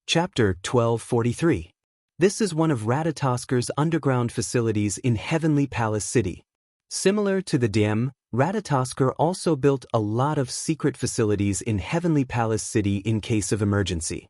Chapter 1243. This is one of Ratatosker's underground facilities in Heavenly Palace City. Similar to the DM, Ratatosker also built a lot of secret facilities in Heavenly Palace City in case of emergency.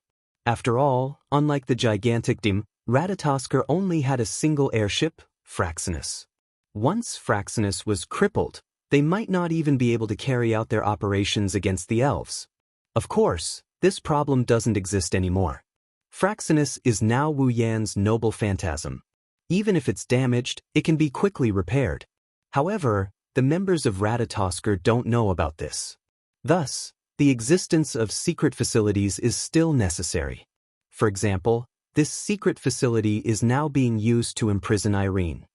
After all, unlike the gigantic DM, Ratatosker only had a single airship, Fraxinus. Once Fraxinus was crippled, they might not even be able to carry out their operations against the elves. Of course, this problem doesn't exist anymore. Fraxinus is now Wu Yan's noble phantasm. Even if it's damaged, it can be quickly repaired. However, the members of Ratatosker don't know about this. Thus, the existence of secret facilities is still necessary. For example, this secret facility is now being used to imprison Irene.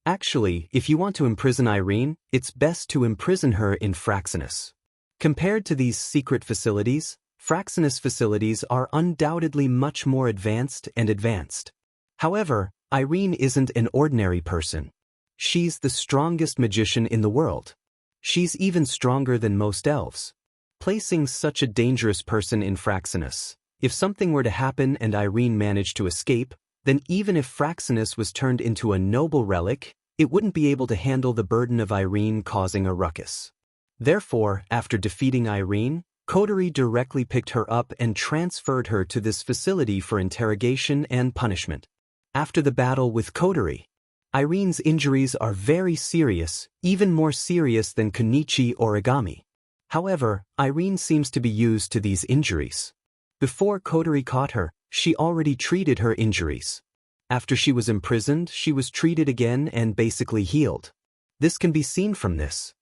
Actually, if you want to imprison Irene, it's best to imprison her in Fraxinus. Compared to these secret facilities, Fraxinus facilities are undoubtedly much more advanced. However, Irene isn't an ordinary person. She's the strongest magician in the world. She's even stronger than most elves. Placing such a dangerous person in Fraxinus, if something were to happen and Irene managed to escape, then even if Fraxinus was turned into a noble relic, it wouldn't be able to handle the burden of Irene causing a ruckus. Therefore, after defeating Irene, Coterie directly picked her up and transferred her to this facility for interrogation and punishment. After the battle with Coterie, Irene's injuries are very serious, even more serious than Konichi Origami. However, Irene seems to be used to these injuries. Before Coterie caught her, she already treated her injuries. After she was imprisoned, she was treated again and basically healed. This can be seen from this.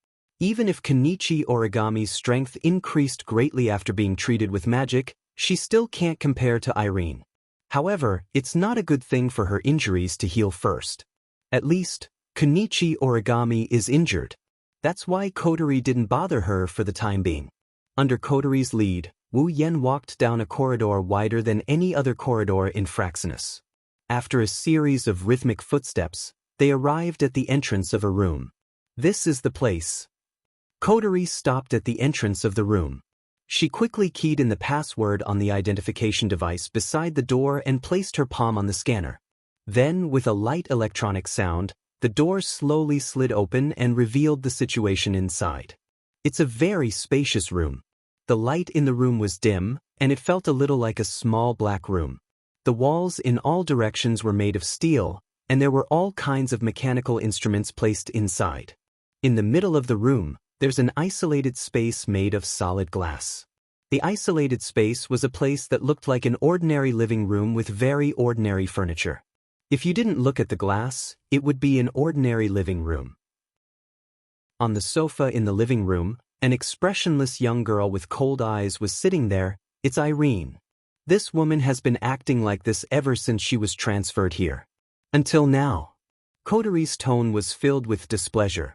Even if Konichi Origami's strength increased greatly after being treated with magic, she still can't compare to Irene. However, it's not a good thing for her injuries to heal first. At least, Konichi Origami is injured. That's why Coterie didn't bother her for the time being. Under Coterie's lead, Wu Yan walked down a corridor wider than any other corridor in Fraxinus. After a series of rhythmic footsteps, they arrived at the entrance of a room. This is the place. Coterie stopped at the entrance of the room. She quickly keyed in the password on the identification device beside the door and placed her palm on the scanner. Then, with a light electronic sound, the door slowly slid open and revealed the situation inside. It's a very spacious room. The light in the room was dim, and it felt a little like a small black room. The walls in all directions were made of steel, and there were all kinds of mechanical instruments placed inside. In the middle of the room, there's an isolated space made of solid glass. The isolated space was a place that looked like an ordinary living room with very ordinary furniture. If you didn't look at the glass, it would be an ordinary living room. On the sofa in the living room, an expressionless young girl with cold eyes was sitting there. It's Irene. This woman has been acting like this ever since she was transferred here. Until now. Coterie's tone was filled with displeasure.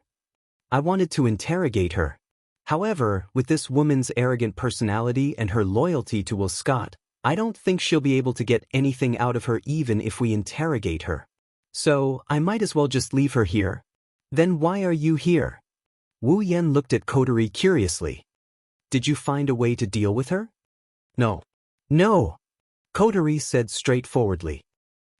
I wanted to interrogate her. However, with this woman's arrogant personality and her loyalty to Will Scott, I don't think she'll be able to get anything out of her even if we interrogate her. So, I might as well just leave her here. Then why are you here? Wu Yan looked at Coterie curiously. Did you find a way to deal with her? No. No! Coterie said straightforwardly.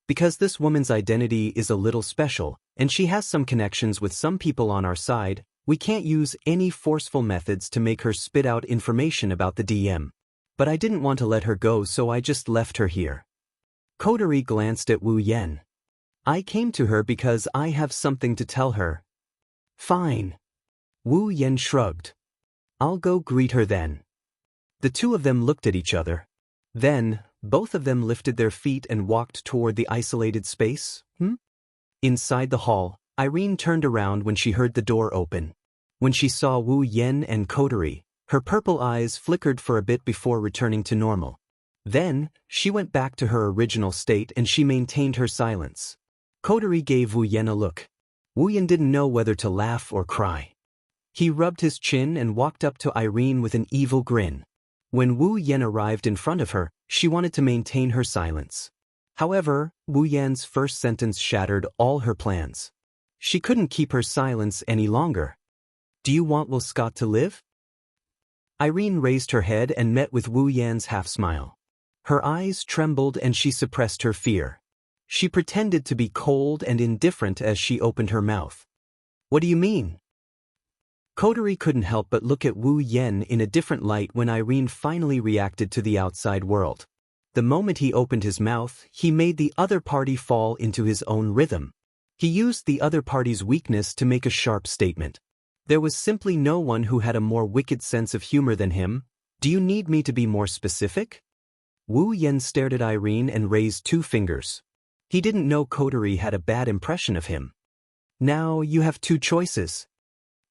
Because this woman's identity is a little special, and she has some connections with some people on our side, we can't use any forceful methods to make her spit out information about the DM. But I didn't want to let her go, so I just left her here. Coterie glanced at Wu Yan. I came to her because I have something to tell her. Fine. Wu Yan shrugged. I'll go greet her then. The two of them looked at each other. Then, both of them lifted their feet and walked toward the isolated space. Inside the hall, Irene turned around when she heard the door open. When she saw Wu Yan and Coterie, her purple eyes flickered for a bit before returning to normal. Then, she went back to her original state and she maintained her silence. Coterie gave Wu Yan a look. Wu Yan didn't know whether to laugh or cry. He rubbed his chin and walked up to Irene with an evil grin. When Wu Yan arrived in front of her, she wanted to maintain her silence. However, Wu Yan's first sentence shattered all her plans. She couldn't keep her silence any longer. Do you want Will Scott to live? Irene raised her head and met with Wu Yan's half-smile. Her eyes trembled and she suppressed her fear. She pretended to be cold and indifferent as she opened her mouth. What do you mean? Coterie couldn't help but look at Wu Yen in a different light when Irene finally reacted to the outside world. The moment he opened his mouth, he made the other party fall into his own rhythm. He used the other party's weakness to make a sharp statement. There was simply no one who had a more wicked sense of humor than him. Do you need me to be more specific? Wu Yen stared at Irene and raised 2 fingers. He didn't know Coterie had a bad impression of him. Now you have 2 choices.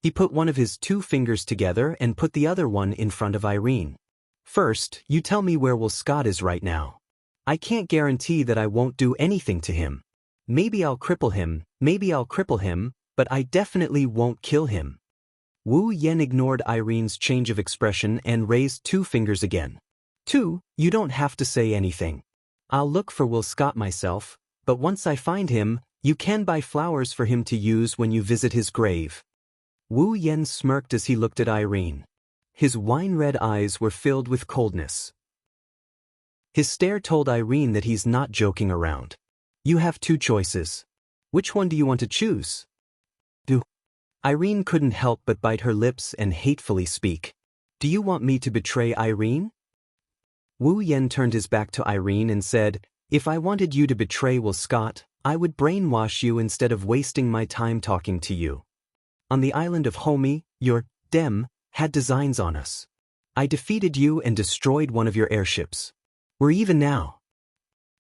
He put one of his 2 fingers together and put the other one in front of Irene. First, you tell me where Will Scott is right now. I can't guarantee that I won't do anything to him. Maybe I'll cripple him, but I definitely won't kill him. Wu Yen ignored Irene's change of expression and raised 2 fingers again. 2, you don't have to say anything. I'll look for Will Scott myself, but once I find him, you can buy flowers for him to use when you visit his grave. Wu Yen smirked as he looked at Irene. His wine-red eyes were filled with coldness. His stare told Irene that he's not joking around. You have 2 choices. Which one do you want to choose? Irene couldn't help but bite her lips and hatefully speak. Do you want me to betray Irene? Wu Yen turned his back to Irene and said, if I wanted you to betray Will Scott, I would brainwash you instead of wasting my time talking to you. On the island of Homi, your dem had designs on us. I defeated you and destroyed one of your airships. We're even now.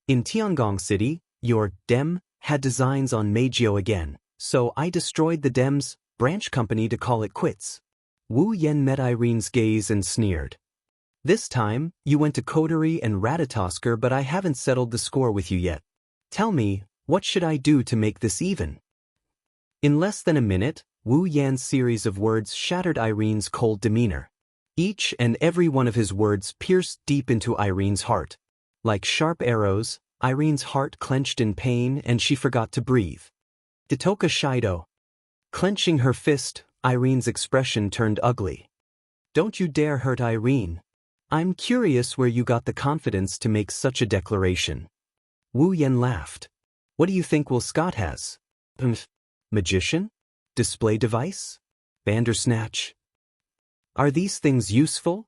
In Tiangong City, your dem had designs on Meijio again, so I destroyed the dem's branch company to call it quits. Wu Yen met Irene's gaze and sneered. This time, you went to Coterie and Ratatosker, but I haven't settled the score with you yet. Tell me, what should I do to make this even? In less than a minute, Wu Yan's series of words shattered Irene's cold demeanor. Each and every one of his words pierced deep into Irene's heart. Like sharp arrows, Irene's heart clenched in pain and she forgot to breathe. Ditoka Shido. Clenching her fist, Irene's expression turned ugly. Don't you dare hurt Irene. I'm curious where you got the confidence to make such a declaration. Wu Yen laughed. What do you think Will Scott has? Magician? Display device? Bandersnatch? Are these things useful?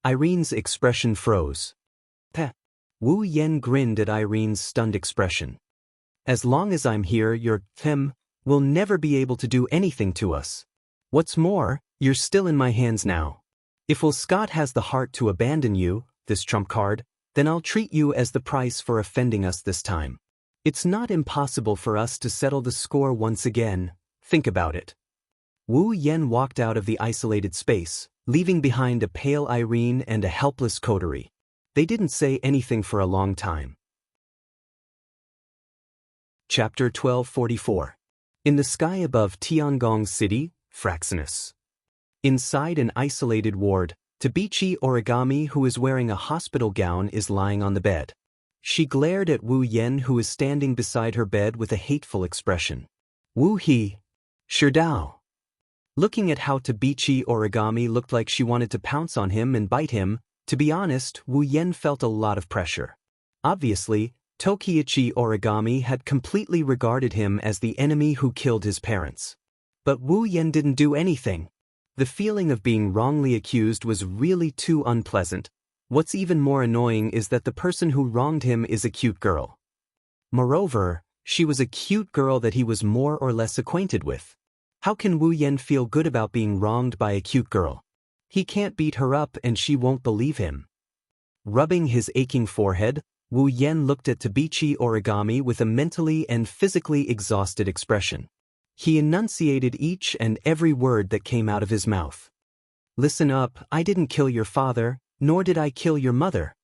Irene's expression froze. Peh. Wu Yen grinned at Irene's stunned expression. As long as I'm here, your will never be able to do anything to us. What's more, you're still in my hands now. If Will Scott has the heart to abandon you, this trump card, then I'll treat you as the price for offending us this time. It's not impossible for us to settle the score once again. Think about it. Wu Yen walked out of the isolated space, leaving behind a pale Irene and a helpless Coterie. They didn't say anything for a long time. Chapter 1244. In the sky above Tiangong City, Fraxinus. Inside an isolated ward, Tabichi Origami, who is wearing a hospital gown, is lying on the bed. She glared at Wu Yen, who is standing beside her bed with a hateful expression. Wu He. Sherdao. Looking at how Tabichi Origami looked like she wanted to pounce on him and bite him, to be honest, Wu Yen felt a lot of pressure. Obviously, Tokiichi Origami had completely regarded him as the enemy who killed his parents. But Wu Yen didn't do anything. The feeling of being wrongly accused was really too unpleasant. What's even more annoying is that the person who wronged him is a cute girl. Moreover, she was a cute girl that he was more or less acquainted with. How can Wu Yen feel good about being wronged by a cute girl? He can't beat her up and she won't believe him. Rubbing his aching forehead, Wu Yen looked at Tabichi Origami with a mentally and physically exhausted expression. He enunciated each and every word that came out of his mouth. Listen up, I didn't kill your father, nor did I kill your mother.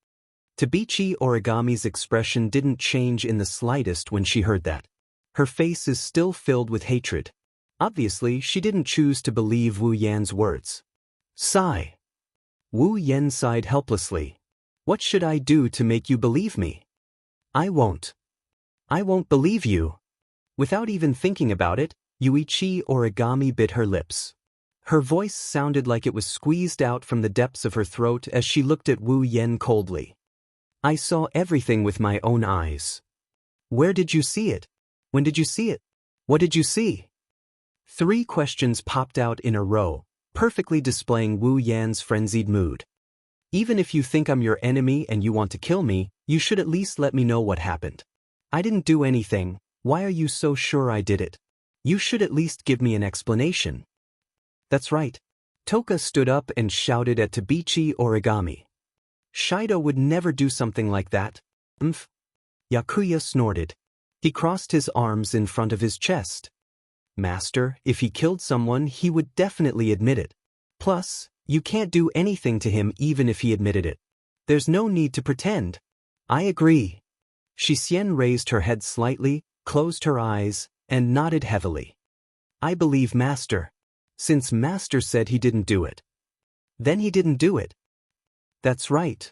Tabichi Origami's expression didn't change in the slightest when she heard that. Her face is still filled with hatred. Obviously, she didn't choose to believe Wu Yan's words. Sigh. Wu Yen sighed helplessly. What should I do to make you believe me? I won't. I won't believe you. Without even thinking about it, Yuichi Origami bit her lips. Her voice sounded like it was squeezed out from the depths of her throat as she looked at Wu Yen coldly. I saw everything with my own eyes. Where did you see it? When did you see it? What did you see? 3 questions popped out in a row, perfectly displaying Wu Yan's frenzied mood. Even if you think I'm your enemy and you want to kill me, you should at least let me know what happened. I didn't do anything. Why are you so sure I did it? You should at least give me an explanation. That's right. Toka stood up and shouted at Tabichi Origami. Shido would never do something like that. Umph. Yakuya snorted. He crossed his arms in front of his chest. Master, if he killed someone, he would definitely admit it. Plus, you can't do anything to him even if he admitted it. There's no need to pretend. I agree. Shixien raised her head slightly, closed her eyes, and nodded heavily. I believe Master. Since Master said he didn't do it. Then he didn't do it. That's right.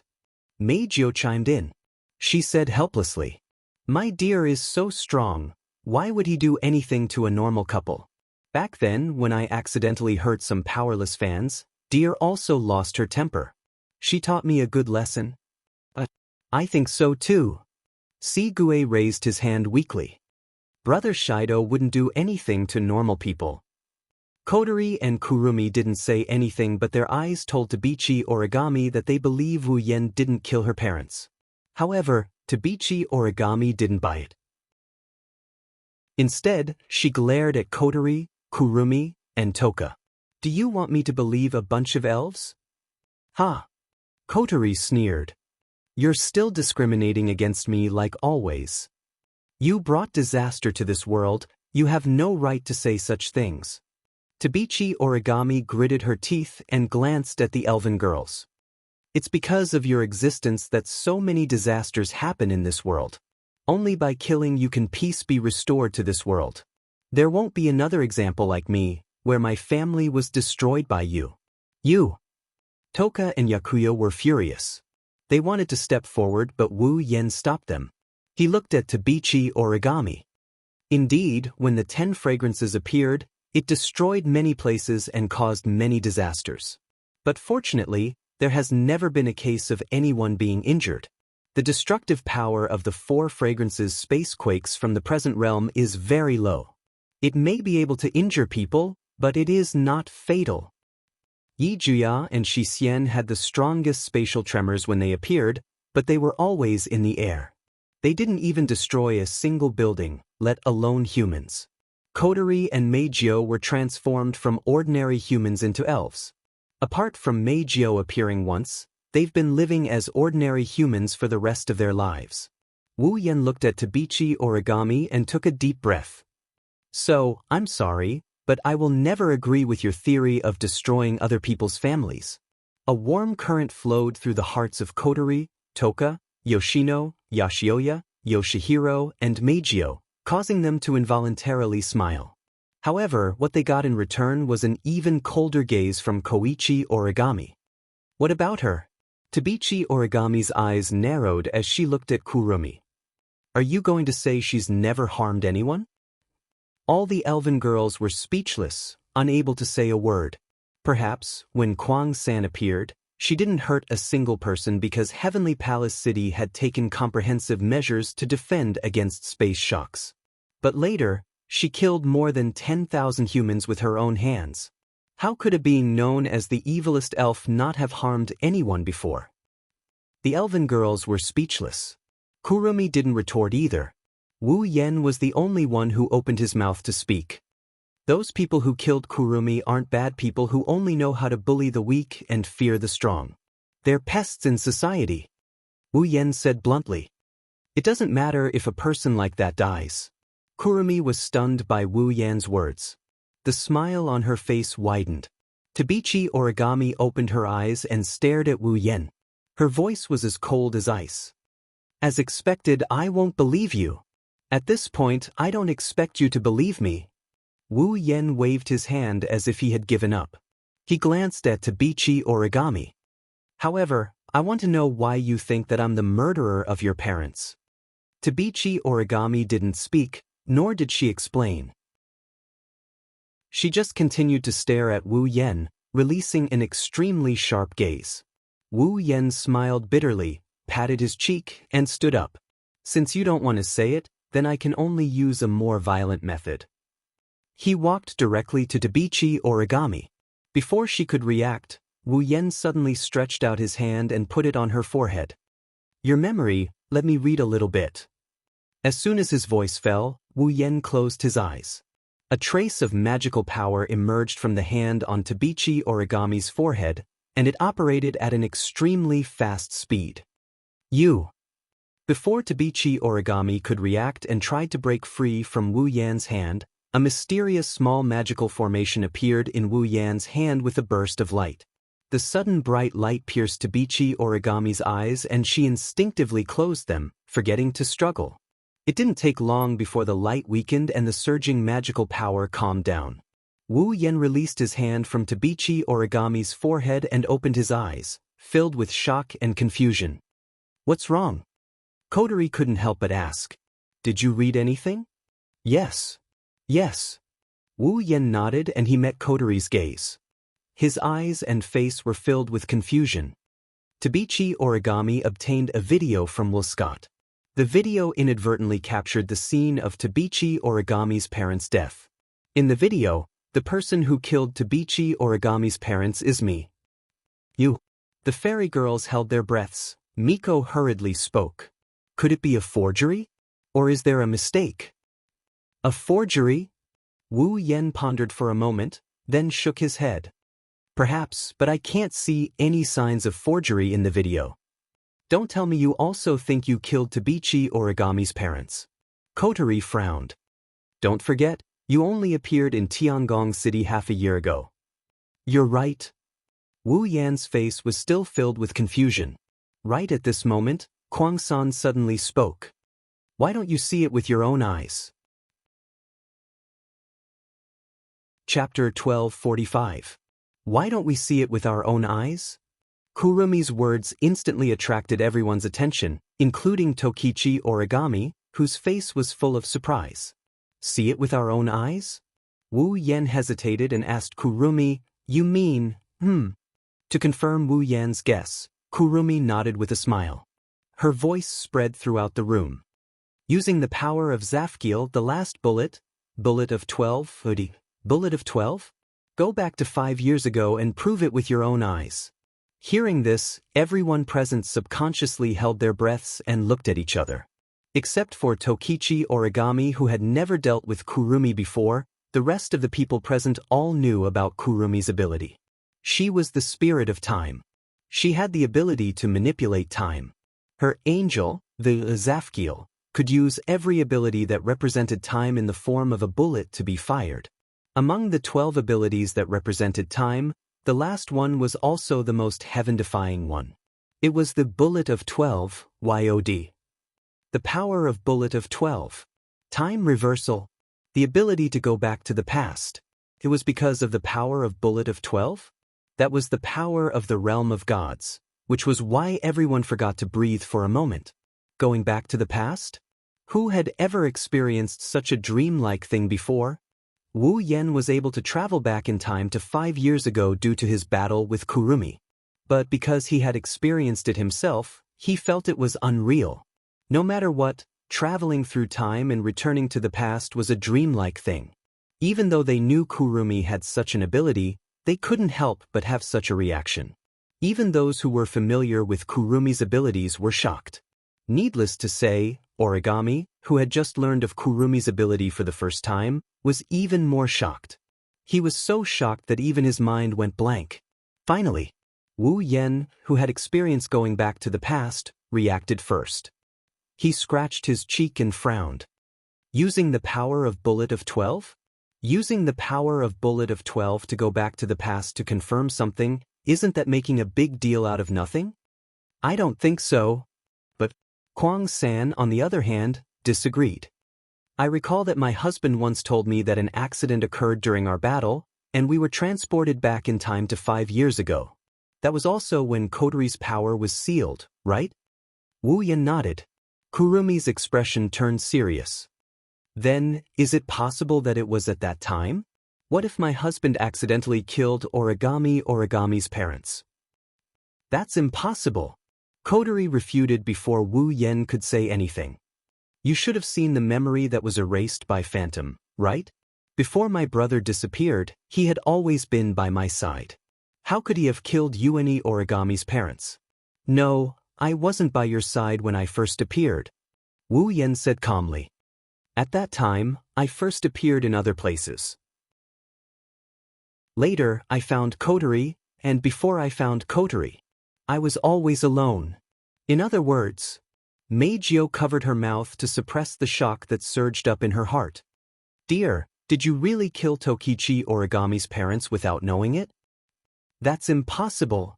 Meijio chimed in. She said helplessly. My dear is so strong. Why would he do anything to a normal couple? Back then, when I accidentally hurt some powerless fans, Dear also lost her temper. She taught me a good lesson. I think so too. Sigue raised his hand weakly. Brother Shido wouldn't do anything to normal people. Kotori and Kurumi didn't say anything, but their eyes told Tabichi Origami that they believe Wu Yen didn't kill her parents. However, Tabichi Origami didn't buy it. Instead, she glared at Kotori, Kurumi, and Toka. Do you want me to believe a bunch of elves? Ha! Kotori sneered. You're still discriminating against me like always. You brought disaster to this world, you have no right to say such things. Tabichi Origami gritted her teeth and glanced at the elven girls. It's because of your existence that so many disasters happen in this world. Only by killing you can peace be restored to this world. There won't be another example like me, where my family was destroyed by you. You. Toka and Yakuya were furious. They wanted to step forward, but Wu Yen stopped them. He looked at Tabichi Origami. Indeed, when the 10 fragrances appeared, it destroyed many places and caused many disasters. But fortunately, there has never been a case of anyone being injured. The destructive power of the 4 fragrances spacequakes from the present realm is very low. It may be able to injure people, but it is not fatal. Yijuya and Shixien had the strongest spatial tremors when they appeared, but they were always in the air. They didn't even destroy a single building, let alone humans. Kotori and Meijio were transformed from ordinary humans into elves. Apart from Meijio appearing once, they've been living as ordinary humans for the rest of their lives. Wu Yen looked at Tabichi Origami and took a deep breath. So, I'm sorry, but I will never agree with your theory of destroying other people's families. A warm current flowed through the hearts of Kotori, Toka, Yoshino, Yashioya, Yoshihiro, and Meijio, causing them to involuntarily smile. However, what they got in return was an even colder gaze from Koichi Origami. What about her? Tabichi Origami's eyes narrowed as she looked at Kurumi. Are you going to say she's never harmed anyone? All the elven girls were speechless, unable to say a word. Perhaps, when Kwang-san appeared, she didn't hurt a single person because Heavenly Palace City had taken comprehensive measures to defend against space shocks. But later, she killed more than 10,000 humans with her own hands. How could a being known as the evilest elf not have harmed anyone before? The elven girls were speechless. Kurumi didn't retort either. Wu Yen was the only one who opened his mouth to speak. Those people who killed Kurumi aren't bad people who only know how to bully the weak and fear the strong. They're pests in society. Wu Yen said bluntly. It doesn't matter if a person like that dies. Kurumi was stunned by Wu Yan's words. The smile on her face widened. Tabichi Origami opened her eyes and stared at Wu Yen. Her voice was as cold as ice. As expected, I won't believe you. At this point, I don't expect you to believe me. Wu Yen waved his hand as if he had given up. He glanced at Tabichi Origami. However, I want to know why you think that I'm the murderer of your parents. Tabichi Origami didn't speak, nor did she explain. She just continued to stare at Wu Yen, releasing an extremely sharp gaze. Wu Yen smiled bitterly, patted his cheek, and stood up. Since you don't want to say it, then I can only use a more violent method. He walked directly to Tabichi Origami. Before she could react, Wu Yan suddenly stretched out his hand and put it on her forehead. Your memory, let me read a little bit. As soon as his voice fell, Wu Yan closed his eyes. A trace of magical power emerged from the hand on Tabichi Origami's forehead, and it operated at an extremely fast speed. Before Tabichi Origami could react and tried to break free from Wu Yan's hand, a mysterious small magical formation appeared in Wu Yan's hand with a burst of light. The sudden bright light pierced Tabichi Origami's eyes and she instinctively closed them, forgetting to struggle. It didn't take long before the light weakened and the surging magical power calmed down. Wu Yan released his hand from Tabichi Origami's forehead and opened his eyes, filled with shock and confusion. What's wrong? Kotori couldn't help but ask. Did you read anything? Yes. Wu Yan nodded and he met Kotori's gaze. His eyes and face were filled with confusion. Tabichi Origami obtained a video from Wuxia. The video inadvertently captured the scene of Tabichi Origami's parents' death. In the video, the person who killed Tabichi Origami's parents is me. You. The fairy girls held their breaths. Miko hurriedly spoke. Could it be a forgery? Or is there a mistake? A forgery? Wu Yan pondered for a moment, then shook his head. Perhaps, but I can't see any signs of forgery in the video. Don't tell me you also think you killed Tabichi Origami's parents. Kotori frowned. Don't forget, you only appeared in Tiangong City half a year ago. You're right. Wu Yan's face was still filled with confusion. Right at this moment, Kwang-san suddenly spoke. Why don't you see it with your own eyes? Chapter 1245. Why don't we see it with our own eyes? Kurumi's words instantly attracted everyone's attention, including Tokichi Origami, whose face was full of surprise. See it with our own eyes? Wu Yan hesitated and asked Kurumi, You mean, To confirm Wu Yan's guess, Kurumi nodded with a smile. Her voice spread throughout the room. Using the power of Zafkiel, the last bullet of 12, bullet of 12? Go back to 5 years ago and prove it with your own eyes. Hearing this, everyone present subconsciously held their breaths and looked at each other. Except for Tokichi Origami, who had never dealt with Kurumi before, the rest of the people present all knew about Kurumi's ability. She was the spirit of time. She had the ability to manipulate time. Her angel, the Zafkiel, could use every ability that represented time in the form of a bullet to be fired. Among the 12 abilities that represented time, the last one was also the most heaven-defying one. It was the Bullet of 12, YOD. The power of Bullet of 12. Time reversal. The ability to go back to the past. It was because of the power of Bullet of 12? That was the power of the realm of gods, which was why everyone forgot to breathe for a moment. Going back to the past? Who had ever experienced such a dreamlike thing before? Wu Yan was able to travel back in time to 5 years ago due to his battle with Kurumi. But because he had experienced it himself, he felt it was unreal. No matter what, traveling through time and returning to the past was a dreamlike thing. Even though they knew Kurumi had such an ability, they couldn't help but have such a reaction. Even those who were familiar with Kurumi's abilities were shocked. Needless to say, Origami, who had just learned of Kurumi's ability for the first time, was even more shocked. He was so shocked that even his mind went blank. Finally, Wu Yan, who had experience going back to the past, reacted first. He scratched his cheek and frowned. Using the power of Bullet of 12? Using the power of Bullet of 12 to go back to the past to confirm something, isn't that making a big deal out of nothing? I don't think so. But Kwang-san, on the other hand, disagreed. I recall that my husband once told me that an accident occurred during our battle, and we were transported back in time to 5 years ago. That was also when Kotori's power was sealed, right? Wu Yan nodded. Kurumi's expression turned serious. Then, is it possible that it was at that time? What if my husband accidentally killed Origami's parents? That's impossible. Kotori refuted before Wu Yen could say anything. You should have seen the memory that was erased by Phantom, right? Before my brother disappeared, he had always been by my side. How could he have killed Yuani Origami's parents? No, I wasn't by your side when I first appeared, Wu Yen said calmly. At that time, I first appeared in other places. Later, I found Kotori, and before I found Kotori, I was always alone. In other words, Meijio covered her mouth to suppress the shock that surged up in her heart. Dear, did you really kill Tokichi Origami's parents without knowing it? That's impossible.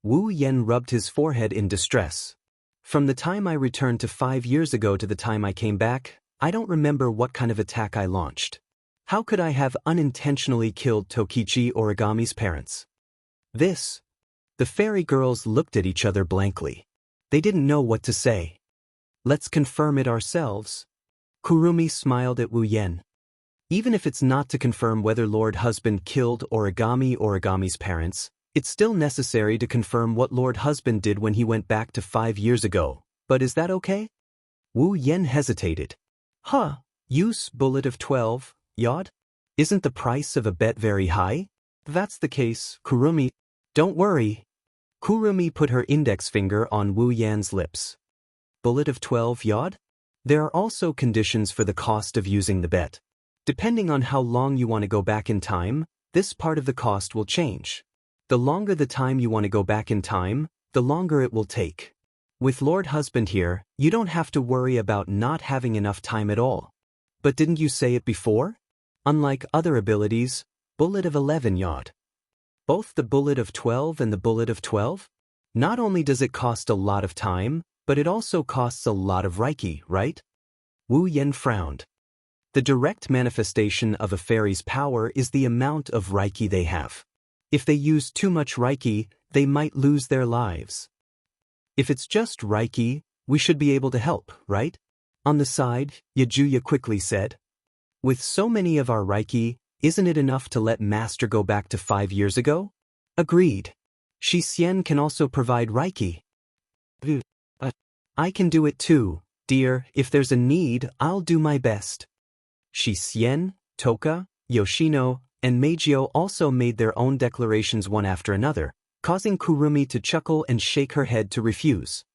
Wu Yen rubbed his forehead in distress. From the time I returned to 5 years ago to the time I came back, I don't remember what kind of attack I launched. How could I have unintentionally killed Tokichi Origami's parents? The fairy girls looked at each other blankly. They didn't know what to say. Let's confirm it ourselves. Kurumi smiled at Wu Yen. Even if it's not to confirm whether Lord Husband killed Origami's parents, it's still necessary to confirm what Lord Husband did when he went back to 5 years ago. But is that okay? Wu Yen hesitated. Use bullet of 12, yod? Isn't the price of a bet very high? If that's the case, Kurumi. Don't worry. Kurumi put her index finger on Wu Yen's lips. Bullet of 12 yod? There are also conditions for the cost of using the bet. Depending on how long you want to go back in time, this part of the cost will change. The longer the time you want to go back in time, the longer it will take. With Lord Husband here, you don't have to worry about not having enough time at all. But didn't you say it before? Unlike other abilities, bullet of 11 yod. Both the bullet of 12 and the bullet of 12? Not only does it cost a lot of time, but it also costs a lot of Reiki, right? Wu Yen frowned. The direct manifestation of a fairy's power is the amount of Reiki they have. If they use too much Reiki, they might lose their lives. If it's just Reiki, we should be able to help, right? On the side, Yajuya quickly said. With so many of our Reiki, isn't it enough to let Master go back to 5 years ago? Agreed. Xian can also provide Reiki. I can do it too, dear. If there's a need, I'll do my best. Xian, Toka, Yoshino, and Meijio also made their own declarations one after another, causing Kurumi to chuckle and shake her head to refuse.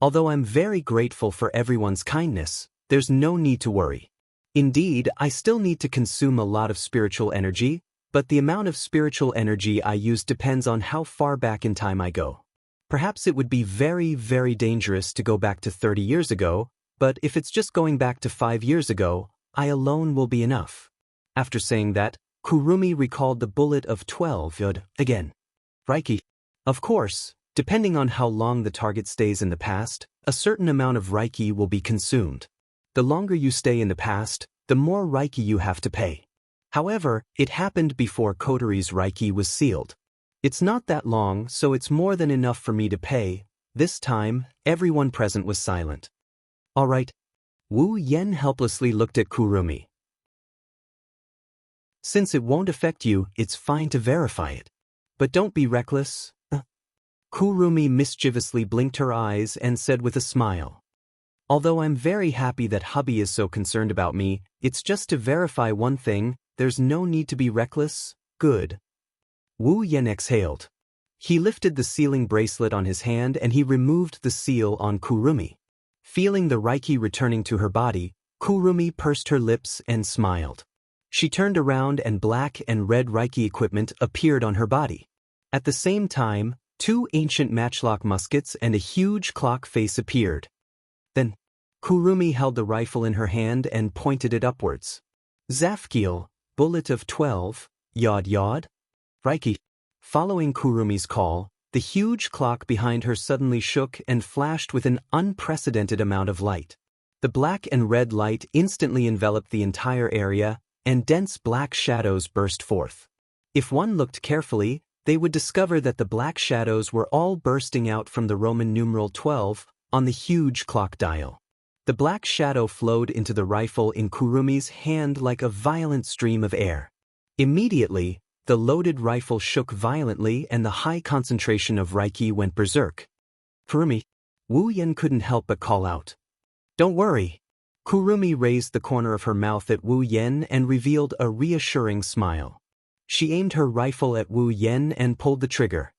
Although I'm very grateful for everyone's kindness, there's no need to worry. Indeed, I still need to consume a lot of spiritual energy, but the amount of spiritual energy I use depends on how far back in time I go. Perhaps it would be very, very dangerous to go back to 30 years ago, but if it's just going back to 5 years ago, I alone will be enough. After saying that, Kurumi recalled the bullet of 12 yod again. Reiki. Of course, depending on how long the target stays in the past, a certain amount of Reiki will be consumed. The longer you stay in the past, the more Reiki you have to pay. However, it happened before Kotori's Reiki was sealed. It's not that long, so it's more than enough for me to pay. This time, everyone present was silent. All right. Wu Yen helplessly looked at Kurumi. Since it won't affect you, it's fine to verify it. But don't be reckless. Kurumi mischievously blinked her eyes and said with a smile. Although I'm very happy that hubby is so concerned about me, it's just to verify one thing, there's no need to be reckless. Good. Wu Yen exhaled. He lifted the sealing bracelet on his hand and he removed the seal on Kurumi. Feeling the Reiki returning to her body, Kurumi pursed her lips and smiled. She turned around and black and red Reiki equipment appeared on her body. At the same time, 2 ancient matchlock muskets and a huge clock face appeared. Then, Kurumi held the rifle in her hand and pointed it upwards. Zafkiel, bullet of 12, yod yod. Reiki. Following Kurumi's call, the huge clock behind her suddenly shook and flashed with an unprecedented amount of light. The black and red light instantly enveloped the entire area, and dense black shadows burst forth. If one looked carefully, they would discover that the black shadows were all bursting out from the Roman numeral 12 on the huge clock dial. The black shadow flowed into the rifle in Kurumi's hand like a violent stream of air. Immediately, the loaded rifle shook violently and the high concentration of Reiki went berserk. Kurumi, Wu Yan couldn't help but call out. Don't worry. Kurumi raised the corner of her mouth at Wu Yan and revealed a reassuring smile. She aimed her rifle at Wu Yan and pulled the trigger.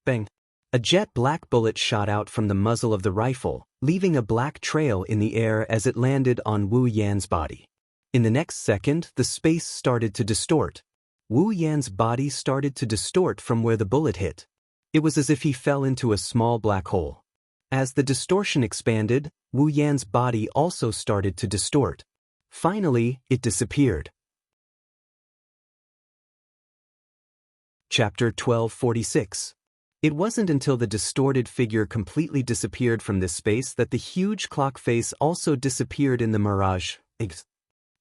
Bang! A jet black bullet shot out from the muzzle of the rifle, leaving a black trail in the air as it landed on Wu Yan's body. In the next second, the space started to distort. Wu Yan's body started to distort from where the bullet hit. It was as if he fell into a small black hole. As the distortion expanded, Wu Yan's body also started to distort. Finally, it disappeared. Chapter 1246. It wasn't until the distorted figure completely disappeared from this space that the huge clock face also disappeared in the mirage.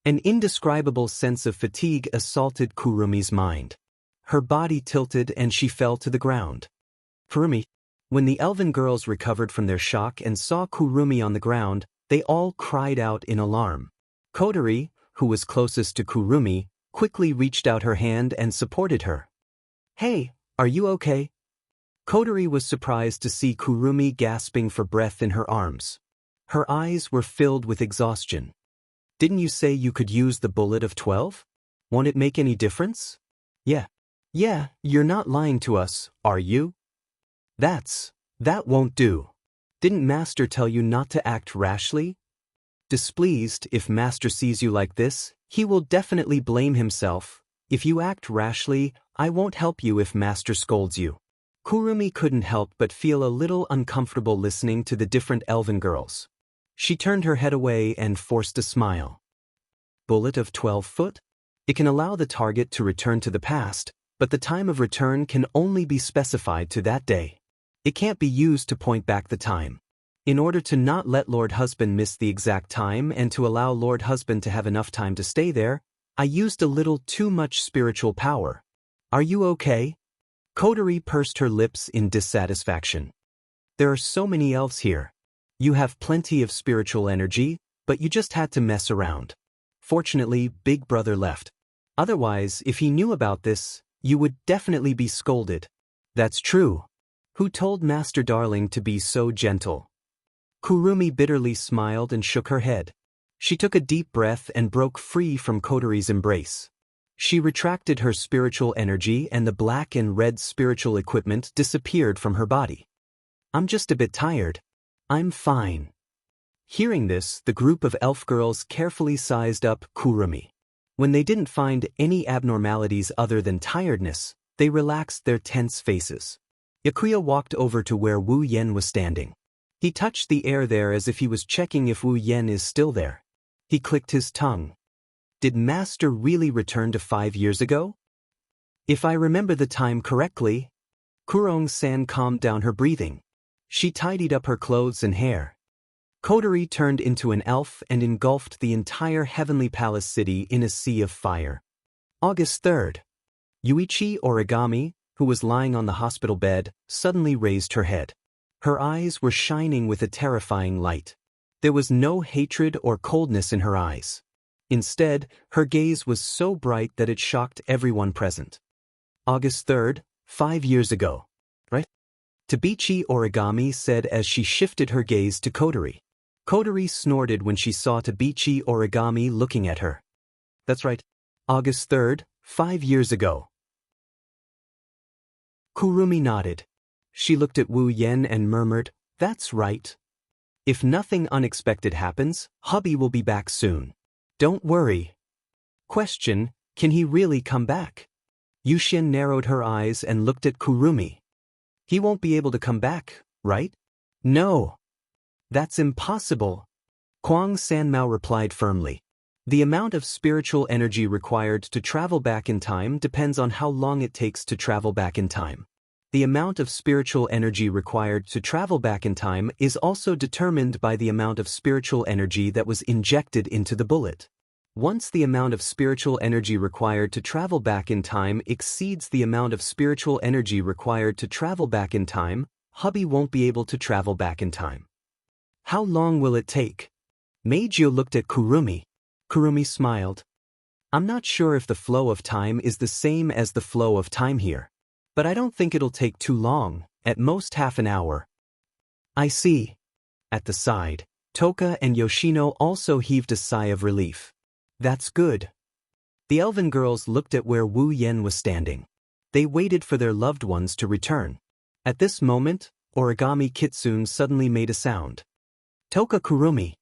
An indescribable sense of fatigue assaulted Kurumi's mind. Her body tilted and she fell to the ground. Kurumi. When the elven girls recovered from their shock and saw Kurumi on the ground, they all cried out in alarm. Kotori, who was closest to Kurumi, quickly reached out her hand and supported her. Hey, are you okay? Kotori was surprised to see Kurumi gasping for breath in her arms. Her eyes were filled with exhaustion. Didn't you say you could use the bullet of 12? Won't it make any difference? Yeah, you're not lying to us, are you? That won't do. Didn't Master tell you not to act rashly? Displeased, if Master sees you like this, he will definitely blame himself. If you act rashly, I won't help you if Master scolds you. Kurumi couldn't help but feel a little uncomfortable listening to the different elven girls. She turned her head away and forced a smile. Bullet of 12 foot? It can allow the target to return to the past, but the time of return can only be specified to that day. It can't be used to point back the time. In order to not let Lord Husband miss the exact time and to allow Lord Husband to have enough time to stay there, I used a little too much spiritual power. Are you okay? Kotori pursed her lips in dissatisfaction. There are so many elves here. You have plenty of spiritual energy, but you just had to mess around. Fortunately, Big Brother left. Otherwise, if he knew about this, you would definitely be scolded. That's true. Who told Master Darling to be so gentle? Kurumi bitterly smiled and shook her head. She took a deep breath and broke free from Kotori's embrace. She retracted her spiritual energy and the black and red spiritual equipment disappeared from her body. I'm just a bit tired. I'm fine. Hearing this, the group of elf girls carefully sized up Kurumi. When they didn't find any abnormalities other than tiredness, they relaxed their tense faces. Yakuya walked over to where Wu Yan was standing. He touched the air there as if he was checking if Wu Yan is still there. He clicked his tongue. Did Master really return to 5 years ago? If I remember the time correctly. Kurong-san calmed down her breathing. She tidied up her clothes and hair. Kotori turned into an elf and engulfed the entire Heavenly Palace city in a sea of fire. August 3rd. Yuichi Origami, who was lying on the hospital bed, suddenly raised her head. Her eyes were shining with a terrifying light. There was no hatred or coldness in her eyes. Instead, her gaze was so bright that it shocked everyone present. August 3rd, 5 years ago. Right? Tabichi Origami said as she shifted her gaze to Kotori. Kotori snorted when she saw Tabichi Origami looking at her. That's right. August 3rd, 5 years ago. Kurumi nodded. She looked at Wu Yan and murmured, "That's right. If nothing unexpected happens, hubby will be back soon. Don't worry." Question, can he really come back? Yushin narrowed her eyes and looked at Kurumi. He won't be able to come back, right? No. That's impossible. Kwang Sanmao replied firmly. The amount of spiritual energy required to travel back in time depends on how long it takes to travel back in time. The amount of spiritual energy required to travel back in time is also determined by the amount of spiritual energy that was injected into the bullet. Once the amount of spiritual energy required to travel back in time exceeds the amount of spiritual energy required to travel back in time, hubby won't be able to travel back in time. How long will it take? Meijio looked at Kurumi. Kurumi smiled. I'm not sure if the flow of time is the same as the flow of time here. But I don't think it'll take too long, at most half an hour. I see. At the side, Toka and Yoshino also heaved a sigh of relief. That's good. The elven girls looked at where Wu Yen was standing. They waited for their loved ones to return. At this moment, Origami Kitsune suddenly made a sound. Toka Kurumi,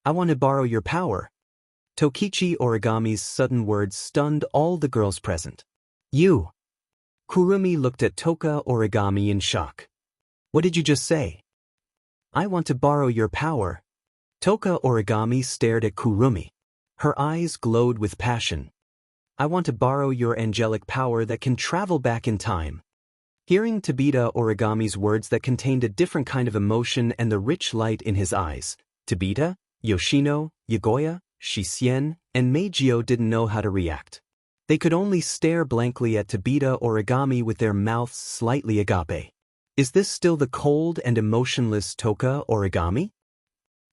I want to borrow your power. Tokichi Origami's sudden words stunned all the girls present. You. Kurumi looked at Toka Origami in shock. What did you just say? I want to borrow your power. Toka Origami stared at Kurumi. Her eyes glowed with passion. I want to borrow your angelic power that can travel back in time. Hearing Tabita Origami's words that contained a different kind of emotion and the rich light in his eyes, Tabita, Yoshino, Yagoya, Shisien, and Meijio didn't know how to react. They could only stare blankly at Tabita Origami with their mouths slightly agape. Is this still the cold and emotionless Toka Origami?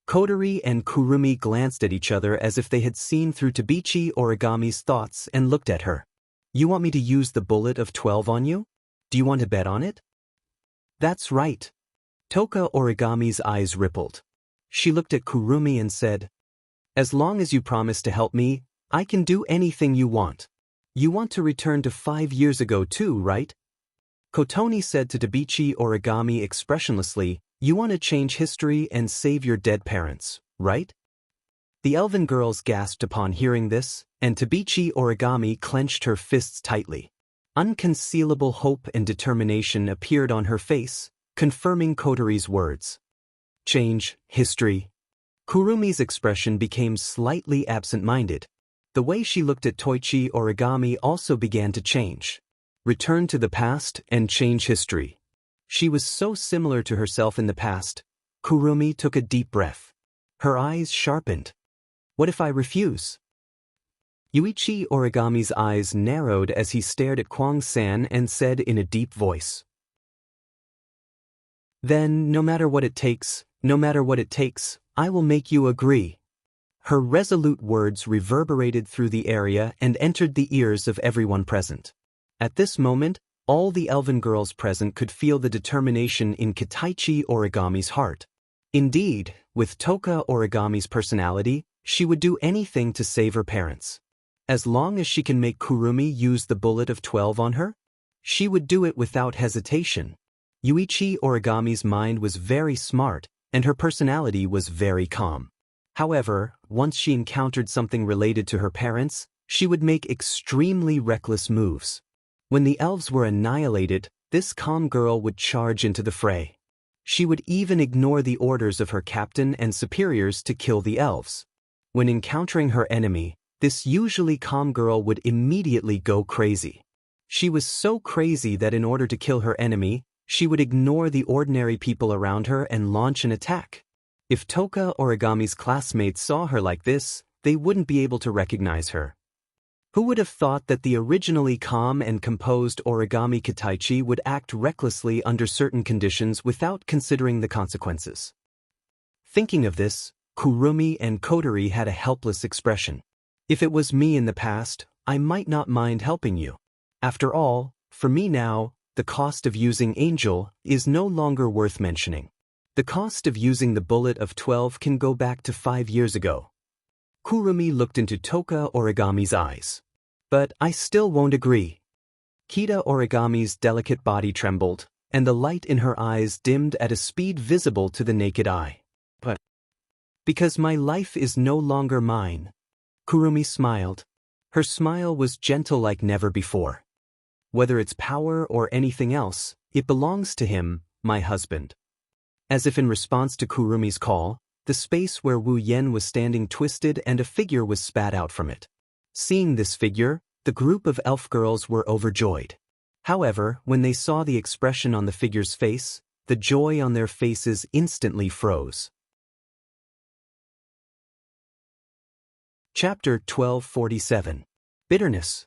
Kotori and Kurumi glanced at each other as if they had seen through Tabichi Origami's thoughts and looked at her. You want me to use the bullet of 12 on you? Do you want to bet on it? That's right. Toka Origami's eyes rippled. She looked at Kurumi and said, As long as you promise to help me, I can do anything you want. You want to return to 5 years ago too, right? Kotoni said to Tabichi Origami expressionlessly, You want to change history and save your dead parents, right? The elven girls gasped upon hearing this, and Tabichi Origami clenched her fists tightly. Unconcealable hope and determination appeared on her face, confirming Kotori's words. Change history. Kurumi's expression became slightly absent-minded. The way she looked at Toichi Origami also began to change. Return to the past and change history. She was so similar to herself in the past. Kurumi took a deep breath. Her eyes sharpened. What if I refuse? Yuichi Origami's eyes narrowed as he stared at Kwang-san and said in a deep voice. Then, no matter what it takes, I will make you agree. Her resolute words reverberated through the area and entered the ears of everyone present. At this moment, all the elven girls present could feel the determination in Kitaichi Origami's heart. Indeed, with Toka Origami's personality, she would do anything to save her parents. As long as she can make Kurumi use the bullet of 12 on her, she would do it without hesitation. Yuichi Origami's mind was very smart, and her personality was very calm. However, once she encountered something related to her parents, she would make extremely reckless moves. When the elves were annihilated, this calm girl would charge into the fray. She would even ignore the orders of her captain and superiors to kill the elves. When encountering her enemy, this usually calm girl would immediately go crazy. She was so crazy that in order to kill her enemy, she would ignore the ordinary people around her and launch an attack. If Toka Origami's classmates saw her like this, they wouldn't be able to recognize her. Who would have thought that the originally calm and composed Origami Kitaichi would act recklessly under certain conditions without considering the consequences? Thinking of this, Kurumi and Kotori had a helpless expression. If it was me in the past, I might not mind helping you. After all, for me now, the cost of using Angel is no longer worth mentioning. The cost of using the bullet of 12 can go back to 5 years ago. Kurumi looked into Toka Origami's eyes. But I still won't agree. Kita Origami's delicate body trembled, and the light in her eyes dimmed at a speed visible to the naked eye. But because my life is no longer mine. Kurumi smiled. Her smile was gentle like never before. Whether it's power or anything else, it belongs to him, my husband. As if in response to Kurumi's call, the space where Wu Yen was standing twisted and a figure was spat out from it. Seeing this figure, the group of elf girls were overjoyed. However, when they saw the expression on the figure's face, the joy on their faces instantly froze. Chapter 1247. Bitterness.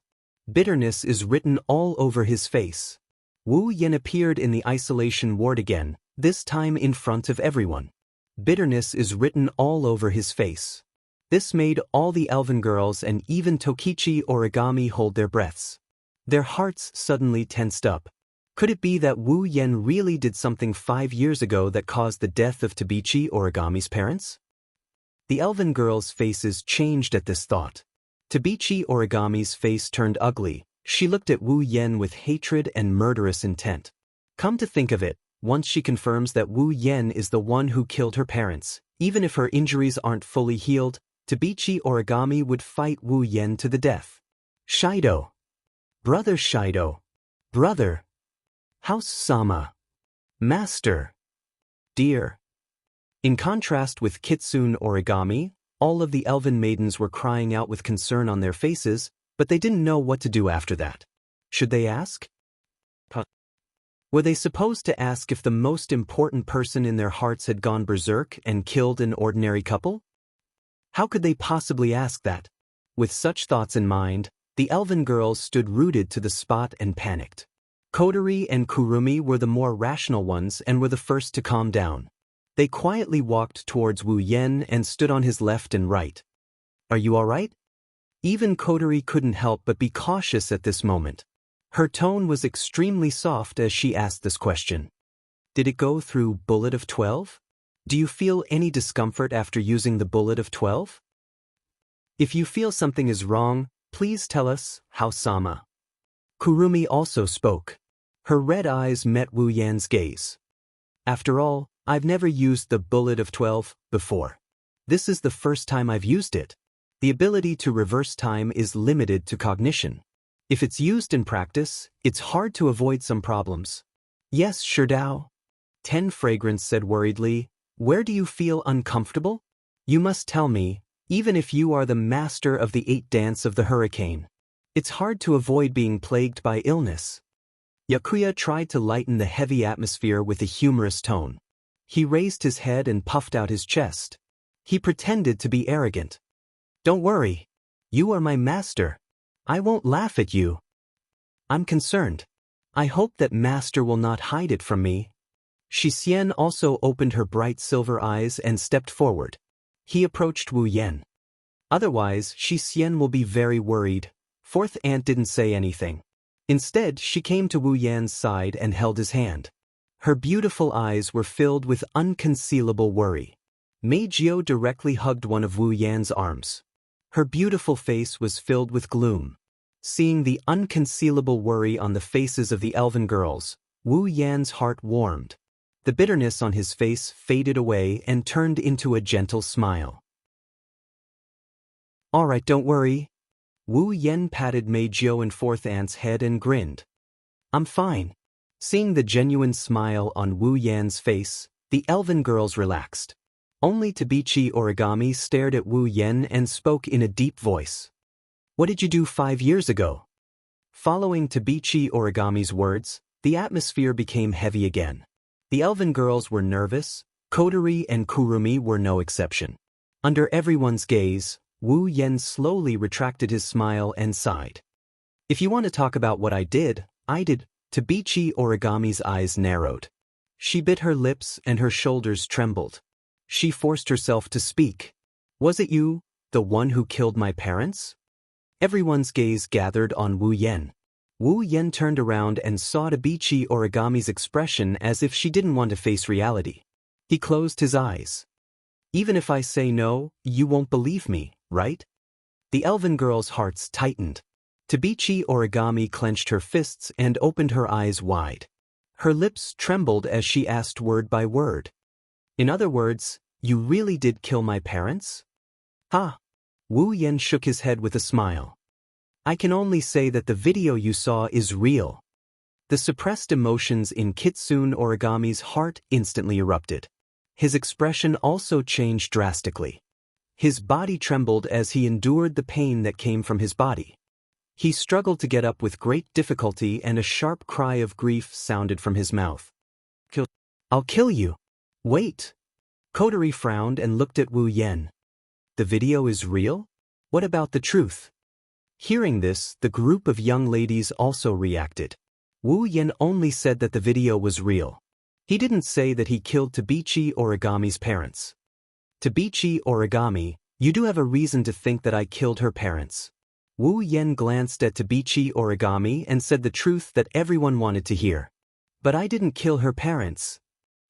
Bitterness is written all over his face. Wu Yen appeared in the isolation ward again, this time in front of everyone. Bitterness is written all over his face. This made all the elven girls and even Tokichi Origami hold their breaths. Their hearts suddenly tensed up. Could it be that Wu Yen really did something 5 years ago that caused the death of Tabichi Origami's parents? The elven girls' faces changed at this thought. Tabichi Origami's face turned ugly. She looked at Wu Yen with hatred and murderous intent. Come to think of it, once she confirms that Wu Yen is the one who killed her parents, even if her injuries aren't fully healed, Tabichi Origami would fight Wu Yen to the death. Shido. Brother Shido. Brother. House Sama. Master. Dear. In contrast with Kitsune Origami, all of the elven maidens were crying out with concern on their faces, but they didn't know what to do after that. Should they ask? Were they supposed to ask if the most important person in their hearts had gone berserk and killed an ordinary couple? How could they possibly ask that? With such thoughts in mind, the elven girls stood rooted to the spot and panicked. Kotori and Kurumi were the more rational ones and were the first to calm down. They quietly walked towards Wu Yen and stood on his left and right. Are you all right? Even Kotori couldn't help but be cautious at this moment. Her tone was extremely soft as she asked this question. Did it go through bullet of 12? Do you feel any discomfort after using the bullet of 12? If you feel something is wrong, please tell us, House-sama. Kurumi also spoke. Her red eyes met Wu Yan's gaze. After all, I've never used the bullet of 12 before. This is the first time I've used it. The ability to reverse time is limited to cognition. If it's used in practice, it's hard to avoid some problems. Yes, Sherdao. 10 Fragrance said worriedly, where do you feel uncomfortable? You must tell me, even if you are the master of the 8 dance of the hurricane. It's hard to avoid being plagued by illness. Yakuya tried to lighten the heavy atmosphere with a humorous tone. He raised his head and puffed out his chest. He pretended to be arrogant. Don't worry. You are my master. I won't laugh at you. I'm concerned. I hope that master will not hide it from me. Xianxia also opened her bright silver eyes and stepped forward. He approached Wu Yen. Otherwise, Xianxia will be very worried. Fourth aunt didn't say anything. Instead, she came to Wu Yan's side and held his hand. Her beautiful eyes were filled with unconcealable worry. Mei Jiao directly hugged one of Wu Yan's arms. Her beautiful face was filled with gloom. Seeing the unconcealable worry on the faces of the elven girls, Wu Yan's heart warmed. The bitterness on his face faded away and turned into a gentle smile. All right, don't worry. Wu Yen patted Mei Jiao and Fourth Aunt's head and grinned. I'm fine. Seeing the genuine smile on Wu Yan's face, the elven girls relaxed. Only Tabichi Origami stared at Wu Yen and spoke in a deep voice. What did you do 5 years ago? Following Tabichi Origami's words, the atmosphere became heavy again. The elven girls were nervous. Kotori and Kurumi were no exception. Under everyone's gaze, Wu Yen slowly retracted his smile and sighed. If you want to talk about what I did. Tabichi Origami's eyes narrowed. She bit her lips and her shoulders trembled. She forced herself to speak. Was it you, the one who killed my parents? Everyone's gaze gathered on Wu Yen. Wu Yen turned around and saw Tabichi Origami's expression as if she didn't want to face reality. He closed his eyes. Even if I say no, you won't believe me, right? The elven girl's hearts tightened. Tabichi Origami clenched her fists and opened her eyes wide. Her lips trembled as she asked word by word. In other words, you really did kill my parents? Ha! Wu Yen shook his head with a smile. I can only say that the video you saw is real. The suppressed emotions in Kitsune Origami's heart instantly erupted. His expression also changed drastically. His body trembled as he endured the pain that came from his body. He struggled to get up with great difficulty and a sharp cry of grief sounded from his mouth. I'll kill you. Wait. Kotori frowned and looked at Wu Yen. The video is real? What about the truth? Hearing this, the group of young ladies also reacted. Wu Yen only said that the video was real. He didn't say that he killed Tabichi Origami's parents. Tabichi Origami, you do have a reason to think that I killed her parents. Wu Yen glanced at Tabichi Origami and said the truth that everyone wanted to hear. But I didn't kill her parents.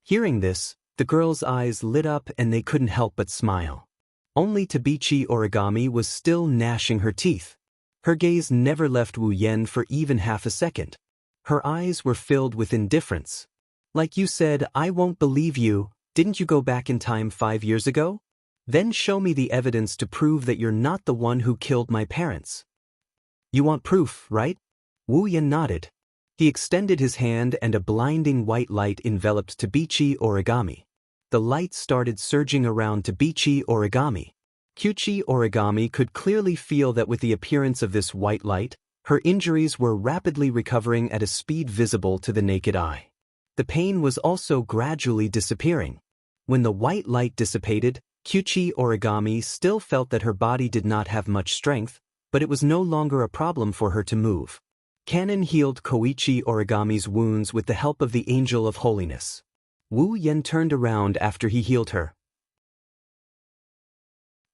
Hearing this, the girl's eyes lit up and they couldn't help but smile. Only Tabichi Origami was still gnashing her teeth. Her gaze never left Wu Yan for even half a second. Her eyes were filled with indifference. Like you said, I won't believe you. Didn't you go back in time 5 years ago? Then show me the evidence to prove that you're not the one who killed my parents. You want proof, right? Wu Yan nodded. He extended his hand and a blinding white light enveloped Tabichi Origami. The light started surging around Tabichi Origami. Kyuchi Origami could clearly feel that with the appearance of this white light, her injuries were rapidly recovering at a speed visible to the naked eye. The pain was also gradually disappearing. When the white light dissipated, Kyuchi Origami still felt that her body did not have much strength, but it was no longer a problem for her to move. Kanon healed Koichi Origami's wounds with the help of the Angel of Holiness. Wu Yan turned around after he healed her.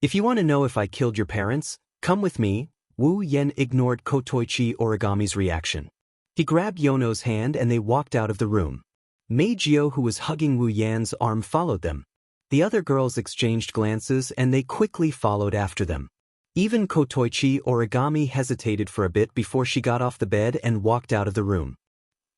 If you want to know if I killed your parents, come with me. Wu Yan ignored Kotoichi Origami's reaction. He grabbed Yono's hand and they walked out of the room. Meijio, who was hugging Wu Yan's arm, followed them. The other girls exchanged glances and they quickly followed after them. Even Kotoichi Origami hesitated for a bit before she got off the bed and walked out of the room.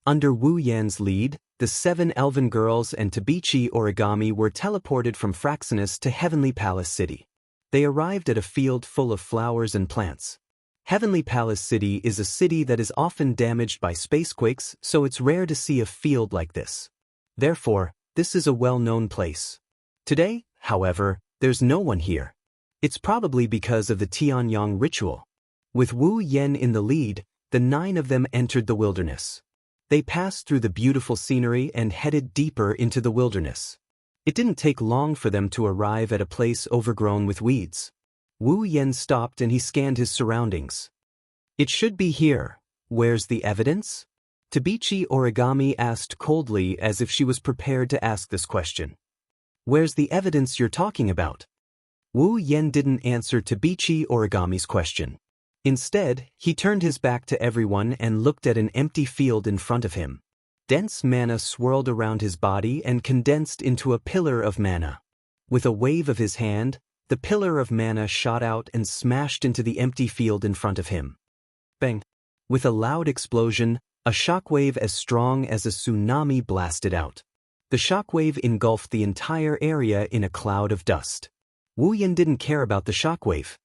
Under Wu Yan's lead, the 7 elven girls and Tabichi Origami were teleported from Fraxinus to Heavenly Palace City. They arrived at a field full of flowers and plants. Heavenly Palace City is a city that is often damaged by spacequakes, so it's rare to see a field like this. Therefore, this is a well-known place. Today, however, there's no one here. It's probably because of the Tianyang ritual. With Wu Yan in the lead, the 9 of them entered the wilderness. They passed through the beautiful scenery and headed deeper into the wilderness. It didn't take long for them to arrive at a place overgrown with weeds. Wu Yan stopped and he scanned his surroundings. It should be here. Where's the evidence? Tabichi Origami asked coldly as if she was prepared to ask this question. Where's the evidence you're talking about? Wu Yan didn't answer Tabichi Origami's question. Instead, he turned his back to everyone and looked at an empty field in front of him. Dense mana swirled around his body and condensed into a pillar of mana. With a wave of his hand, the pillar of mana shot out and smashed into the empty field in front of him. Bang! With a loud explosion, a shockwave as strong as a tsunami blasted out. The shockwave engulfed the entire area in a cloud of dust. Wu Yan didn't care about the shockwave.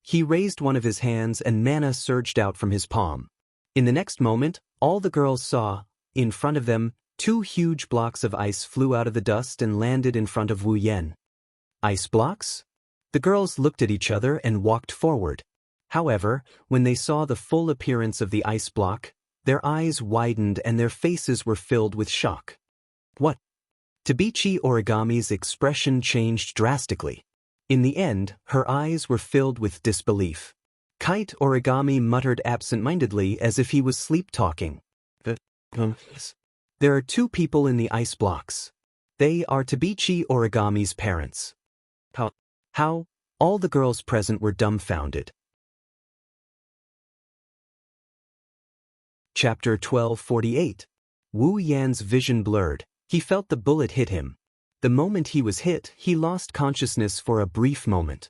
He raised one of his hands and mana surged out from his palm. In the next moment, all the girls saw, in front of them, 2 huge blocks of ice flew out of the dust and landed in front of Wu Yan. Ice blocks? The girls looked at each other and walked forward. However, when they saw the full appearance of the ice block, their eyes widened and their faces were filled with shock. What? Tabichi Origami's expression changed drastically. In the end, her eyes were filled with disbelief. Kite Origami muttered absent-mindedly as if he was sleep-talking. There are 2 people in the ice blocks. They are Tabichi Origami's parents. How? All the girls present were dumbfounded. Chapter 1248. Wu Yan's vision blurred. He felt the bullet hit him. The moment he was hit, he lost consciousness for a brief moment.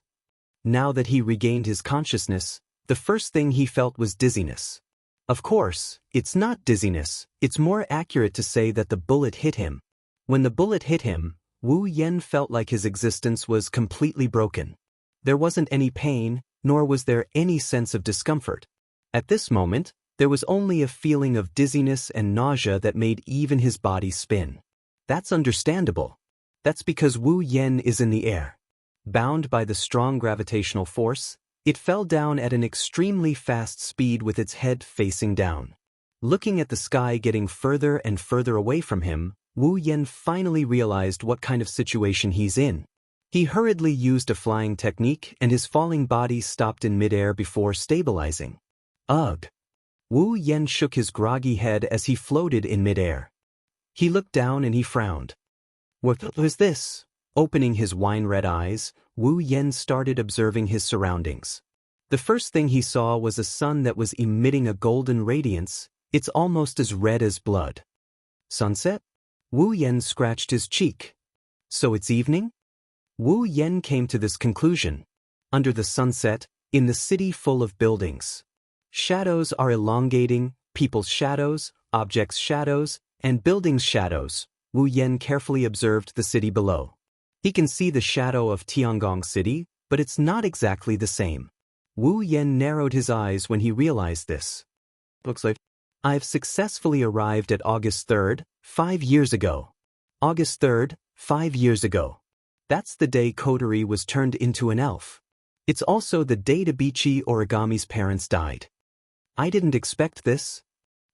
Now that he regained his consciousness, the first thing he felt was dizziness. Of course, it's not dizziness, it's more accurate to say that the bullet hit him. When the bullet hit him, Wu Yan felt like his existence was completely broken. There wasn't any pain, nor was there any sense of discomfort. At this moment, there was only a feeling of dizziness and nausea that made even his body spin. That's understandable. That's because Wu Yan is in the air. Bound by the strong gravitational force, it fell down at an extremely fast speed with its head facing down. Looking at the sky getting further and further away from him, Wu Yan finally realized what kind of situation he's in. He hurriedly used a flying technique and his falling body stopped in midair before stabilizing. Ugh! Wu Yan shook his groggy head as he floated in midair. He looked down and he frowned. What was this? Opening his wine-red eyes, Wu Yan started observing his surroundings. The first thing he saw was a sun that was emitting a golden radiance. It's almost as red as blood. Sunset? Wu Yen scratched his cheek. So it's evening? Wu Yen came to this conclusion. Under the sunset, in the city full of buildings. Shadows are elongating, people's shadows, objects' shadows, and buildings' shadows. Wu Yen carefully observed the city below. He can see the shadow of Tiangong City, but it's not exactly the same. Wu Yen narrowed his eyes when he realized this. Looks like I've successfully arrived at August 3rd, 5 years ago. August 3rd, 5 years ago. That's the day Kotori was turned into an elf. It's also the day Tabichi Origami's parents died. I didn't expect this.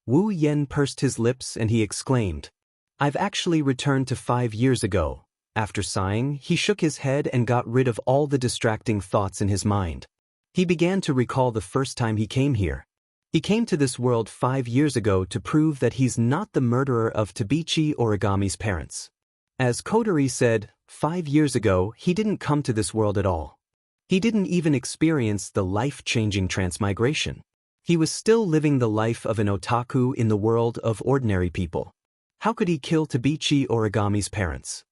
Wu Yen pursed his lips and he exclaimed, I've actually returned to 5 years ago. After sighing, he shook his head and got rid of all the distracting thoughts in his mind. He began to recall the first time he came here. He came to this world 5 years ago to prove that he's not the murderer of Tabichi Origami's parents. As Kotori said, 5 years ago he didn't come to this world at all. He didn't even experience the life-changing transmigration. He was still living the life of an otaku in the world of ordinary people. How could he kill Tabichi Origami's parents?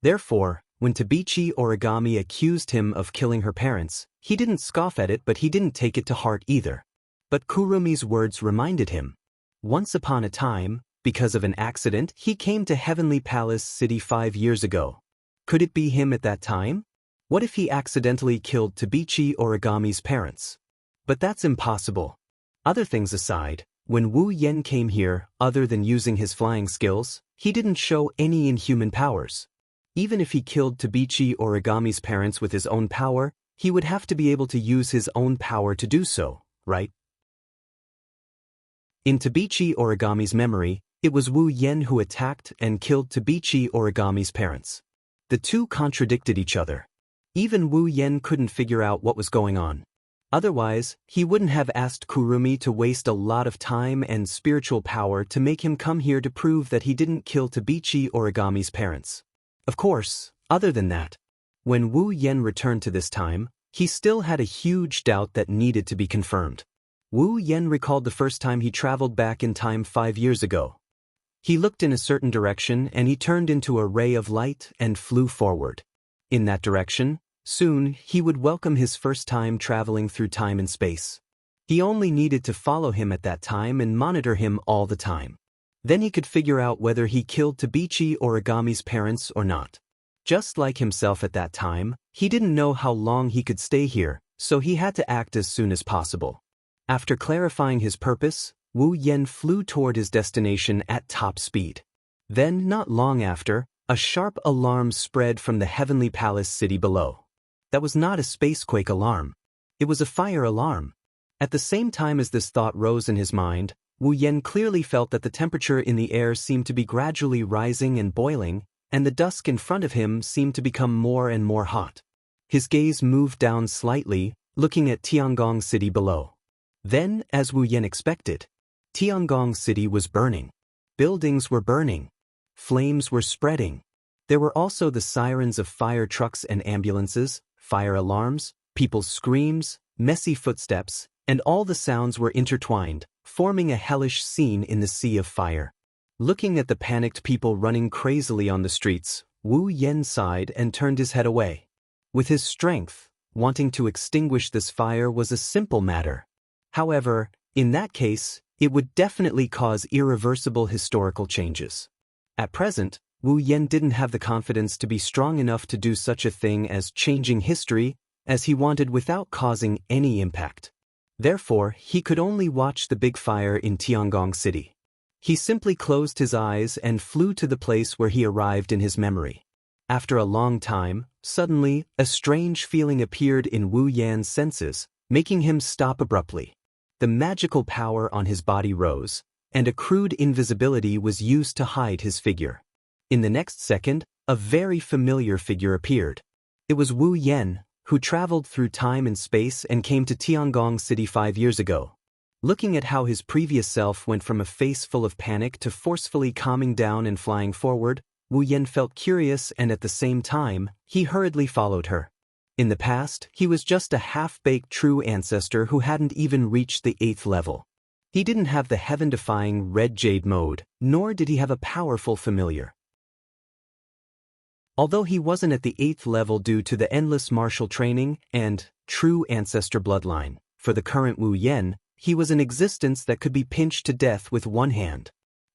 Therefore, when Tabichi Origami accused him of killing her parents, he didn't scoff at it, but he didn't take it to heart either. But Kurumi's words reminded him. Once upon a time, because of an accident, he came to Heavenly Palace City 5 years ago. Could it be him at that time? What if he accidentally killed Tabichi Origami's parents? But that's impossible. Other things aside, when Wu Yen came here, other than using his flying skills, he didn't show any inhuman powers. Even if he killed Tabichi Origami's parents with his own power, he would have to be able to use his own power to do so, right? In Tabichi Origami's memory, it was Wu Yen who attacked and killed Tabichi Origami's parents. The two contradicted each other. Even Wu Yen couldn't figure out what was going on. Otherwise, he wouldn't have asked Kurumi to waste a lot of time and spiritual power to make him come here to prove that he didn't kill Tabichi Origami's parents. Of course, other than that, when Wu Yen returned to this time, he still had a huge doubt that needed to be confirmed. Wu Yen recalled the first time he traveled back in time 5 years ago. He looked in a certain direction and he turned into a ray of light and flew forward. In that direction, soon he would welcome his first time traveling through time and space. He only needed to follow him at that time and monitor him all the time. Then he could figure out whether he killed Tabichi Origami's parents or not. Just like himself at that time, he didn't know how long he could stay here, so he had to act as soon as possible. After clarifying his purpose, Wu Yen flew toward his destination at top speed. Then, not long after, a sharp alarm spread from the Heavenly Palace City below. That was not a spacequake alarm. It was a fire alarm. At the same time as this thought rose in his mind, Wu Yen clearly felt that the temperature in the air seemed to be gradually rising and boiling, and the dusk in front of him seemed to become more and more hot. His gaze moved down slightly, looking at Tiangong City below. Then, as Wu Yen expected, Tiangong City was burning. Buildings were burning. Flames were spreading. There were also the sirens of fire trucks and ambulances, fire alarms, people's screams, messy footsteps, and all the sounds were intertwined, forming a hellish scene in the sea of fire. Looking at the panicked people running crazily on the streets, Wu Yen sighed and turned his head away. With his strength, wanting to extinguish this fire was a simple matter. However, in that case, it would definitely cause irreversible historical changes. At present, Wu Yen didn't have the confidence to be strong enough to do such a thing as changing history, as he wanted without causing any impact. Therefore, he could only watch the big fire in Tiangong City. He simply closed his eyes and flew to the place where he arrived in his memory. After a long time, suddenly, a strange feeling appeared in Wu Yan's senses, making him stop abruptly. The magical power on his body rose, and a crude invisibility was used to hide his figure. In the next second, a very familiar figure appeared. It was Wu Yen, who traveled through time and space and came to Tiangong City 5 years ago. Looking at how his previous self went from a face full of panic to forcefully calming down and flying forward, Wu Yen felt curious, and at the same time, he hurriedly followed her. In the past, he was just a half-baked true ancestor who hadn't even reached the 8th level. He didn't have the heaven-defying red jade mode, nor did he have a powerful familiar. Although he wasn't at the 8th level due to the endless martial training and true ancestor bloodline, for the current Wu Yen, he was an existence that could be pinched to death with one hand.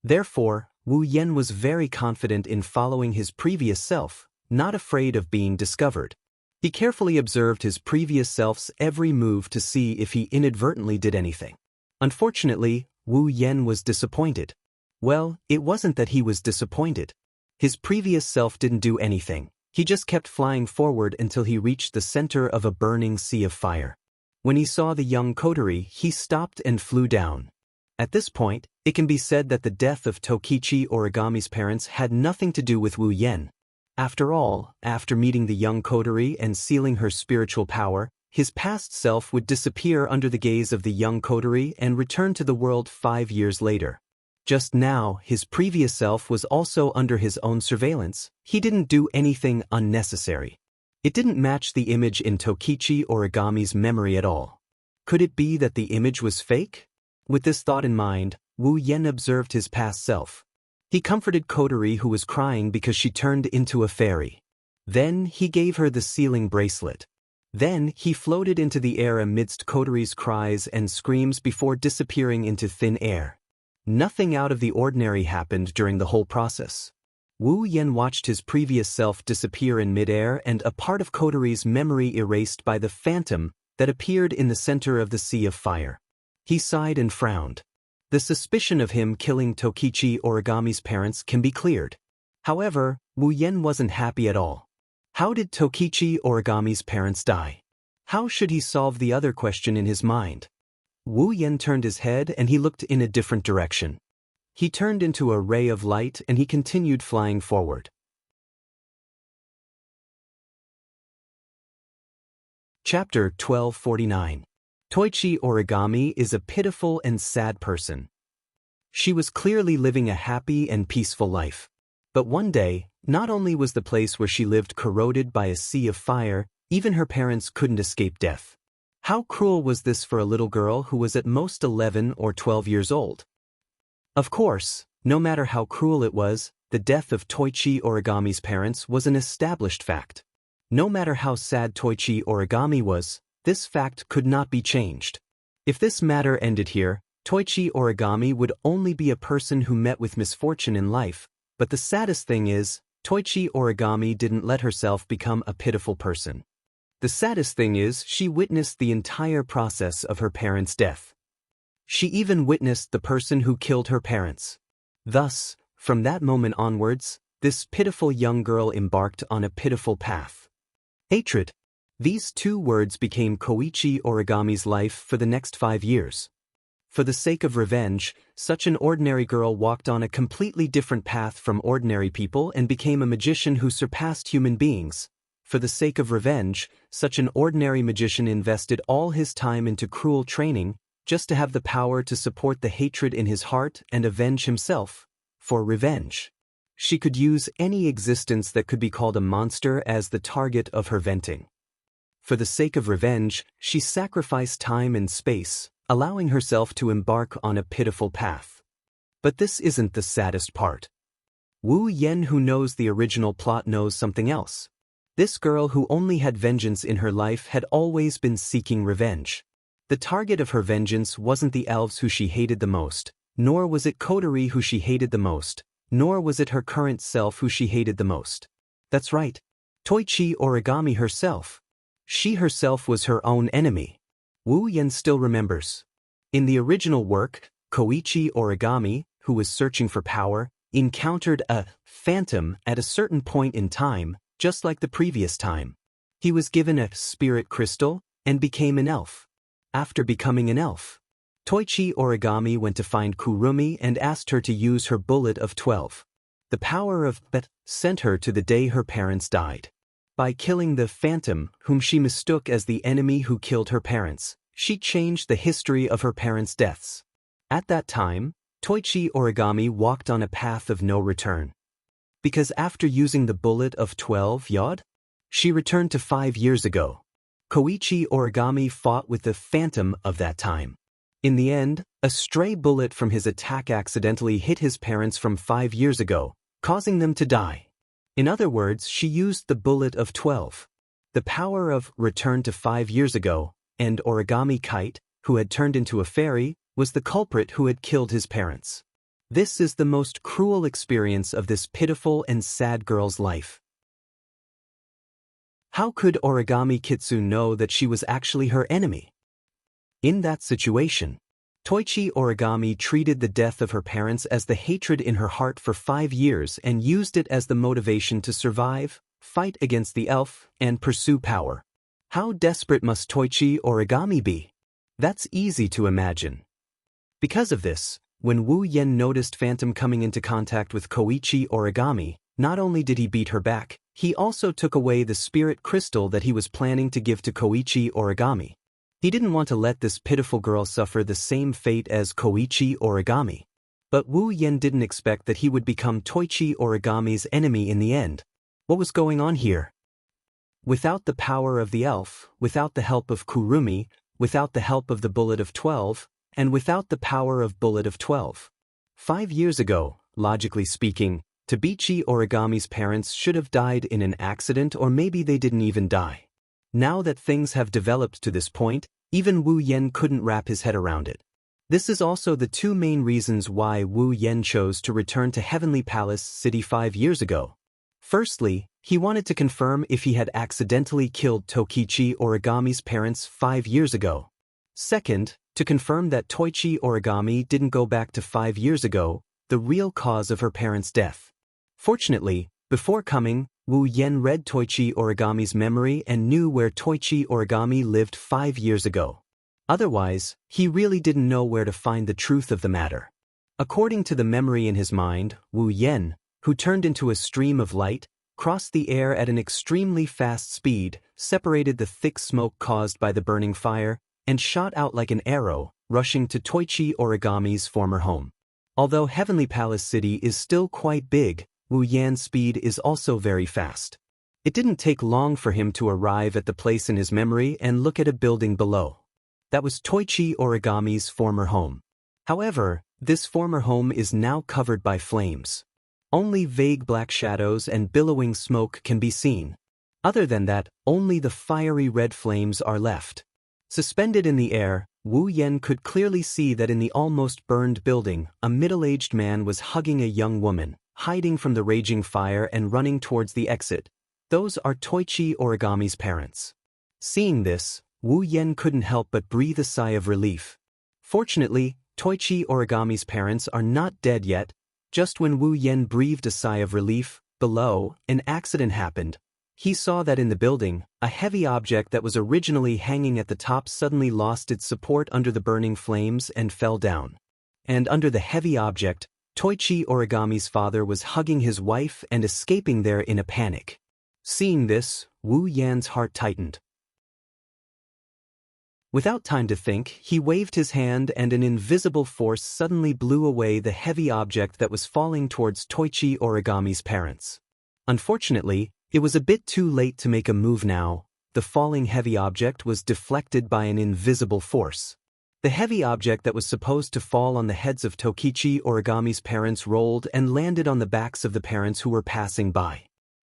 Therefore, Wu Yen was very confident in following his previous self, not afraid of being discovered. He carefully observed his previous self's every move to see if he inadvertently did anything. Unfortunately, Wu Yen was disappointed. Well, it wasn't that he was disappointed. His previous self didn't do anything. He just kept flying forward until he reached the center of a burning sea of fire. When he saw the young coterie, he stopped and flew down. At this point, it can be said that the death of Tokichi Origami's parents had nothing to do with Wu Yen. After all, after meeting the young coterie and sealing her spiritual power, his past self would disappear under the gaze of the young coterie and return to the world 5 years later. Just now, his previous self was also under his own surveillance. He didn't do anything unnecessary. It didn't match the image in Tokichi Origami's memory at all. Could it be that the image was fake? With this thought in mind, Wu Yen observed his past self. He comforted Coterie, who was crying because she turned into a fairy. Then he gave her the sealing bracelet. Then he floated into the air amidst Coterie's cries and screams before disappearing into thin air. Nothing out of the ordinary happened during the whole process. Wu Yen watched his previous self disappear in midair and a part of Coterie's memory erased by the phantom that appeared in the center of the sea of fire. He sighed and frowned. The suspicion of him killing Tokichi Origami's parents can be cleared. However, Wu Yen wasn't happy at all. How did Tokichi Origami's parents die? How should he solve the other question in his mind? Wu Yen turned his head and he looked in a different direction. He turned into a ray of light and he continued flying forward. Chapter 1249. Toichi Origami is a pitiful and sad person. She was clearly living a happy and peaceful life. But one day, not only was the place where she lived corroded by a sea of fire, even her parents couldn't escape death. How cruel was this for a little girl who was at most 11 or 12 years old? Of course, no matter how cruel it was, the death of Toichi Origami's parents was an established fact. No matter how sad Toichi Origami was, this fact could not be changed. If this matter ended here, Toichi Origami would only be a person who met with misfortune in life, but the saddest thing is, Toichi Origami didn't let herself become a pitiful person. The saddest thing is, she witnessed the entire process of her parents' death. She even witnessed the person who killed her parents. Thus, from that moment onwards, this pitiful young girl embarked on a pitiful path. Hatred. These two words became Koichi Origami's life for the next 5 years. For the sake of revenge, such an ordinary girl walked on a completely different path from ordinary people and became a magician who surpassed human beings. For the sake of revenge, such an ordinary magician invested all his time into cruel training, just to have the power to support the hatred in his heart and avenge himself. For revenge. She could use any existence that could be called a monster as the target of her venting. For the sake of revenge, she sacrificed time and space, allowing herself to embark on a pitiful path. But this isn't the saddest part. Wu Yen, who knows the original plot, knows something else. This girl who only had vengeance in her life had always been seeking revenge. The target of her vengeance wasn't the elves who she hated the most, nor was it Koterie who she hated the most, nor was it her current self who she hated the most. That's right. Toichi Origami herself. She herself was her own enemy. Wu Yen still remembers. In the original work, Koichi Origami, who was searching for power, encountered a phantom at a certain point in time, just like the previous time. He was given a spirit crystal and became an elf. After becoming an elf, Toichi Origami went to find Kurumi and asked her to use her bullet of 12. The power of Bet sent her to the day her parents died. By killing the phantom, whom she mistook as the enemy who killed her parents, she changed the history of her parents' deaths. At that time, Toichi Origami walked on a path of no return. Because after using the bullet of 12 yod, she returned to 5 years ago. Koichi Origami fought with the phantom of that time. In the end, A stray bullet from his attack accidentally hit his parents from 5 years ago, causing them to die. In other words, she used the bullet of 12. The power of return to 5 years ago, and Origami Kite, who had turned into a fairy, was the culprit who had killed his parents. This is the most cruel experience of this pitiful and sad girl's life. How could Origami Kitsu know that she was actually her enemy? In that situation, Toichi Origami treated the death of her parents as the hatred in her heart for 5 years and used it as the motivation to survive, fight against the elf, and pursue power. How desperate must Toichi Origami be? That's easy to imagine. Because of this, when Wu Yen noticed Phantom coming into contact with Koichi Origami, not only did he beat her back, he also took away the spirit crystal that he was planning to give to Koichi Origami. He didn't want to let this pitiful girl suffer the same fate as Koichi Origami. But Wu Yen didn't expect that he would become Toichi Origami's enemy in the end. What was going on here? Without the power of the elf, without the help of Kurumi, without the help of the Bullet of 12, and without the power of Bullet of 12. 5 years ago, logically speaking, Tabichi Origami's parents should have died in an accident, or maybe they didn't even die. Now that things have developed to this point, even Wu Yen couldn't wrap his head around it. This is also the 2 main reasons why Wu Yen chose to return to Heavenly Palace City 5 years ago. Firstly, he wanted to confirm if he had accidentally killed Tokichi Origami's parents 5 years ago. Second, to confirm that Toichi Origami didn't go back to 5 years ago, the real cause of her parents' death. Fortunately, before coming, Wu Yen read Toichi Origami's memory and knew where Toichi Origami lived 5 years ago. Otherwise, he really didn't know where to find the truth of the matter. According to the memory in his mind, Wu Yen, who turned into a stream of light, crossed the air at an extremely fast speed, separated the thick smoke caused by the burning fire, and shot out like an arrow, rushing to Toichi Origami's former home. Although Heavenly Palace City is still quite big, Wu Yan's speed is also very fast. It didn't take long for him to arrive at the place in his memory and look at a building below. That was Toichi Origami's former home. However, this former home is now covered by flames. Only vague black shadows and billowing smoke can be seen. Other than that, only the fiery red flames are left. Suspended in the air, Wu Yen could clearly see that in the almost burned building, a middle-aged man was hugging a young woman, hiding from the raging fire and running towards the exit. Those are Toichi Origami's parents. Seeing this, Wu Yen couldn't help but breathe a sigh of relief. Fortunately, Toichi Origami's parents are not dead yet. Just when Wu Yen breathed a sigh of relief, below, an accident happened. He saw that in the building, a heavy object that was originally hanging at the top suddenly lost its support under the burning flames and fell down. And under the heavy object, Toichi Origami's father was hugging his wife and escaping there in a panic. Seeing this, Wu Yan's heart tightened. Without time to think, he waved his hand and an invisible force suddenly blew away the heavy object that was falling towards Toichi Origami's parents. Unfortunately, it was a bit too late to make a move now. The falling heavy object was deflected by an invisible force. The heavy object that was supposed to fall on the heads of Tokichi Origami's parents rolled and landed on the backs of the parents who were passing by.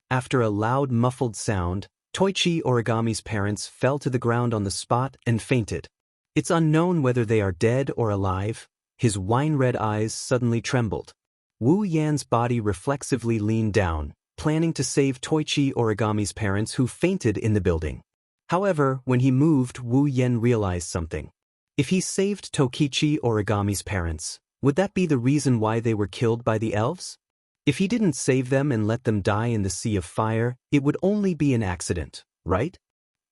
After a loud muffled sound, Toichi Origami's parents fell to the ground on the spot and fainted. It's unknown whether they are dead or alive. His wine-red eyes suddenly trembled. Wu Yan's body reflexively leaned down, planning to save Toichi Origami's parents who fainted in the building. However, when he moved, Wu Yan realized something. If he saved Tokichi Origami's parents, would that be the reason why they were killed by the elves? If he didn't save them and let them die in the sea of fire, it would only be an accident, right?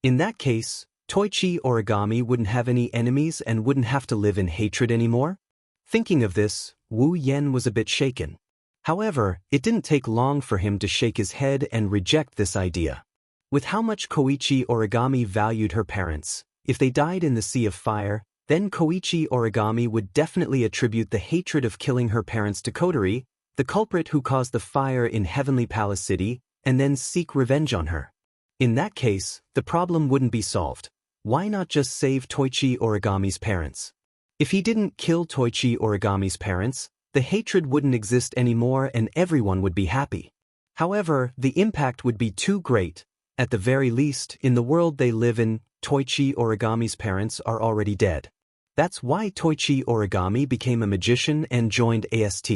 In that case, Toichi Origami wouldn't have any enemies and wouldn't have to live in hatred anymore? Thinking of this, Wu Yan was a bit shaken. However, it didn't take long for him to shake his head and reject this idea. With how much Koichi Origami valued her parents, if they died in the sea of fire, then Koichi Origami would definitely attribute the hatred of killing her parents to Kotori, the culprit who caused the fire in Heavenly Palace City, and then seek revenge on her. In that case, the problem wouldn't be solved. Why not just save Toichi Origami's parents? If he didn't kill Toichi Origami's parents, the hatred wouldn't exist anymore and everyone would be happy. However, the impact would be too great. At the very least, in the world they live in, Toichi Origami's parents are already dead. That's why Toichi Origami became a magician and joined AST.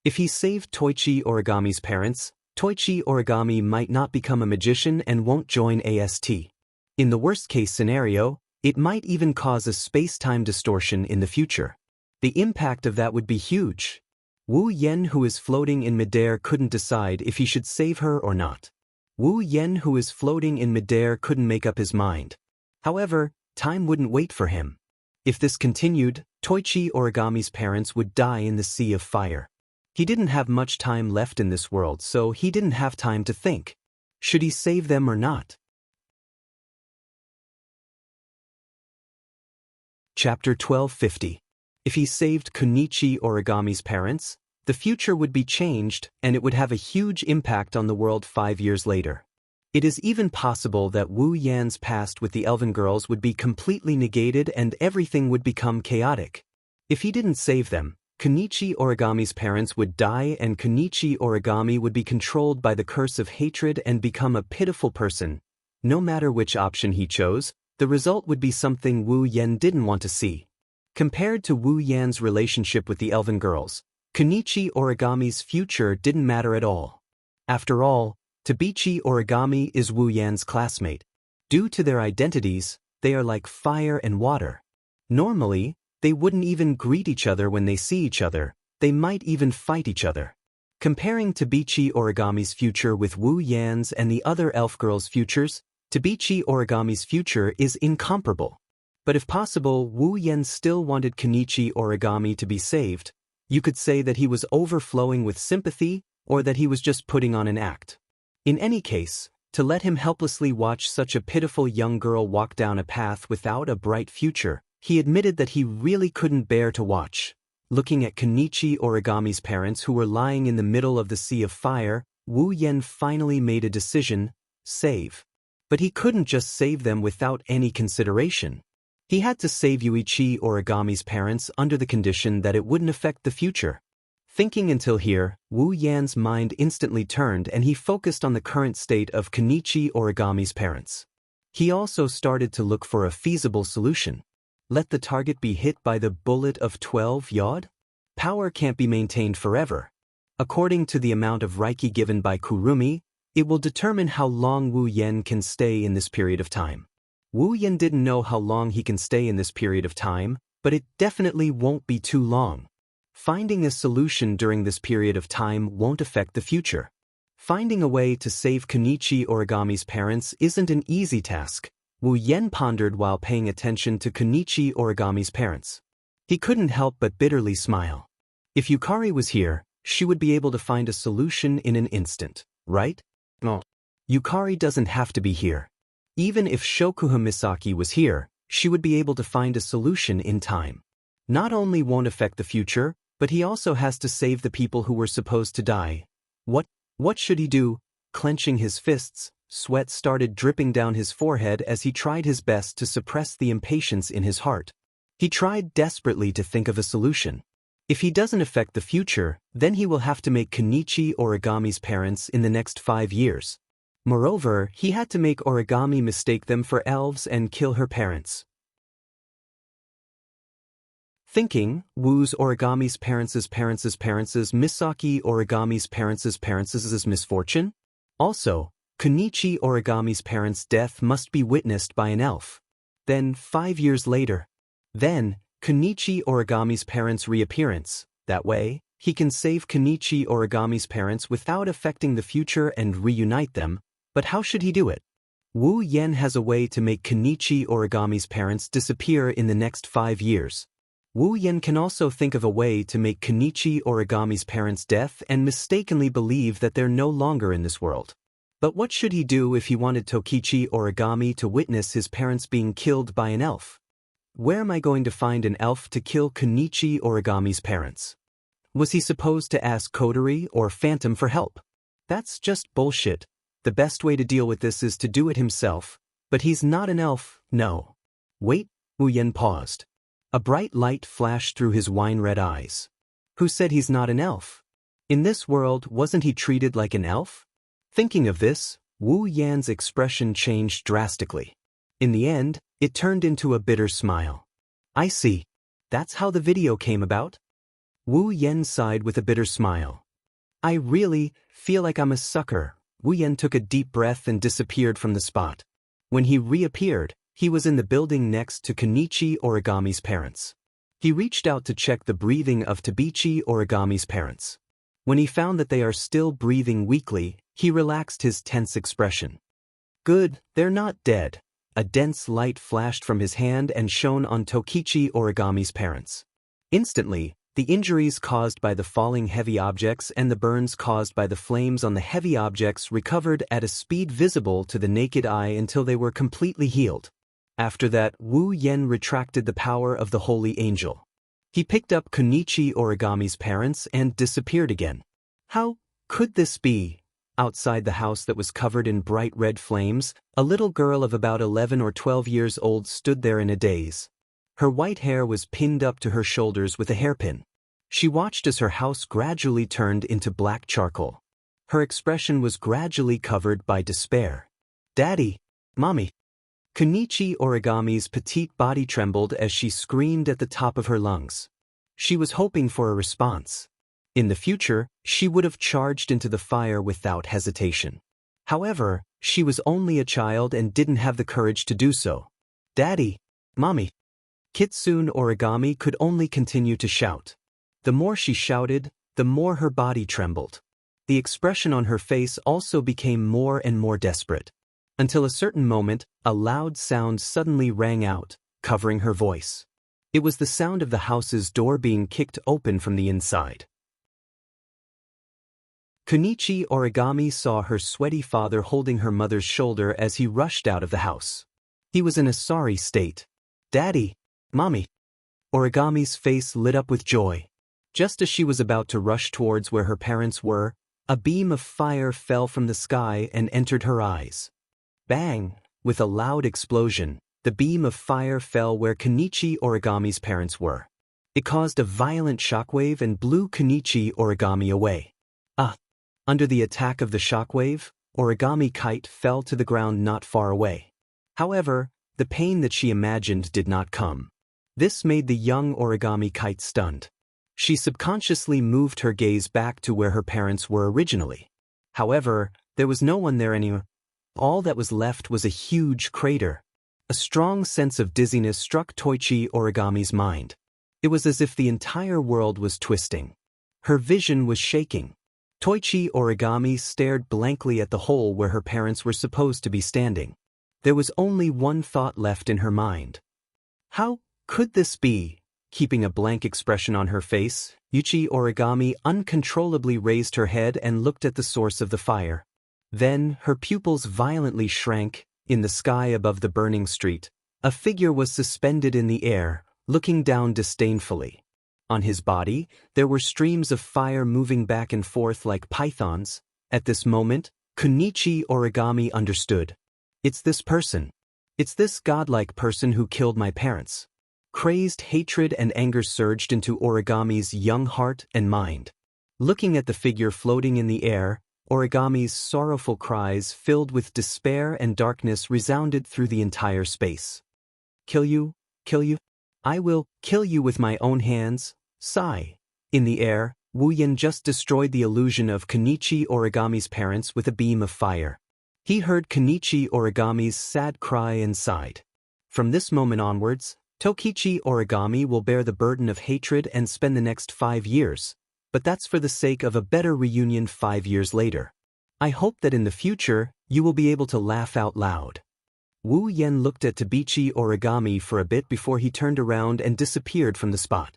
If he saved Toichi Origami's parents, Toichi Origami might not become a magician and won't join AST. In the worst-case scenario, it might even cause a space-time distortion in the future. The impact of that would be huge. Wu Yen, who is floating in midair, couldn't decide if he should save her or not. Wu Yen, who is floating in midair, couldn't make up his mind. However, time wouldn't wait for him. If this continued, Toichi Origami's parents would die in the sea of fire. He didn't have much time left in this world, so he didn't have time to think. Should he save them or not? Chapter 1250. If he saved Kunichi Origami's parents, the future would be changed and it would have a huge impact on the world 5 years later. It is even possible that Wu Yan's past with the elven girls would be completely negated and everything would become chaotic. If he didn't save them, Kunichi Origami's parents would die and Kunichi Origami would be controlled by the curse of hatred and become a pitiful person. No matter which option he chose, the result would be something Wu Yan didn't want to see. Compared to Wu Yan's relationship with the elven girls, Kunichi Origami's future didn't matter at all. After all, Tabichi Origami is Wu Yan's classmate. Due to their identities, they are like fire and water. Normally, they wouldn't even greet each other when they see each other, they might even fight each other. Comparing Tabichi Origami's future with Wu Yan's and the other elf girls' futures, Tabichi Origami's future is incomparable. But if possible, Wu Yan still wanted Kunichi Origami to be saved. You could say that he was overflowing with sympathy, or that he was just putting on an act. In any case, to let him helplessly watch such a pitiful young girl walk down a path without a bright future, he admitted that he really couldn't bear to watch. Looking at Kunichi Origami's parents who were lying in the middle of the sea of fire, Wu Yan finally made a decision: save. But he couldn't just save them without any consideration. He had to save Yuichi Origami's parents under the condition that it wouldn't affect the future. Thinking until here, Wu Yan's mind instantly turned and he focused on the current state of Kunichi Origami's parents. He also started to look for a feasible solution. Let the target be hit by the bullet of 12 yod? Power can't be maintained forever. According to the amount of Reiki given by Kurumi, it will determine how long Wu Yan can stay in this period of time. Wu Yan didn't know how long he can stay in this period of time, but it definitely won't be too long. Finding a solution during this period of time won't affect the future. Finding a way to save Kunichi Origami's parents isn't an easy task. Wu Yan pondered while paying attention to Kunichi Origami's parents. He couldn't help but bitterly smile. If Yukari was here, she would be able to find a solution in an instant, right? No. Yukari doesn't have to be here. Even if Shokuha Misaki was here, she would be able to find a solution in time. Not only won't affect the future, but he also has to save the people who were supposed to die. What should he do? Clenching his fists, sweat started dripping down his forehead as he tried his best to suppress the impatience in his heart. He tried desperately to think of a solution. If he doesn't affect the future, then he will have to make Kunichi Origami's parents in the next 5 years. Moreover, he had to make Origami mistake them for elves and kill her parents. Thinking, Wu's Origami's parents' Misaki Origami's parents' misfortune? Also, Kunichi Origami's parents' death must be witnessed by an elf. Then, 5 years later. Then, Kunichi Origami's parents' reappearance. That way, he can save Kunichi Origami's parents without affecting the future and reunite them. But how should he do it? Wu Yan has a way to make Kunichi Origami's parents disappear in the next 5 years. Wu Yan can also think of a way to make Kunichi Origami's parents' death and mistakenly believe that they're no longer in this world. But what should he do if he wanted Tokichi Origami to witness his parents being killed by an elf? Where am I going to find an elf to kill Kunichi Origami's parents? Was he supposed to ask Kodori or Phantom for help? That's just bullshit. The best way to deal with this is to do it himself. But he's not an elf, no. Wait, Wu Yan paused. A bright light flashed through his wine-red eyes. Who said he's not an elf? In this world, wasn't he treated like an elf? Thinking of this, Wu Yan's expression changed drastically. In the end, it turned into a bitter smile. I see. That's how the video came about? Wu Yan sighed with a bitter smile. I really feel like I'm a sucker. Wu Yan took a deep breath and disappeared from the spot. When he reappeared, he was in the building next to Kenichi Origami's parents. He reached out to check the breathing of Tabichi Origami's parents. When he found that they are still breathing weakly, he relaxed his tense expression. Good, they're not dead. A dense light flashed from his hand and shone on Tokichi Origami's parents. Instantly, the injuries caused by the falling heavy objects and the burns caused by the flames on the heavy objects recovered at a speed visible to the naked eye until they were completely healed. After that, Wu Yan retracted the power of the holy angel. He picked up Kenichi Origami's parents and disappeared again. How could this be? Outside the house that was covered in bright red flames, a little girl of about 11 or 12 years old stood there in a daze. Her white hair was pinned up to her shoulders with a hairpin. She watched as her house gradually turned into black charcoal. Her expression was gradually covered by despair. Daddy! Mommy! Kenichi Origami's petite body trembled as she screamed at the top of her lungs. She was hoping for a response. In the future, she would have charged into the fire without hesitation. However, she was only a child and didn't have the courage to do so. Daddy! Mommy! Kitsune Origami could only continue to shout. The more she shouted, the more her body trembled. The expression on her face also became more and more desperate. Until a certain moment, a loud sound suddenly rang out, covering her voice. It was the sound of the house's door being kicked open from the inside. Kenichi Origami saw her sweaty father holding her mother's shoulder as he rushed out of the house. He was in a sorry state. Daddy! Mommy! Origami's face lit up with joy. Just as she was about to rush towards where her parents were, a beam of fire fell from the sky and entered her eyes. Bang! With a loud explosion, the beam of fire fell where Kenichi Origami's parents were. It caused a violent shockwave and blew Kenichi Origami away. Under the attack of the shockwave, Origami Kite fell to the ground not far away. However, the pain that she imagined did not come. This made the young Origami Kite stunned. She subconsciously moved her gaze back to where her parents were originally. However, there was no one there anymore. All that was left was a huge crater. A strong sense of dizziness struck Toichi Origami's mind. It was as if the entire world was twisting. Her vision was shaking. Toichi Origami stared blankly at the hole where her parents were supposed to be standing. There was only one thought left in her mind. How could this be? Keeping a blank expression on her face, Yuchi Origami uncontrollably raised her head and looked at the source of the fire. Then, her pupils violently shrank. In the sky above the burning street, a figure was suspended in the air, looking down disdainfully. On his body, there were streams of fire moving back and forth like pythons. At this moment, Kenichi Origami understood. It's this person. It's this godlike person who killed my parents. Crazed hatred and anger surged into Origami's young heart and mind. Looking at the figure floating in the air, Origami's sorrowful cries filled with despair and darkness resounded through the entire space. Kill you? Kill you? I will kill you with my own hands. Sigh. In the air, Wu Yan just destroyed the illusion of Kenichi Origami's parents with a beam of fire. He heard Kenichi Origami's sad cry and sighed. From this moment onwards, Tokichi Origami will bear the burden of hatred and spend the next 5 years. But that's for the sake of a better reunion 5 years later. I hope that in the future, you will be able to laugh out loud. Wu Yan looked at Tabichi Origami for a bit before he turned around and disappeared from the spot.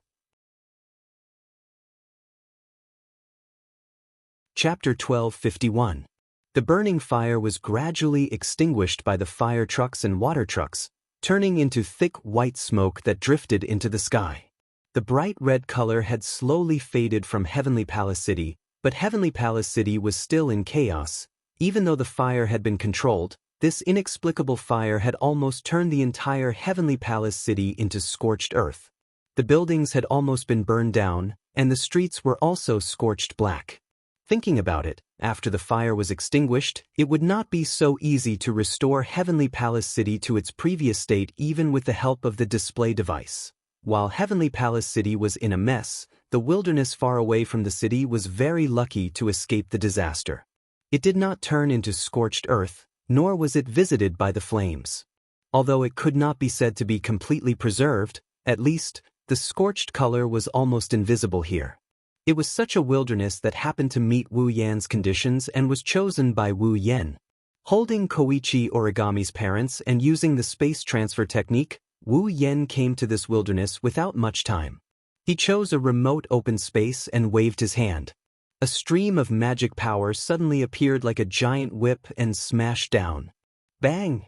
Chapter 1251. The burning fire was gradually extinguished by the fire trucks and water trucks, turning into thick white smoke that drifted into the sky. The bright red color had slowly faded from Heavenly Palace City, but Heavenly Palace City was still in chaos. Even though the fire had been controlled, this inexplicable fire had almost turned the entire Heavenly Palace City into scorched earth. The buildings had almost been burned down, and the streets were also scorched black. Thinking about it, after the fire was extinguished, it would not be so easy to restore Heavenly Palace City to its previous state even with the help of the display device. While Heavenly Palace City was in a mess, the wilderness far away from the city was very lucky to escape the disaster. It did not turn into scorched earth, nor was it visited by the flames. Although it could not be said to be completely preserved, at least, the scorched color was almost invisible here. It was such a wilderness that happened to meet Wu Yan's conditions and was chosen by Wu Yan. Holding Koichi Origami's parents and using the space transfer technique, Wu Yan came to this wilderness without much time. He chose a remote open space and waved his hand. A stream of magic power suddenly appeared like a giant whip and smashed down. Bang!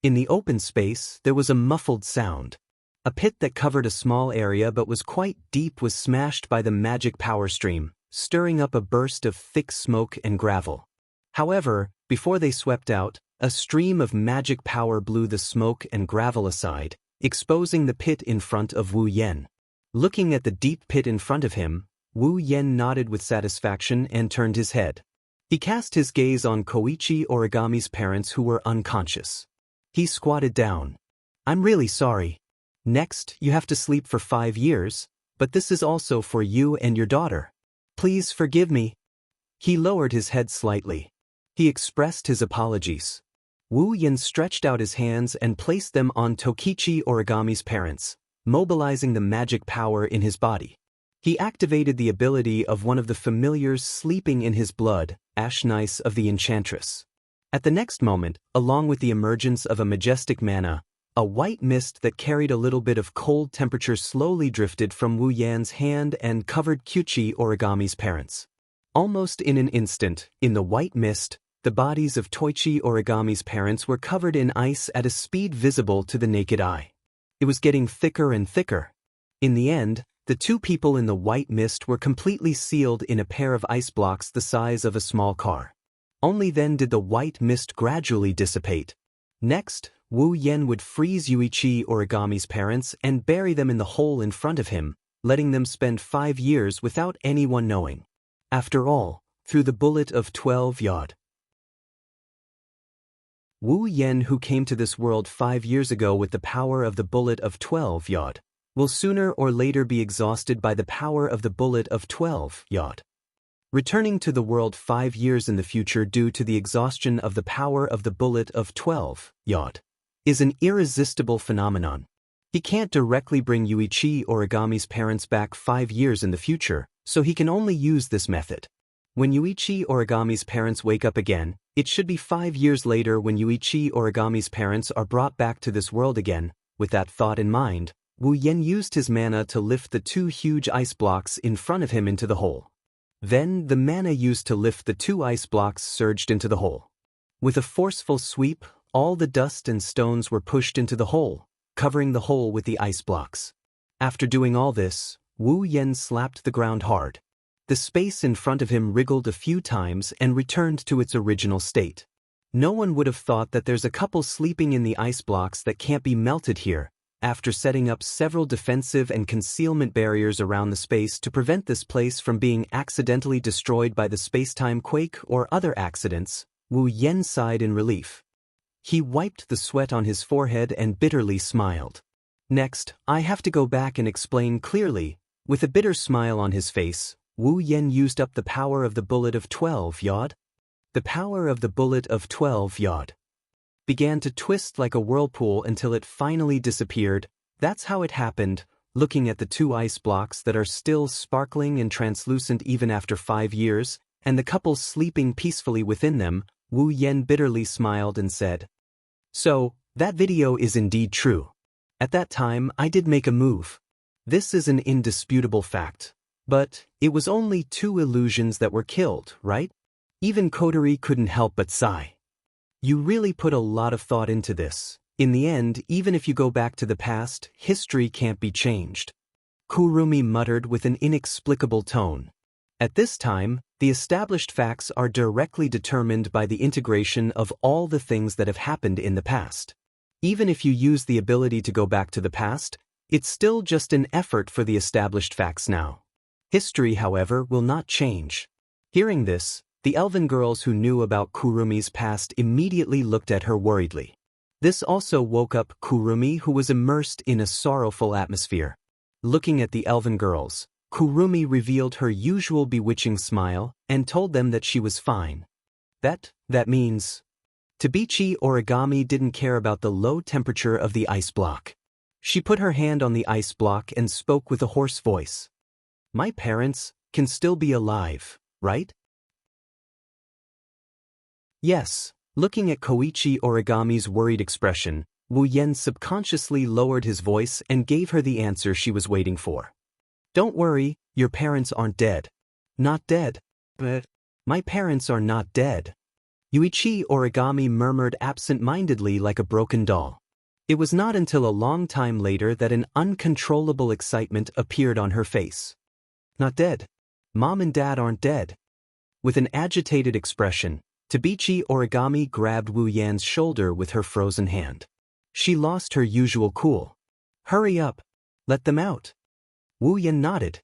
In the open space, there was a muffled sound. A pit that covered a small area but was quite deep was smashed by the magic power stream, stirring up a burst of thick smoke and gravel. However, before they swept out, a stream of magic power blew the smoke and gravel aside, exposing the pit in front of Wu Yan. Looking at the deep pit in front of him, Wu Yan nodded with satisfaction and turned his head. He cast his gaze on Koichi Origami's parents who were unconscious. He squatted down. "I'm really sorry. Next, you have to sleep for 5 years, but this is also for you and your daughter. Please forgive me." He lowered his head slightly. He expressed his apologies. Wu Yan stretched out his hands and placed them on Tokichi Origami's parents, mobilizing the magic power in his body. He activated the ability of one of the familiars sleeping in his blood, Ashnice of the Enchantress. At the next moment, along with the emergence of a majestic mana, a white mist that carried a little bit of cold temperature slowly drifted from Wu Yan's hand and covered Koichi Origami's parents. Almost in an instant, in the white mist, the bodies of Toichi Origami's parents were covered in ice at a speed visible to the naked eye. It was getting thicker and thicker. In the end, the two people in the white mist were completely sealed in a pair of ice blocks the size of a small car. Only then did the white mist gradually dissipate. Next, Wu Yan would freeze Yuichi Origami's parents and bury them in the hole in front of him, letting them spend 5 years without anyone knowing. After all, through the bullet of 12 yod. Wu Yan, who came to this world 5 years ago with the power of the bullet of 12 yod, will sooner or later be exhausted by the power of the bullet of 12 yod. Returning to the world 5 years in the future due to the exhaustion of the power of the bullet of 12 yod is an irresistible phenomenon. He can't directly bring Yuichi Origami's parents back 5 years in the future, so he can only use this method. When Yuichi Origami's parents wake up again, it should be 5 years later when Yuichi Origami's parents are brought back to this world again. With that thought in mind, Wu Yan used his mana to lift the 2 huge ice blocks in front of him into the hole. Then, the mana used to lift the 2 ice blocks surged into the hole. With a forceful sweep, all the dust and stones were pushed into the hole, covering the hole with the ice blocks. After doing all this, Wu Yan slapped the ground hard. The space in front of him wriggled a few times and returned to its original state. No one would have thought that there's a couple sleeping in the ice blocks that can't be melted here. After setting up several defensive and concealment barriers around the space to prevent this place from being accidentally destroyed by the space-time quake or other accidents, Wu Yan sighed in relief. He wiped the sweat on his forehead and bitterly smiled. Next, I have to go back and explain clearly. With a bitter smile on his face, Wu Yan used up the power of the bullet of 12 yod. The power of the bullet of 12 yod began to twist like a whirlpool until it finally disappeared. That's how it happened. Looking at the 2 ice blocks that are still sparkling and translucent even after 5 years, and the couple sleeping peacefully within them, Wu Yan bitterly smiled and said, "So, that video is indeed true. At that time, I did make a move. This is an indisputable fact. But it was only 2 illusions that were killed, right?" Even Kotori couldn't help but sigh. You really put a lot of thought into this. In the end, even if you go back to the past, history can't be changed. Kurumi muttered with an inexplicable tone. At this time, the established facts are directly determined by the integration of all the things that have happened in the past. Even if you use the ability to go back to the past, It's still just an effort for the established facts now. History, however, will not change. Hearing this, the elven girls who knew about Kurumi's past immediately looked at her worriedly. This also woke up Kurumi, who was immersed in a sorrowful atmosphere. Looking at the elven girls, Kurumi revealed her usual bewitching smile and told them that she was fine. That means... Tabichi Origami didn't care about the low temperature of the ice block. She put her hand on the ice block and spoke with a hoarse voice. My parents can still be alive, right? Yes. Looking at Koichi Origami's worried expression, Wu Yen subconsciously lowered his voice and gave her the answer she was waiting for. Don't worry, your parents aren't dead. Not dead? But my parents are not dead. Yuichi Origami murmured absent-mindedly like a broken doll. It was not until a long time later that an uncontrollable excitement appeared on her face. Not dead. Mom and Dad aren't dead. With an agitated expression, Tabichi Origami grabbed Wu Yan's shoulder with her frozen hand. She lost her usual cool. Hurry up. Let them out. Wu Yan nodded.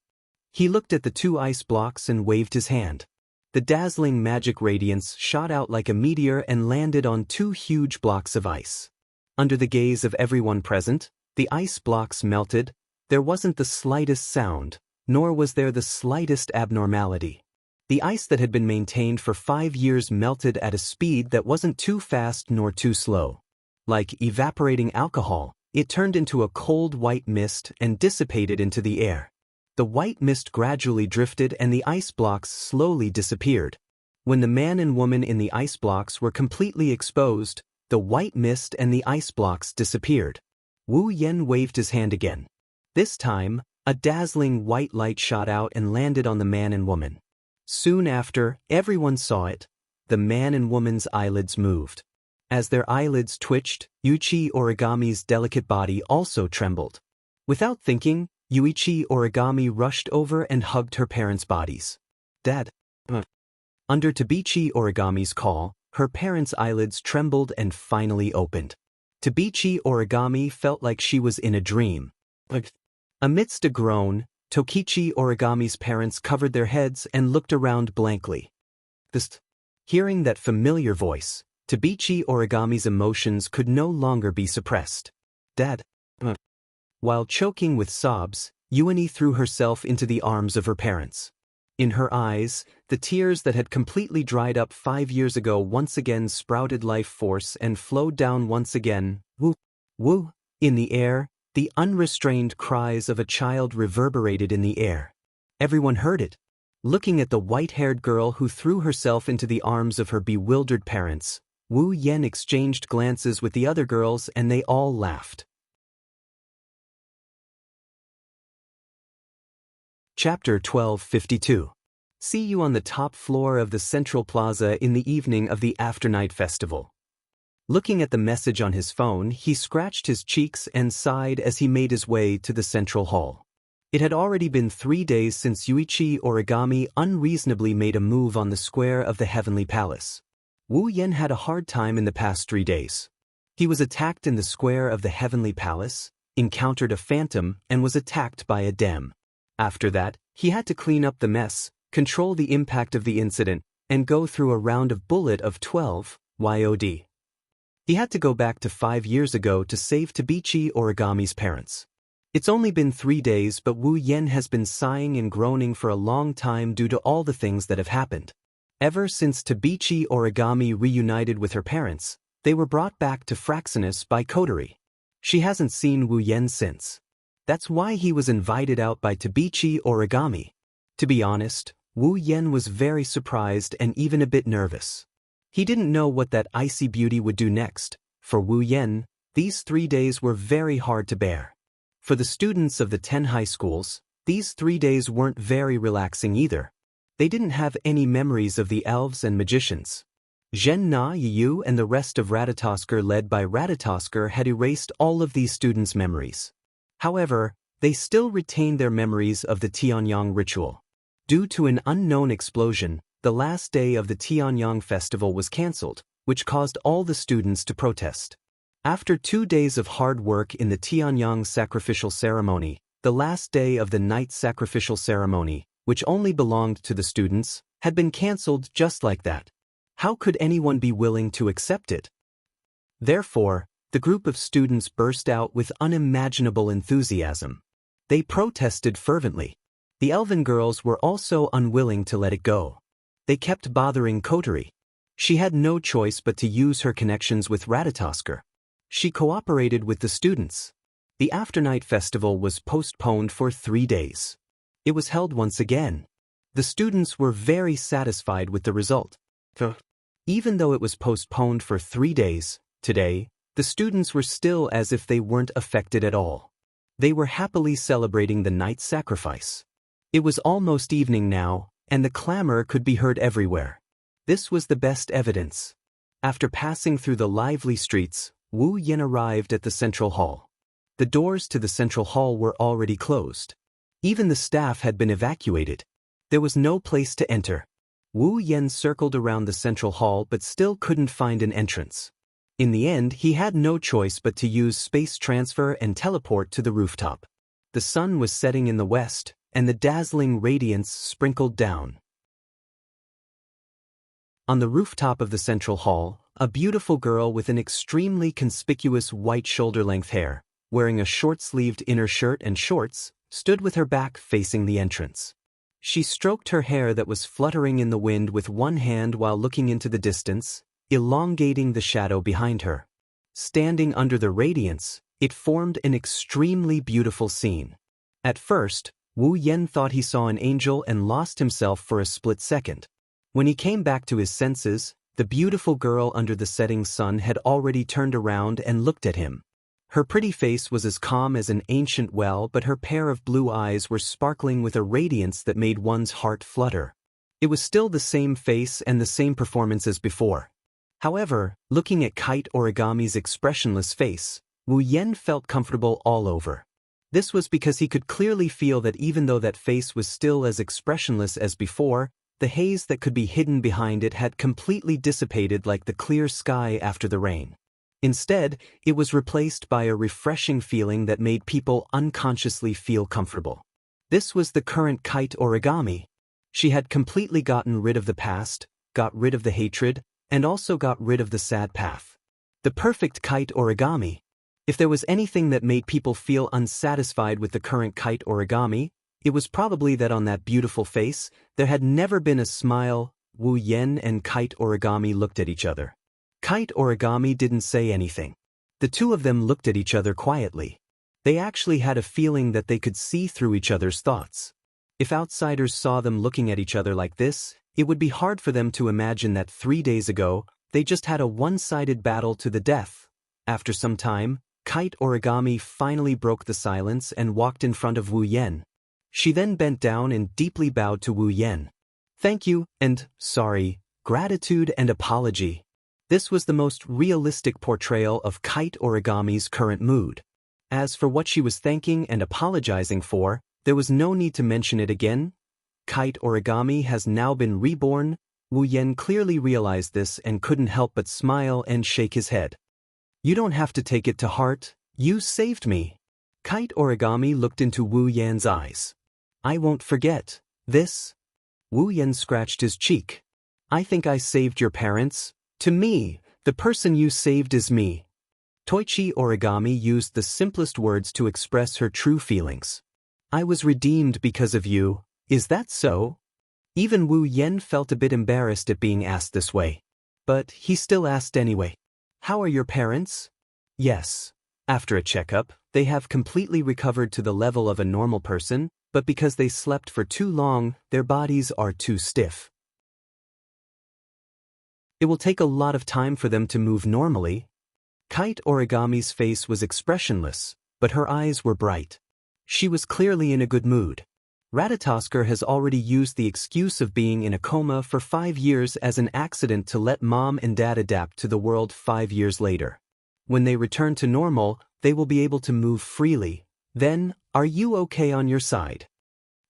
He looked at the two ice blocks and waved his hand. The dazzling magic radiance shot out like a meteor and landed on two huge blocks of ice. Under the gaze of everyone present, the ice blocks melted. There wasn't the slightest sound, nor was there the slightest abnormality. The ice that had been maintained for 5 years melted at a speed that wasn't too fast nor too slow. Like evaporating alcohol, it turned into a cold white mist and dissipated into the air. The white mist gradually drifted and the ice blocks slowly disappeared. When the man and woman in the ice blocks were completely exposed, the white mist and the ice blocks disappeared. Wu Yen waved his hand again. This time, a dazzling white light shot out and landed on the man and woman. Soon after, everyone saw it. The man and woman's eyelids moved. As their eyelids twitched, Yuichi Origami's delicate body also trembled. Without thinking, Yuichi Origami rushed over and hugged her parents' bodies. Dad. Under Tabichi Origami's call, her parents' eyelids trembled and finally opened. Tabichi Origami felt like she was in a dream. Amidst a groan, Tokichi Origami's parents covered their heads and looked around blankly. Hearing that familiar voice, Tabichi Origami's emotions could no longer be suppressed. Dad. While choking with sobs, Yuani threw herself into the arms of her parents. In her eyes, the tears that had completely dried up 5 years ago once again sprouted life force and flowed down once again. Woo! Woo! In the air, the unrestrained cries of a child reverberated in the air. Everyone heard it. Looking at the white-haired girl who threw herself into the arms of her bewildered parents, Wu Yen exchanged glances with the other girls and they all laughed. Chapter 1252. See you on the top floor of the Central Plaza in the evening of the Afternight Festival. Looking at the message on his phone, he scratched his cheeks and sighed as he made his way to the Central Hall. It had already been 3 days since Yuichi Origami unreasonably made a move on the square of the Heavenly Palace. Wu Yen had a hard time in the past 3 days. He was attacked in the square of the Heavenly Palace, encountered a phantom, and was attacked by a dem. After that, he had to clean up the mess, control the impact of the incident, and go through a round of bullet of 12 YOD. He had to go back to 5 years ago to save Tabichi Origami's parents. It's only been 3 days, but Wu Yen has been sighing and groaning for a long time due to all the things that have happened. Ever since Tabichi Origami reunited with her parents, they were brought back to Fraxinus by Kotori. She hasn't seen Wu Yen since. That's why he was invited out by Tabichi Origami. To be honest, Wu Yen was very surprised and even a bit nervous. He didn't know what that icy beauty would do next. For Wu Yen, these 3 days were very hard to bear. For the students of the 10 high schools, these 3 days weren't very relaxing either. They didn't have any memories of the elves and magicians. Zhen Na Yu and the rest of Ratatosker led by Ratatosker had erased all of these students' memories. However, they still retained their memories of the Tianyang ritual. Due to an unknown explosion, the last day of the Tianyang festival was cancelled, which caused all the students to protest. After 2 days of hard work in the Tianyang sacrificial ceremony, the last day of the night sacrificial ceremony, which only belonged to the students, had been cancelled just like that. How could anyone be willing to accept it? Therefore, the group of students burst out with unimaginable enthusiasm. They protested fervently. The elven girls were also unwilling to let it go. They kept bothering Kotori. She had no choice but to use her connections with Ratatoskr. She cooperated with the students. The afternight festival was postponed for 3 days. It was held once again. The students were very satisfied with the result. Even though it was postponed for 3 days, today, the students were still as if they weren't affected at all. They were happily celebrating the night sacrifice. It was almost evening now, and the clamor could be heard everywhere. This was the best evidence. After passing through the lively streets, Wu Yan arrived at the central hall. The doors to the central hall were already closed. Even the staff had been evacuated. There was no place to enter. Wu Yan circled around the central hall but still couldn't find an entrance. In the end, he had no choice but to use space transfer and teleport to the rooftop. The sun was setting in the west, and the dazzling radiance sprinkled down. On the rooftop of the central hall, a beautiful girl with an extremely conspicuous white shoulder-length hair, wearing a short-sleeved inner shirt and shorts, stood with her back facing the entrance. She stroked her hair that was fluttering in the wind with one hand while looking into the distance, elongating the shadow behind her. Standing under the radiance, it formed an extremely beautiful scene. At first, Wu Yan thought he saw an angel and lost himself for a split second. When he came back to his senses, the beautiful girl under the setting sun had already turned around and looked at him. Her pretty face was as calm as an ancient well, but her pair of blue eyes were sparkling with a radiance that made one's heart flutter. It was still the same face and the same performance as before. However, looking at Kite Origami's expressionless face, Wu Yan felt comfortable all over. This was because he could clearly feel that even though that face was still as expressionless as before, the haze that could be hidden behind it had completely dissipated like the clear sky after the rain. Instead, it was replaced by a refreshing feeling that made people unconsciously feel comfortable. This was the current Kite Origami. She had completely gotten rid of the past, got rid of the hatred, and also got rid of the sad path. The perfect Kite Origami. If there was anything that made people feel unsatisfied with the current Kite Origami, it was probably that on that beautiful face, there had never been a smile. Wu Yan and Kite Origami looked at each other. Kite Origami didn't say anything. The two of them looked at each other quietly. They actually had a feeling that they could see through each other's thoughts. If outsiders saw them looking at each other like this, it would be hard for them to imagine that 3 days ago, they just had a one-sided battle to the death. After some time, Kite Origami finally broke the silence and walked in front of Wu Yan. She then bent down and deeply bowed to Wu Yan. Thank you, and, sorry, gratitude and apology. This was the most realistic portrayal of Kite Origami's current mood. As for what she was thanking and apologizing for, there was no need to mention it again. Kite Origami has now been reborn. Wu Yan clearly realized this and couldn't help but smile and shake his head. You don't have to take it to heart. You saved me. Kite Origami looked into Wu Yan's eyes. I won't forget this. Wu Yan scratched his cheek. I think I saved your parents. To me, the person you saved is me. Toichi Origami used the simplest words to express her true feelings. I was redeemed because of you. Is that so? Even Wu Yan felt a bit embarrassed at being asked this way. But he still asked anyway. How are your parents? Yes. After a checkup, they have completely recovered to the level of a normal person, but because they slept for too long, their bodies are too stiff. It will take a lot of time for them to move normally. Kite Origami's face was expressionless, but her eyes were bright. She was clearly in a good mood. Ratatoskr has already used the excuse of being in a coma for 5 years as an accident to let mom and dad adapt to the world 5 years later. When they return to normal, they will be able to move freely. Then, are you okay on your side?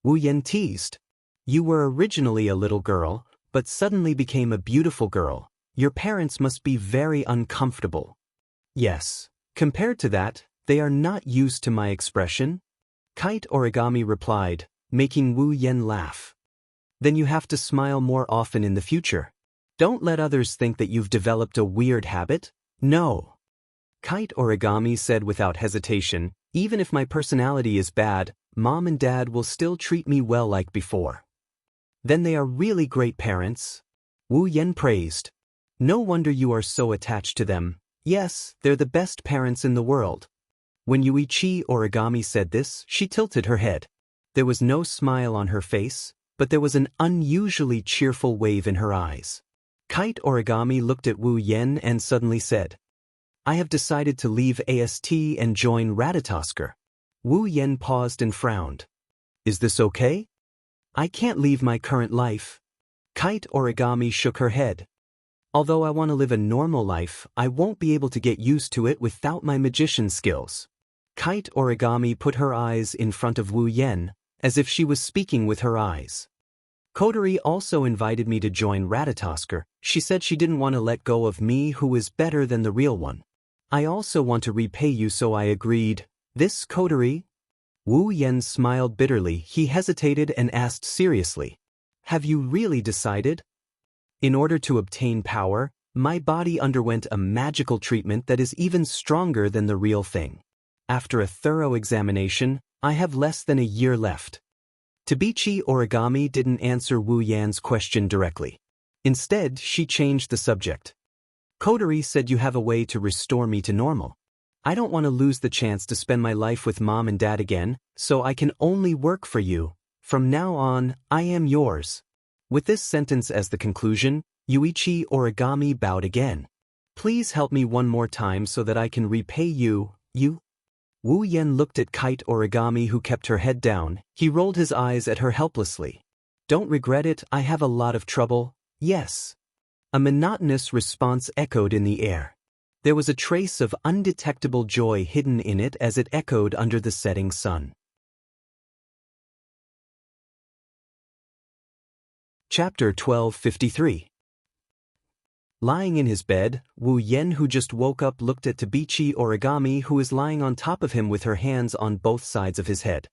Wu Yan teased. You were originally a little girl, but suddenly became a beautiful girl. Your parents must be very uncomfortable. Yes. Compared to that, they are not used to my expression. Kite Origami replied, making Wu Yen laugh. Then you have to smile more often in the future. Don't let others think that you've developed a weird habit. No. Kite Origami said without hesitation, even if my personality is bad, Mom and Dad will still treat me well like before. Then they are really great parents. Wu Yen praised. No wonder you are so attached to them. Yes, they're the best parents in the world. When Yuichi Origami said this, she tilted her head. There was no smile on her face, but there was an unusually cheerful wave in her eyes. Kite Origami looked at Wu Yen and suddenly said, I have decided to leave AST and join Ratatosker. Wu Yen paused and frowned. Is this okay? I can't leave my current life. Kite Origami shook her head. Although I want to live a normal life, I won't be able to get used to it without my magician skills. Kite Origami put her eyes in front of Wu Yen, as if she was speaking with her eyes. Kodori also invited me to join Ratatosker. She said she didn't want to let go of me who is better than the real one. I also want to repay you, so I agreed. This Kodori? Wu Yen smiled bitterly. He hesitated and asked seriously. Have you really decided? In order to obtain power, my body underwent a magical treatment that is even stronger than the real thing. After a thorough examination, I have less than a year left. Tabichi Origami didn't answer Wu Yan's question directly. Instead, she changed the subject. Kodori said you have a way to restore me to normal. I don't want to lose the chance to spend my life with Mom and Dad again, so I can only work for you. From now on, I am yours. With this sentence as the conclusion, Yuichi Origami bowed again. Please help me one more time so that I can repay you. Wu Yen looked at Kite Origami, who kept her head down. He rolled his eyes at her helplessly. Don't regret it, I have a lot of trouble. Yes. A monotonous response echoed in the air. There was a trace of undetectable joy hidden in it as it echoed under the setting sun. Chapter 1253. Lying in his bed, Wu Yen, who just woke up, looked at Tabichi Origami, who is lying on top of him with her hands on both sides of his head.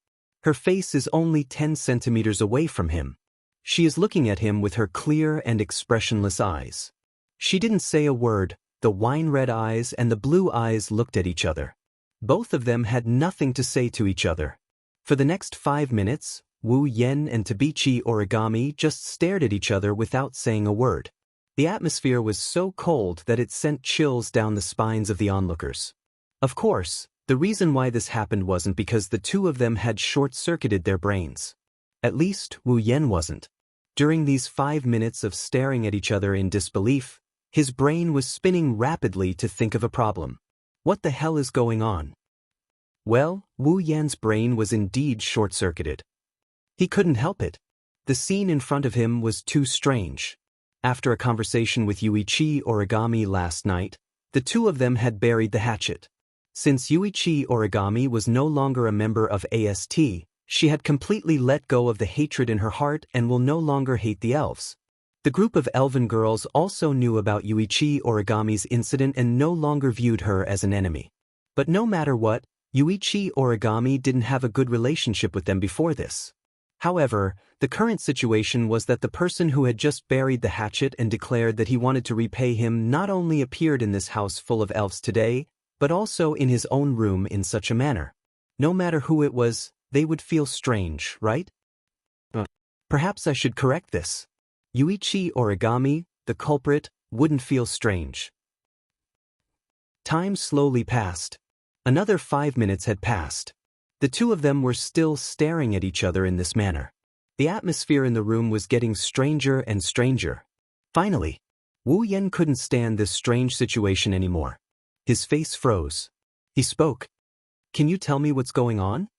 Her face is only 10 centimeters away from him. She is looking at him with her clear and expressionless eyes. She didn't say a word. The wine-red eyes and the blue eyes looked at each other. Both of them had nothing to say to each other. For the next 5 minutes, Wu Yen and Tabichi Origami just stared at each other without saying a word. The atmosphere was so cold that it sent chills down the spines of the onlookers. Of course, the reason why this happened wasn't because the two of them had short-circuited their brains. At least, Wu Yen wasn't. During these 5 minutes of staring at each other in disbelief, his brain was spinning rapidly to think of a problem. What the hell is going on? Well, Wu Yan's brain was indeed short-circuited. He couldn't help it. The scene in front of him was too strange. After a conversation with Yuichi Origami last night, the two of them had buried the hatchet. Since Yuichi Origami was no longer a member of AST, she had completely let go of the hatred in her heart and will no longer hate the elves. The group of elven girls also knew about Yuichi Origami's incident and no longer viewed her as an enemy. But no matter what, Yuichi Origami didn't have a good relationship with them before this. However, the current situation was that the person who had just buried the hatchet and declared that he wanted to repay him not only appeared in this house full of elves today, but also in his own room in such a manner. No matter who it was, they would feel strange, right? Perhaps I should correct this. Yuichi Origami, the culprit, wouldn't feel strange. Time slowly passed. Another 5 minutes had passed. The two of them were still staring at each other in this manner. The atmosphere in the room was getting stranger and stranger. Finally, Wu Yen couldn't stand this strange situation anymore. His face froze. He spoke. Can you tell me what's going on?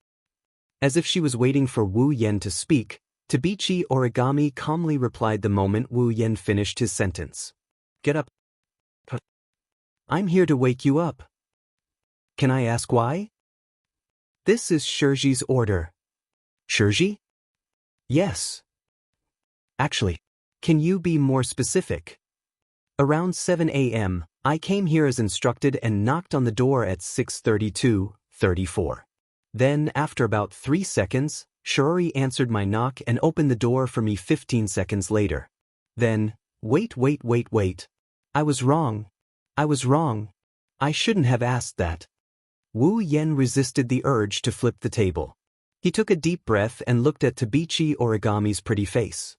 As if she was waiting for Wu Yen to speak, Tabichi Origami calmly replied the moment Wu Yen finished his sentence. Get up. I'm here to wake you up. Can I ask why? This is Shirji's order. Shirji? Yes. Actually, can you be more specific? Around 7 a.m., I came here as instructed and knocked on the door at 6:32:34. Then, after about 3 seconds, Shiori answered my knock and opened the door for me 15 seconds later. Then, wait. I was wrong. I shouldn't have asked that. Wu Yen resisted the urge to flip the table. He took a deep breath and looked at Tabichi Origami's pretty face.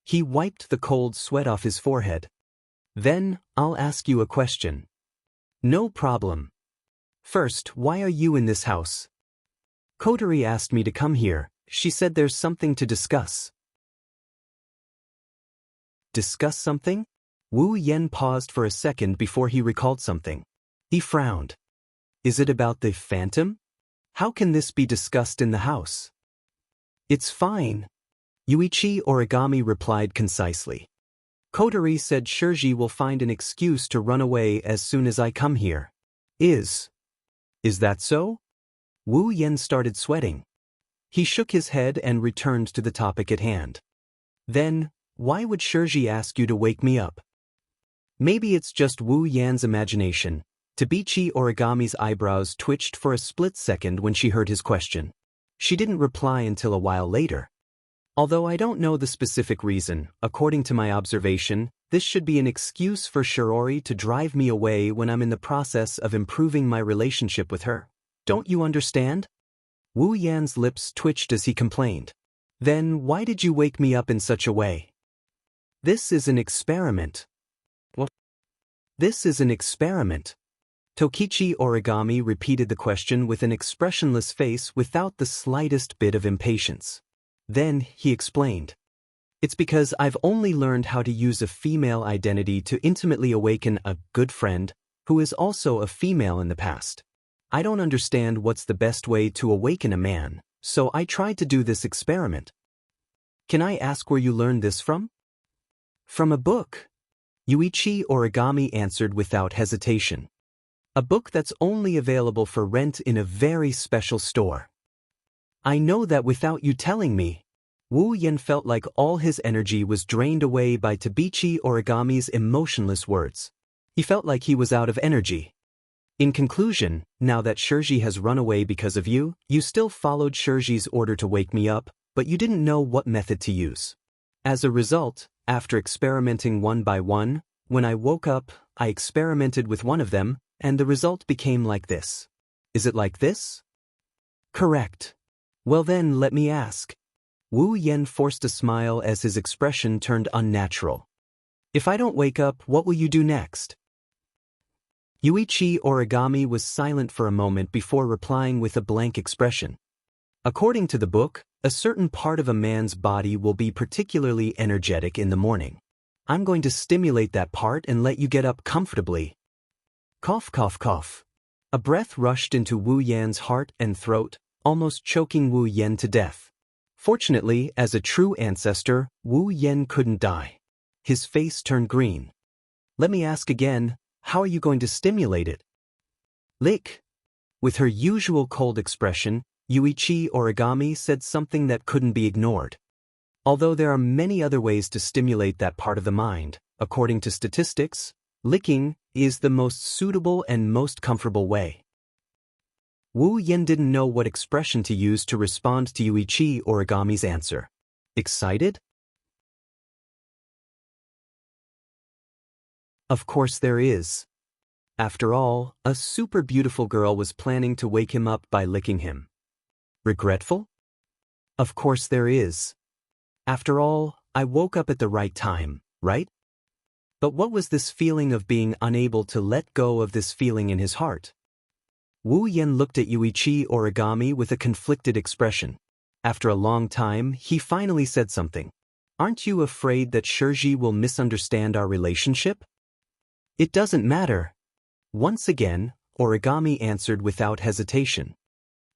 He wiped the cold sweat off his forehead. Then, I'll ask you a question. No problem. First, why are you in this house? Kotori asked me to come here. She said there's something to discuss. Discuss something? Wu Yen paused for a second before he recalled something. He frowned. Is it about the phantom? How can this be discussed in the house? It's fine. Yuichi Origami replied concisely. Kotori said Shirji will find an excuse to run away as soon as I come here. Is that so? Wu Yen started sweating. He shook his head and returned to the topic at hand. Then, why would Shirji ask you to wake me up? Maybe it's just Wu Yan's imagination. Tabichi Origami's eyebrows twitched for a split second when she heard his question. She didn't reply until a while later. Although I don't know the specific reason, according to my observation, this should be an excuse for Shiori to drive me away when I'm in the process of improving my relationship with her. Don't you understand? Wu Yan's lips twitched as he complained. Then why did you wake me up in such a way? This is an experiment. What? This is an experiment. Tokichi Origami repeated the question with an expressionless face without the slightest bit of impatience. Then, he explained. It's because I've only learned how to use a female identity to intimately awaken a good friend who is also a female in the past. I don't understand what's the best way to awaken a man, so I tried to do this experiment. Can I ask where you learned this from? From a book. Yuichi Origami answered without hesitation. A book that's only available for rent in a very special store. I know that without you telling me. Wu Yen felt like all his energy was drained away by Tabichi Origami's emotionless words. He felt like he was out of energy. In conclusion, now that Shirji has run away because of you, you still followed Shirji's order to wake me up, but you didn't know what method to use. As a result, after experimenting one by one, when I woke up, I experimented with one of them, and the result became like this. Is it like this? Correct. Well then, let me ask. Wu Yen forced a smile as his expression turned unnatural. If I don't wake up, what will you do next? Yuichi Origami was silent for a moment before replying with a blank expression. According to the book, a certain part of a man's body will be particularly energetic in the morning. I'm going to stimulate that part and let you get up comfortably. Cough, cough, cough. A breath rushed into Wu Yan's heart and throat, almost choking Wu Yen to death. Fortunately, as a true ancestor, Wu Yen couldn't die. His face turned green. Let me ask again, how are you going to stimulate it? Lick. With her usual cold expression, Yuichi Origami said something that couldn't be ignored. Although there are many other ways to stimulate that part of the mind, according to statistics, licking is the most suitable and most comfortable way. Wu Yen didn't know what expression to use to respond to Yuichi Origami's answer. Excited? Of course there is. After all, a super beautiful girl was planning to wake him up by licking him. Regretful? Of course there is. After all, I woke up at the right time, right? But what was this feeling of being unable to let go of this feeling in his heart? Wu Yen looked at Yuichi Origami with a conflicted expression. After a long time, he finally said something. Aren't you afraid that Shirji will misunderstand our relationship? It doesn't matter. Once again, Origami answered without hesitation.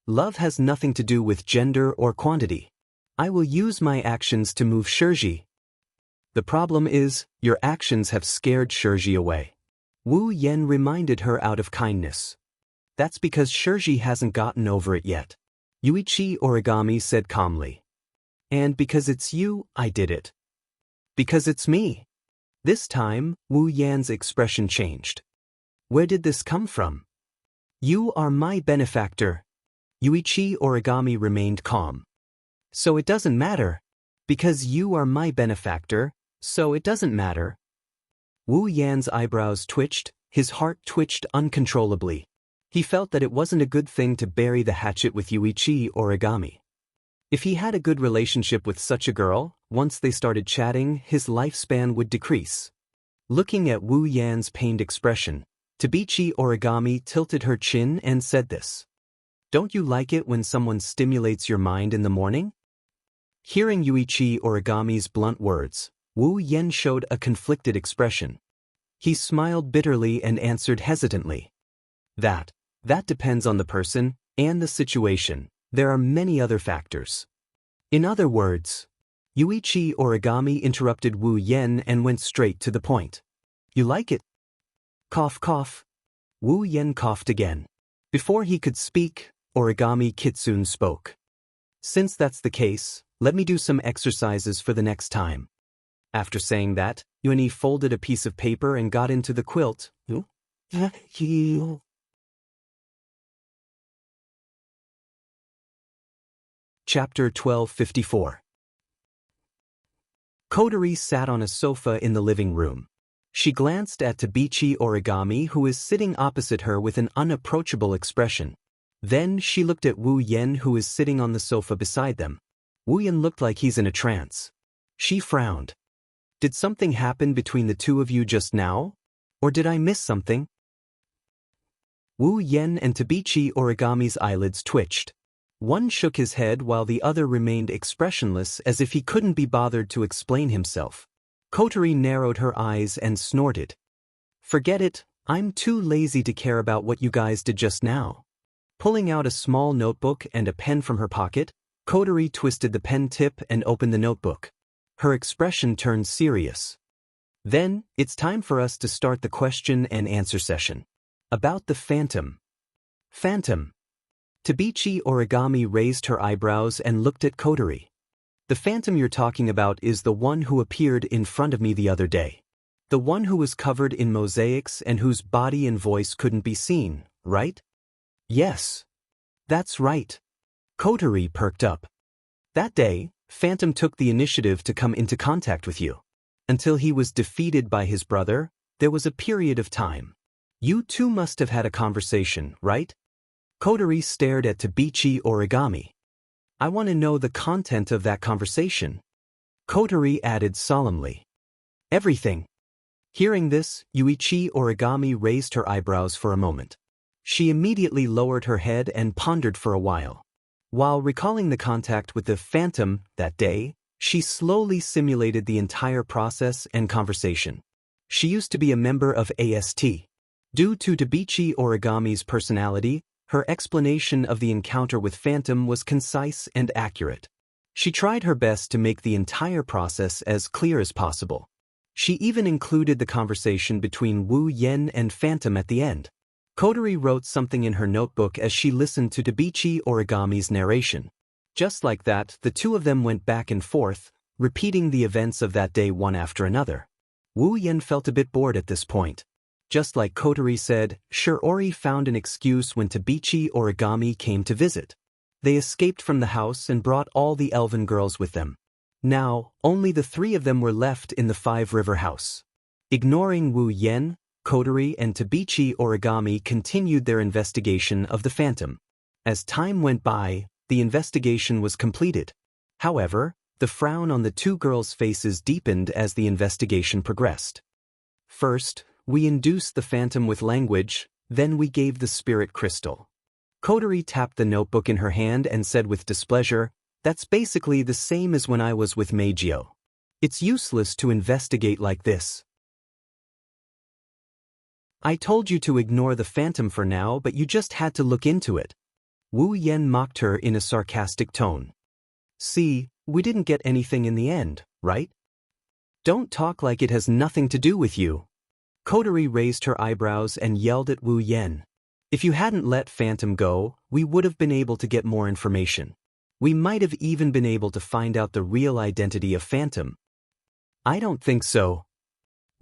Love has nothing to do with gender or quantity. I will use my actions to move Shirji. The problem is, your actions have scared Shirji away. Wu Yen reminded her out of kindness. That's because Shirji hasn't gotten over it yet. Yuichi Origami said calmly. And because it's you, I did it. Because it's me. This time, Wu Yan's expression changed. Where did this come from? You are my benefactor. Yuichi Origami remained calm. So it doesn't matter. Because you are my benefactor, so it doesn't matter. Wu Yan's eyebrows twitched, his heart twitched uncontrollably. He felt that it wasn't a good thing to bury the hatchet with Yuichi Origami. If he had a good relationship with such a girl, once they started chatting, his lifespan would decrease. Looking at Wu Yan's pained expression, Tabichi Origami tilted her chin and said this. Don't you like it when someone stimulates your mind in the morning? Hearing Yuichi Origami's blunt words, Wu Yan showed a conflicted expression. He smiled bitterly and answered hesitantly. That depends on the person and the situation. There are many other factors. In other words, Yuichi Origami interrupted Wu Yan and went straight to the point. You like it? Cough cough. Wu Yan coughed again. Before he could speak, Origami Kitsune spoke. Since that's the case, let me do some exercises for the next time. After saying that, Yuani folded a piece of paper and got into the quilt. Chapter 1254. Kotori sat on a sofa in the living room. She glanced at Tabichi Origami, who is sitting opposite her with an unapproachable expression. Then she looked at Wu Yan, who is sitting on the sofa beside them. Wu Yan looked like he's in a trance. She frowned. Did something happen between the two of you just now? Or did I miss something? Wu Yan and Tabichi Origami's eyelids twitched. One shook his head while the other remained expressionless as if he couldn't be bothered to explain himself. Kotori narrowed her eyes and snorted. Forget it, I'm too lazy to care about what you guys did just now. Pulling out a small notebook and a pen from her pocket, Kotori twisted the pen tip and opened the notebook. Her expression turned serious. Then, it's time for us to start the question and answer session. About the phantom. Phantom. Tabichi Origami raised her eyebrows and looked at Kotori. The phantom you're talking about is the one who appeared in front of me the other day. The one who was covered in mosaics and whose body and voice couldn't be seen, right? Yes. That's right. Kotori perked up. That day, Phantom took the initiative to come into contact with you. Until he was defeated by his brother, there was a period of time. You two must have had a conversation, right? Kotori stared at Tabichi Origami. I want to know the content of that conversation. Kotori added solemnly. Everything. Hearing this, Yuichi Origami raised her eyebrows for a moment. She immediately lowered her head and pondered for a while. While recalling the contact with the phantom that day, she slowly simulated the entire process and conversation. She used to be a member of AST. Due to Tabichi Origami's personality, her explanation of the encounter with Phantom was concise and accurate. She tried her best to make the entire process as clear as possible. She even included the conversation between Wu Yan and Phantom at the end. Kotori wrote something in her notebook as she listened to Tabichi Origami's narration. Just like that, the two of them went back and forth, repeating the events of that day one after another. Wu Yan felt a bit bored at this point. Just like Kotori said, Shiori found an excuse when Tabichi Origami came to visit. They escaped from the house and brought all the elven girls with them. Now, only the three of them were left in the Five River House. Ignoring Wu Yan, Kotori and Tabichi Origami continued their investigation of the phantom. As time went by, the investigation was completed. However, the frown on the two girls' faces deepened as the investigation progressed. First, we induced the phantom with language, then we gave the spirit crystal. Kotori tapped the notebook in her hand and said with displeasure, "That's basically the same as when I was with Meijio. It's useless to investigate like this. I told you to ignore the phantom for now, but you just had to look into it." Wu Yan mocked her in a sarcastic tone. "See, we didn't get anything in the end, right? Don't talk like it has nothing to do with you." Kotori raised her eyebrows and yelled at Wu Yan. "If you hadn't let Phantom go, we would have been able to get more information. We might have even been able to find out the real identity of Phantom." "I don't think so."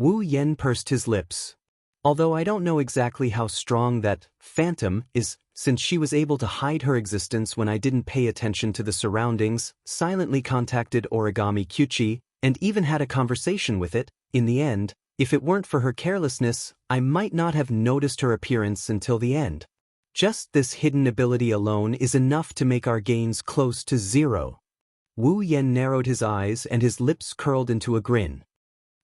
Wu Yen pursed his lips. Although I don't know exactly how strong that phantom is, since she was able to hide her existence when I didn't pay attention to the surroundings, silently contacted Origami Kyuchi, and even had a conversation with it, in the end, if it weren't for her carelessness, I might not have noticed her appearance until the end. Just this hidden ability alone is enough to make our gains close to zero. Wu Yen narrowed his eyes and his lips curled into a grin.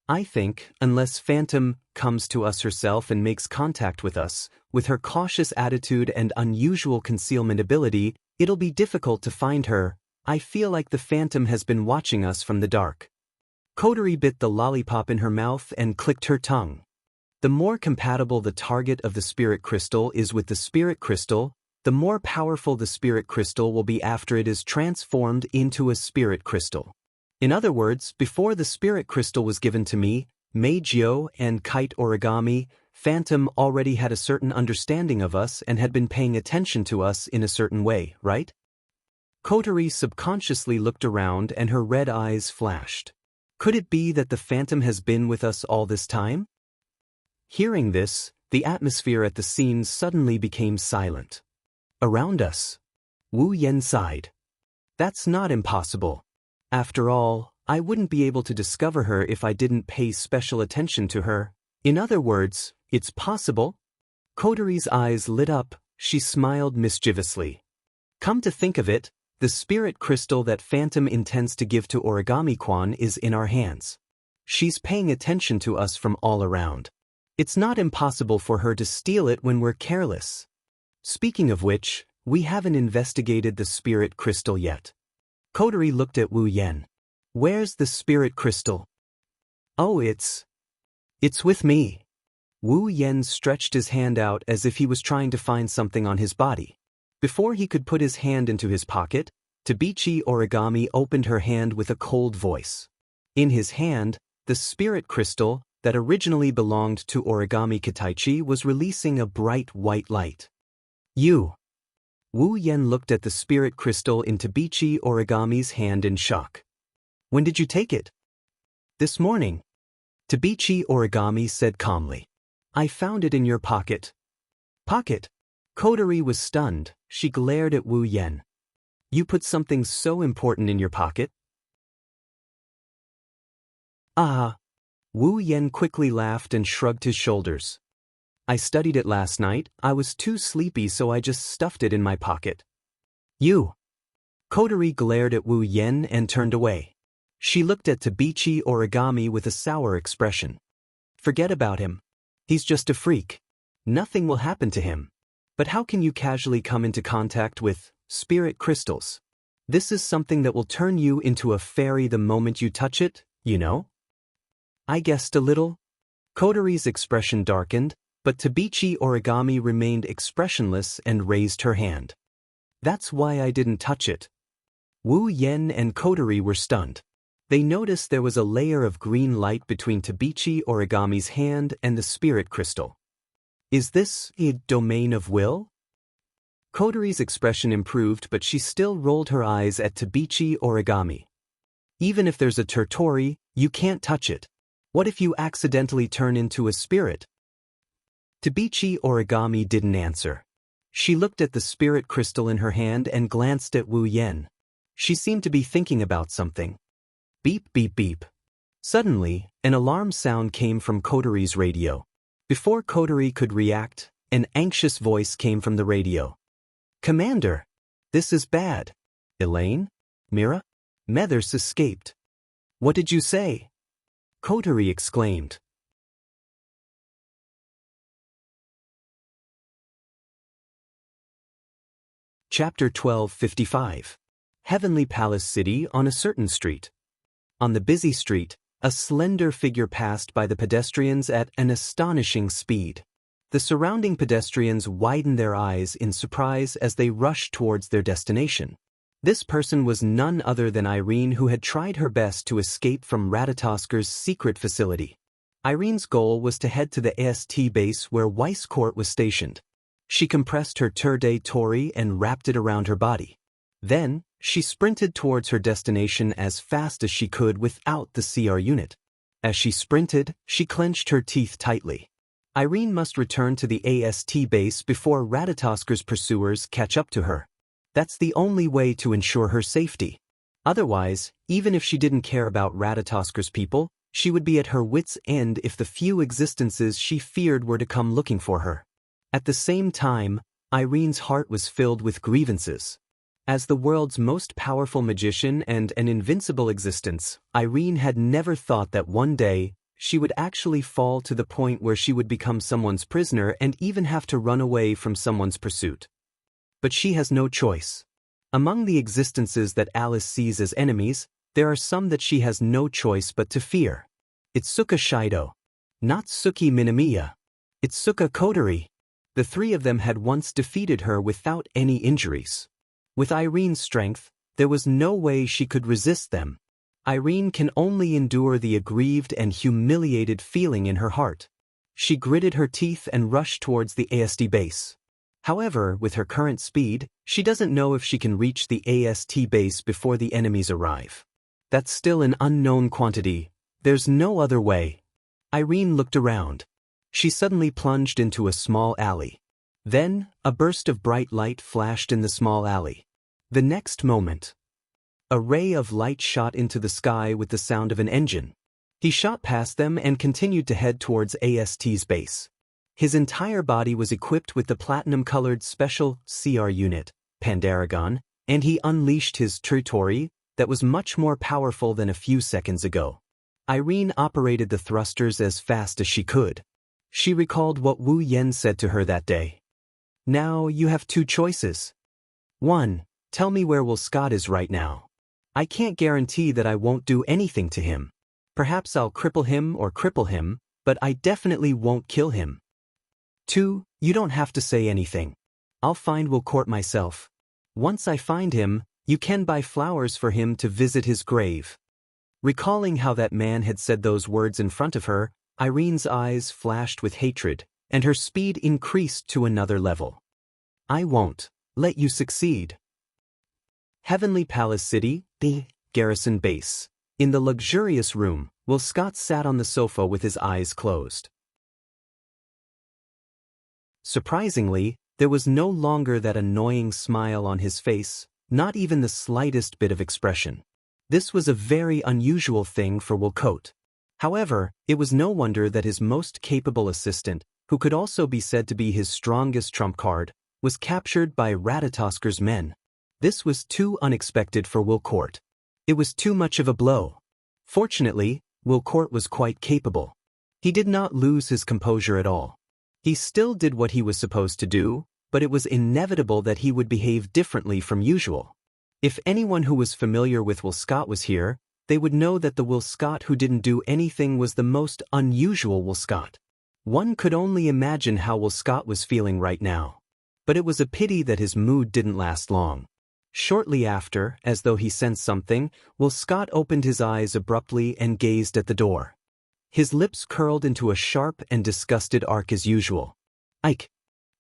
I think, unless Phantom comes to us herself and makes contact with us, with her cautious attitude and unusual concealment ability, it'll be difficult to find her. I feel like the Phantom has been watching us from the dark. Kotori bit the lollipop in her mouth and clicked her tongue. The more compatible the target of the spirit crystal is with the spirit crystal, the more powerful the spirit crystal will be after it is transformed into a spirit crystal. In other words, before the spirit crystal was given to me, Meijio and Kite Origami, Phantom already had a certain understanding of us and had been paying attention to us in a certain way, right? Kotori subconsciously looked around and her red eyes flashed. Could it be that the Phantom has been with us all this time? Hearing this, the atmosphere at the scene suddenly became silent. Around us. Wu Yen sighed. That's not impossible. After all, I wouldn't be able to discover her if I didn't pay special attention to her. In other words, it's possible? Kotori's eyes lit up, she smiled mischievously. Come to think of it, the spirit crystal that Phantom intends to give to Origami-kwan is in our hands. She's paying attention to us from all around. It's not impossible for her to steal it when we're careless. Speaking of which, we haven't investigated the spirit crystal yet. Kotori looked at Wu Yen. Where's the spirit crystal? Oh, it's with me. Wu Yen stretched his hand out as if he was trying to find something on his body. Before he could put his hand into his pocket, Tabichi Origami opened her hand with a cold voice. In his hand, the spirit crystal, that originally belonged to Origami Kitaichi, was releasing a bright white light. You. Wu Yen looked at the spirit crystal in Tabichi Origami's hand in shock. When did you take it? This morning. Tabichi Origami said calmly. I found it in your pocket. Pocket? Kotori was stunned. She glared at Wu Yen. You put something so important in your pocket? Ah. Wu Yen quickly laughed and shrugged his shoulders. I studied it last night. I was too sleepy, so I just stuffed it in my pocket. You. Kotori glared at Wu Yen and turned away. She looked at Tabichi Origami with a sour expression. Forget about him. He's just a freak. Nothing will happen to him. But how can you casually come into contact with spirit crystals? This is something that will turn you into a fairy the moment you touch it, you know? I guessed a little. Kotori's expression darkened, but Tabichi Origami remained expressionless and raised her hand. That's why I didn't touch it. Wu Yen and Kotori were stunned. They noticed there was a layer of green light between Tabichi Origami's hand and the spirit crystal. Is this a domain of will? Kotori's expression improved, but she still rolled her eyes at Tabichi Origami. Even if there's a Tertori, you can't touch it. What if you accidentally turn into a spirit? Tabichi Origami didn't answer. She looked at the spirit crystal in her hand and glanced at Wu Yen. She seemed to be thinking about something. Beep, beep, beep. Suddenly, an alarm sound came from Kotori's radio. Before Kotori could react, an anxious voice came from the radio. Commander! This is bad. Elaine? Mira? Methers escaped. What did you say? Kotori exclaimed. Chapter 1255. Heavenly Palace City on a certain street. On the busy street, a slender figure passed by the pedestrians at an astonishing speed. The surrounding pedestrians widened their eyes in surprise as they rushed towards their destination. This person was none other than Irene, who had tried her best to escape from Ratatasker's secret facility. Irene's goal was to head to the AST base where Weiss Court was stationed. She compressed her Turde Tori and wrapped it around her body. Then, she sprinted towards her destination as fast as she could without the CR unit. As she sprinted, she clenched her teeth tightly. Irene must return to the AST base before Radatasker's pursuers catch up to her. That's the only way to ensure her safety. Otherwise, even if she didn't care about Radatasker's people, she would be at her wits' end if the few existences she feared were to come looking for her. At the same time, Irene's heart was filled with grievances. As the world's most powerful magician and an invincible existence, Irene had never thought that one day, she would actually fall to the point where she would become someone's prisoner and even have to run away from someone's pursuit. But she has no choice. Among the existences that Alice sees as enemies, there are some that she has no choice but to fear. Itsuka Shido. Not Suki Minamiya. Itsuka Kodari. The three of them had once defeated her without any injuries. With Irene's strength, there was no way she could resist them. Irene can only endure the aggrieved and humiliated feeling in her heart. She gritted her teeth and rushed towards the AST base. However, with her current speed, she doesn't know if she can reach the AST base before the enemies arrive. That's still an unknown quantity. There's no other way. Irene looked around. She suddenly plunged into a small alley. Then, a burst of bright light flashed in the small alley. The next moment, a ray of light shot into the sky with the sound of an engine. He shot past them and continued to head towards AST's base. His entire body was equipped with the platinum-colored special CR unit, Pandaragon, and he unleashed his Trutori that was much more powerful than a few seconds ago. Irene operated the thrusters as fast as she could. She recalled what Wu Yen said to her that day. Now you have two choices. 1. Tell me where Will Scott is right now. I can't guarantee that I won't do anything to him. Perhaps I'll cripple him, but I definitely won't kill him. 2. You don't have to say anything. I'll find Will Court myself. Once I find him, you can buy flowers for him to visit his grave. Recalling how that man had said those words in front of her, Irene's eyes flashed with hatred, and her speed increased to another level. I won't let you succeed. Heavenly Palace City, the garrison base. In the luxurious room, Will Scott sat on the sofa with his eyes closed. Surprisingly, there was no longer that annoying smile on his face, not even the slightest bit of expression. This was a very unusual thing for Will Court. However, it was no wonder that his most capable assistant, who could also be said to be his strongest trump card, was captured by Radatasker's men. This was too unexpected for Will Court. It was too much of a blow. Fortunately, Will Court was quite capable. He did not lose his composure at all. He still did what he was supposed to do, but it was inevitable that he would behave differently from usual. If anyone who was familiar with Will Scott was here, they would know that the Will Scott who didn't do anything was the most unusual Will Scott. One could only imagine how Will Scott was feeling right now. But it was a pity that his mood didn't last long. Shortly after, as though he sensed something, Will Scott opened his eyes abruptly and gazed at the door. His lips curled into a sharp and disgusted arc as usual. Ike!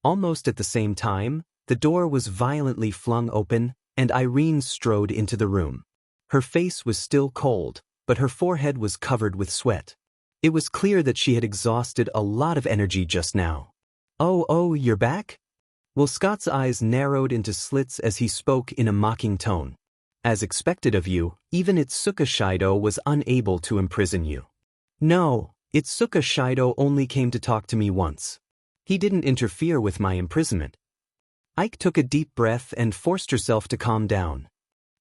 Almost at the same time, the door was violently flung open, and Irene strode into the room. Her face was still cold, but her forehead was covered with sweat. It was clear that she had exhausted a lot of energy just now. Oh, you're back? Will Scott's eyes narrowed into slits as he spoke in a mocking tone. As expected of you, even Itsuka Shido was unable to imprison you. No, Itsuka Shido only came to talk to me once. He didn't interfere with my imprisonment. Ike took a deep breath and forced herself to calm down.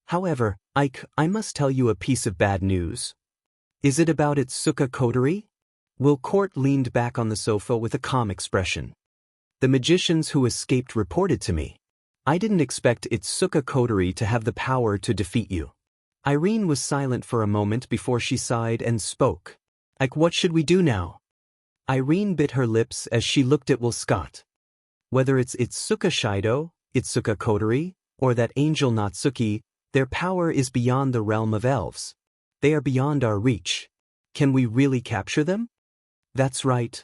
However, Ike, I must tell you a piece of bad news. Is it about Itsuka Kodari? Will Court leaned back on the sofa with a calm expression. The magicians who escaped reported to me. I didn't expect Itsuka Kodari to have the power to defeat you. Irene was silent for a moment before she sighed and spoke. Ike, what should we do now? Irene bit her lips as she looked at Will Scott. Whether it's Itsuka Shido, Itsuka Kodari, or that angel Natsuki, their power is beyond the realm of elves. They are beyond our reach. Can we really capture them? That's right.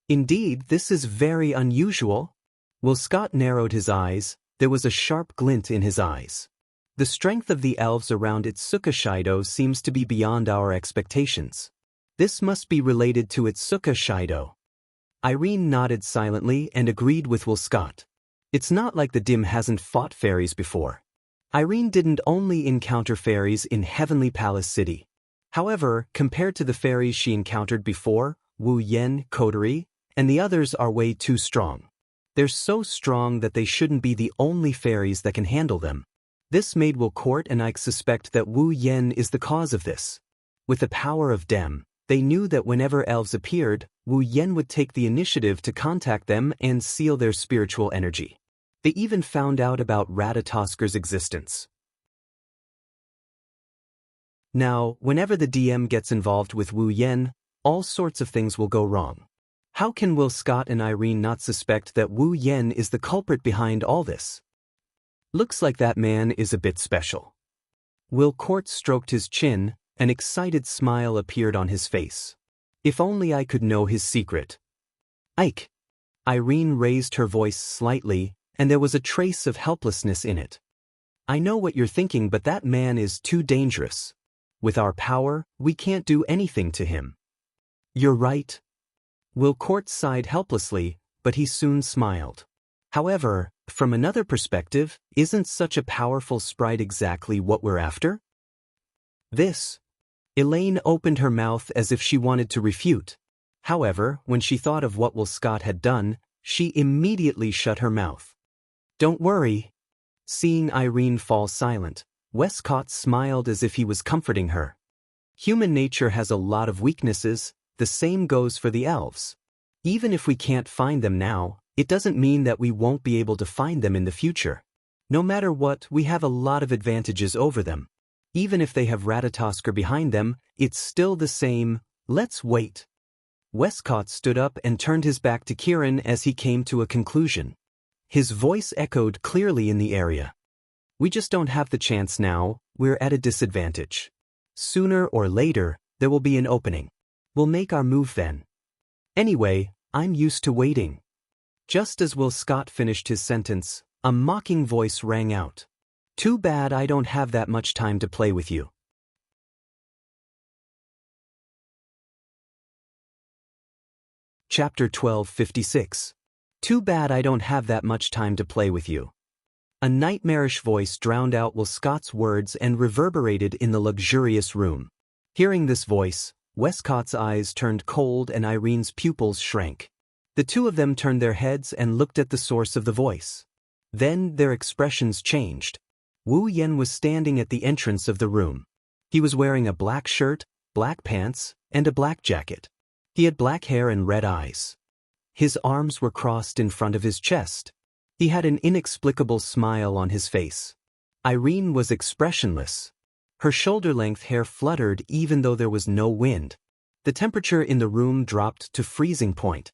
Indeed, this is very unusual. Will Scott narrowed his eyes. There was a sharp glint in his eyes. The strength of the elves around Itsuka Shido seems to be beyond our expectations. This must be related to Itsuka Shido. Irene nodded silently and agreed with Will Scott. It's not like the dim hasn't fought fairies before. Irene didn't only encounter fairies in Heavenly Palace City. However, compared to the fairies she encountered before, Wu Yen, Coterie, and the others are way too strong. They're so strong that they shouldn't be the only fairies that can handle them. This made Will Court and Ike suspect that Wu Yen is the cause of this. With the power of Dem, they knew that whenever elves appeared, Wu Yen would take the initiative to contact them and seal their spiritual energy. They even found out about Ratatosker's existence. Now, whenever the DM gets involved with Wu Yen, all sorts of things will go wrong. How can Will Scott and Irene not suspect that Wu Yen is the culprit behind all this? Looks like that man is a bit special. Will Court stroked his chin, an excited smile appeared on his face. If only I could know his secret. Ike. Irene raised her voice slightly, and there was a trace of helplessness in it. I know what you're thinking, but that man is too dangerous. With our power, we can't do anything to him. You're right. Will Court sighed helplessly, but he soon smiled. However, from another perspective, isn't such a powerful sprite exactly what we're after? This. Elaine opened her mouth as if she wanted to refute. However, when she thought of what Will Scott had done, she immediately shut her mouth. Don't worry. Seeing Irene fall silent, Westcott smiled as if he was comforting her. Human nature has a lot of weaknesses, the same goes for the elves. Even if we can't find them now, it doesn't mean that we won't be able to find them in the future. No matter what, we have a lot of advantages over them. Even if they have Ratatosker behind them, it's still the same. Let's wait. Westcott stood up and turned his back to Kieran as he came to a conclusion. His voice echoed clearly in the area. We just don't have the chance now, we're at a disadvantage. Sooner or later, there will be an opening. We'll make our move then. Anyway, I'm used to waiting. Just as Will Scott finished his sentence, a mocking voice rang out. Too bad I don't have that much time to play with you. Chapter 1256. Too bad I don't have that much time to play with you. A nightmarish voice drowned out Will Scott's words and reverberated in the luxurious room. Hearing this voice, Westcott's eyes turned cold and Irene's pupils shrank. The two of them turned their heads and looked at the source of the voice. Then their expressions changed. Wu Yen was standing at the entrance of the room. He was wearing a black shirt, black pants, and a black jacket. He had black hair and red eyes. His arms were crossed in front of his chest. He had an inexplicable smile on his face. Irene was expressionless. Her shoulder-length hair fluttered even though there was no wind. The temperature in the room dropped to freezing point.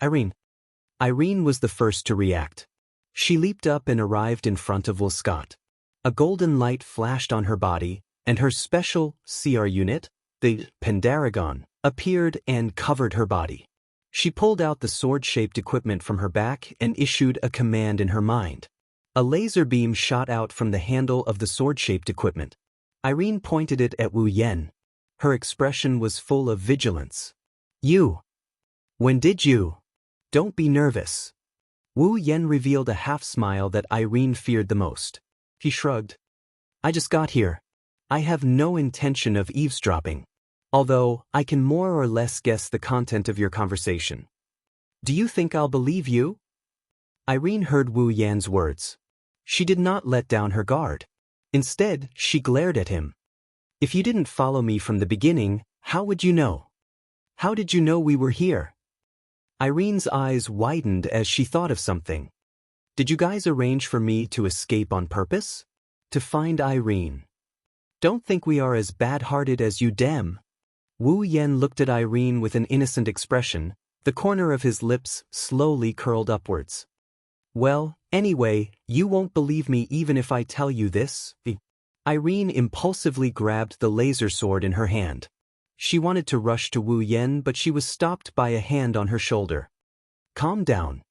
Irene was the first to react. She leaped up and arrived in front of Will Scott. A golden light flashed on her body, and her special CR unit, the Pendaragon, appeared and covered her body. She pulled out the sword-shaped equipment from her back and issued a command in her mind. A laser beam shot out from the handle of the sword-shaped equipment. Irene pointed it at Wu Yen. Her expression was full of vigilance. You. When did you? Don't be nervous. Wu Yen revealed a half-smile that Irene feared the most. He shrugged. I just got here. I have no intention of eavesdropping. Although, I can more or less guess the content of your conversation. Do you think I'll believe you? Irene heard Wu Yan's words. She did not let down her guard. Instead, she glared at him. If you didn't follow me from the beginning, how would you know? How did you know we were here? Irene's eyes widened as she thought of something. Did you guys arrange for me to escape on purpose? To find Irene. Don't think we are as bad-hearted as you dem. Wu Yen looked at Irene with an innocent expression, the corner of his lips slowly curled upwards. Well, anyway, you won't believe me even if I tell you this. Irene impulsively grabbed the laser sword in her hand. She wanted to rush to Wu Yen, but she was stopped by a hand on her shoulder. Calm down.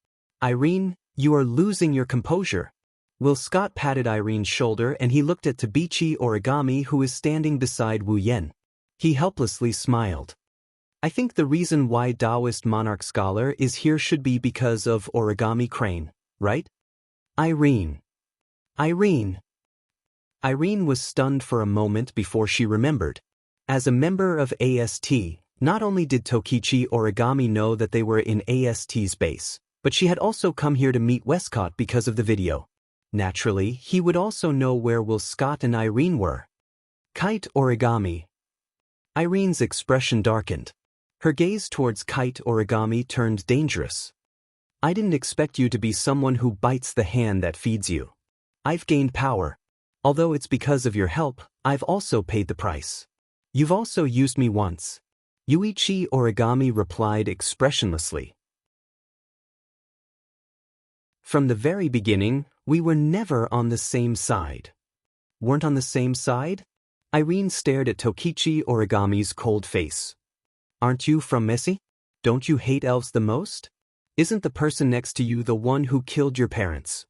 Irene, you are losing your composure. Will Scott patted Irene's shoulder and he looked at Tabichi Origami who was standing beside Wu Yen. He helplessly smiled. I think the reason why Taoist monarch scholar is here should be because of Origami Crane, right? Irene. Irene. Irene was stunned for a moment before she remembered. As a member of AST, not only did Tokichi Origami know that they were in AST's base, but she had also come here to meet Westcott because of the video. Naturally, he would also know where Will Scott and Irene were. Kite Origami. Irene's expression darkened. Her gaze towards Kite Origami turned dangerous. I didn't expect you to be someone who bites the hand that feeds you. I've gained power. Although it's because of your help, I've also paid the price. You've also used me once. Yuichi Origami replied expressionlessly. From the very beginning, we were never on the same side. Weren't on the same side? Irene stared at Tokichi Origami's cold face. Aren't you from Messi? Don't you hate elves the most? Isn't the person next to you the one who killed your parents?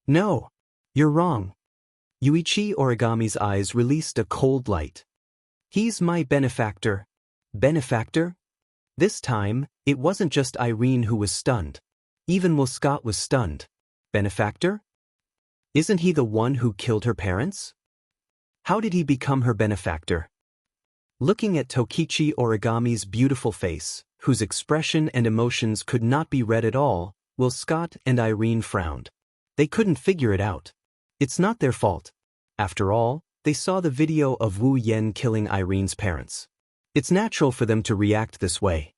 No. You're wrong. Yuichi Origami's eyes released a cold light. He's my benefactor. Benefactor? This time, it wasn't just Irene who was stunned. Even Will Scott was stunned. Benefactor? Isn't he the one who killed her parents? How did he become her benefactor? Looking at Tokichi Origami's beautiful face, whose expression and emotions could not be read at all, Will Scott and Irene frowned. They couldn't figure it out. It's not their fault. After all, they saw the video of Wu Yen killing Irene's parents. It's natural for them to react this way.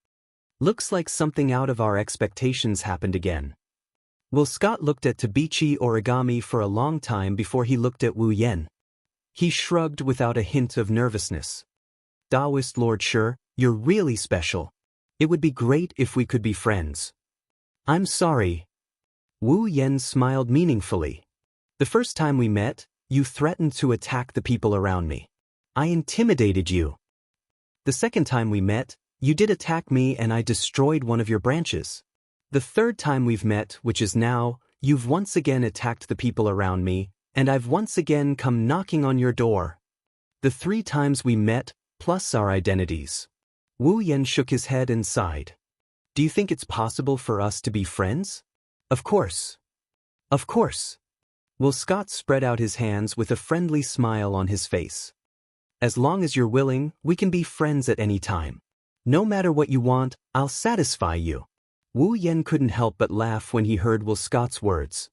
Looks like something out of our expectations happened again. Will Scott looked at Tabichi Origami for a long time before he looked at Wu Yen. He shrugged without a hint of nervousness. Taoist Lord Shi, you're really special. It would be great if we could be friends. I'm sorry. Wu Yen smiled meaningfully. The first time we met, you threatened to attack the people around me. I intimidated you. The second time we met, you did attack me and I destroyed one of your branches. The third time we've met, which is now, you've once again attacked the people around me, and I've once again come knocking on your door. The 3 times we met, plus our identities. Wu Yen shook his head and sighed. Do you think it's possible for us to be friends? Of course. Of course. Will Scott spread out his hands with a friendly smile on his face. As long as you're willing, we can be friends at any time. No matter what you want, I'll satisfy you. Wu Yen couldn't help but laugh when he heard Will Scott's words.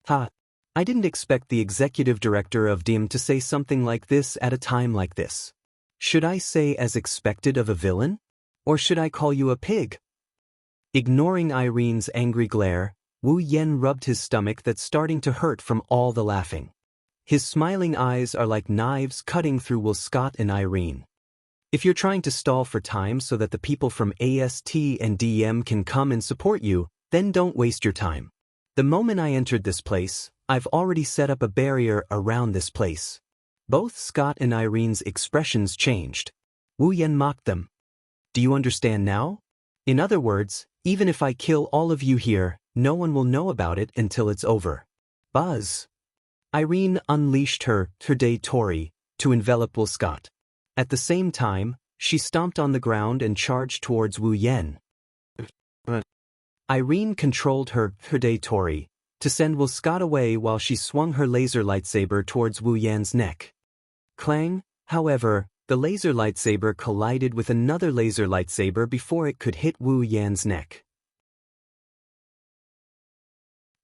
Ha! I didn't expect the executive director of DIM to say something like this at a time like this. Should I say as expected of a villain? Or should I call you a pig? Ignoring Irene's angry glare, Wu Yen rubbed his stomach that's starting to hurt from all the laughing. His smiling eyes are like knives cutting through Will Scott and Irene. If you're trying to stall for time so that the people from AST and DM can come and support you, then don't waste your time. The moment I entered this place, I've already set up a barrier around this place. Both Scott and Irene's expressions changed. Wu Yen mocked them. Do you understand now? In other words, even if I kill all of you here, no one will know about it until it's over. Buzz. Irene unleashed her Terde Tori to envelop Will Scott. At the same time, she stomped on the ground and charged towards Wu Yen. Irene controlled her Terde Tori to send Will Scott away while she swung her laser lightsaber towards Wu Yan's neck. Clang, however, the laser lightsaber collided with another laser lightsaber before it could hit Wu Yan's neck.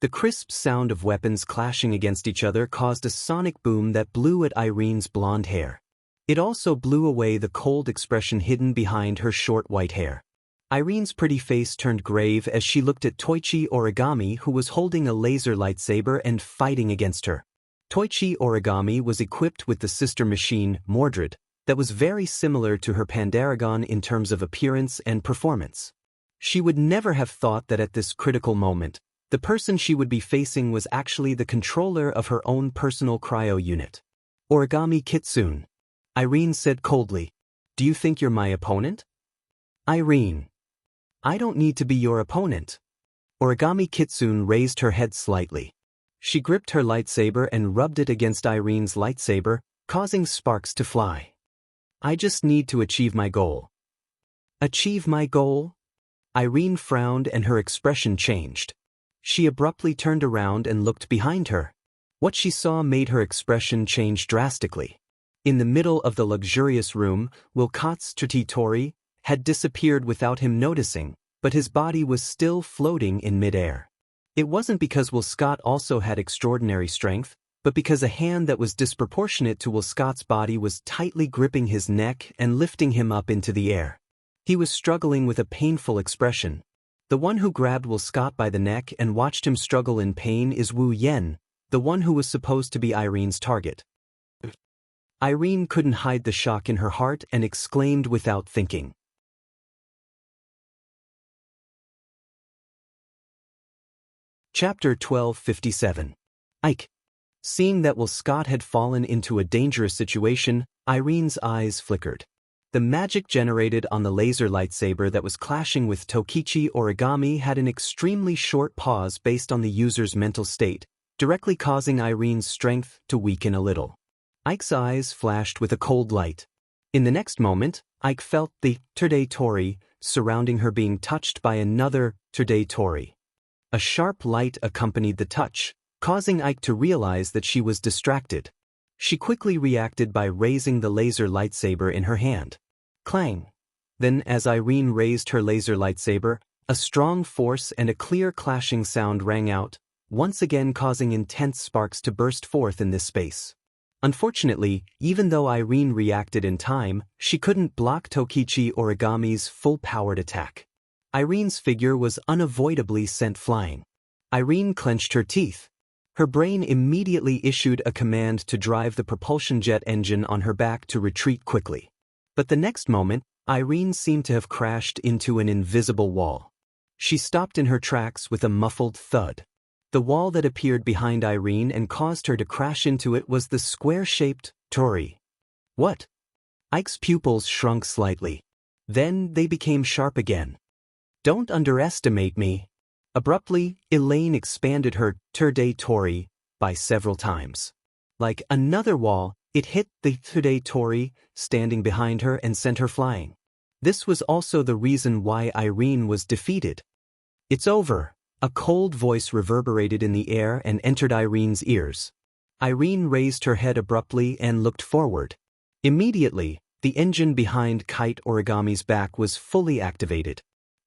The crisp sound of weapons clashing against each other caused a sonic boom that blew at Irene's blonde hair. It also blew away the cold expression hidden behind her short white hair. Irene's pretty face turned grave as she looked at Toichi Origami, who was holding a laser lightsaber and fighting against her. Toichi Origami was equipped with the sister machine, Mordred, that was very similar to her Pandaragon in terms of appearance and performance. She would never have thought that at this critical moment, the person she would be facing was actually the controller of her own personal cryo unit. Origami Kitsune. Irene said coldly, "Do you think you're my opponent?" Irene. I don't need to be your opponent. Origami Kitsune raised her head slightly. She gripped her lightsaber and rubbed it against Irene's lightsaber, causing sparks to fly. I just need to achieve my goal. Achieve my goal? Irene frowned and her expression changed. She abruptly turned around and looked behind her. What she saw made her expression change drastically. In the middle of the luxurious room, Wilcott's territory had disappeared without him noticing, but his body was still floating in midair. It wasn't because Wilcott also had extraordinary strength, but because a hand that was disproportionate to Wilscott's body was tightly gripping his neck and lifting him up into the air. He was struggling with a painful expression. The one who grabbed Wilcott by the neck and watched him struggle in pain is Wu Yen, the one who was supposed to be Irene's target. Irene couldn't hide the shock in her heart and exclaimed without thinking. Chapter 1257. Ike. Seeing that Wilcott had fallen into a dangerous situation, Irene's eyes flickered. The magic generated on the laser lightsaber that was clashing with Tokichi Origami had an extremely short pause based on the user's mental state, directly causing Irene's strength to weaken a little. Ike's eyes flashed with a cold light. In the next moment, Ike felt the Terde Tori surrounding her being touched by another Terde Tori. A sharp light accompanied the touch, causing Ike to realize that she was distracted. She quickly reacted by raising the laser lightsaber in her hand. Clang! Then as Irene raised her laser lightsaber, a strong force and a clear clashing sound rang out, once again causing intense sparks to burst forth in this space. Unfortunately, even though Irene reacted in time, she couldn't block Tokichi Origami's full-powered attack. Irene's figure was unavoidably sent flying. Irene clenched her teeth. Her brain immediately issued a command to drive the propulsion jet engine on her back to retreat quickly. But the next moment, Irene seemed to have crashed into an invisible wall. She stopped in her tracks with a muffled thud. The wall that appeared behind Irene and caused her to crash into it was the square-shaped Tori. What? Ike's pupils shrunk slightly. Then they became sharp again. Don't underestimate me. Abruptly, Elaine expanded her Terde Tori by several times. Like another wall, it hit the Terde Tori standing behind her and sent her flying. This was also the reason why Irene was defeated. It's over. A cold voice reverberated in the air and entered Irene's ears. Irene raised her head abruptly and looked forward. Immediately, the engine behind Kite Origami's back was fully activated.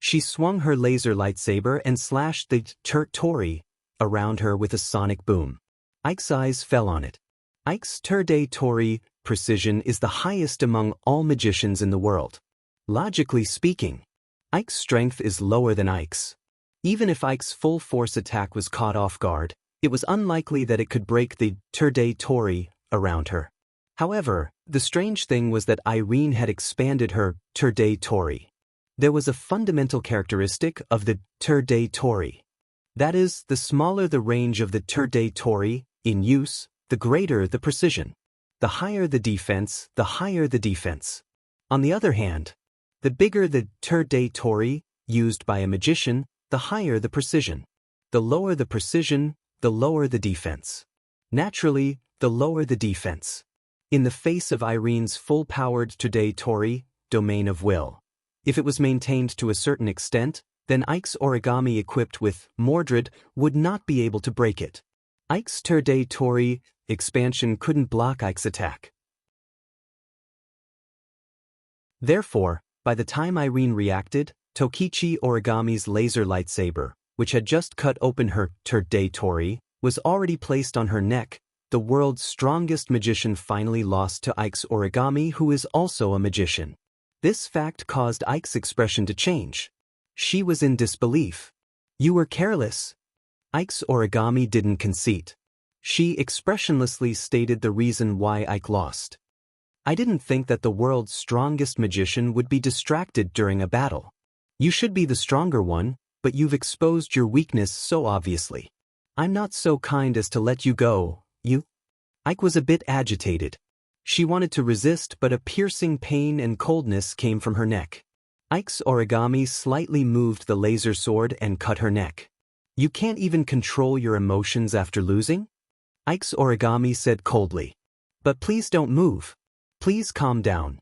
She swung her laser lightsaber and slashed the Tori around her with a sonic boom. Ike's eyes fell on it. Ike's Terde Tori precision is the highest among all magicians in the world. Logically speaking, Ike's strength is lower than Ike's. Even if Ike's full-force attack was caught off guard, it was unlikely that it could break the Terde Tori around her. However, the strange thing was that Irene had expanded her Terde Tori. There was a fundamental characteristic of the Terde Tori. That is, the smaller the range of the Terde Tori in use, the greater the precision. The higher the defense, the higher the defense. On the other hand, the bigger the Terde Tori used by a magician, the higher the precision. The lower the precision, the lower the defense. Naturally, the lower the defense. In the face of Irene's full-powered Terde Tori, domain of will. If it was maintained to a certain extent, then Ike's origami equipped with Mordred would not be able to break it. Ike's Terde Tori expansion couldn't block Ike's attack. Therefore, by the time Irene reacted, Tokichi Origami's laser lightsaber, which had just cut open her Terde Tori, was already placed on her neck. The world's strongest magician finally lost to Ike's origami, who is also a magician. This fact caused Ike's expression to change. She was in disbelief. You were careless. Ike's origami didn't concede. She expressionlessly stated the reason why Ike lost. I didn't think that the world's strongest magician would be distracted during a battle. You should be the stronger one, but you've exposed your weakness so obviously. I'm not so kind as to let you go, you. Ike was a bit agitated. She wanted to resist, but a piercing pain and coldness came from her neck. Ike's origami slightly moved the laser sword and cut her neck. You can't even control your emotions after losing? Ike's origami said coldly. But please don't move. Please calm down.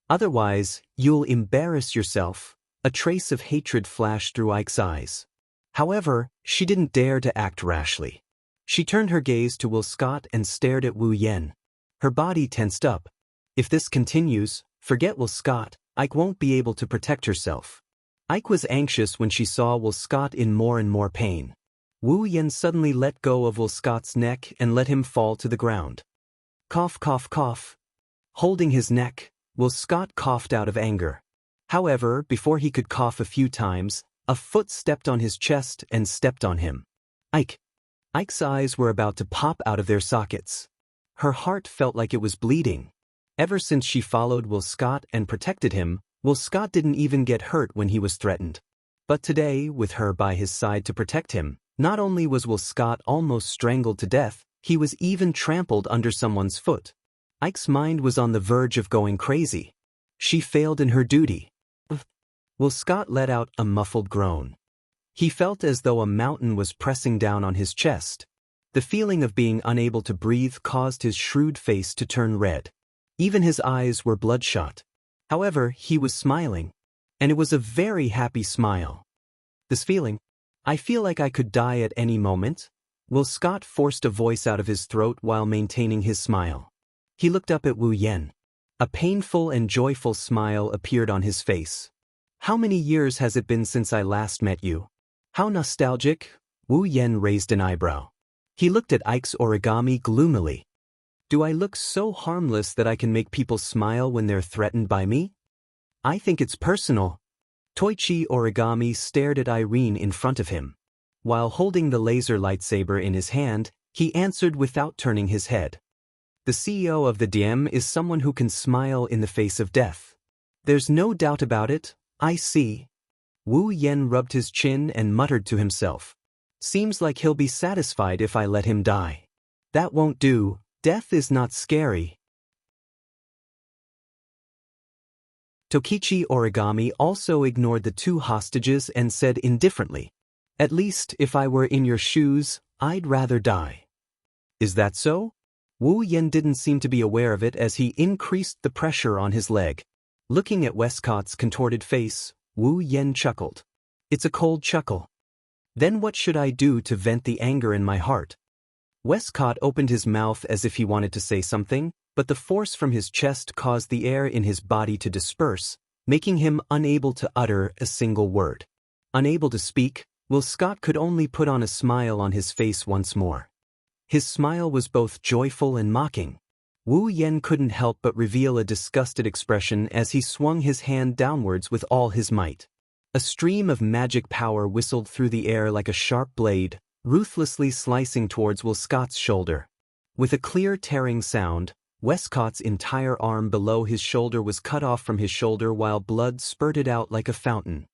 Otherwise, you'll embarrass yourself. A trace of hatred flashed through Ike's eyes. However, she didn't dare to act rashly. She turned her gaze to Will Scott and stared at Wu Yen. Her body tensed up. If this continues, forget Will Scott, Ike won't be able to protect herself. Ike was anxious when she saw Will Scott in more and more pain. Wu Yen suddenly let go of Will Scott's neck and let him fall to the ground. Cough, cough, cough. Holding his neck, Will Scott coughed out of anger. However, before he could cough a few times, a foot stepped on his chest and stepped on him. Ike. Ike's eyes were about to pop out of their sockets. Her heart felt like it was bleeding. Ever since she followed Will Scott and protected him, Will Scott didn't even get hurt when he was threatened. But today, with her by his side to protect him, not only was Will Scott almost strangled to death, he was even trampled under someone's foot. Ike's mind was on the verge of going crazy. She failed in her duty. Will Scott let out a muffled groan. He felt as though a mountain was pressing down on his chest. The feeling of being unable to breathe caused his shrewd face to turn red. Even his eyes were bloodshot. However, he was smiling. And it was a very happy smile. This feeling, I feel like I could die at any moment. Will Scott forced a voice out of his throat while maintaining his smile. He looked up at Wu Yen. A painful and joyful smile appeared on his face. How many years has it been since I last met you? How nostalgic? Wu Yen raised an eyebrow. He looked at Ike's origami gloomily. Do I look so harmless that I can make people smile when they're threatened by me? I think it's personal. Toichi Origami stared at Irene in front of him. While holding the laser lightsaber in his hand, he answered without turning his head. The CEO of the DM is someone who can smile in the face of death. There's no doubt about it, I see. Wu Yen rubbed his chin and muttered to himself. Seems like he'll be satisfied if I let him die. That won't do, death is not scary. Tokichi Origami also ignored the two hostages and said indifferently, At least, if I were in your shoes, I'd rather die. Is that so? Wu Yen didn't seem to be aware of it as he increased the pressure on his leg. Looking at Westcott's contorted face, Wu Yen chuckled. It's a cold chuckle. Then what should I do to vent the anger in my heart? Westcott opened his mouth as if he wanted to say something, but the force from his chest caused the air in his body to disperse, making him unable to utter a single word. Unable to speak, Will Scott could only put on a smile on his face once more. His smile was both joyful and mocking. Wu Yen couldn't help but reveal a disgusted expression as he swung his hand downwards with all his might. A stream of magic power whistled through the air like a sharp blade, ruthlessly slicing towards Will Scott's shoulder. With a clear tearing sound, Westcott's entire arm below his shoulder was cut off from his shoulder while blood spurted out like a fountain.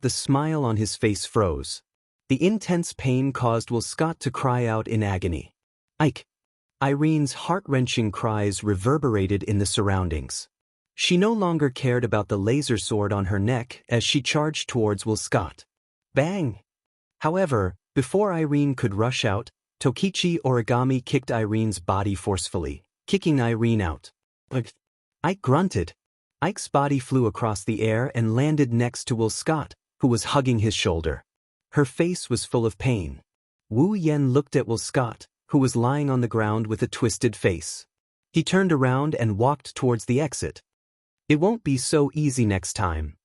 The smile on his face froze. The intense pain caused Will Scott to cry out in agony. Ike! Irene's heart-wrenching cries reverberated in the surroundings. She no longer cared about the laser sword on her neck as she charged towards Will Scott. Bang! However, before Irene could rush out, Tokichi Origami kicked Irene's body forcefully, kicking Irene out. Ike grunted. Ike's body flew across the air and landed next to Will Scott, who was hugging his shoulder. Her face was full of pain. Wu Yen looked at Will Scott, who was lying on the ground with a twisted face. He turned around and walked towards the exit. It won't be so easy next time.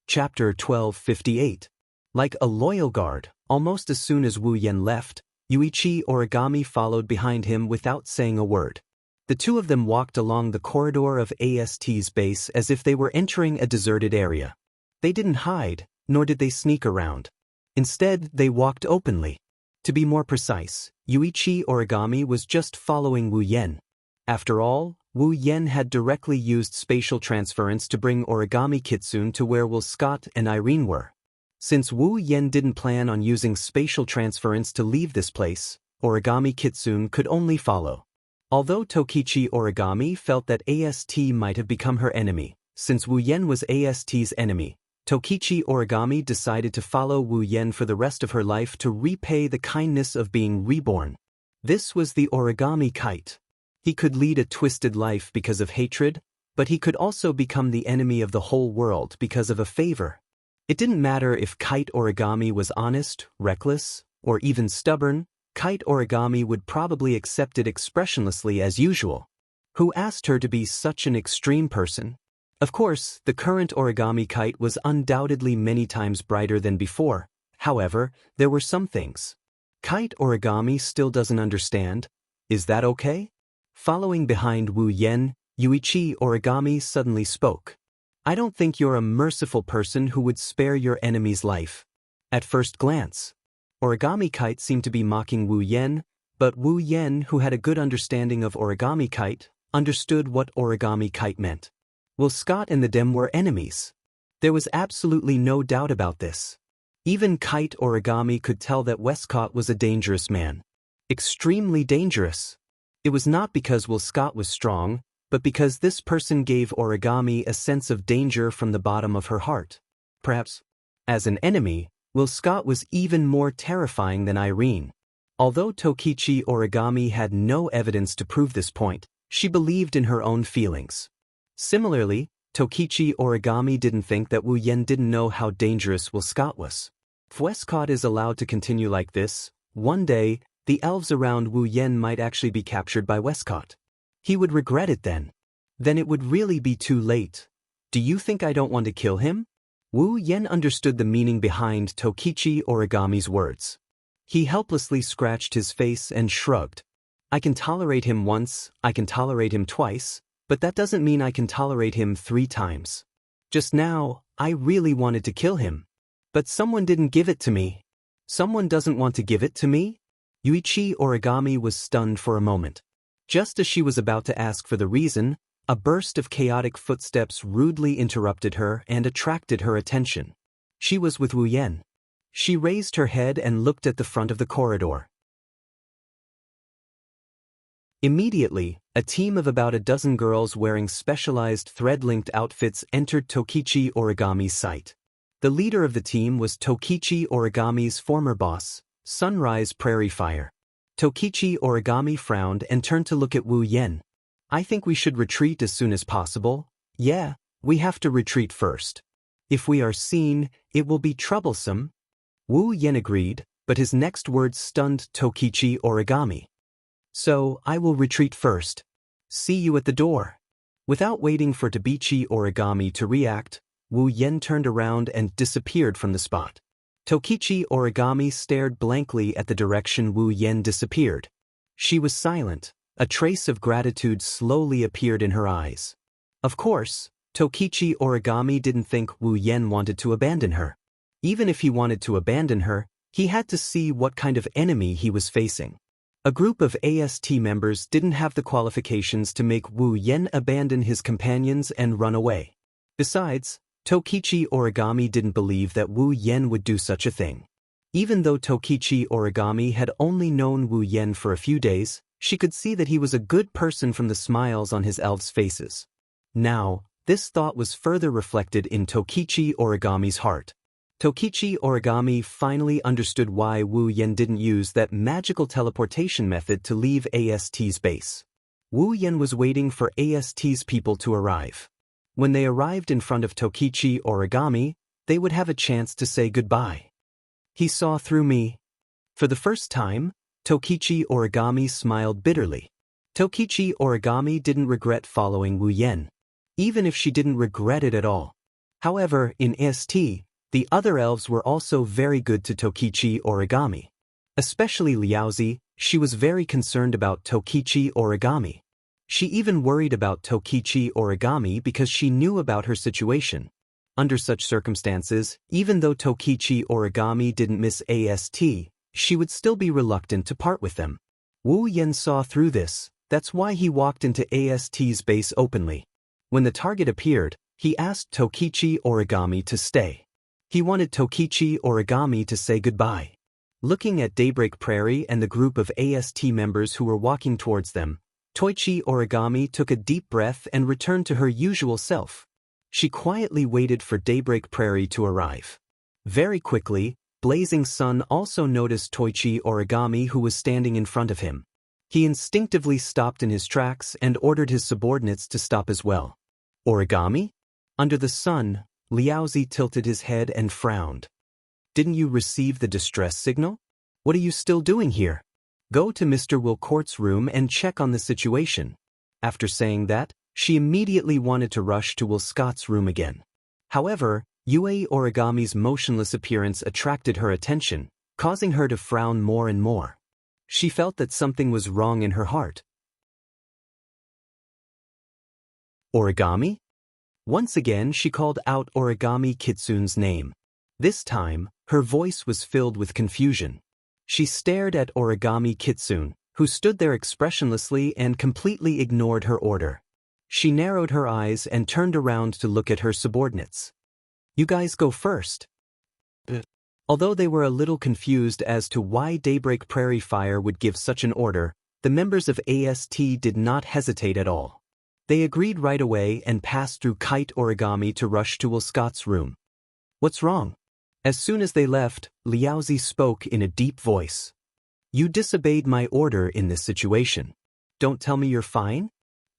Chapter 1258. Like a loyal guard, almost as soon as Wu Yen left, Yuichi Origami followed behind him without saying a word. The two of them walked along the corridor of AST's base as if they were entering a deserted area. They didn't hide, nor did they sneak around. Instead, they walked openly. To be more precise, Yuichi Origami was just following Wu Yen. After all, Wu Yen had directly used spatial transference to bring Origami Kitsune to where Will Scott and Irene were. Since Wu Yen didn't plan on using spatial transference to leave this place, Origami Kitsune could only follow. Although Tokichi Origami felt that AST might have become her enemy, since Wu Yen was AST's enemy, Tokichi Origami decided to follow Wu Yen for the rest of her life to repay the kindness of being reborn. This was the origami kite. He could lead a twisted life because of hatred, but he could also become the enemy of the whole world because of a favor. It didn't matter if kite origami was honest, reckless, or even stubborn, kite origami would probably accept it expressionlessly as usual. Who asked her to be such an extreme person? Of course, the current origami kite was undoubtedly many times brighter than before. However, there were some things. Kite origami still doesn't understand. Is that okay? Following behind Wu Yan, Yuichi Origami suddenly spoke. I don't think you're a merciful person who would spare your enemy's life. At first glance, Origami Kite seemed to be mocking Wu Yan, but Wu Yan, who had a good understanding of Origami Kite, understood what Origami Kite meant. Well, Scott and the Dem were enemies. There was absolutely no doubt about this. Even Kite Origami could tell that Westcott was a dangerous man. Extremely dangerous. It was not because Will Scott was strong, but because this person gave Origami a sense of danger from the bottom of her heart. Perhaps, as an enemy, Will Scott was even more terrifying than Irene. Although Tokichi Origami had no evidence to prove this point, she believed in her own feelings. Similarly, Tokichi Origami didn't think that Wu Yan didn't know how dangerous Will Scott was. If Westcott is allowed to continue like this, one day, the elves around Wu Yan might actually be captured by Westcott. He would regret it then. Then it would really be too late. Do you think I don't want to kill him? Wu Yan understood the meaning behind Tokichi Origami's words. He helplessly scratched his face and shrugged. I can tolerate him once, I can tolerate him twice, but that doesn't mean I can tolerate him 3 times. Just now, I really wanted to kill him. But someone didn't give it to me. Someone doesn't want to give it to me? Yuichi Origami was stunned for a moment. Just as she was about to ask for the reason, a burst of chaotic footsteps rudely interrupted her and attracted her attention. She was with Wu Yan. She raised her head and looked at the front of the corridor. Immediately, a team of about a dozen girls wearing specialized thread-linked outfits entered Tokichi Origami's sight. The leader of the team was Tokichi Origami's former boss, Sunrise Prairie Fire. Tokichi Origami frowned and turned to look at Wu Yan. I think we should retreat as soon as possible. Yeah, we have to retreat first. If we are seen, it will be troublesome. Wu Yan agreed, but his next words stunned Tokichi Origami. So, I will retreat first. See you at the door. Without waiting for Tokichi Origami to react, Wu Yan turned around and disappeared from the spot. Tokichi Origami stared blankly at the direction Wu Yan disappeared. She was silent. A trace of gratitude slowly appeared in her eyes. Of course, Tokichi Origami didn't think Wu Yan wanted to abandon her. Even if he wanted to abandon her, he had to see what kind of enemy he was facing. A group of AST members didn't have the qualifications to make Wu Yan abandon his companions and run away. Besides, Tokichi Origami didn't believe that Wu Yan would do such a thing. Even though Tokichi Origami had only known Wu Yan for a few days, she could see that he was a good person from the smiles on his elves' faces. Now, this thought was further reflected in Tokichi Origami's heart. Tokichi Origami finally understood why Wu Yan didn't use that magical teleportation method to leave AST's base. Wu Yan was waiting for AST's people to arrive. When they arrived in front of Tokichi Origami, they would have a chance to say goodbye. He saw through me. For the first time, Tokichi Origami smiled bitterly. Tokichi Origami didn't regret following Wu Yan, even if she didn't regret it at all. However, in AST, the other elves were also very good to Tokichi Origami. Especially Liaozi, she was very concerned about Tokichi Origami. She even worried about Tokichi Origami because she knew about her situation. Under such circumstances, even though Tokichi Origami didn't miss AST, she would still be reluctant to part with them. Wu Yan saw through this. That's why he walked into AST's base openly. When the target appeared, he asked Tokichi Origami to stay. He wanted Tokichi Origami to say goodbye. Looking at Daybreak Prairie and the group of AST members who were walking towards them, Toichi Origami took a deep breath and returned to her usual self. She quietly waited for Daybreak Prairie to arrive. Very quickly, Blazing Sun also noticed Toichi Origami, who was standing in front of him. He instinctively stopped in his tracks and ordered his subordinates to stop as well. Origami? Under the sun, Liaozi tilted his head and frowned. Didn't you receive the distress signal? What are you still doing here? Go to Mr. Wilcourt's room and check on the situation. After saying that, she immediately wanted to rush to Will Scott's room again. However, Yue Origami's motionless appearance attracted her attention, causing her to frown more and more. She felt that something was wrong in her heart. Origami? Once again she called out Origami Kitsune's name. This time, her voice was filled with confusion. She stared at Origami Kitsune, who stood there expressionlessly and completely ignored her order. She narrowed her eyes and turned around to look at her subordinates. You guys go first. Although they were a little confused as to why Daybreak Prairie Fire would give such an order, the members of AST did not hesitate at all. They agreed right away and passed through Kite Origami to rush to Will Scott's room. What's wrong? As soon as they left, Liaozi spoke in a deep voice. You disobeyed my order in this situation. Don't tell me you're fine?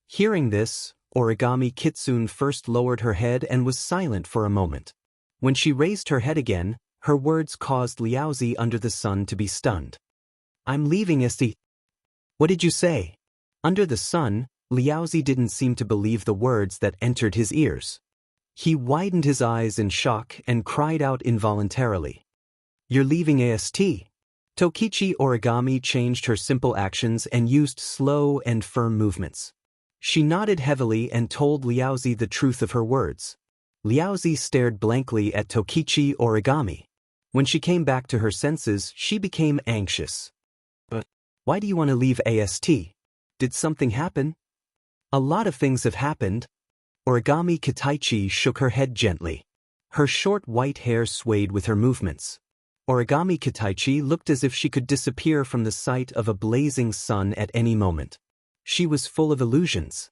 Hearing this, Origami Kitsune first lowered her head and was silent for a moment. When she raised her head again, her words caused Liaozi under the sun to be stunned. I'm leaving ST. What did you say? Under the sun, Liaozi didn't seem to believe the words that entered his ears. He widened his eyes in shock and cried out involuntarily. You're leaving AST? Tokichi Origami changed her simple actions and used slow and firm movements. She nodded heavily and told Liaozi the truth of her words. Liaozi stared blankly at Tokichi Origami. When she came back to her senses, she became anxious. But why do you want to leave AST? Did something happen? A lot of things have happened. Origami Kitaichi shook her head gently. Her short white hair swayed with her movements. Origami Kitaichi looked as if she could disappear from the sight of a blazing sun at any moment. She was full of illusions.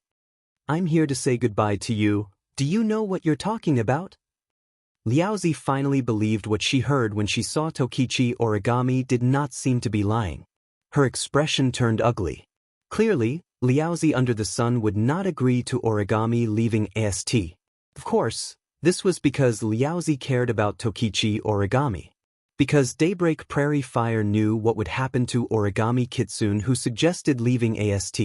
I'm here to say goodbye to you. Do you know what you're talking about? Liaozi finally believed what she heard when she saw Tokichi Origami did not seem to be lying. Her expression turned ugly. Clearly, Liaozi under the sun would not agree to Origami leaving AST. Of course, this was because Liaozi cared about Tokichi Origami. Because Daybreak Prairie Fire knew what would happen to Origami Kitsune, who suggested leaving AST.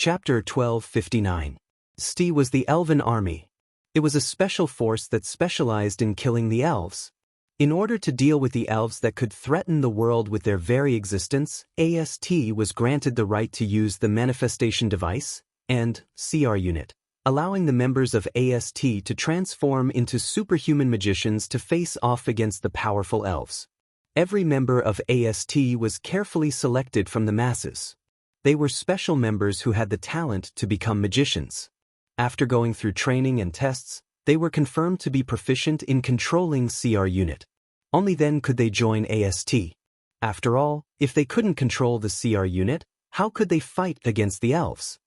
Chapter 1259. ST was the Elven Army. It was a special force that specialized in killing the elves. In order to deal with the elves that could threaten the world with their very existence, AST was granted the right to use the Manifestation Device and CR Unit, allowing the members of AST to transform into superhuman magicians to face off against the powerful elves. Every member of AST was carefully selected from the masses. They were special members who had the talent to become magicians. After going through training and tests, they were confirmed to be proficient in controlling CR Unit. Only then could they join AST. After all, if they couldn't control the CR Unit, how could they fight against the elves?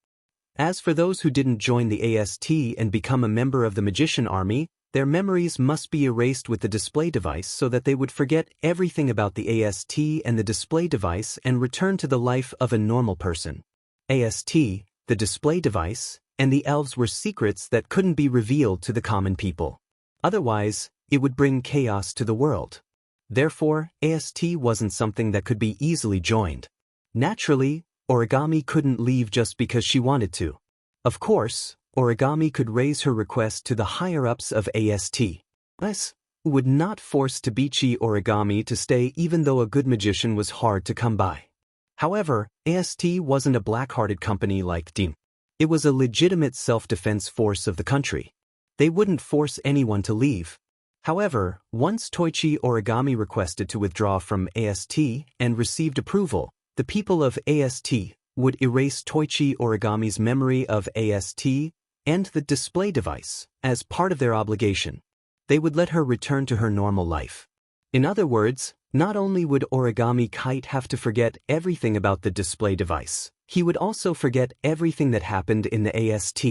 As for those who didn't join the AST and become a member of the Magician Army, their memories must be erased with the display device so that they would forget everything about the AST and the display device and return to the life of a normal person. AST, the display device, and the elves were secrets that couldn't be revealed to the common people. Otherwise, it would bring chaos to the world. Therefore, AST wasn't something that could be easily joined. Naturally, Origami couldn't leave just because she wanted to. Of course, Origami could raise her request to the higher-ups of AST. Thus, would not force Tabichi Origami to stay even though a good magician was hard to come by. However, AST wasn't a black-hearted company like DIM. It was a legitimate self-defense force of the country. They wouldn't force anyone to leave. However, once Toichi Origami requested to withdraw from AST and received approval, the people of AST would erase Toichi Origami's memory of AST and the display device as part of their obligation. They would let her return to her normal life. In other words, not only would Origami Kite have to forget everything about the display device, he would also forget everything that happened in the AST,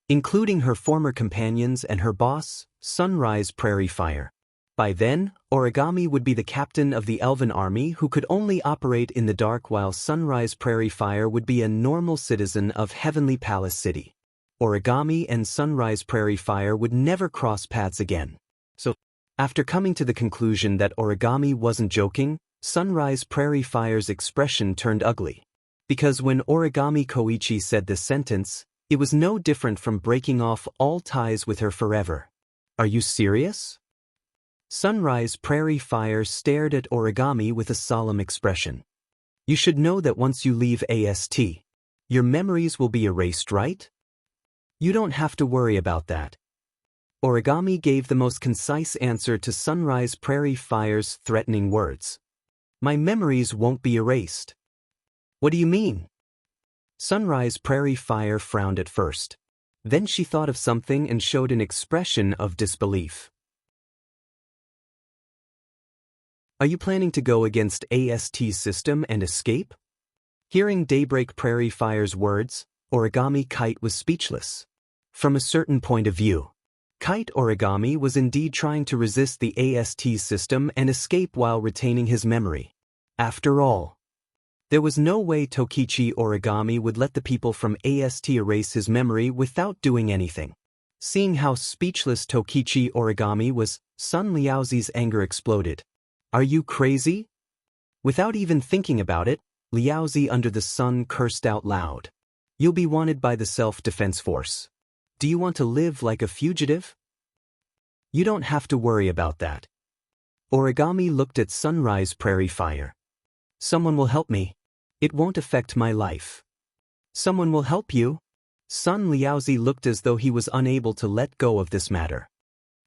including her former companions and her boss, Sunrise Prairie Fire. By then, Origami would be the captain of the elven army who could only operate in the dark, while Sunrise Prairie Fire would be a normal citizen of Heavenly Palace City. Origami and Sunrise Prairie Fire would never cross paths again. So, after coming to the conclusion that Origami wasn't joking, Sunrise Prairie Fire's expression turned ugly. Because when Origami Koichi said this sentence, it was no different from breaking off all ties with her forever. Are you serious? Sunrise Prairie Fire stared at Origami with a solemn expression. You should know that once you leave AST, your memories will be erased, right? You don't have to worry about that. Origami gave the most concise answer to Sunrise Prairie Fire's threatening words. My memories won't be erased. What do you mean? Sunrise Prairie Fire frowned at first. Then she thought of something and showed an expression of disbelief. Are you planning to go against AST's system and escape? Hearing Daybreak Prairie Fire's words, Origami Kite was speechless. From a certain point of view, Kite Origami was indeed trying to resist the AST system and escape while retaining his memory. After all, there was no way Tokichi Origami would let the people from AST erase his memory without doing anything. Seeing how speechless Tokichi Origami was, Sun Liaozi's anger exploded. Are you crazy? Without even thinking about it, Liaozi under the sun cursed out loud. You'll be wanted by the self-defense force. Do you want to live like a fugitive? You don't have to worry about that. Origami looked at Sunrise Prairie Fire. Someone will help me. It won't affect my life. Someone will help you? Sun Liaozi looked as though he was unable to let go of this matter.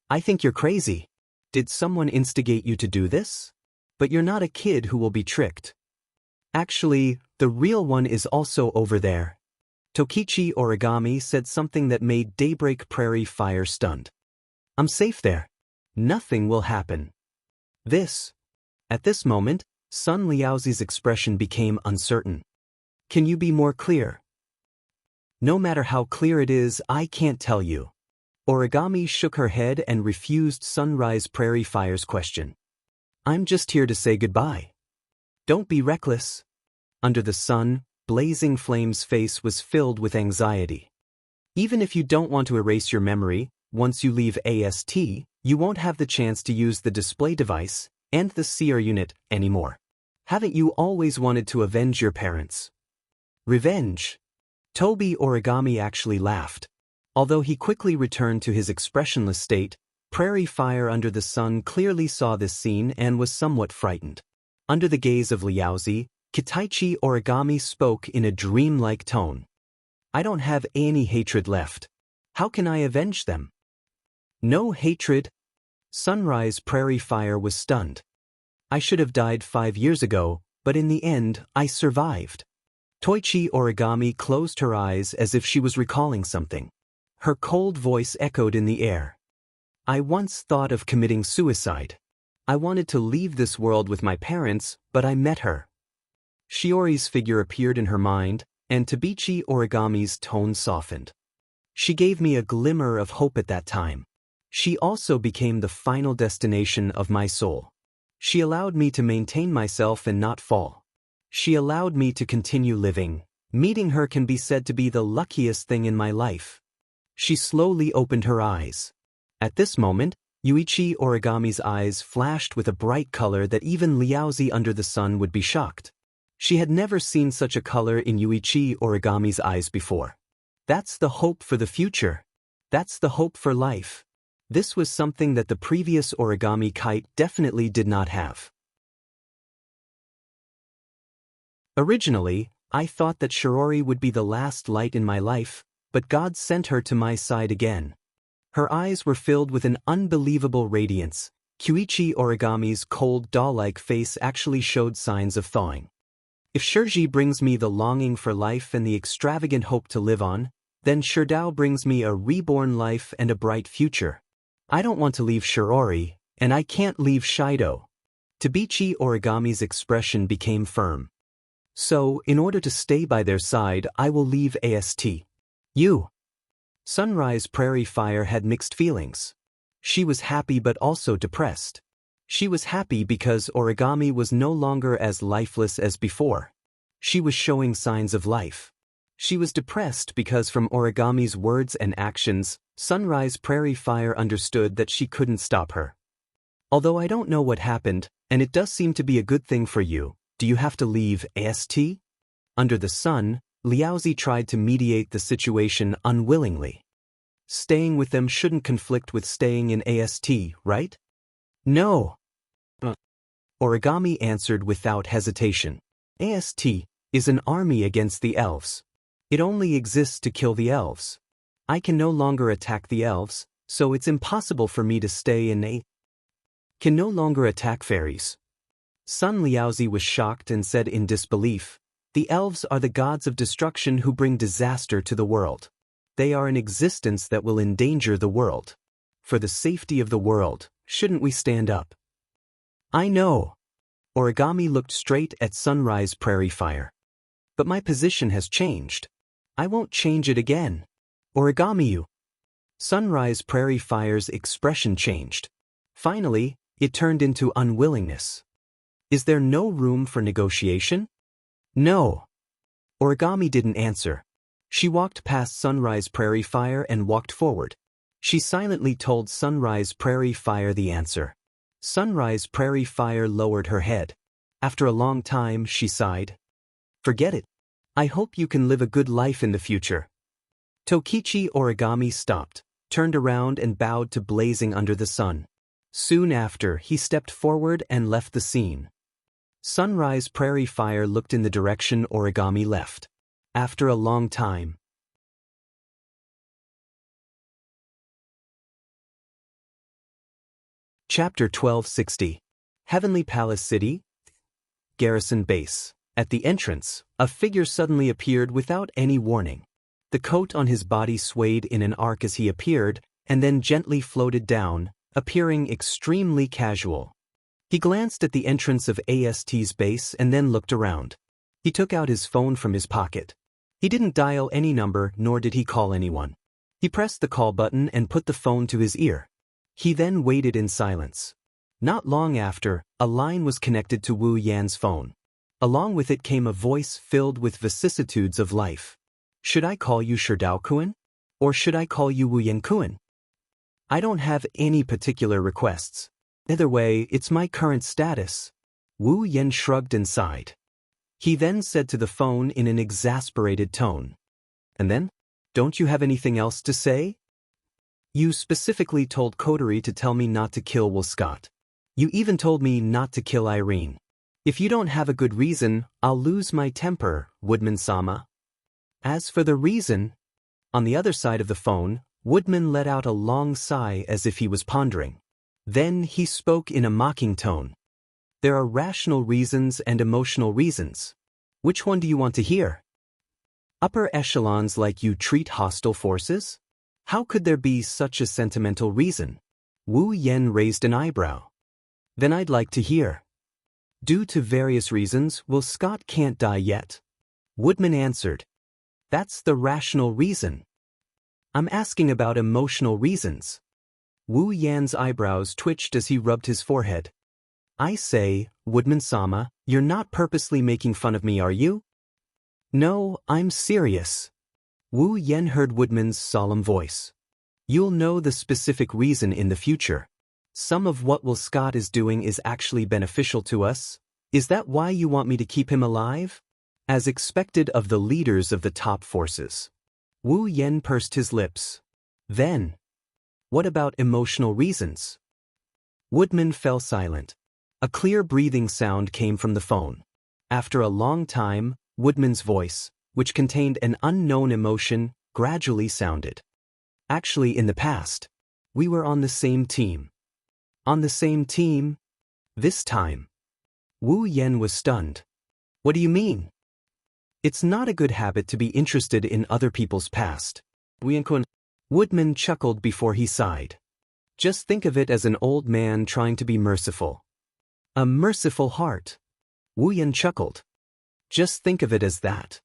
I think you're crazy. Did someone instigate you to do this? But you're not a kid who will be tricked. Actually, the real one is also over there. Tokichi Origami said something that made Daybreak Prairie Fire stunned. I'm safe there. Nothing will happen. At this moment, Sun Liaozi's expression became uncertain. Can you be more clear? No matter how clear it is, I can't tell you. Origami shook her head and refused Sunrise Prairie Fire's question. I'm just here to say goodbye. Don't be reckless. Under the sun, Blazing Flame's face was filled with anxiety. Even if you don't want to erase your memory, once you leave AST, you won't have the chance to use the display device and the seer unit anymore. Haven't you always wanted to avenge your parents? Revenge? Toby Origami actually laughed. Although he quickly returned to his expressionless state, Prairie Fire under the sun clearly saw this scene and was somewhat frightened. Under the gaze of Liaozi, Kitaichi Origami spoke in a dreamlike tone. I don't have any hatred left. How can I avenge them? No hatred? Sunrise Prairie Fire was stunned. I should have died 5 years ago, but in the end, I survived. Toichi Origami closed her eyes as if she was recalling something. Her cold voice echoed in the air. I once thought of committing suicide. I wanted to leave this world with my parents, but I met her. Shiori's figure appeared in her mind, and Tabichi Origami's tone softened. She gave me a glimmer of hope at that time. She also became the final destination of my soul. She allowed me to maintain myself and not fall. She allowed me to continue living. Meeting her can be said to be the luckiest thing in my life. She slowly opened her eyes. At this moment, Yuichi Origami's eyes flashed with a bright color that even Liaozi under the sun would be shocked. She had never seen such a color in Yuichi Origami's eyes before. That's the hope for the future. That's the hope for life. This was something that the previous Origami Kite definitely did not have. Originally, I thought that Shiori would be the last light in my life, but God sent her to my side again. Her eyes were filled with an unbelievable radiance. Kyuichi Origami's cold doll-like face actually showed signs of thawing. If Shirji brings me the longing for life and the extravagant hope to live on, then Shirdao brings me a reborn life and a bright future. I don't want to leave Shiori, and I can't leave Shido. Tabichi Origami's expression became firm. So, in order to stay by their side, I will leave AST. You. Sunrise Prairie Fire had mixed feelings. She was happy but also depressed. She was happy because origami was no longer as lifeless as before. She was showing signs of life. She was depressed because from origami's words and actions, Sunrise Prairie Fire understood that she couldn't stop her. Although I don't know what happened, and it does seem to be a good thing for you, do you have to leave AST? Under the sun, Liaozi tried to mediate the situation unwillingly. Staying with them shouldn't conflict with staying in AST, right? No. Origami answered without hesitation. AST is an army against the elves. It only exists to kill the elves. I can no longer attack the elves, so it's impossible for me to stay in a... Can no longer attack fairies. Sun Liaozi was shocked and said in disbelief, the elves are the gods of destruction who bring disaster to the world. They are an existence that will endanger the world. For the safety of the world, shouldn't we stand up? I know. Origami looked straight at Sunrise Prairie Fire. But my position has changed. I won't change it again. Origami you. Sunrise Prairie Fire's expression changed. Finally, it turned into unwillingness. Is there no room for negotiation? No. Origami didn't answer. She walked past Sunrise Prairie Fire and walked forward. She silently told Sunrise Prairie Fire the answer. Sunrise Prairie Fire lowered her head. After a long time, she sighed. Forget it. I hope you can live a good life in the future. Tokichi Origami stopped, turned around and bowed to blazing under the sun. Soon after, he stepped forward and left the scene. Sunrise Prairie Fire looked in the direction Origami left. After a long time. Chapter 1260. Heavenly Palace City. Garrison Base. At the entrance, a figure suddenly appeared without any warning. The coat on his body swayed in an arc as he appeared, and then gently floated down, appearing extremely casual. He glanced at the entrance of AST's base and then looked around. He took out his phone from his pocket. He didn't dial any number, nor did he call anyone. He pressed the call button and put the phone to his ear. He then waited in silence. Not long after, a line was connected to Wu Yan's phone. Along with it came a voice filled with vicissitudes of life. Should I call you Sherdao-kun? Or should I call you Wu Yan-kun? I don't have any particular requests. Either way, it's my current status. Wu Yan shrugged and sighed. He then said to the phone in an exasperated tone. And then? Don't you have anything else to say? You specifically told Coterie to tell me not to kill Will Scott. You even told me not to kill Irene. If you don't have a good reason, I'll lose my temper, Woodman-sama. As for the reason... On the other side of the phone, Woodman let out a long sigh as if he was pondering. Then he spoke in a mocking tone. There are rational reasons and emotional reasons. Which one do you want to hear? Upper echelons like you treat hostile forces? How could there be such a sentimental reason? Wu Yan raised an eyebrow. Then I'd like to hear. Due to various reasons, Will Scott can't die yet. Woodman answered. That's the rational reason. I'm asking about emotional reasons. Wu Yan's eyebrows twitched as he rubbed his forehead. I say, Woodman-sama, you're not purposely making fun of me, are you? No, I'm serious. Wu Yan heard Woodman's solemn voice. You'll know the specific reason in the future. Some of what Will Scott is doing is actually beneficial to us. Is that why you want me to keep him alive? As expected of the leaders of the top forces. Wu Yan pursed his lips. Then, what about emotional reasons? Woodman fell silent. A clear breathing sound came from the phone. After a long time, Woodman's voice, which contained an unknown emotion, gradually sounded. Actually, in the past, we were on the same team. On the same team? This time. Wu Yan was stunned. What do you mean? It's not a good habit to be interested in other people's past. Woodman chuckled before he sighed. Just think of it as an old man trying to be merciful. A merciful heart. Wu Yan chuckled. Just think of it as that.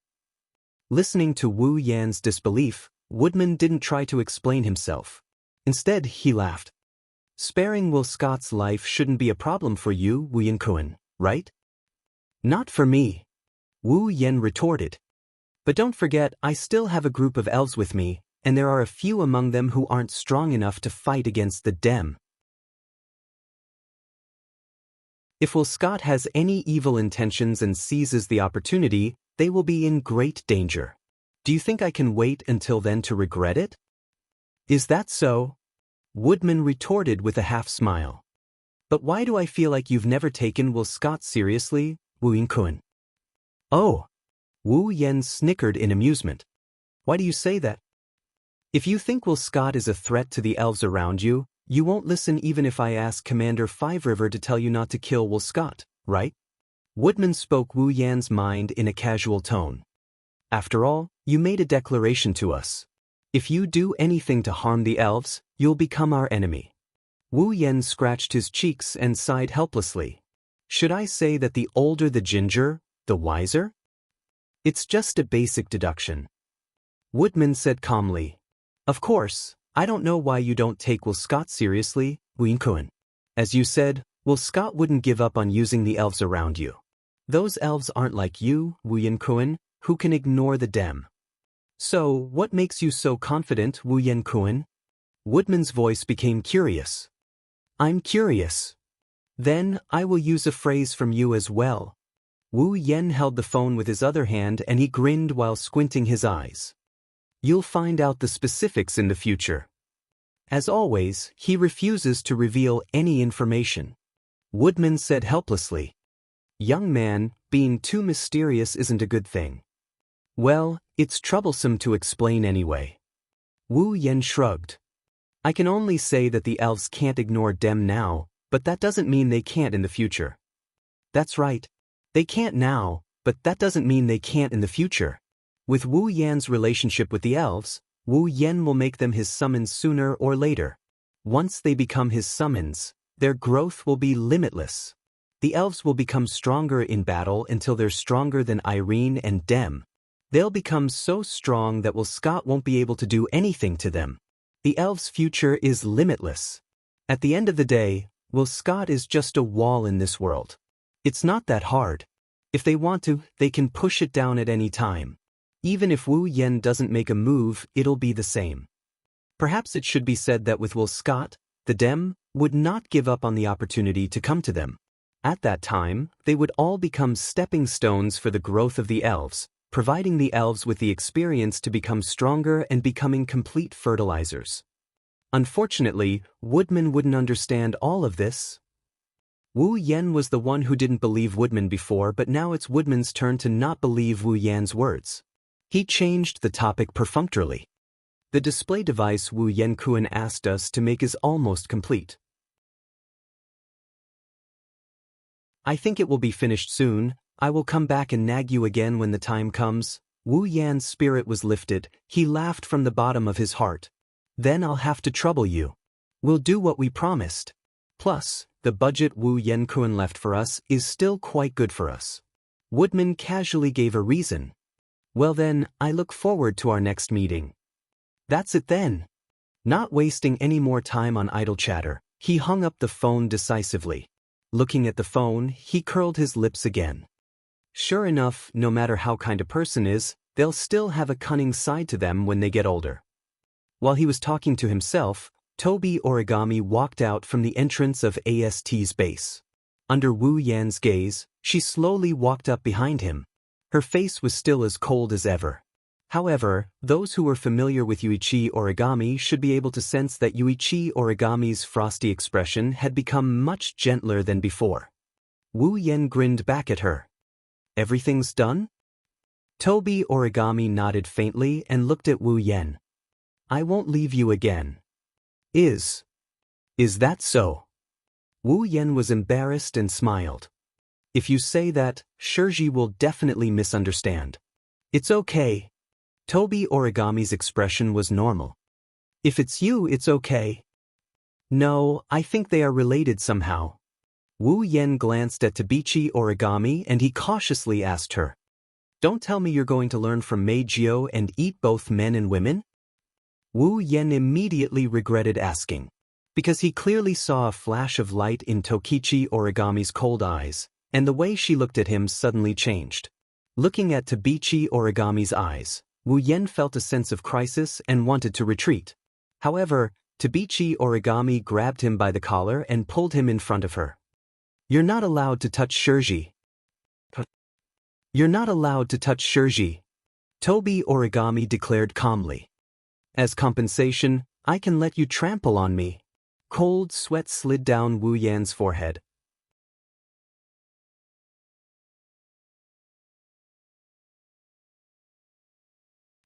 Listening to Wu Yan's disbelief, Woodman didn't try to explain himself. Instead, he laughed. Sparing Will Scott's life shouldn't be a problem for you, Wu Yankuan, right? Not for me, Wu Yen retorted. But don't forget, I still have a group of elves with me, and there are a few among them who aren't strong enough to fight against the Dem. If Will Scott has any evil intentions and seizes the opportunity, they will be in great danger. Do you think I can wait until then to regret it? Is that so? Woodman retorted with a half-smile. But why do I feel like you've never taken Will Scott seriously, Wu Yankuan? Oh! Wu Yen snickered in amusement. Why do you say that? If you think Will Scott is a threat to the elves around you, you won't listen even if I ask Commander Five River to tell you not to kill Will Scott, right? Woodman spoke Wu Yan's mind in a casual tone. After all, you made a declaration to us. If you do anything to harm the elves, you'll become our enemy. Wu Yen scratched his cheeks and sighed helplessly. Should I say that the older the ginger, the wiser? It's just a basic deduction. Woodman said calmly. Of course, I don't know why you don't take Will Scott seriously, Wu Yankuan. As you said, Will Scott wouldn't give up on using the elves around you. Those elves aren't like you, Wu Yankuan, who can ignore the Dem. So, what makes you so confident, Wu Yankuan? Woodman's voice became curious. I'm curious. Then, I will use a phrase from you as well. Wu Yen held the phone with his other hand and he grinned while squinting his eyes. You'll find out the specifics in the future. As always, he refuses to reveal any information. Woodman said helplessly. Young man, being too mysterious isn't a good thing. Well, it's troublesome to explain anyway. Wu Yen shrugged. I can only say that the elves can't ignore Dem now, but that doesn't mean they can't in the future. That's right. They can't now, but that doesn't mean they can't in the future. With Wu Yan's relationship with the elves, Wu Yen will make them his summons sooner or later. Once they become his summons, their growth will be limitless. The elves will become stronger in battle until they're stronger than Irene and Dem. They'll become so strong that Will Scott won't be able to do anything to them. The elves' future is limitless. At the end of the day, Will Scott is just a wall in this world. It's not that hard. If they want to, they can push it down at any time. Even if Wu Yen doesn't make a move, it'll be the same. Perhaps it should be said that with Will Scott, the Dem would not give up on the opportunity to come to them. At that time, they would all become stepping stones for the growth of the elves, providing the elves with the experience to become stronger and becoming complete fertilizers. Unfortunately, Woodman wouldn't understand all of this. Wu Yen was the one who didn't believe Woodman before, but now it's Woodman's turn to not believe Wu Yan's words. He changed the topic perfunctorily. The display device Wu Yankuan asked us to make is almost complete. I think it will be finished soon. I will come back and nag you again when the time comes. Wu Yan's spirit was lifted. He laughed from the bottom of his heart. Then I'll have to trouble you. We'll do what we promised. Plus, the budget Wu Yankuan left for us is still quite good for us. Woodman casually gave a reason. Well then, I look forward to our next meeting. That's it then. Not wasting any more time on idle chatter, he hung up the phone decisively. Looking at the phone, he curled his lips again. Sure enough, no matter how kind a person is, they'll still have a cunning side to them when they get older. While he was talking to himself, Toby Origami walked out from the entrance of AST's base. Under Wu Yan's gaze, she slowly walked up behind him. Her face was still as cold as ever. However, those who were familiar with Yuichi Origami should be able to sense that Yuichi Origami's frosty expression had become much gentler than before. Wu Yen grinned back at her. Everything's done? Toby Origami nodded faintly and looked at Wu Yen. I won't leave you again. Is that so? Wu Yen was embarrassed and smiled. If you say that, Shirji will definitely misunderstand. It's okay. Toby Origami's expression was normal. If it's you, it's okay. No, I think they are related somehow. Wu Yen glanced at Tabichi Origami and he cautiously asked her. Don't tell me you're going to learn from Meijio and eat both men and women? Wu Yen immediately regretted asking. because he clearly saw a flash of light in Tokichi Origami's cold eyes, and the way she looked at him suddenly changed. Looking at Tabichi Origami's eyes, Wu Yen felt a sense of crisis and wanted to retreat. However, Tabichi Origami grabbed him by the collar and pulled him in front of her. "You're not allowed to touch Shirji. You're not allowed to touch Shirji," Tobi Origami declared calmly. "As compensation, I can let you trample on me." Cold sweat slid down Wu Yan's forehead.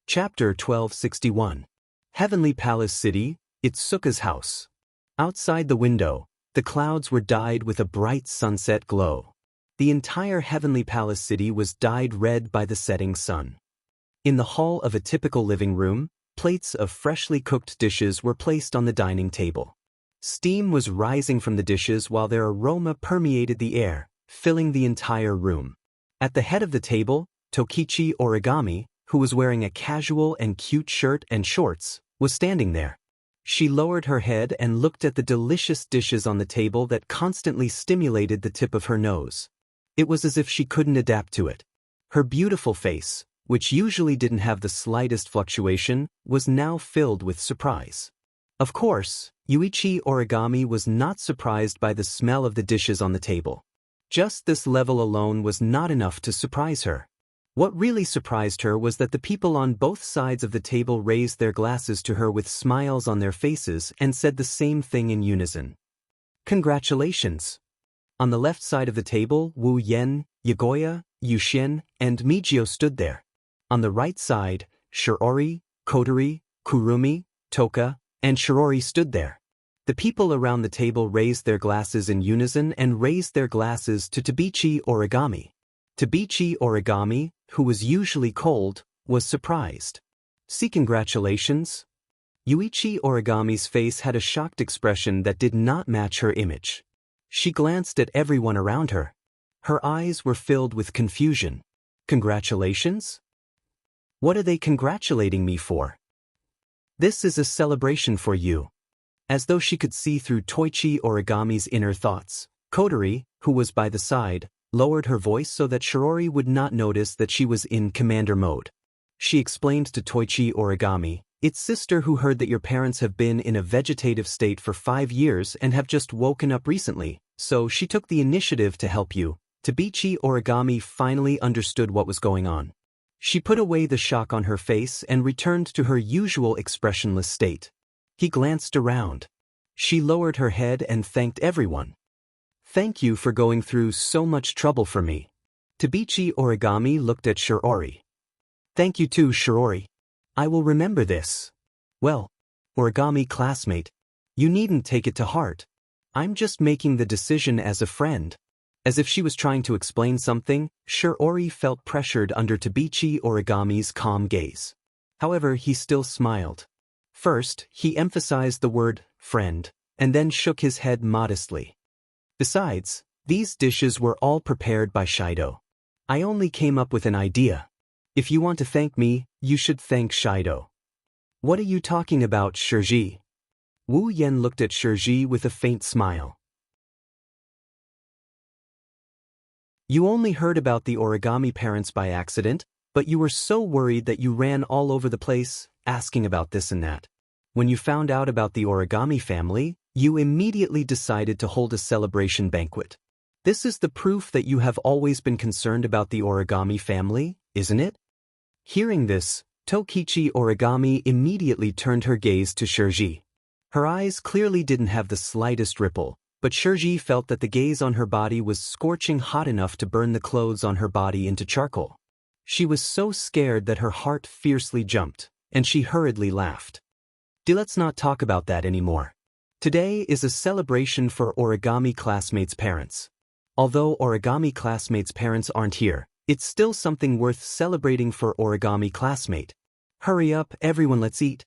Chapter 1261. Heavenly Palace City, Itsuka's house. Outside the window, the clouds were dyed with a bright sunset glow. The entire Heavenly Palace City was dyed red by the setting sun. In the hall of a typical living room, plates of freshly cooked dishes were placed on the dining table. Steam was rising from the dishes while their aroma permeated the air, filling the entire room. At the head of the table, Tokichi Origami, who was wearing a casual and cute shirt and shorts, was standing there. She lowered her head and looked at the delicious dishes on the table that constantly stimulated the tip of her nose. It was as if she couldn't adapt to it. Her beautiful face, which usually didn't have the slightest fluctuation, was now filled with surprise. Of course, Yuichi Origami was not surprised by the smell of the dishes on the table. Just this level alone was not enough to surprise her. What really surprised her was that the people on both sides of the table raised their glasses to her with smiles on their faces and said the same thing in unison. "Congratulations." On the left side of the table, Wu Yen, Yagoya, Yuxin, and Mijio stood there. On the right side, Shirori, Kodori, Kurumi, Toka, and Shirori stood there. The people around the table raised their glasses in unison and raised their glasses to Tabichi Origami. Tabichi Origami, who was usually cold, was surprised. "See, congratulations." Yuichi Origami's face had a shocked expression that did not match her image. She glanced at everyone around her. Her eyes were filled with confusion. "Congratulations? What are they congratulating me for?" "This is a celebration for you." As though she could see through Toichi Origami's inner thoughts, Kodori, who was by the side, lowered her voice so that Shirori would not notice that she was in commander mode. She explained to Toichi Origami, "It's sister who heard that your parents have been in a vegetative state for 5 years and have just woken up recently, so she took the initiative to help you." Tabichi Origami finally understood what was going on. She put away the shock on her face and returned to her usual expressionless state. He glanced around. She lowered her head and thanked everyone. "Thank you for going through so much trouble for me." Tabichi Origami looked at Shirori. "Thank you too, Shirori. I will remember this." "Well, Origami classmate, you needn't take it to heart. I'm just making the decision as a friend." As if she was trying to explain something, Shirori felt pressured under Tabichi Origami's calm gaze. However, he still smiled. First, he emphasized the word friend, and then shook his head modestly. "Besides, these dishes were all prepared by Shido. I only came up with an idea. If you want to thank me, you should thank Shido." "What are you talking about, Shirji?" Wu Yen looked at Shirji with a faint smile. "You only heard about the Origami parents by accident, but you were so worried that you ran all over the place, asking about this and that. When you found out about the Origami family, you immediately decided to hold a celebration banquet. This is the proof that you have always been concerned about the Origami family, isn't it?" Hearing this, Tokichi Origami immediately turned her gaze to Shirji. Her eyes clearly didn't have the slightest ripple, but Shirji felt that the gaze on her body was scorching hot enough to burn the clothes on her body into charcoal. She was so scared that her heart fiercely jumped, and she hurriedly laughed. Let's not talk about that anymore. Today is a celebration for Origami classmates' parents. Although Origami classmates' parents aren't here, it's still something worth celebrating for Origami classmate. Hurry up, everyone, let's eat.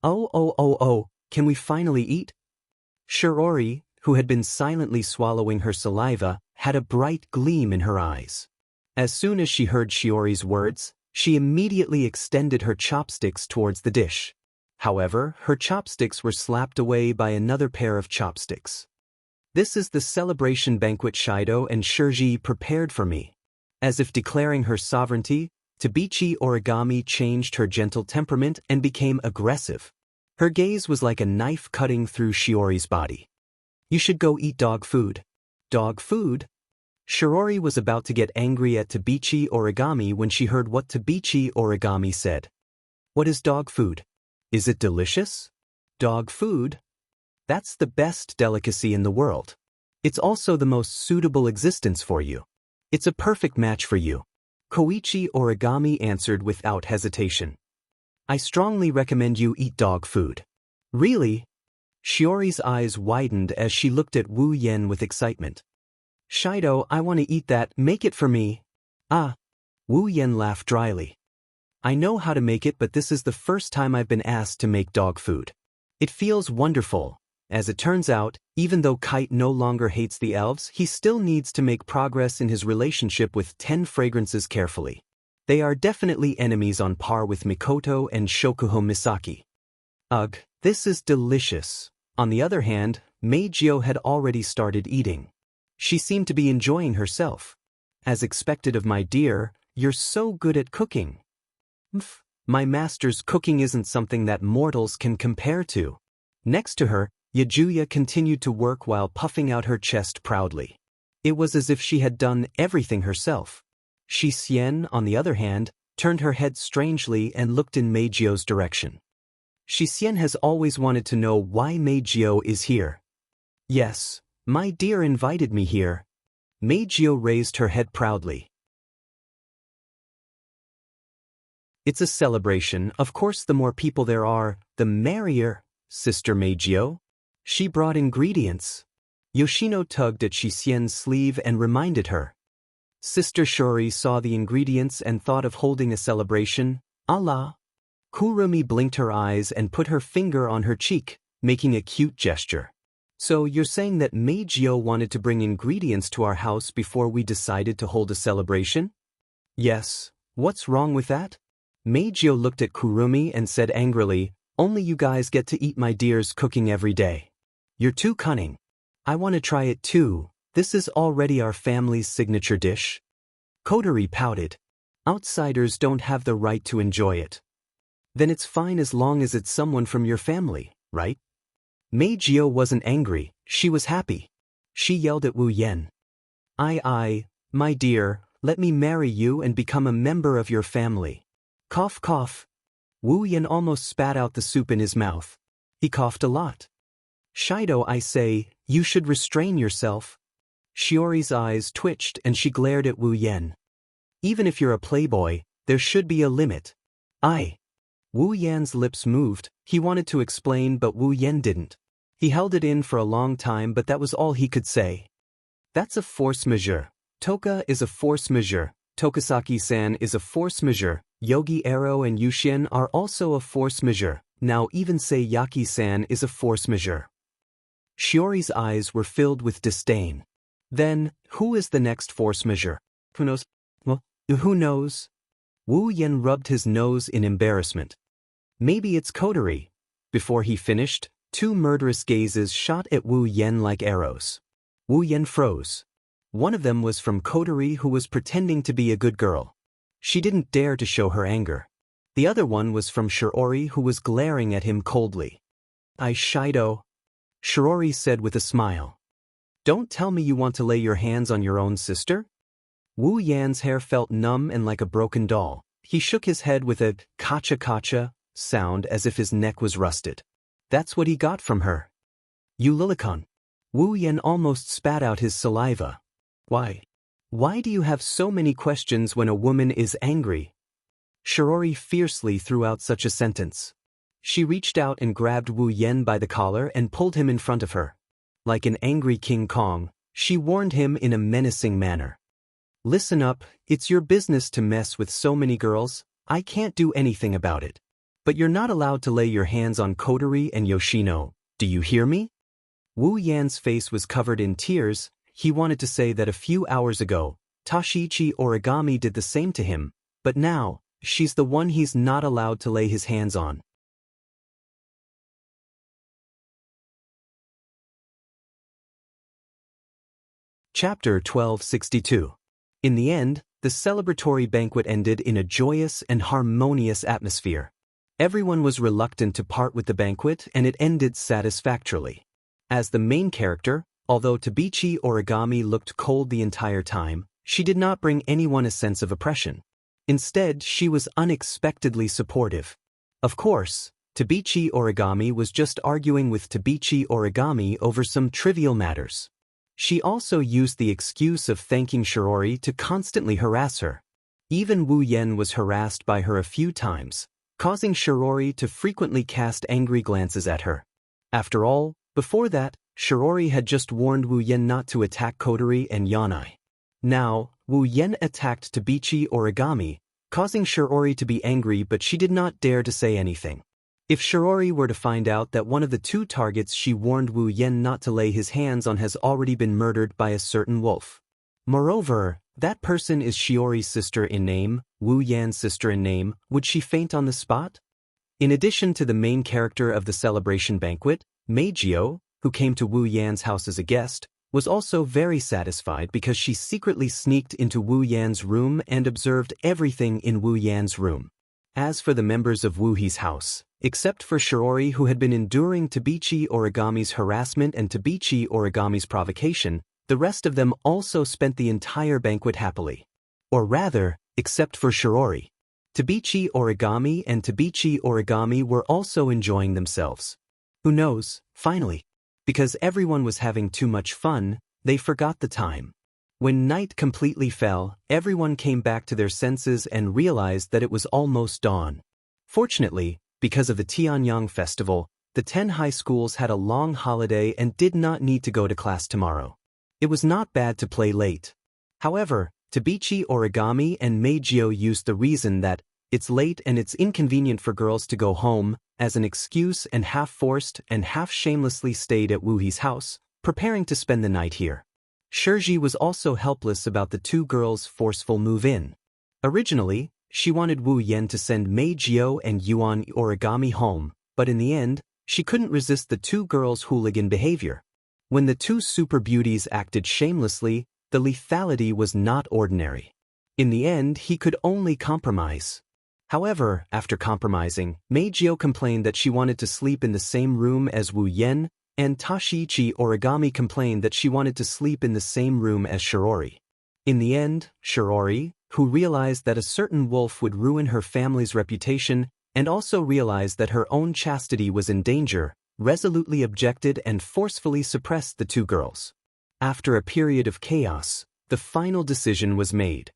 Oh, can we finally eat?" Shirori, who had been silently swallowing her saliva, had a bright gleam in her eyes. As soon as she heard Shiori's words, she immediately extended her chopsticks towards the dish. However, her chopsticks were slapped away by another pair of chopsticks. This is the celebration banquet Shido and Shirji prepared for me. As if declaring her sovereignty, Tabichi Origami changed her gentle temperament and became aggressive. Her gaze was like a knife cutting through Shiori's body. You should go eat dog food. Dog food? Shiori was about to get angry at Tabichi Origami when she heard what Tabichi Origami said. What is dog food? Is it delicious? Dog food? That's the best delicacy in the world. It's also the most suitable existence for you. It's a perfect match for you. Koichi Origami answered without hesitation. I strongly recommend you eat dog food. Really? Shiori's eyes widened as she looked at Wu Yen with excitement. Shido, I want to eat that, make it for me. Ah. Wu Yen laughed dryly. I know how to make it, but this is the first time I've been asked to make dog food. It feels wonderful. As it turns out, even though Kite no longer hates the elves, he still needs to make progress in his relationship with 10 fragrances carefully. They are definitely enemies on par with Mikoto and Shokuho Misaki. Ugh, this is delicious. On the other hand, Meijio had already started eating. She seemed to be enjoying herself. As expected of my dear, you're so good at cooking. My master's cooking isn't something that mortals can compare to. Next to her, Yajuya continued to work while puffing out her chest proudly. It was as if she had done everything herself. Shixien, on the other hand, turned her head strangely and looked in Meijio's direction. Shixien has always wanted to know why Meijio is here. Yes, my dear invited me here. Meijio raised her head proudly. It's a celebration, of course the more people there are, the merrier, Sister Meijio. She brought ingredients. Yoshino tugged at Shixien's sleeve and reminded her. Sister Shori saw the ingredients and thought of holding a celebration. Allah. Kurumi blinked her eyes and put her finger on her cheek, making a cute gesture. So you're saying that Meijio wanted to bring ingredients to our house before we decided to hold a celebration? Yes. What's wrong with that? Meijio looked at Kurumi and said angrily, only you guys get to eat my dear's cooking every day. You're too cunning. I want to try it too. This is already our family's signature dish. Kotori pouted. Outsiders don't have the right to enjoy it. Then it's fine as long as it's someone from your family, right? Meijio wasn't angry, she was happy. She yelled at Wu Yen. My dear, let me marry you and become a member of your family. Cough cough. Wu Yen almost spat out the soup in his mouth. He coughed a lot. Shido, I say, you should restrain yourself. Shiori's eyes twitched and she glared at Wu Yen. Even if you're a playboy, there should be a limit. Wu Yan's lips moved. He wanted to explain, but Wu Yen didn't. He held it in for a long time, but that was all he could say. That's a force majeure. Toka is a force majeure. Tokasaki-san is a force majeure. Yogi Aro and Yushin are also a force majeure. Now even say Yaki-san is a force majeure. Shiori's eyes were filled with disdain. Then, who is the next force majeure? Who knows? Well, who knows? Wu Yen rubbed his nose in embarrassment. Maybe it's Kotori. Before he finished, 2 murderous gazes shot at Wu Yen like arrows. Wu Yen froze. One of them was from Kotori, who was pretending to be a good girl. She didn't dare to show her anger. The other one was from Shiori, who was glaring at him coldly. Shido. Shiori said with a smile. Don't tell me you want to lay your hands on your own sister? Wu Yan's hair felt numb and like a broken doll. He shook his head with a kacha-kacha sound as if his neck was rusted. That's what he got from her. You Lilicon. Wu Yan almost spat out his saliva. Why? Why do you have so many questions when a woman is angry? Shiori fiercely threw out such a sentence. She reached out and grabbed Wu Yen by the collar and pulled him in front of her. Like an angry King Kong, she warned him in a menacing manner. Listen up, it's your business to mess with so many girls, I can't do anything about it. But you're not allowed to lay your hands on Kotori and Yoshino, do you hear me? Wu Yan's face was covered in tears. He wanted to say that a few hours ago, Tashichi Origami did the same to him, but now, she's the one he's not allowed to lay his hands on. Chapter 1262. In the end, the celebratory banquet ended in a joyous and harmonious atmosphere. Everyone was reluctant to part with the banquet, and it ended satisfactorily. As the main character, although Tabichi Origami looked cold the entire time, she did not bring anyone a sense of oppression. Instead, she was unexpectedly supportive. Of course, Tabichi Origami was just arguing with Tabichi Origami over some trivial matters. She also used the excuse of thanking Shirori to constantly harass her. Even Wu Yen was harassed by her a few times, causing Shirori to frequently cast angry glances at her. After all, before that, Shirori had just warned Wu Yen not to attack Kotori and Yanai. Now, Wu Yen attacked Tabichi Origami, causing Shirori to be angry, but she did not dare to say anything. If Shirori were to find out that one of the two targets she warned Wu Yen not to lay his hands on has already been murdered by a certain wolf. Moreover, that person is Shiori's sister in name, Wu Yan's sister in name, would she faint on the spot? In addition to the main character of the celebration banquet, Meijio, who came to Wu Yan's house as a guest, was also very satisfied because she secretly sneaked into Wu Yan's room and observed everything in Wu Yan's room. As for the members of Wu He's house, except for Shirori, who had been enduring Tabichi Origami's harassment and Tabichi Origami's provocation, the rest of them also spent the entire banquet happily. Or rather, except for Shirori. Tabichi Origami and Tabichi Origami were also enjoying themselves. Who knows, finally, because everyone was having too much fun, they forgot the time. When night completely fell, everyone came back to their senses and realized that it was almost dawn. Fortunately, because of the Tianyang festival, the 10 high schools had a long holiday and did not need to go to class tomorrow. It was not bad to play late. However, Tabichi Origami and Meijio used the reason that it's late and it's inconvenient for girls to go home as an excuse, and half-forced and half-shamelessly stayed at Wu He's house, preparing to spend the night here. Shirji was also helpless about the two girls' forceful move-in. Originally, she wanted Wu Yen to send Meijio and Yuan Origami home, but in the end, she couldn't resist the two girls' hooligan behavior. When the two super beauties acted shamelessly, the lethality was not ordinary. In the end, he could only compromise. However, after compromising, Meijio complained that she wanted to sleep in the same room as Wu Yen, and Tashichi Origami complained that she wanted to sleep in the same room as Shirori. In the end, Shirori, who realized that a certain wolf would ruin her family's reputation and also realized that her own chastity was in danger, resolutely objected and forcefully suppressed the two girls. After a period of chaos, the final decision was made.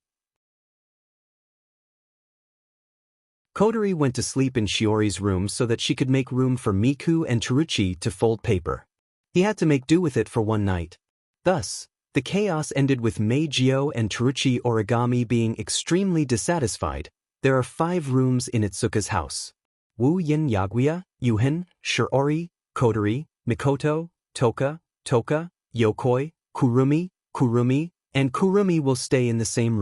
Kotori went to sleep in Shiori's room so that she could make room for Miku and Teruchi to fold paper. He had to make do with it for one night. Thus, the chaos ended with Meijio and Teruchi Origami being extremely dissatisfied. There are 5 rooms in Itsuka's house. Wu Yen Yaguya, Yuhen, Shirori, Kotori, Mikoto, Toka, Yokoi, Kurumi, and Kurumi will stay in the same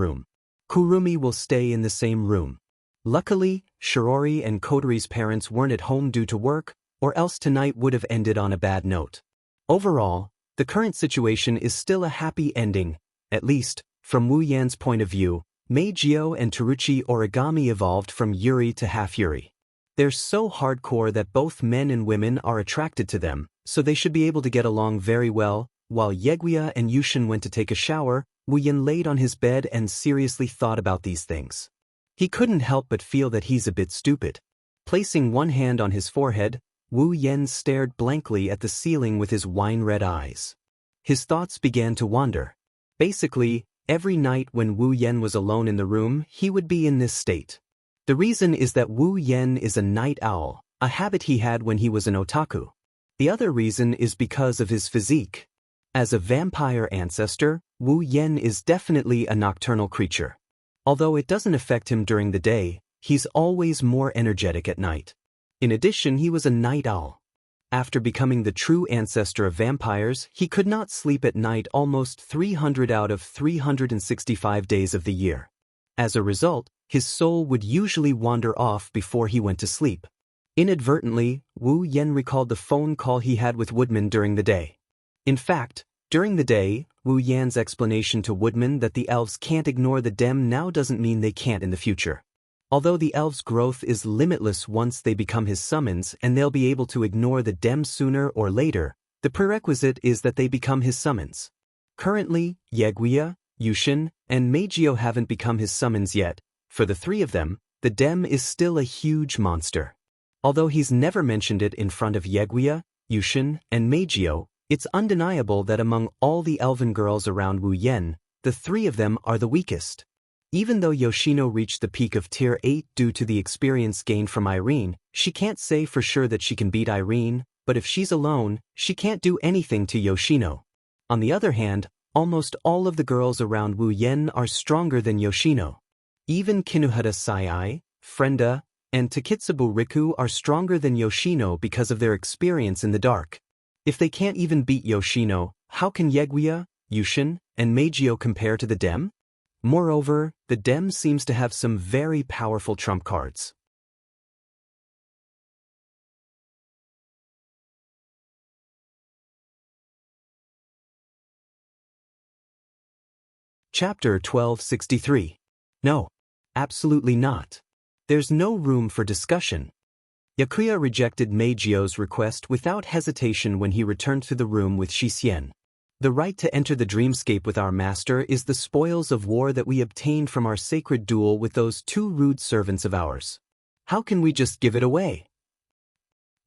room. Luckily, Shirori and Kotori's parents weren't at home due to work, or else tonight would have ended on a bad note. Overall, the current situation is still a happy ending, at least, from Wu Yan's point of view. Meijio and Teruchi Origami evolved from Yuri to half-Yuri. They're so hardcore that both men and women are attracted to them, so they should be able to get along very well. While Yeguya and Yushin went to take a shower, Wu Yan laid on his bed and seriously thought about these things. He couldn't help but feel that he's a bit stupid. Placing one hand on his forehead, Wu Yan stared blankly at the ceiling with his wine-red eyes. His thoughts began to wander. Basically, every night when Wu Yan was alone in the room, he would be in this state. The reason is that Wu Yan is a night owl, a habit he had when he was an otaku. The other reason is because of his physique. As a vampire ancestor, Wu Yan is definitely a nocturnal creature. Although it doesn't affect him during the day, he's always more energetic at night. In addition, he was a night owl. After becoming the true ancestor of vampires, he could not sleep at night almost 300 out of 365 days of the year. As a result, his soul would usually wander off before he went to sleep. Inadvertently, Wu Yan recalled the phone call he had with Woodman during the day. In fact, During the day, Wu Yan's explanation to Woodman that the elves can't ignore the dem now doesn't mean they can't in the future. Although the elves' growth is limitless once they become his summons and they'll be able to ignore the dem sooner or later, the prerequisite is that they become his summons. Currently, Yeguia, Yushin, and Meijio haven't become his summons yet. For the three of them, the dem is still a huge monster. Although he's never mentioned it in front of Yeguia, Yushin, and Meijio, it's undeniable that among all the elven girls around Wu Yan, the three of them are the weakest. Even though Yoshino reached the peak of Tier 8 due to the experience gained from Irene, she can't say for sure that she can beat Irene, but if she's alone, she can't do anything to Yoshino. On the other hand, almost all of the girls around Wu Yan are stronger than Yoshino. Even Kinuhata Sai, Frenda, and Takitsubu Riku are stronger than Yoshino because of their experience in the dark. If they can't even beat Yoshino, how can Yeguia, Yushin, and Meijio compare to the dem? Moreover, the dem seems to have some very powerful trump cards. Chapter 1263. No. Absolutely not. There's no room for discussion. Yakuya rejected Meijio's request without hesitation when he returned to the room with Xianxia. The right to enter the dreamscape with our master is the spoils of war that we obtained from our sacred duel with those two rude servants of ours. How can we just give it away?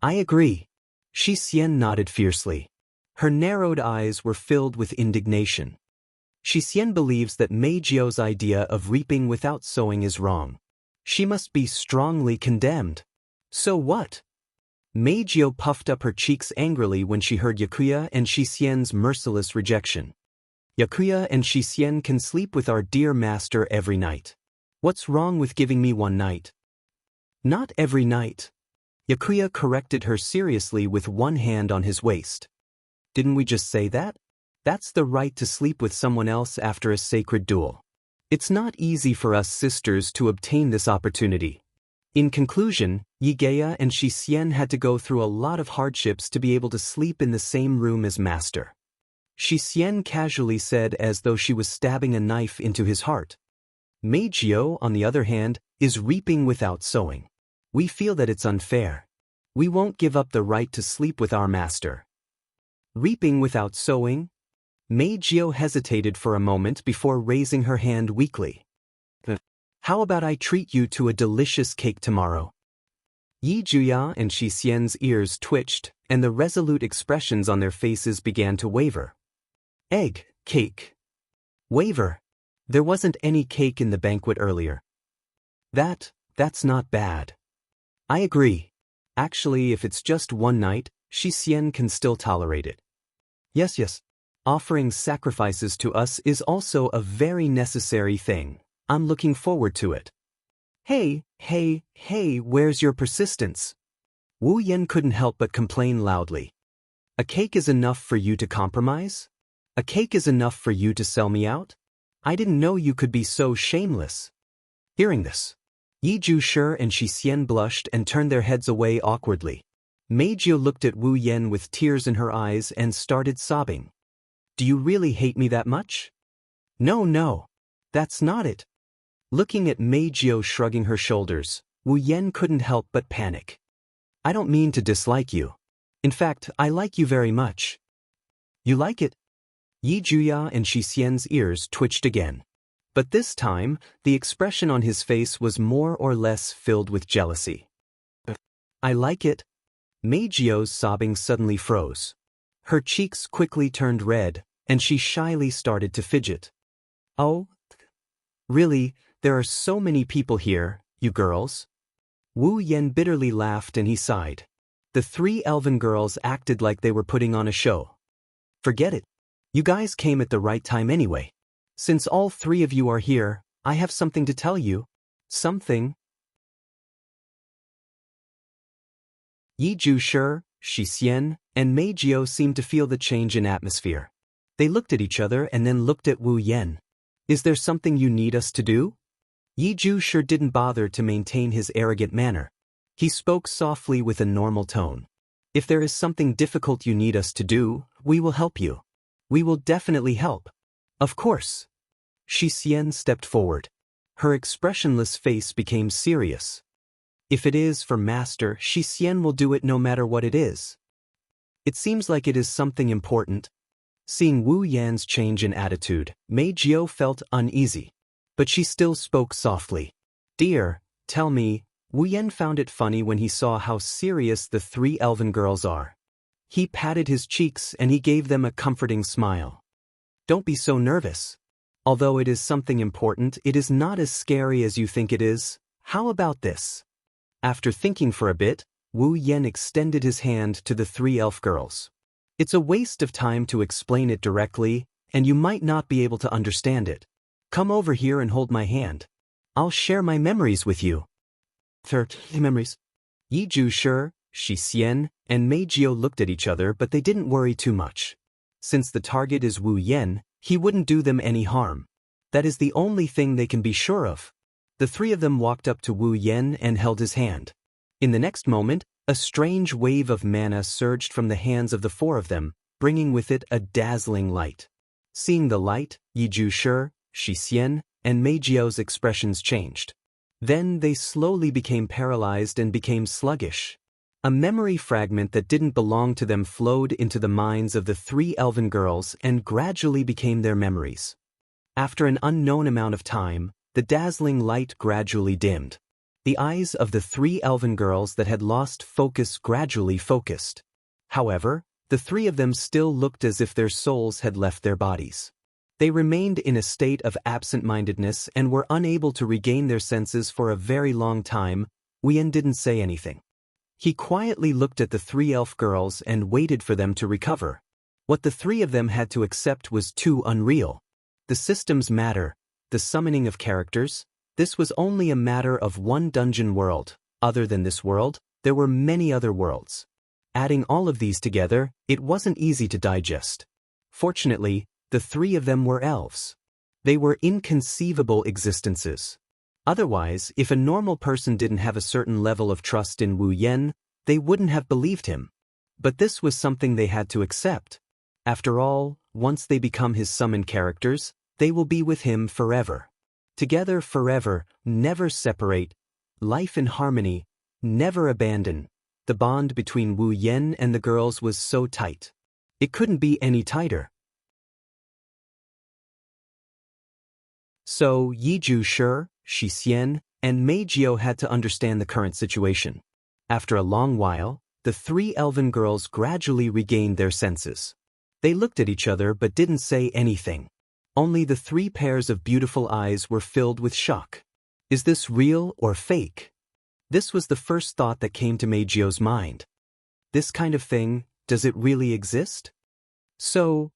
I agree. Xianxia nodded fiercely. Her narrowed eyes were filled with indignation. Xianxia believes that Meijio's idea of reaping without sowing is wrong. She must be strongly condemned. So what? Meijio puffed up her cheeks angrily when she heard Yakuya and Xianxia's merciless rejection. Yakuya and Xianxia can sleep with our dear master every night. What's wrong with giving me one night? Not every night. Yakuya corrected her seriously with one hand on his waist. Didn't we just say that? That's the right to sleep with someone else after a sacred duel. It's not easy for us sisters to obtain this opportunity. In conclusion, Yigaya and Xianxia had to go through a lot of hardships to be able to sleep in the same room as master. Xianxia casually said as though she was stabbing a knife into his heart. Meijio, on the other hand, is reaping without sowing. We feel that it's unfair. We won't give up the right to sleep with our master. Reaping without sowing? Meijio hesitated for a moment before raising her hand weakly. How about I treat you to a delicious cake tomorrow? Yi Juya and Xianxia's ears twitched, and the resolute expressions on their faces began to waver. Egg, cake. Waver. There wasn't any cake in the banquet earlier. That's not bad. I agree. Actually, if it's just one night, Xianxia can still tolerate it. Yes. Offering sacrifices to us is also a very necessary thing. I'm looking forward to it. Hey, where's your persistence? Wu Yan couldn't help but complain loudly. A cake is enough for you to compromise? A cake is enough for you to sell me out? I didn't know you could be so shameless. Hearing this, Yi Ju-shi and Xianxia blushed and turned their heads away awkwardly. Meijio looked at Wu Yan with tears in her eyes and started sobbing. Do you really hate me that much? No, that's not it. Looking at Meijio shrugging her shoulders, Wu Yan couldn't help but panic. I don't mean to dislike you. In fact, I like you very much. You like it? Yi Juya and Xianxia's ears twitched again. But this time, the expression on his face was more or less filled with jealousy. I like it. Meijio's sobbing suddenly froze. Her cheeks quickly turned red, and she shyly started to fidget. Oh? Really, there are so many people here, you girls. Wu Yan bitterly laughed and he sighed. The three elven girls acted like they were putting on a show. Forget it. You guys came at the right time anyway. Since all three of you are here, I have something to tell you. Something. Yi Ju-shi, Xianxia, and Meijio seemed to feel the change in atmosphere. They looked at each other and then looked at Wu Yan. Is there something you need us to do? Yi Ju-shi didn't bother to maintain his arrogant manner. He spoke softly with a normal tone. If there is something difficult you need us to do, we will help you. We will definitely help. Of course. Xianxia stepped forward. Her expressionless face became serious. If it is for Master, Xianxia will do it no matter what it is. It seems like it is something important. Seeing Wu Yan's change in attitude, Mei Jiao felt uneasy. But she still spoke softly. Dear, tell me, Wu Yan found it funny when he saw how serious the 3 elven girls are. He patted his cheeks and he gave them a comforting smile. Don't be so nervous. Although it is something important, it is not as scary as you think it is. How about this? After thinking for a bit, Wu Yan extended his hand to the 3 elf girls. It's a waste of time to explain it directly, and you might not be able to understand it. Come over here and hold my hand. I'll share my memories with you. 30 memories. Yi Zhu, Xianxia, and Mei Jiao looked at each other, but they didn't worry too much. Since the target is Wu Yan, he wouldn't do them any harm. That is the only thing they can be sure of. The 3 of them walked up to Wu Yan and held his hand. In the next moment, a strange wave of mana surged from the hands of the 4 of them, bringing with it a dazzling light. Seeing the light, Yi Zhu, Xianxia, and Mei Jiao's expressions changed. Then they slowly became paralyzed and became sluggish. A memory fragment that didn't belong to them flowed into the minds of the 3 elven girls and gradually became their memories. After an unknown amount of time, the dazzling light gradually dimmed. The eyes of the 3 elven girls that had lost focus gradually focused. However, the 3 of them still looked as if their souls had left their bodies. They remained in a state of absent-mindedness and were unable to regain their senses for a very long time. Wu Yan didn't say anything. He quietly looked at the 3 elf girls and waited for them to recover. What the 3 of them had to accept was too unreal. The systems matter, the summoning of characters, this was only a matter of one dungeon world. Other than this world, there were many other worlds. Adding all of these together, it wasn't easy to digest. Fortunately, the 3 of them were elves. They were inconceivable existences. Otherwise, if a normal person didn't have a certain level of trust in Wu Yan, they wouldn't have believed him. But this was something they had to accept. After all, once they become his summoned characters, they will be with him forever. Together forever, never separate, life in harmony, never abandon. The bond between Wu Yan and the girls was so tight. It couldn't be any tighter. So Yi Zhu, Xianxia, and Mei Jiao had to understand the current situation. After a long while, the 3 elven girls gradually regained their senses. They looked at each other but didn't say anything. Only the 3 pairs of beautiful eyes were filled with shock. Is this real or fake? This was the first thought that came to Mei Jiao's mind. This kind of thing, does it really exist? So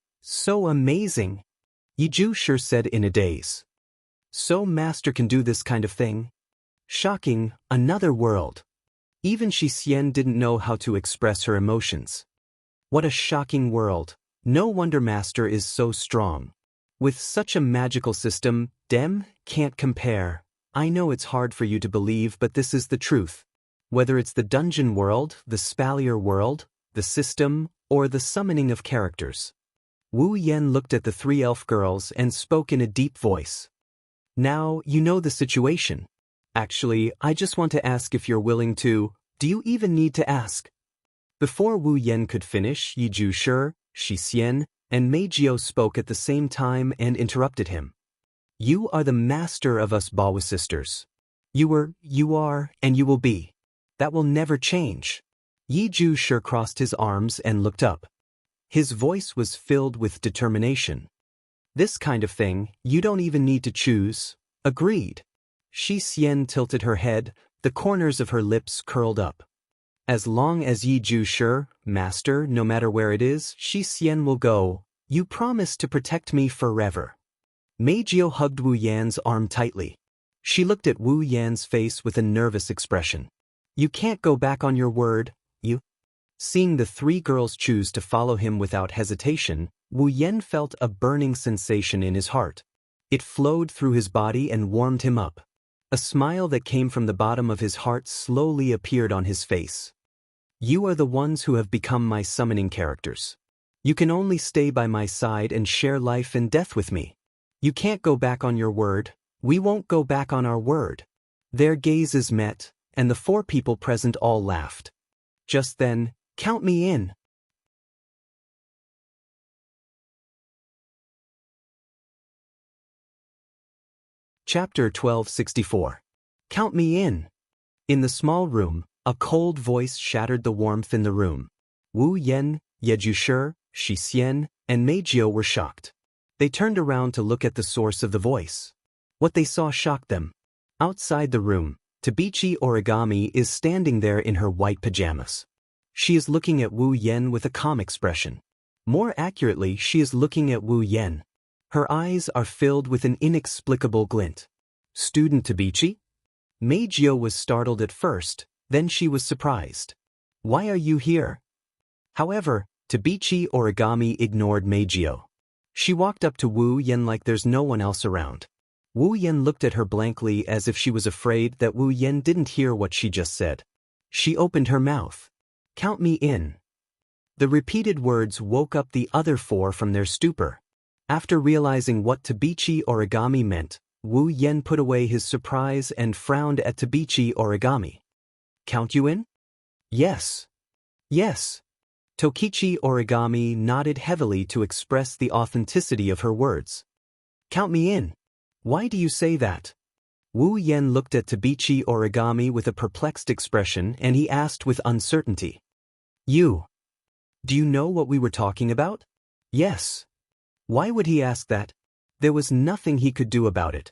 amazing, Yi Zhu said in a daze. So Master can do this kind of thing? Shocking, another world. Even Xianxia didn't know how to express her emotions. What a shocking world. No wonder Master is so strong. With such a magical system, Dem can't compare. I know it's hard for you to believe, but this is the truth. Whether it's the dungeon world, the spalier world, the system, or the summoning of characters. Wu Yan looked at the 3 elf girls and spoke in a deep voice. Now you know the situation. Actually, I just want to ask if you're willing to. Do you even need to ask? Before Wu Yan could finish, Yi Zhu, Xianxia, and Mei Jiao spoke at the same time and interrupted him. You are the master of us Bawa sisters. You were, you are, and you will be. That will never change. Yi Zhu crossed his arms and looked up. His voice was filled with determination. This kind of thing, you don't even need to choose. Agreed. Xianxia tilted her head, the corners of her lips curled up. As long as Yi Zhu, Master, no matter where it is, Xianxia will go. You promise to protect me forever. Mei Jiao hugged Wu Yan's arm tightly. She looked at Wu Yan's face with a nervous expression. You can't go back on your word, you. Seeing the 3 girls choose to follow him without hesitation, Wu Yan felt a burning sensation in his heart. It flowed through his body and warmed him up. A smile that came from the bottom of his heart slowly appeared on his face. You are the ones who have become my summoning characters. You can only stay by my side and share life and death with me. You can't go back on your word. We won't go back on our word." Their gazes met, and the 4 people present all laughed. Just then, "Count me in." Chapter 1264. Count me in. In the small room, a cold voice shattered the warmth in the room. Wu Yan, Yeju Xixian, and Meijio were shocked. They turned around to look at the source of the voice. What they saw shocked them. Outside the room, Tabichi Origami is standing there in her white pajamas. She is looking at Wu Yan with a calm expression. More accurately, she is looking at Wu Yan. Her eyes are filled with an inexplicable glint. "Student Tabichi?" Meijio was startled at first, then she was surprised. "Why are you here?" However, Tabichi Origami ignored Meijio. She walked up to Wu Yan like there's no one else around. Wu Yan looked at her blankly as if she was afraid that Wu Yan didn't hear what she just said. She opened her mouth. "Count me in." The repeated words woke up the other 4 from their stupor. After realizing what Tabichi Origami meant, Wu Yan put away his surprise and frowned at Tabichi Origami. "Count you in?" "Yes. Yes." Tokichi Origami nodded heavily to express the authenticity of her words. "Count me in. Why do you say that?" Wu Yan looked at Tabichi Origami with a perplexed expression and he asked with uncertainty. "You. Do you know what we were talking about?" "Yes." Why would he ask that? There was nothing he could do about it.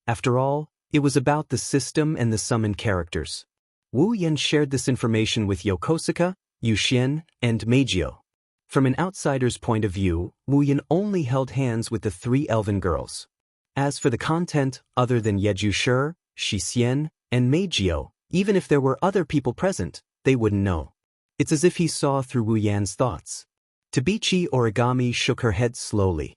After all, it was about the system and the summoned characters. Wu Yan shared this information with Yokosuka, Yuxian, and Meijio. From an outsider's point of view, Wu Yan only held hands with the 3 elven girls. As for the content, other than Yeju Xixian, and Meijio, even if there were other people present, they wouldn't know. It's as if he saw through Wu Yan's thoughts. Tabichi Origami shook her head slowly.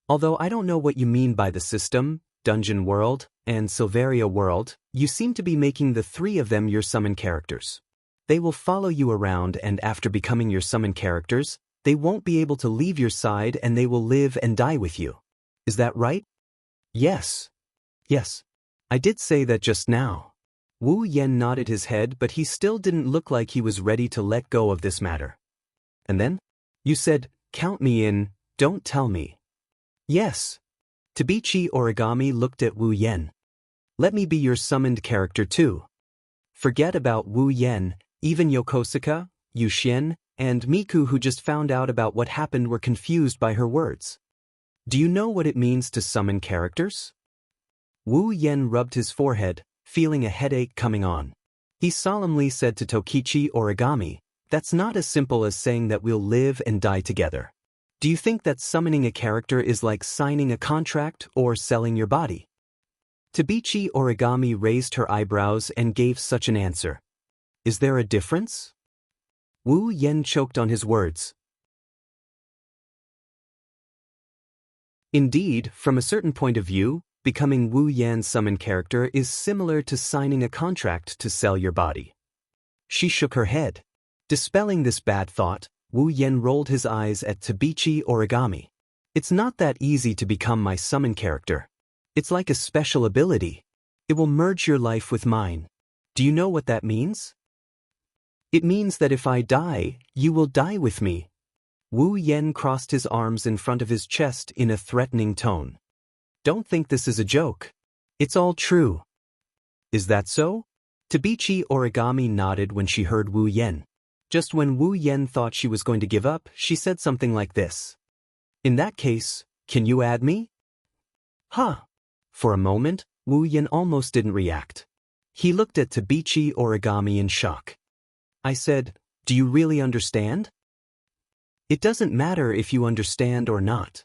"Although I don't know what you mean by the system, Dungeon World, and Silveria World, you seem to be making the 3 of them your summon characters. They will follow you around and after becoming your summon characters, they won't be able to leave your side and they will live and die with you. Is that right?" "Yes. Yes. I did say that just now." Wu Yan nodded his head but he still didn't look like he was ready to let go of this matter. "And then? You said, 'Count me in, don't tell me.'" "Yes." Tabichi Origami looked at Wu Yan. "Let me be your summoned character too." Forget about Wu Yan, even Yokosuka, Yuxian, and Miku who just found out about what happened were confused by her words. "Do you know what it means to summon characters?" Wu Yan rubbed his forehead, feeling a headache coming on. He solemnly said to Tokichi Origami, "That's not as simple as saying that we'll live and die together. Do you think that summoning a character is like signing a contract or selling your body?" Tabichi Origami raised her eyebrows and gave such an answer. "Is there a difference?" Wu Yan choked on his words. Indeed, from a certain point of view, becoming Wu Yan's summoned character is similar to signing a contract to sell your body. She shook her head. Dispelling this bad thought, Wu Yan rolled his eyes at Tabichi Origami. "It's not that easy to become my summon character. It's like a special ability. It will merge your life with mine. Do you know what that means?" "It means that if I die, you will die with me." Wu Yan crossed his arms in front of his chest in a threatening tone. "Don't think this is a joke. It's all true." "Is that so?" Tabichi Origami nodded when she heard Wu Yan. Just when Wu Yan thought she was going to give up, she said something like this. "In that case, can you add me?" "Huh." For a moment, Wu Yan almost didn't react. He looked at Tabichi Origami in shock. "I said, do you really understand?" "It doesn't matter if you understand or not."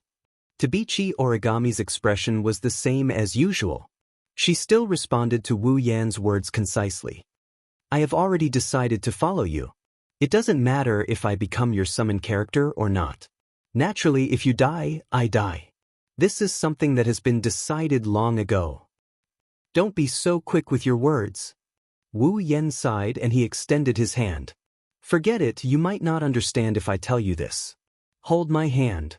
Tabichi Origami's expression was the same as usual. She still responded to Wu Yan's words concisely. "I have already decided to follow you. It doesn't matter if I become your summoned character or not. Naturally, if you die, I die. This is something that has been decided long ago." "Don't be so quick with your words." Wu Yan sighed and he extended his hand. "Forget it, you might not understand if I tell you this. Hold my hand.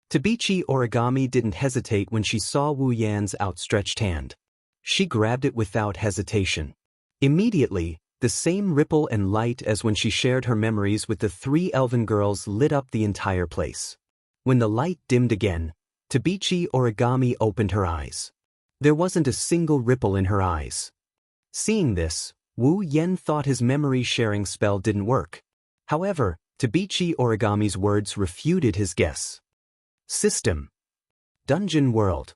Tabichi Origami didn't hesitate when she saw Wu Yan's outstretched hand. She grabbed it without hesitation. Immediately, the same ripple and light as when she shared her memories with the 3 elven girls lit up the entire place. When the light dimmed again, Tabichi Origami opened her eyes. There wasn't a single ripple in her eyes. Seeing this, Wu Yan thought his memory-sharing spell didn't work. However, Tabichi Origami's words refuted his guess. System. Dungeon world.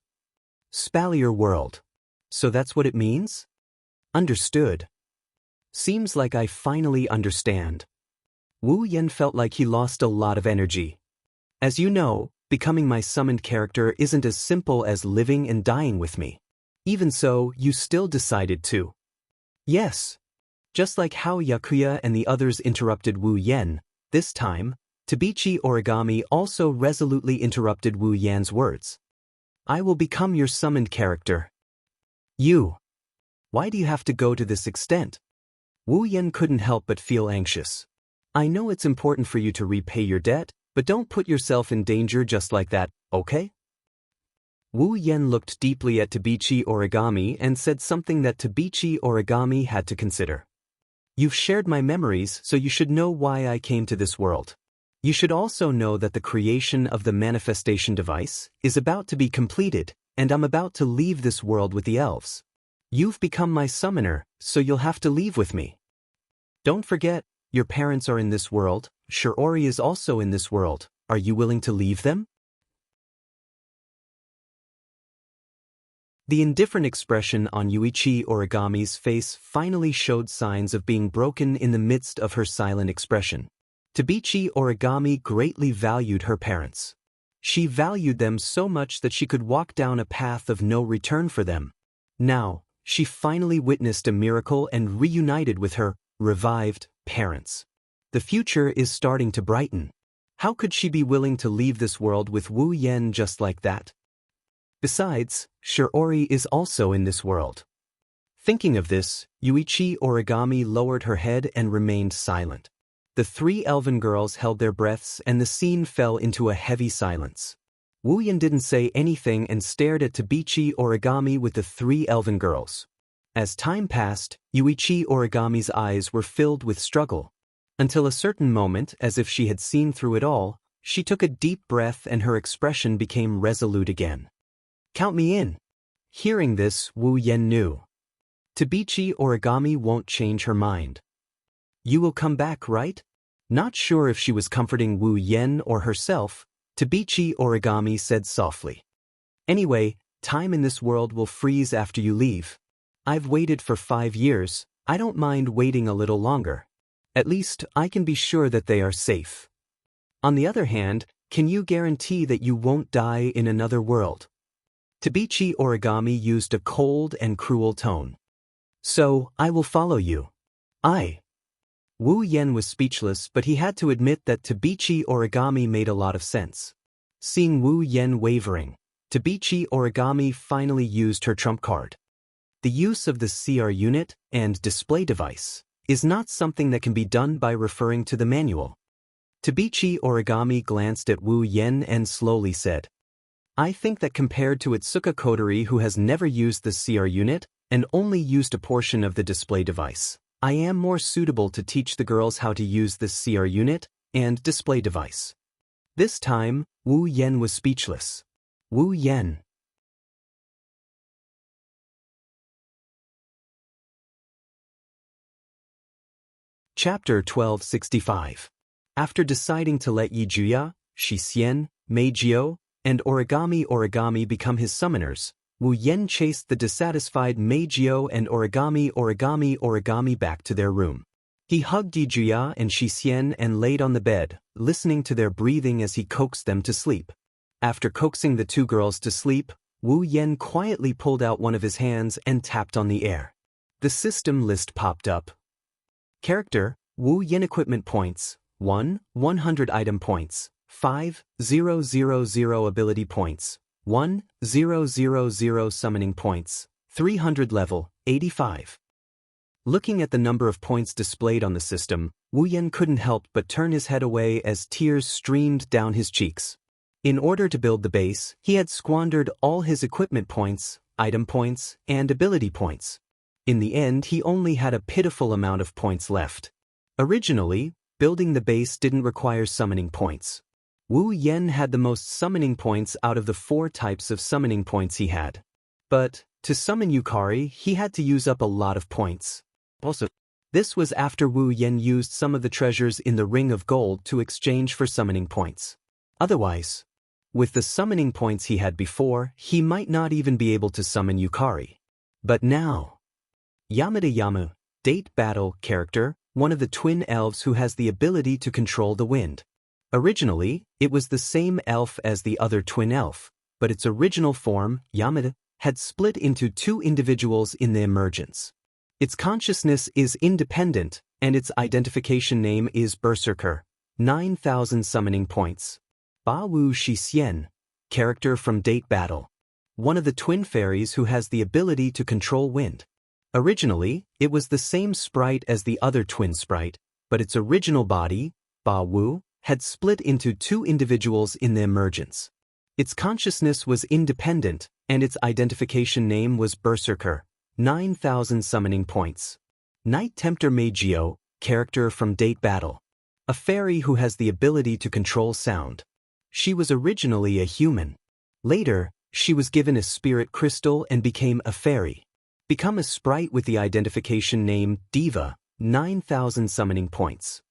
Spalier world. So that's what it means? Understood. Seems like I finally understand. Wu Yan felt like he lost a lot of energy. As you know, becoming my summoned character isn't as simple as living and dying with me. Even so, you still decided to. Yes. Just like how Yakuya and the others interrupted Wu Yan, this time, Tabichi Origami also resolutely interrupted Wu Yan's words. I will become your summoned character. You. Why do you have to go to this extent? Wu Yan couldn't help but feel anxious. I know it's important for you to repay your debt, but don't put yourself in danger just like that, okay? Wu Yan looked deeply at Tabichi Origami and said something that Tabichi Origami had to consider. You've shared my memories, so you should know why I came to this world. You should also know that the creation of the manifestation device is about to be completed, and I'm about to leave this world with the elves. You've become my summoner, so you'll have to leave with me. Don't forget, your parents are in this world, Shiori is also in this world. Are you willing to leave them? The indifferent expression on Yuichi Origami's face finally showed signs of being broken in the midst of her silent expression. Tabichi Origami greatly valued her parents. She valued them so much that she could walk down a path of no return for them. Now, she finally witnessed a miracle and reunited with her revived parents. The future is starting to brighten. How could she be willing to leave this world with Wu Yan just like that? Besides, Shiori is also in this world. Thinking of this, Yuichi Origami lowered her head and remained silent. The 3 elven girls held their breaths and the scene fell into a heavy silence. Wu Yan didn't say anything and stared at Tabichi Origami with the 3 elven girls. As time passed, Yuichi Origami's eyes were filled with struggle. Until a certain moment, as if she had seen through it all, she took a deep breath and her expression became resolute again. Count me in. Hearing this, Wu Yan knew. Tabichi Origami won't change her mind. You will come back, right? Not sure if she was comforting Wu Yan or herself, Tabichi Origami said softly. Anyway, time in this world will freeze after you leave. I've waited for 5 years, I don't mind waiting a little longer. At least, I can be sure that they are safe. On the other hand, can you guarantee that you won't die in another world? Tabichi Origami used a cold and cruel tone. So, I will follow you. Wu Yan was speechless, but he had to admit that Tabichi Origami made a lot of sense. Seeing Wu Yan wavering, Tabichi Origami finally used her trump card. The use of the CR unit and display device is not something that can be done by referring to the manual. Tabichi Origami glanced at Wu Yan and slowly said, I think that compared to Itsuka Kotori, who has never used the CR unit and only used a portion of the display device, I am more suitable to teach the girls how to use this CR unit and display device. This time, Wu Yan was speechless. Wu Yan. Chapter 1265. After deciding to let Yijuya, Shixian, Meijio, and Origami become his summoners, Wu Yan chased the dissatisfied Meijio and Origami back to their room. He hugged Yijuya and Shixian and laid on the bed, listening to their breathing as he coaxed them to sleep. After coaxing the 2 girls to sleep, Wu Yan quietly pulled out one of his hands and tapped on the air. The system list popped up. Character, Wu Yan equipment points, 1, 100 item points, 5, 000 ability points, 1, 000 summoning points, 300 level, 85. Looking at the number of points displayed on the system, Wu Yan couldn't help but turn his head away as tears streamed down his cheeks. In order to build the base, he had squandered all his equipment points, item points, and ability points. In the end, he only had a pitiful amount of points left. Originally, building the base didn't require summoning points. Wu Yan had the most summoning points out of the 4 types of summoning points he had. But, to summon Yukari, he had to use up a lot of points. Also, this was after Wu Yan used some of the treasures in the Ring of Gold to exchange for summoning points. Otherwise, with the summoning points he had before, he might not even be able to summon Yukari. But now, Yamada Yamu, date battle character, one of the twin elves who has the ability to control the wind. Originally, it was the same elf as the other twin elf, but its original form, Yamada, had split into 2 individuals in the emergence. Its consciousness is independent, and its identification name is Berserker, 9,000 summoning points. Ba Wu Shixian, character from Date Battle, one of the twin fairies who has the ability to control wind. Originally, it was the same sprite as the other twin sprite, but its original body, Ba Wu, had split into 2 individuals in the emergence. Its consciousness was independent, and its identification name was Berserker, 9,000 summoning points. Night Tempter Magio, character from Date Battle, a fairy who has the ability to control sound. She was originally a human. Later, she was given a spirit crystal and became a fairy. Become a sprite with the identification name Diva, 9,000 summoning points.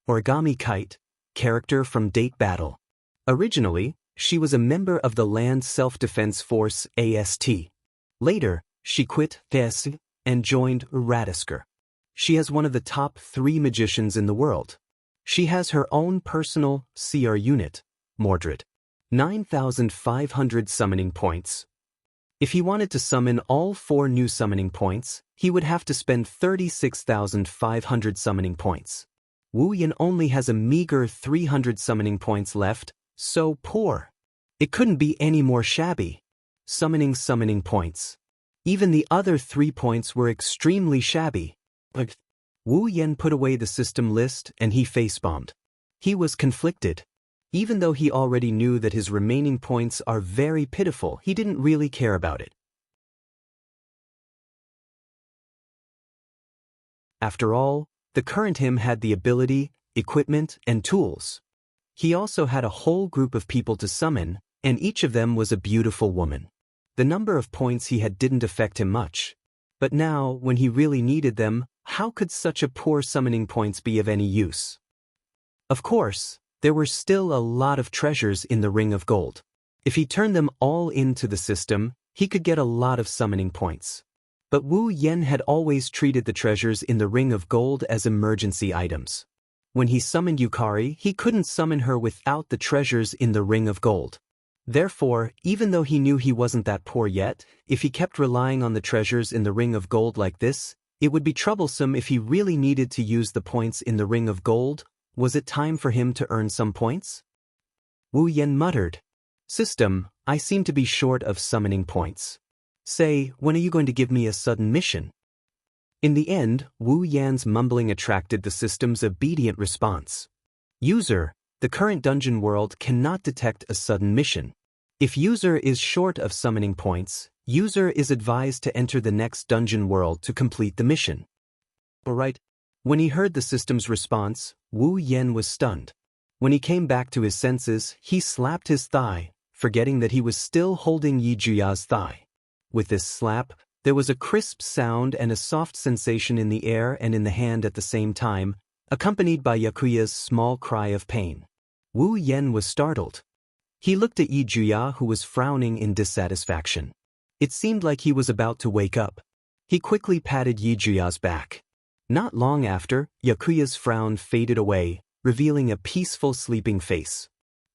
Origami Kite, character from Date Battle. Originally, she was a member of the Land Self-Defense Force AST. Later, she quit TES and joined Radisker. She is one of the top 3 magicians in the world. She has her own personal CR unit, Mordred. 9,500 summoning points. If he wanted to summon all 4 new summoning points, he would have to spend 36,500 summoning points. Wu Yan only has a meager 300 summoning points left, so poor. It couldn't be any more shabby. Summoning points. Even the other 3 points were extremely shabby. Wu Yan put away the system list and he face-bombed. He was conflicted. Even though he already knew that his remaining points are very pitiful, he didn't really care about it. After all, the current him had the ability, equipment, and tools. He also had a whole group of people to summon, and each of them was a beautiful woman. The number of points he had didn't affect him much. But now, when he really needed them, how could such a poor summoning points be of any use? Of course, there were still a lot of treasures in the Ring of Gold. If he turned them all into the system, he could get a lot of summoning points. But Wu Yan had always treated the treasures in the Ring of Gold as emergency items. When he summoned Yukari, he couldn't summon her without the treasures in the Ring of Gold. Therefore, even though he knew he wasn't that poor yet, if he kept relying on the treasures in the Ring of Gold like this, it would be troublesome if he really needed to use the points in the Ring of Gold. Was it time for him to earn some points? Wu Yan muttered. System, I seem to be short of summoning points. Say, when are you going to give me a sudden mission? In the end, Wu Yan's mumbling attracted the system's obedient response. User, the current dungeon world cannot detect a sudden mission. If user is short of summoning points, user is advised to enter the next dungeon world to complete the mission. Alright. When he heard the system's response, Wu Yan was stunned. When he came back to his senses, he slapped his thigh, forgetting that he was still holding Yijuya's thigh. With this slap, there was a crisp sound and a soft sensation in the air and in the hand at the same time, accompanied by Yakuya's small cry of pain. Wu Yan was startled. He looked at Yijuya, who was frowning in dissatisfaction. It seemed like he was about to wake up. He quickly patted Yijuya's back. Not long after, Yakuya's frown faded away, revealing a peaceful sleeping face.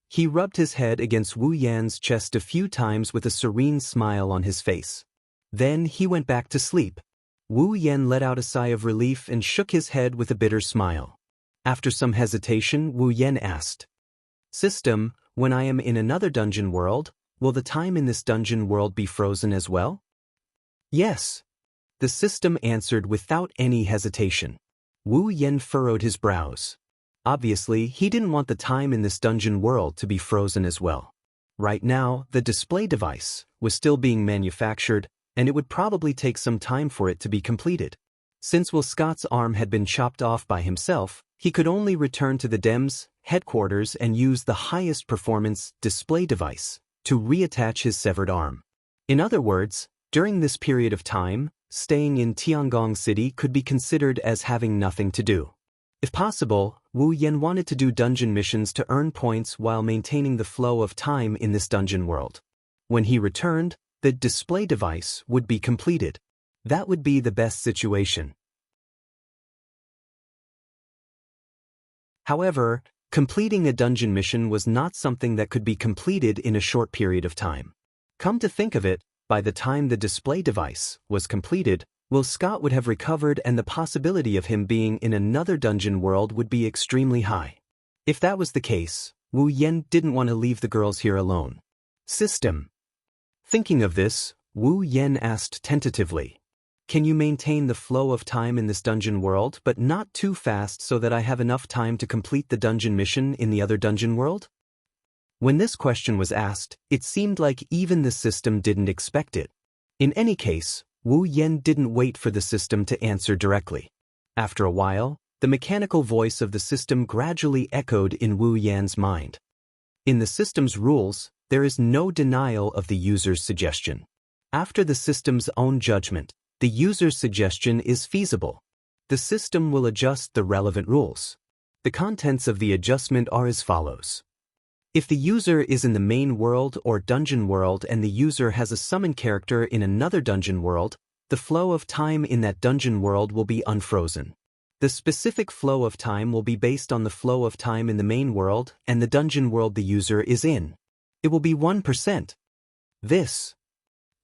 He rubbed his head against Wu Yan's chest a few times with a serene smile on his face. Then he went back to sleep. Wu Yan let out a sigh of relief and shook his head with a bitter smile. After some hesitation, Wu Yan asked, System, when I am in another dungeon world, will the time in this dungeon world be frozen as well? Yes. The The system answered without any hesitation. Wu Yen furrowed his brows. Obviously, he didn't want the time in this dungeon world to be frozen as well. Right now, the display device was still being manufactured, and it would probably take some time for it to be completed. Since Will Scott's arm had been chopped off by himself, he could only return to the DEM's headquarters and use the highest performance display device to reattach his severed arm. In other words, during this period of time, staying in Tiangong City could be considered as having nothing to do. If possible, Wu Yen wanted to do dungeon missions to earn points while maintaining the flow of time in this dungeon world. When he returned, the display device would be completed. That would be the best situation. However, completing a dungeon mission was not something that could be completed in a short period of time. Come to think of it, by the time the display device was completed, Will Scott would have recovered and the possibility of him being in another dungeon world would be extremely high. If that was the case, Wu Yen didn't want to leave the girls here alone. System. Thinking of this, Wu Yen asked tentatively, "Can you maintain the flow of time in this dungeon world but not too fast so that I have enough time to complete the dungeon mission in the other dungeon world?" When this question was asked, it seemed like even the system didn't expect it. In any case, Wu Yen didn't wait for the system to answer directly. After a while, the mechanical voice of the system gradually echoed in Wu Yan's mind. In the system's rules, there is no denial of the user's suggestion. After the system's own judgment, the user's suggestion is feasible. The system will adjust the relevant rules. The contents of the adjustment are as follows. If the user is in the main world or dungeon world and the user has a summon character in another dungeon world, the flow of time in that dungeon world will be unfrozen. The specific flow of time will be based on the flow of time in the main world and the dungeon world the user is in. It will be 1%.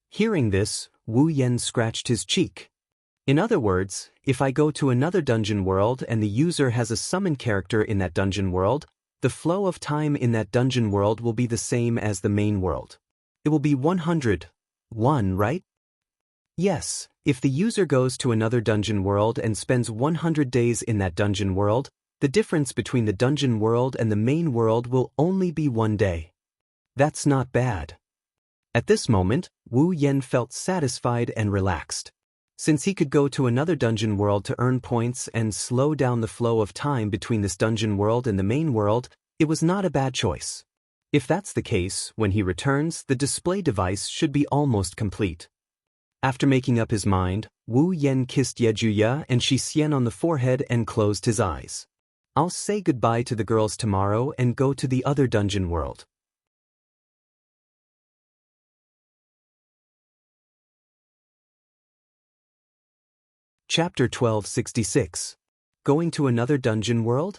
Hearing this, Wu Yen scratched his cheek. In other words, if I go to another dungeon world and the user has a summon character in that dungeon world, the flow of time in that dungeon world will be the same as the main world. It will be 101, right? Yes, if the user goes to another dungeon world and spends 100 days in that dungeon world, the difference between the dungeon world and the main world will only be 1 day. That's not bad. At this moment, Wu Yen felt satisfied and relaxed. Since he could go to another dungeon world to earn points and slow down the flow of time between this dungeon world and the main world, it was not a bad choice. If that's the case, when he returns, the display device should be almost complete. After making up his mind, Wu Yen kissed Yejuya and Xianxia on the forehead and closed his eyes. I'll say goodbye to the girls tomorrow and go to the other dungeon world. Chapter 1266. Going to another dungeon world?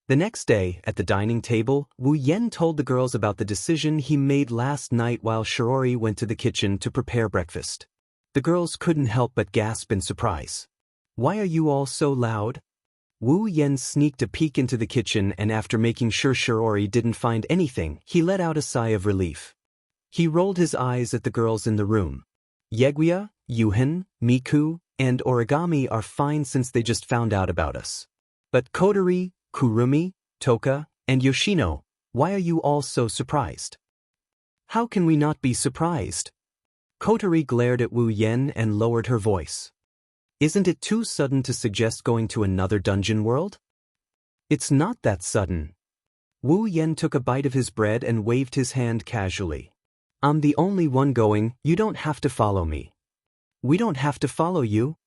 The next day, at the dining table, Wu Yen told the girls about the decision he made last night while Shiori went to the kitchen to prepare breakfast. The girls couldn't help but gasp in surprise. "Why are you all so loud?" Wu Yen sneaked a peek into the kitchen and after making sure Shiori didn't find anything, he let out a sigh of relief. He rolled his eyes at the girls in the room. Yeguya, Yuhin, Miku, and Origami are fine since they just found out about us. But Kotori, Kurumi, Toka, and Yoshino, why are you all so surprised? How can we not be surprised? Kotori glared at Wu Yen and lowered her voice. Isn't it too sudden to suggest going to another dungeon world? It's not that sudden. Wu Yen took a bite of his bread and waved his hand casually. I'm the only one going, you don't have to follow me. We don't have to follow you.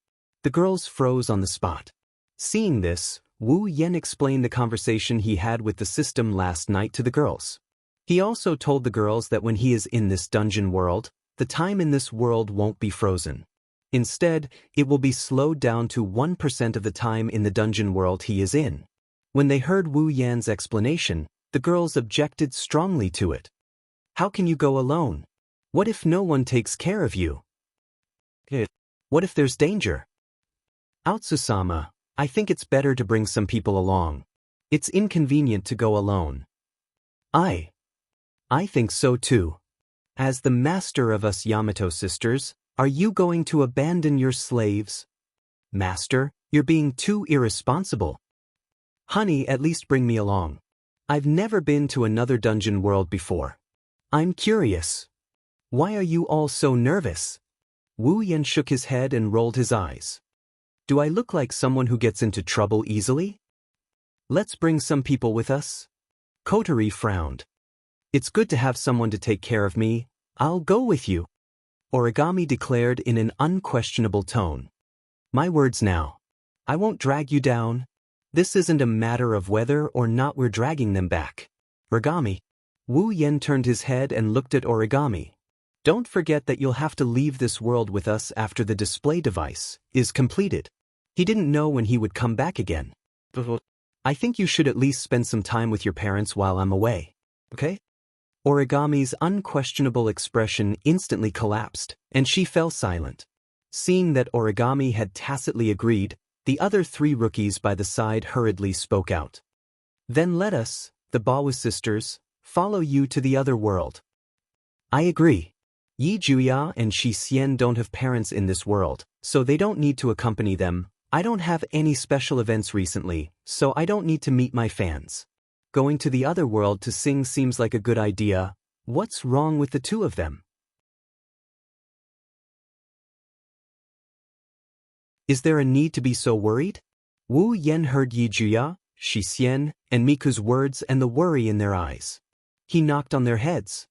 The girls froze on the spot. Seeing this, Wu Yen explained the conversation he had with the system last night to the girls. He also told the girls that when he is in this dungeon world, the time in this world won't be frozen. Instead, it will be slowed down to 1% of the time in the dungeon world he is in. When they heard Wu Yan's explanation, the girls objected strongly to it. How can you go alone? What if no one takes care of you? What if there's danger? Aotsusama, I think it's better to bring some people along. It's inconvenient to go alone. I think so too. As the master of us Yamato sisters, Are you going to abandon your slaves? Master, you're being too irresponsible. Honey, at least bring me along. I've never been to another dungeon world before. I'm curious. Why are you all so nervous? Wu Yan shook his head and rolled his eyes. Do I look like someone who gets into trouble easily? Let's bring some people with us. Kotori frowned. It's good to have someone to take care of me. I'll go with you. Origami declared in an unquestionable tone. My words now. I won't drag you down. This isn't a matter of whether or not we're dragging them back. Origami. Wu Yan turned his head and looked at Origami. Don't forget that you'll have to leave this world with us after the display device is completed. He didn't know when he would come back again. I think you should at least spend some time with your parents while I'm away. Okay? Origami's unquestionable expression instantly collapsed, and she fell silent. Seeing that Origami had tacitly agreed, the other 3 rookies by the side hurriedly spoke out. Then let us, the Bawa sisters, follow you to the other world. I agree. Yi Juya and Shi Xian don't have parents in this world, so they don't need to accompany them. I don't have any special events recently, so I don't need to meet my fans. Going to the other world to sing seems like a good idea. What's wrong with the 2 of them? Is there a need to be so worried? Wu Yan heard Yi Juya, Shi Xian, and Miku's words and the worry in their eyes. He knocked on their heads.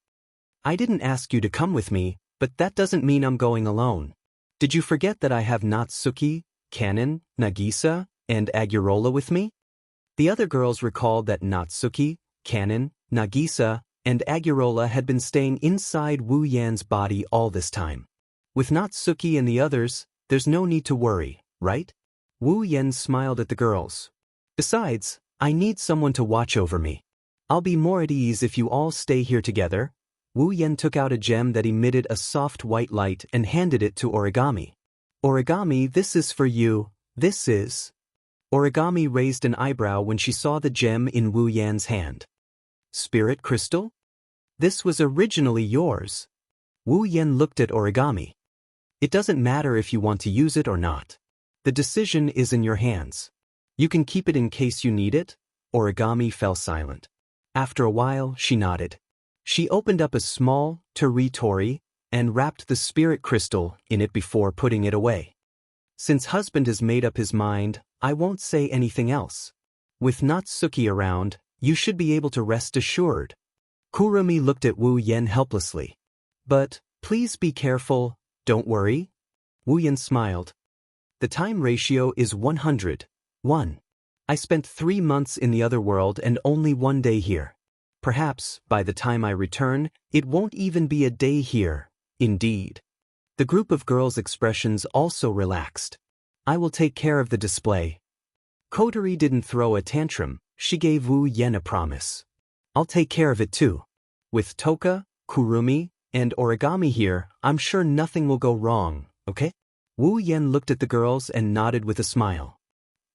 I didn't ask you to come with me, but that doesn't mean I'm going alone. Did you forget that I have Natsuki, Kanon, Nagisa, and Agurola with me? The other girls recalled that Natsuki, Kanon, Nagisa, and Agurola had been staying inside Wu Yan's body all this time. With Natsuki and the others, there's no need to worry, right? Wu Yan smiled at the girls. Besides, I need someone to watch over me. I'll be more at ease if you all stay here together. Wu Yan took out a gem that emitted a soft white light and handed it to Origami. Origami, this is for you. This is... Origami raised an eyebrow when she saw the gem in Wu Yan's hand. Spirit crystal? This was originally yours. Wu Yan looked at Origami. It doesn't matter if you want to use it or not. The decision is in your hands. You can keep it in case you need it. Origami fell silent. After a while, she nodded. She opened up a small tori and wrapped the spirit crystal in it before putting it away. Since husband has made up his mind, I won't say anything else. With Natsuki around, you should be able to rest assured. Kurumi looked at Wu Yan helplessly. But, please be careful, don't worry. Wu Yan smiled. The time ratio is 100:1. I spent 3 months in the other world and only 1 day here. Perhaps, by the time I return, it won't even be a day here. Indeed. The group of girls' expressions also relaxed. I will take care of the display. Kotori didn't throw a tantrum, she gave Wu Yan a promise. I'll take care of it too. With Toka, Kurumi, and Origami here, I'm sure nothing will go wrong, okay? Wu Yan looked at the girls and nodded with a smile.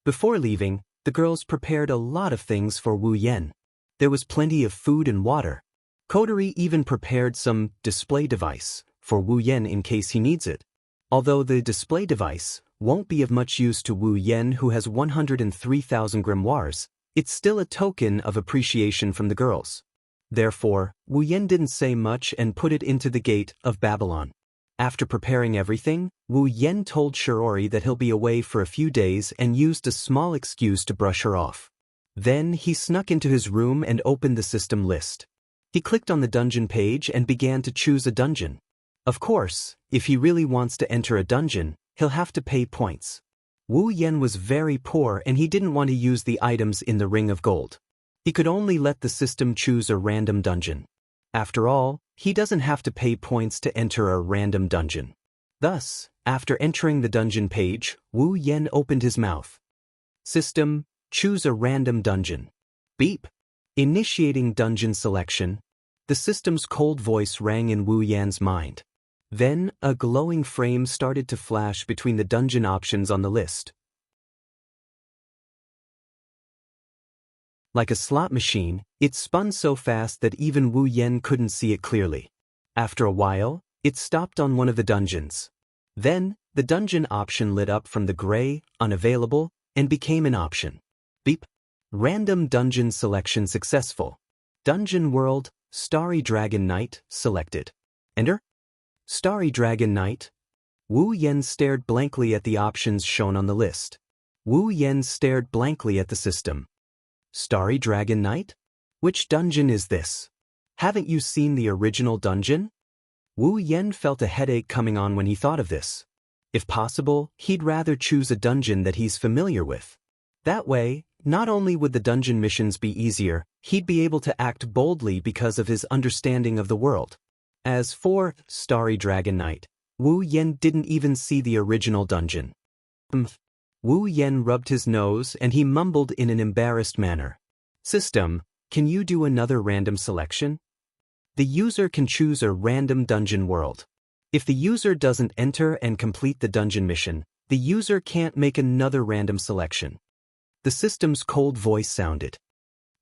Before leaving, the girls prepared a lot of things for Wu Yan. There was plenty of food and water. Kotori even prepared some display device for Wu Yan in case he needs it. Although the display device won't be of much use to Wu Yan, who has 103,000 grimoires, it's still a token of appreciation from the girls. Therefore, Wu Yan didn't say much and put it into the gate of Babylon. After preparing everything, Wu Yan told Shiori that he'll be away for a few days and used a small excuse to brush her off. Then he snuck into his room and opened the system list. He clicked on the dungeon page and began to choose a dungeon. Of course, if he really wants to enter a dungeon, he'll have to pay points. Wu Yan was very poor and he didn't want to use the items in the Ring of Gold. He could only let the system choose a random dungeon. After all, he doesn't have to pay points to enter a random dungeon. Thus, after entering the dungeon page, Wu Yan opened his mouth. System, choose a random dungeon. Beep. Initiating dungeon selection. The system's cold voice rang in Wu Yan's mind. Then, a glowing frame started to flash between the dungeon options on the list. Like a slot machine, it spun so fast that even Wu Yan couldn't see it clearly. After a while, it stopped on one of the dungeons. Then, the dungeon option lit up from the gray, unavailable, and became an option. Beep. Random dungeon selection successful. Dungeon World, Starry Dragon Knight, selected. Enter. Starry Dragon Knight. Wu Yan stared blankly at the options shown on the list. Wu Yan stared blankly at the system. Starry Dragon Knight? Which dungeon is this? Haven't you seen the original dungeon? Wu Yan felt a headache coming on when he thought of this. If possible, he'd rather choose a dungeon that he's familiar with. That way, not only would the dungeon missions be easier, he'd be able to act boldly because of his understanding of the world. As for Starry Dragon Knight, Wu Yan didn't even see the original dungeon. Wu Yan rubbed his nose and he mumbled in an embarrassed manner. System, can you do another random selection? The user can choose a random dungeon world. If the user doesn't enter and complete the dungeon mission, the user can't make another random selection. The system's cold voice sounded.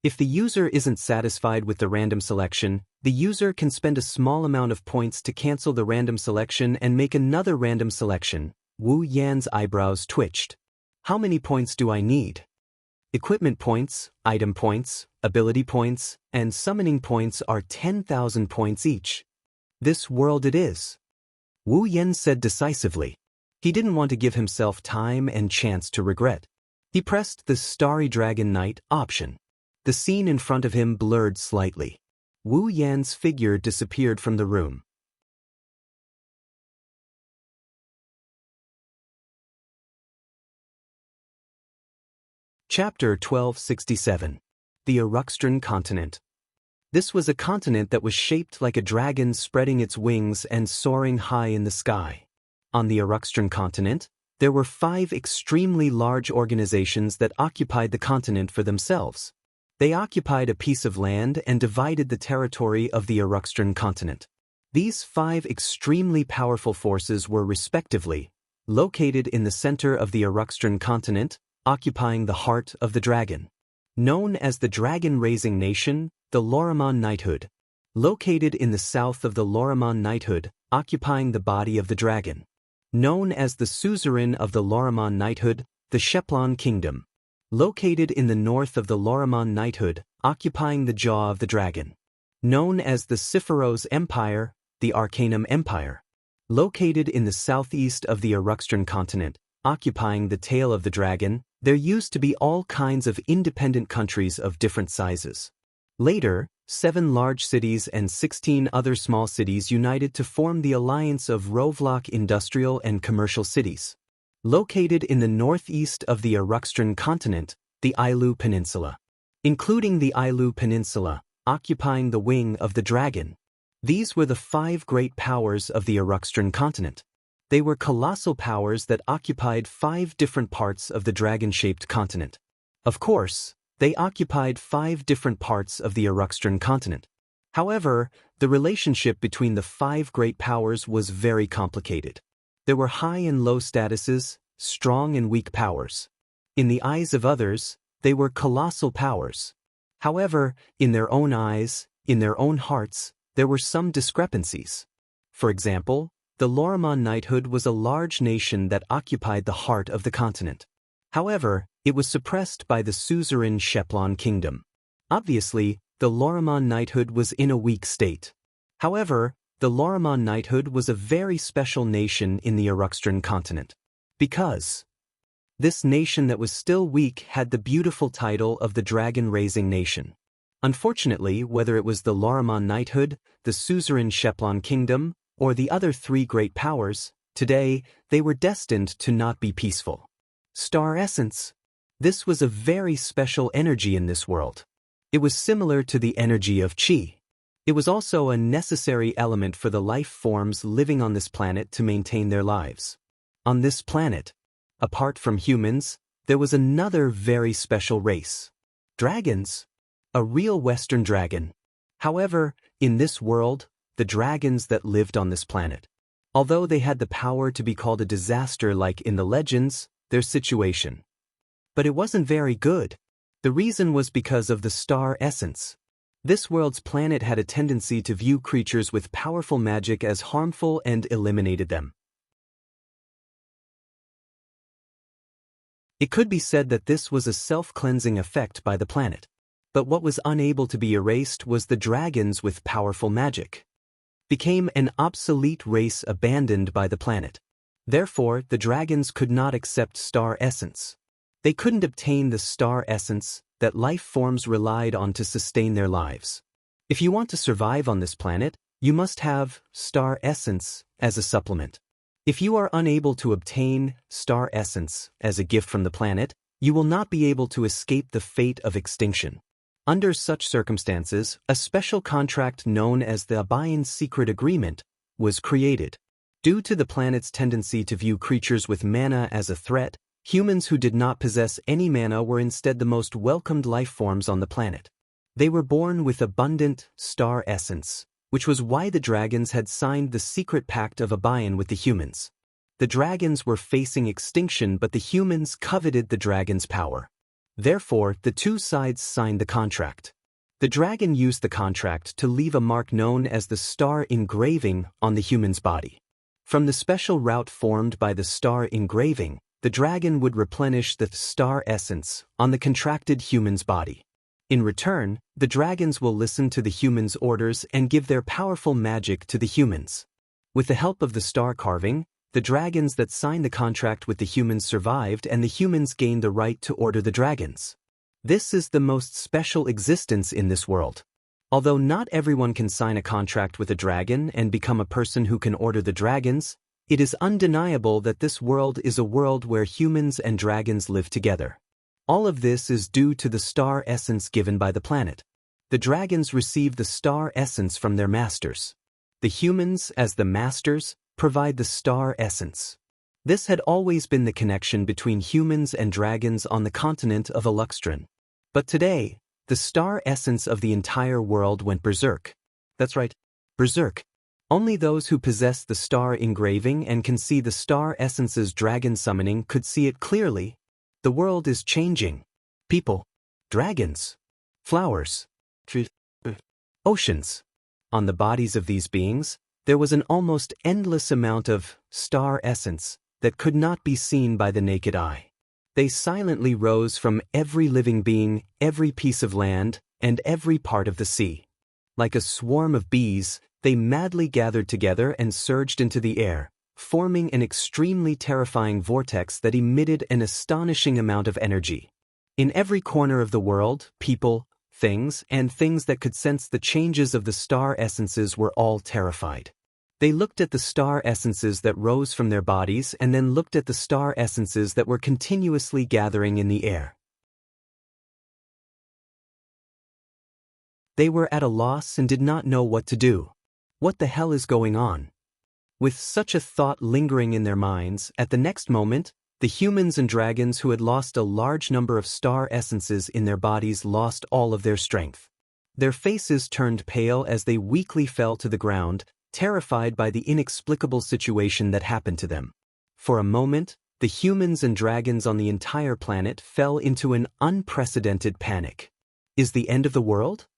If the user isn't satisfied with the random selection, the user can spend a small amount of points to cancel the random selection and make another random selection. Wu Yan's eyebrows twitched. How many points do I need? Equipment points, item points, ability points, and summoning points are 10,000 points each. This world it is. Wu Yan said decisively. He didn't want to give himself time and chance to regret. He pressed the Starry Dragon Knight option. The scene in front of him blurred slightly. Wu Yan's figure disappeared from the room. Chapter 1267. The Uruxtran Continent. This was a continent that was shaped like a dragon spreading its wings and soaring high in the sky. On the Uruxtran continent, there were 5 extremely large organizations that occupied the continent for themselves. They occupied a piece of land and divided the territory of the Uruxtran continent. These 5 extremely powerful forces were respectively located in the center of the Uruxtran continent, occupying the heart of the dragon. Known as the dragon-raising nation, the Lorimon Knighthood. Located in the south of the Lorimon Knighthood, occupying the body of the dragon. Known as the suzerain of the Lorimon Knighthood, the Sheplon Kingdom. Located in the north of the Lorimon Knighthood, occupying the jaw of the dragon. Known as the Siphoros Empire, the Arcanum Empire. Located in the southeast of the Uruxtran continent, occupying the tail of the dragon, there used to be all kinds of independent countries of different sizes. Later, 7 large cities and 16 other small cities united to form the alliance of Rovlock Industrial and Commercial Cities. Located in the northeast of the Uruxtran continent, the Ailu Peninsula. Including the Ailu Peninsula, occupying the wing of the dragon. These were the 5 great powers of the Uruxtran continent. They were colossal powers that occupied 5 different parts of the dragon-shaped continent. Of course, they occupied 5 different parts of the Uruxtran continent. However, the relationship between the 5 great powers was very complicated. There were high and low statuses, strong and weak powers. In the eyes of others, they were colossal powers. However, in their own eyes, in their own hearts, there were some discrepancies. For example, the Lorimon Knighthood was a large nation that occupied the heart of the continent. However, it was suppressed by the suzerain Sheplon Kingdom. Obviously, the Lorimon Knighthood was in a weak state. However, the Lorimon Knighthood was a very special nation in the Uruxtran continent. Because this nation that was still weak had the beautiful title of the Dragon-Raising Nation. Unfortunately, whether it was the Lorimon Knighthood, the suzerain Sheplon Kingdom, or the other 3 great powers, today, they were destined to not be peaceful. Star Essence. This was a very special energy in this world. It was similar to the energy of Qi. It was also a necessary element for the life forms living on this planet to maintain their lives. On this planet, apart from humans, there was another very special race. Dragons. A real Western dragon. However, in this world, the dragons that lived on this planet, although they had the power to be called a disaster like in the legends, their situation. But it wasn't very good. The reason was because of the star essence. This world's planet had a tendency to view creatures with powerful magic as harmful and eliminated them. It could be said that this was a self-cleansing effect by the planet. But what was unable to be erased was the dragons with powerful magic. Became an obsolete race abandoned by the planet. Therefore, the dragons could not accept star essence. They couldn't obtain the star essence that life forms relied on to sustain their lives. If you want to survive on this planet, you must have star essence as a supplement. If you are unable to obtain star essence as a gift from the planet, you will not be able to escape the fate of extinction. Under such circumstances, a special contract known as the Abayan Secret Agreement was created. Due to the planet's tendency to view creatures with mana as a threat, humans who did not possess any mana were instead the most welcomed life forms on the planet. They were born with abundant star essence, which was why the dragons had signed the secret pact of Abayan with the humans. The dragons were facing extinction, but the humans coveted the dragons' power. Therefore, the two sides signed the contract. The dragon used the contract to leave a mark known as the star engraving on the human's body. From the special route formed by the star engraving, the dragon would replenish the star essence on the contracted human's body. In return, the dragons will listen to the humans' orders and give their powerful magic to the humans. With the help of the star carving, the dragons that signed the contract with the humans survived, and the humans gained the right to order the dragons. This is the most special existence in this world. Although not everyone can sign a contract with a dragon and become a person who can order the dragons, it is undeniable that this world is a world where humans and dragons live together. All of this is due to the star essence given by the planet. The dragons receive the star essence from their masters. The humans, as the masters, provide the star essence. This had always been the connection between humans and dragons on the continent of Aluxtran. But today, the star essence of the entire world went berserk. That's right, berserk. Only those who possess the star engraving and can see the star essence's dragon summoning could see it clearly. The world is changing. People, dragons, flowers, trees, oceans. On the bodies of these beings, there was an almost endless amount of star essence that could not be seen by the naked eye. They silently rose from every living being, every piece of land, and every part of the sea. Like a swarm of bees, they madly gathered together and surged into the air, forming an extremely terrifying vortex that emitted an astonishing amount of energy. In every corner of the world, people, things, and things that could sense the changes of the star essences were all terrified. They looked at the star essences that rose from their bodies and then looked at the star essences that were continuously gathering in the air. They were at a loss and did not know what to do. What the hell is going on? With such a thought lingering in their minds, at the next moment, the humans and dragons who had lost a large number of star essences in their bodies lost all of their strength. Their faces turned pale as they weakly fell to the ground, terrified by the inexplicable situation that happened to them. For a moment, the humans and dragons on the entire planet fell into an unprecedented panic. Is the end of the world?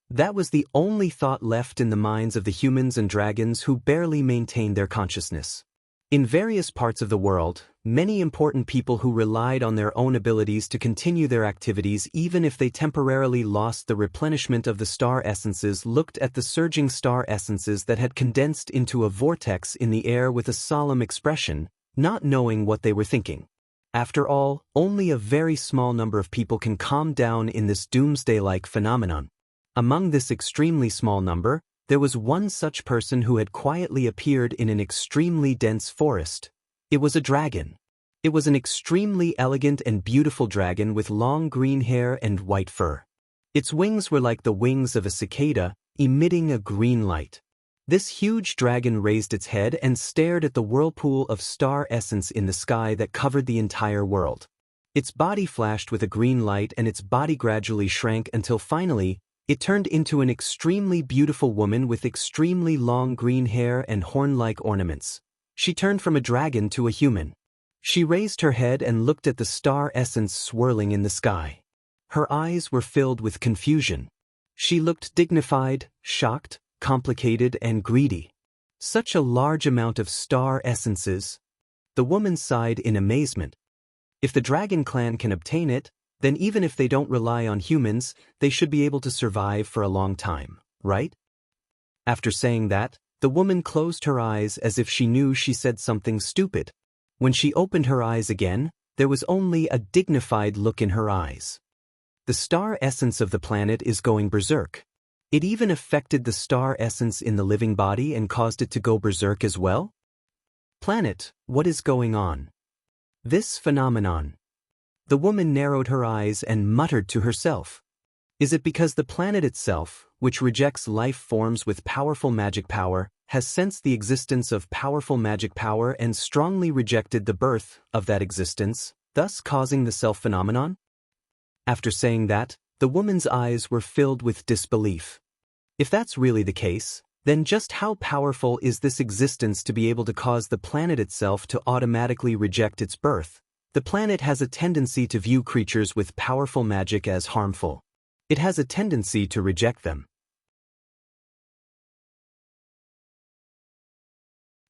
That was the only thought left in the minds of the humans and dragons who barely maintained their consciousness. In various parts of the world, many important people who relied on their own abilities to continue their activities even if they temporarily lost the replenishment of the star essences looked at the surging star essences that had condensed into a vortex in the air with a solemn expression, not knowing what they were thinking. After all, only a very small number of people can calm down in this doomsday-like phenomenon. Among this extremely small number, there was one such person who had quietly appeared in an extremely dense forest. It was a dragon. It was an extremely elegant and beautiful dragon with long green hair and white fur. Its wings were like the wings of a cicada, emitting a green light. This huge dragon raised its head and stared at the whirlpool of star essence in the sky that covered the entire world. Its body flashed with a green light and its body gradually shrank until finally, it turned into an extremely beautiful woman with extremely long green hair and horn-like ornaments. She turned from a dragon to a human. She raised her head and looked at the star essence swirling in the sky. Her eyes were filled with confusion. She looked dignified, shocked, complicated, and greedy. Such a large amount of star essences. The woman sighed in amazement. If the dragon clan can obtain it, then even if they don't rely on humans, they should be able to survive for a long time, right? After saying that, the woman closed her eyes as if she knew she said something stupid. When she opened her eyes again, there was only a dignified look in her eyes. The star essence of the planet is going berserk. It even affected the star essence in the living body and caused it to go berserk as well? Planet, what is going on? This phenomenon. The woman narrowed her eyes and muttered to herself. Is it because the planet itself, which rejects life forms with powerful magic power, has sensed the existence of powerful magic power and strongly rejected the birth of that existence, thus causing the self-phenomenon? After saying that, the woman's eyes were filled with disbelief. If that's really the case, then just how powerful is this existence to be able to cause the planet itself to automatically reject its birth? The planet has a tendency to view creatures with powerful magic as harmful. It has a tendency to reject them.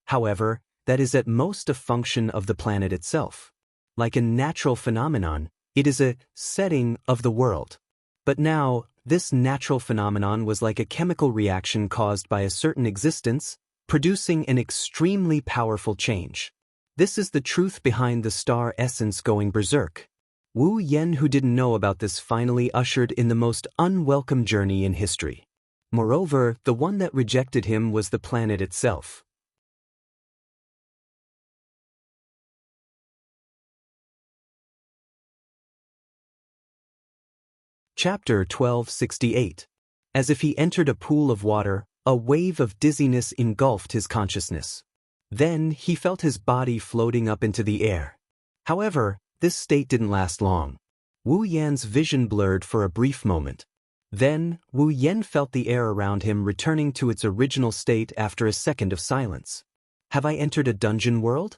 However, that is at most a function of the planet itself. Like a natural phenomenon, it is a setting of the world. But now, this natural phenomenon was like a chemical reaction caused by a certain existence, producing an extremely powerful change. This is the truth behind the star essence going berserk. Wu Yan, who didn't know about this, finally ushered in the most unwelcome journey in history. Moreover, the one that rejected him was the planet itself. Chapter 1268. As if he entered a pool of water, a wave of dizziness engulfed his consciousness. Then he felt his body floating up into the air. However, this state didn't last long. Wu Yan's vision blurred for a brief moment. Then, Wu Yan felt the air around him returning to its original state after a second of silence. Have I entered a dungeon world?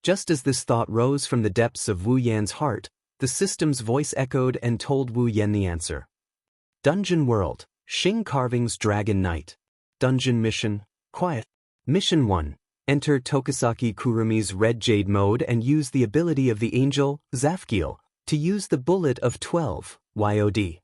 Just as this thought rose from the depths of Wu Yan's heart, the system's voice echoed and told Wu Yan the answer. Dungeon World, Xing Carving's Dragon Knight. Dungeon Mission, Quiet. Mission 1. Enter Tokisaki Kurumi's Red Jade mode and use the ability of the angel, Zafkiel, to use the Bullet of 12, YOD.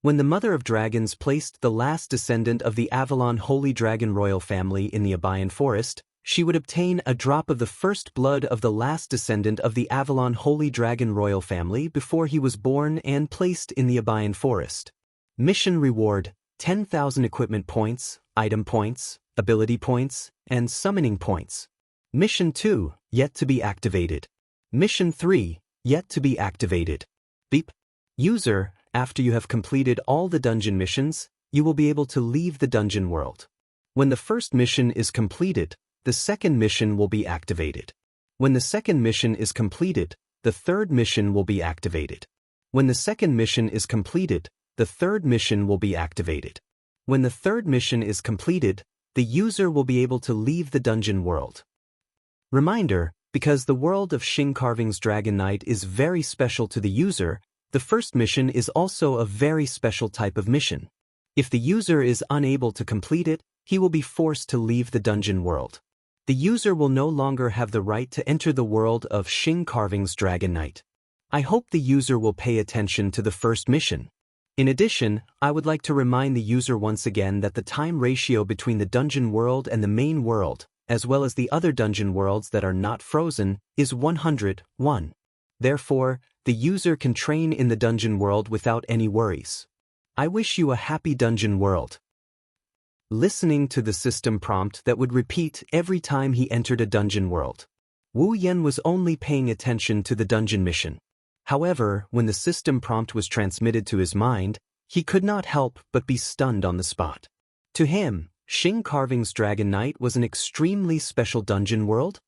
When the Mother of Dragons placed the last descendant of the Avalon Holy Dragon royal family in the Abayan Forest, she would obtain a drop of the first blood of the last descendant of the Avalon Holy Dragon royal family before he was born and placed in the Abayan Forest. Mission reward, 10,000 equipment points, item points, ability points, and summoning points. Mission 2, yet to be activated. Mission 3, yet to be activated. Beep. User, after you have completed all the dungeon missions, you will be able to leave the dungeon world. When the first mission is completed, the second mission will be activated. When the second mission is completed, the third mission will be activated. When the second mission is completed, the third mission will be activated. When the third mission is completed, the user will be able to leave the dungeon world. Reminder, because the world of Xing Carving's Dragon Knight is very special to the user, the first mission is also a very special type of mission. If the user is unable to complete it, he will be forced to leave the dungeon world. The user will no longer have the right to enter the world of Xing Carving's Dragon Knight. I hope the user will pay attention to the first mission. In addition, I would like to remind the user once again that the time ratio between the dungeon world and the main world, as well as the other dungeon worlds that are not frozen, is 100:1. Therefore, the user can train in the dungeon world without any worries. I wish you a happy dungeon world. Listening to the system prompt that would repeat every time he entered a dungeon world. Wu Yan was only paying attention to the dungeon mission. However, when the system prompt was transmitted to his mind, he could not help but be stunned on the spot. To him, Xing Carving's Dragon Knight was an extremely special dungeon world?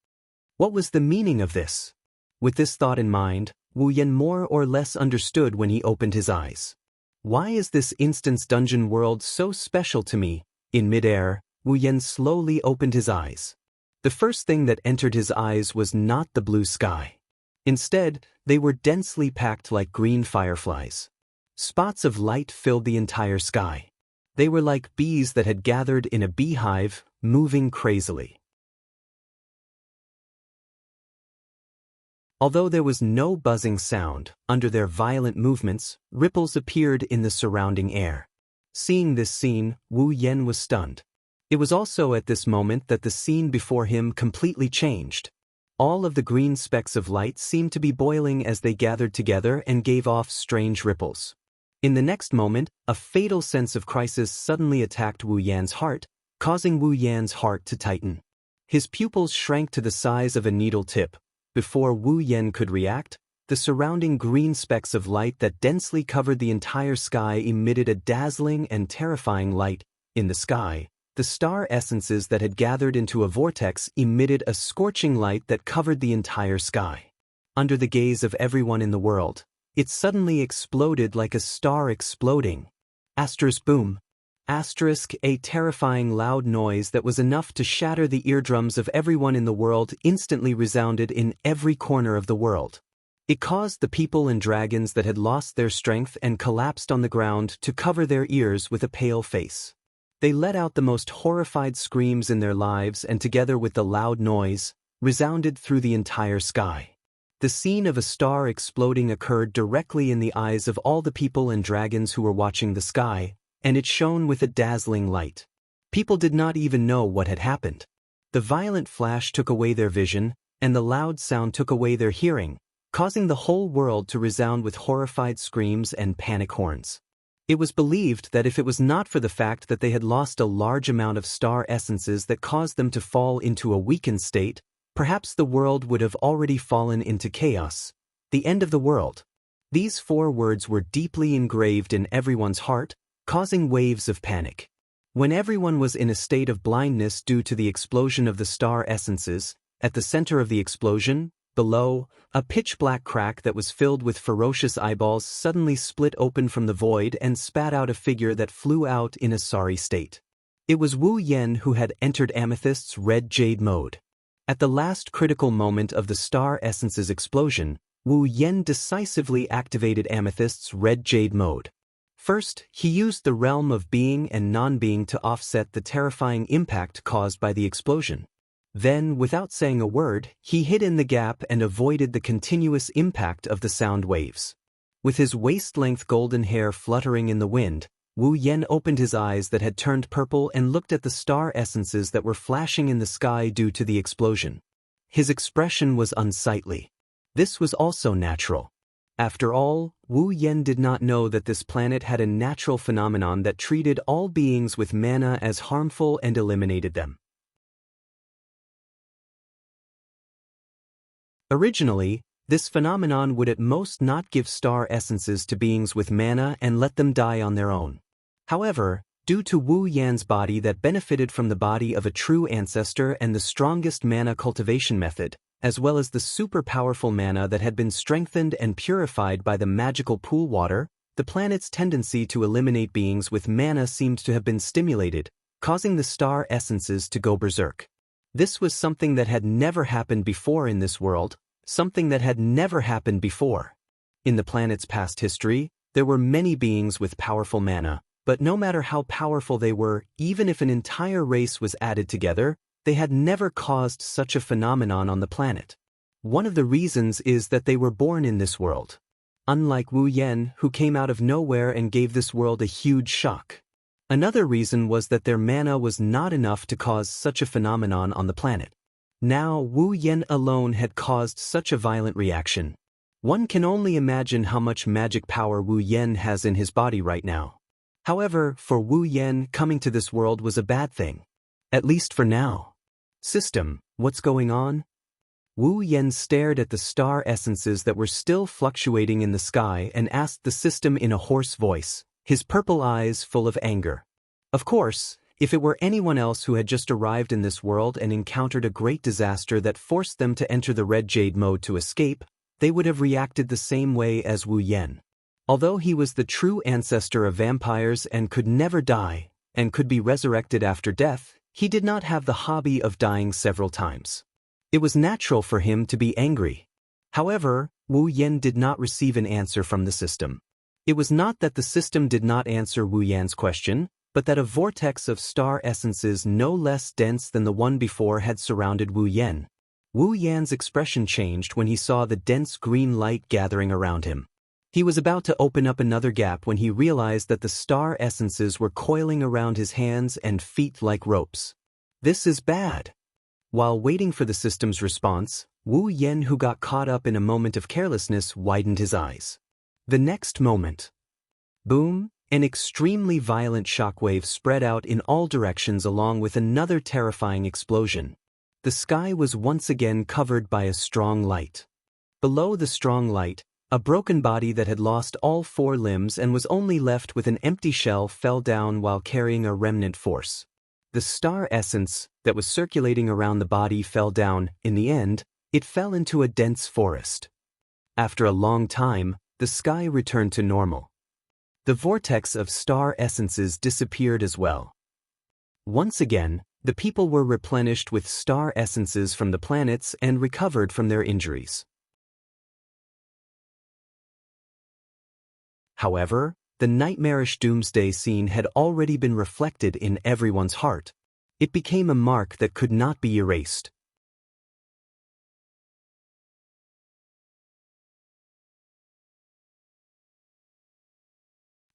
What was the meaning of this? With this thought in mind, Wu Yan more or less understood when he opened his eyes. Why is this instance dungeon world so special to me? In midair, Wu Yan slowly opened his eyes. The first thing that entered his eyes was not the blue sky. Instead, they were densely packed like green fireflies. Spots of light filled the entire sky. They were like bees that had gathered in a beehive, moving crazily. Although there was no buzzing sound, under their violent movements, ripples appeared in the surrounding air. Seeing this scene, Wu Yan was stunned. It was also at this moment that the scene before him completely changed. All of the green specks of light seemed to be boiling as they gathered together and gave off strange ripples. In the next moment, a fatal sense of crisis suddenly attacked Wu Yan's heart, causing Wu Yan's heart to tighten. His pupils shrank to the size of a needle tip. Before Wu Yan could react, the surrounding green specks of light that densely covered the entire sky emitted a dazzling and terrifying light. In the sky, the star essences that had gathered into a vortex emitted a scorching light that covered the entire sky. Under the gaze of everyone in the world, it suddenly exploded like a star exploding. Asterisk boom. Asterisk, a terrifying loud noise that was enough to shatter the eardrums of everyone in the world instantly resounded in every corner of the world. It caused the people and dragons that had lost their strength and collapsed on the ground to cover their ears with a pale face. They let out the most horrified screams in their lives and together with the loud noise, resounded through the entire sky. The scene of a star exploding occurred directly in the eyes of all the people and dragons who were watching the sky, and it shone with a dazzling light. People did not even know what had happened. The violent flash took away their vision, and the loud sound took away their hearing, causing the whole world to resound with horrified screams and panic horns. It was believed that if it was not for the fact that they had lost a large amount of star essences that caused them to fall into a weakened state, perhaps the world would have already fallen into chaos. The end of the world. These 4 words were deeply engraved in everyone's heart, causing waves of panic. When everyone was in a state of blindness due to the explosion of the star essences, at the center of the explosion, below, a pitch-black crack that was filled with ferocious eyeballs suddenly split open from the void and spat out a figure that flew out in a sorry state. It was Wu Yan who had entered Amethyst's red jade mode. At the last critical moment of the star essence's explosion, Wu Yan decisively activated Amethyst's red jade mode. First, he used the realm of being and non-being to offset the terrifying impact caused by the explosion. Then, without saying a word, he hid in the gap and avoided the continuous impact of the sound waves. With his waist-length golden hair fluttering in the wind, Wu Yan opened his eyes that had turned purple and looked at the star essences that were flashing in the sky due to the explosion. His expression was unsightly. This was also natural. After all, Wu Yan did not know that this planet had a natural phenomenon that treated all beings with mana as harmful and eliminated them. Originally, this phenomenon would at most not give star essences to beings with mana and let them die on their own. However, due to Wu Yan's body that benefited from the body of a true ancestor and the strongest mana cultivation method, as well as the super-powerful mana that had been strengthened and purified by the magical pool water, the planet's tendency to eliminate beings with mana seemed to have been stimulated, causing the star essences to go berserk. This was something that had never happened before in this world, something that had never happened before. In the planet's past history, there were many beings with powerful mana, but no matter how powerful they were, even if an entire race was added together, they had never caused such a phenomenon on the planet. One of the reasons is that they were born in this world. Unlike Wu Yan, who came out of nowhere and gave this world a huge shock. Another reason was that their mana was not enough to cause such a phenomenon on the planet. Now, Wu Yan alone had caused such a violent reaction. One can only imagine how much magic power Wu Yan has in his body right now. However, for Wu Yan, coming to this world was a bad thing. At least for now. System, what's going on? Wu Yan stared at the star essences that were still fluctuating in the sky and asked the system in a hoarse voice, his purple eyes full of anger. Of course, if it were anyone else who had just arrived in this world and encountered a great disaster that forced them to enter the red jade mode to escape, they would have reacted the same way as Wu Yan. Although he was the true ancestor of vampires and could never die, and could be resurrected after death, he did not have the hobby of dying several times. It was natural for him to be angry. However, Wu Yan did not receive an answer from the system. It was not that the system did not answer Wu Yan's question, but that a vortex of star essences no less dense than the one before had surrounded Wu Yan. Wu Yan's expression changed when he saw the dense green light gathering around him. He was about to open up another gap when he realized that the star essences were coiling around his hands and feet like ropes. This is bad. While waiting for the system's response, Wu Yan, who got caught up in a moment of carelessness, widened his eyes. The next moment, boom, an extremely violent shockwave spread out in all directions along with another terrifying explosion. The sky was once again covered by a strong light. Below the strong light, a broken body that had lost all 4 limbs and was only left with an empty shell fell down while carrying a remnant force. The star essence that was circulating around the body fell down. In the end, it fell into a dense forest. After a long time, the sky returned to normal. The vortex of star essences disappeared as well. Once again, the people were replenished with star essences from the planets and recovered from their injuries. However, the nightmarish doomsday scene had already been reflected in everyone's heart. It became a mark that could not be erased.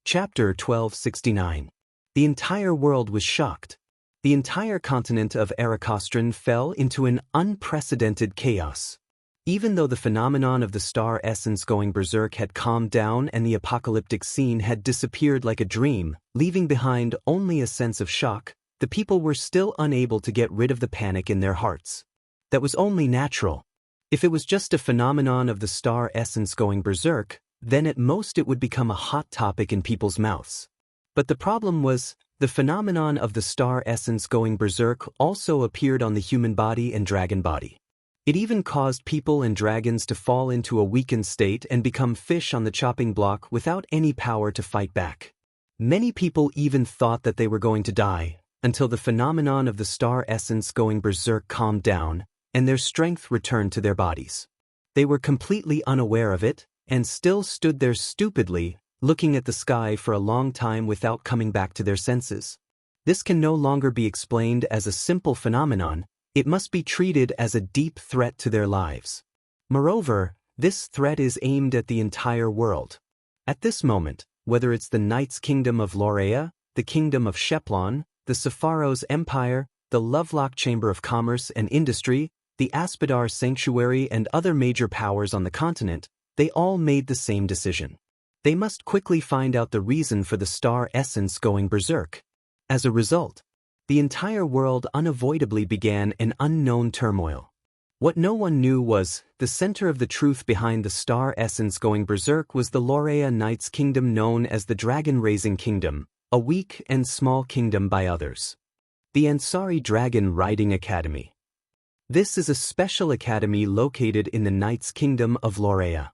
Chapter 1269. The entire world was shocked. The entire continent of Arakostran fell into an unprecedented chaos. Even though the phenomenon of the star essence going berserk had calmed down and the apocalyptic scene had disappeared like a dream, leaving behind only a sense of shock, the people were still unable to get rid of the panic in their hearts. That was only natural. If it was just a phenomenon of the star essence going berserk, then at most it would become a hot topic in people's mouths. But the problem was, the phenomenon of the star essence going berserk also appeared on the human body and dragon body. It even caused people and dragons to fall into a weakened state and become fish on the chopping block without any power to fight back. Many people even thought that they were going to die, until the phenomenon of the star essence going berserk calmed down, and their strength returned to their bodies. They were completely unaware of it, and still stood there stupidly, looking at the sky for a long time without coming back to their senses. This can no longer be explained as a simple phenomenon. It must be treated as a deep threat to their lives. Moreover, this threat is aimed at the entire world. At this moment, whether it's the Knights' Kingdom of Lorea, the Kingdom of Sheplon, the Sepharos Empire, the Lovelock Chamber of Commerce and Industry, the Aspidar Sanctuary and other major powers on the continent, they all made the same decision. They must quickly find out the reason for the star essence going berserk. As a result, the entire world unavoidably began an unknown turmoil. What no one knew was, the center of the truth behind the star essence going berserk was the Lorea Knights' Kingdom known as the Dragon-Raising Kingdom, a weak and small kingdom by others. The Ansari Dragon Riding Academy. This is a special academy located in the Knights' Kingdom of Lorea.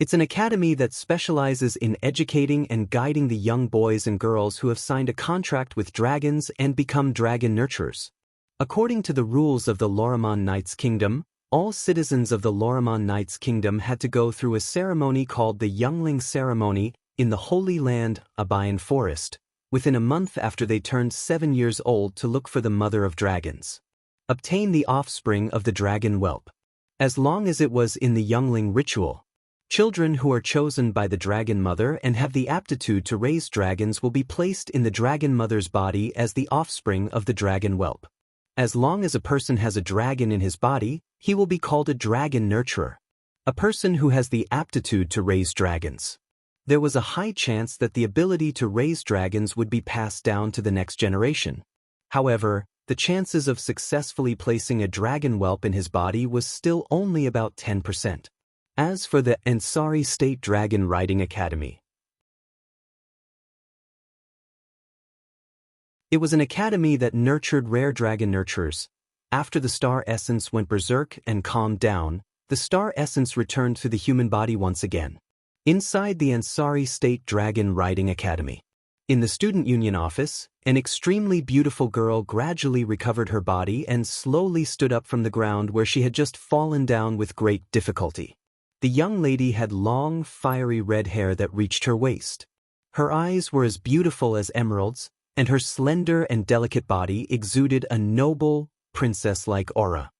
It's an academy that specializes in educating and guiding the young boys and girls who have signed a contract with dragons and become dragon nurturers. According to the rules of the Lorimon Knights' Kingdom, all citizens of the Lorimon Knights' Kingdom had to go through a ceremony called the Youngling Ceremony in the Holy Land, Abayan Forest, within a month after they turned 7 years old to look for the Mother of Dragons. Obtain the offspring of the dragon whelp. As long as it was in the Youngling ritual, children who are chosen by the Dragon Mother and have the aptitude to raise dragons will be placed in the Dragon Mother's body as the offspring of the dragon whelp. As long as a person has a dragon in his body, he will be called a dragon nurturer, a person who has the aptitude to raise dragons. There was a high chance that the ability to raise dragons would be passed down to the next generation. However, the chances of successfully placing a dragon whelp in his body was still only about 10%. As for the Ansari State Dragon Riding Academy, it was an academy that nurtured rare dragon nurturers. After the star essence went berserk and calmed down, the star essence returned to the human body once again. Inside the Ansari State Dragon Riding Academy, in the student union office, an extremely beautiful girl gradually recovered her body and slowly stood up from the ground where she had just fallen down with great difficulty. The young lady had long, fiery red hair that reached her waist. Her eyes were as beautiful as emeralds, and her slender and delicate body exuded a noble, princess-like aura.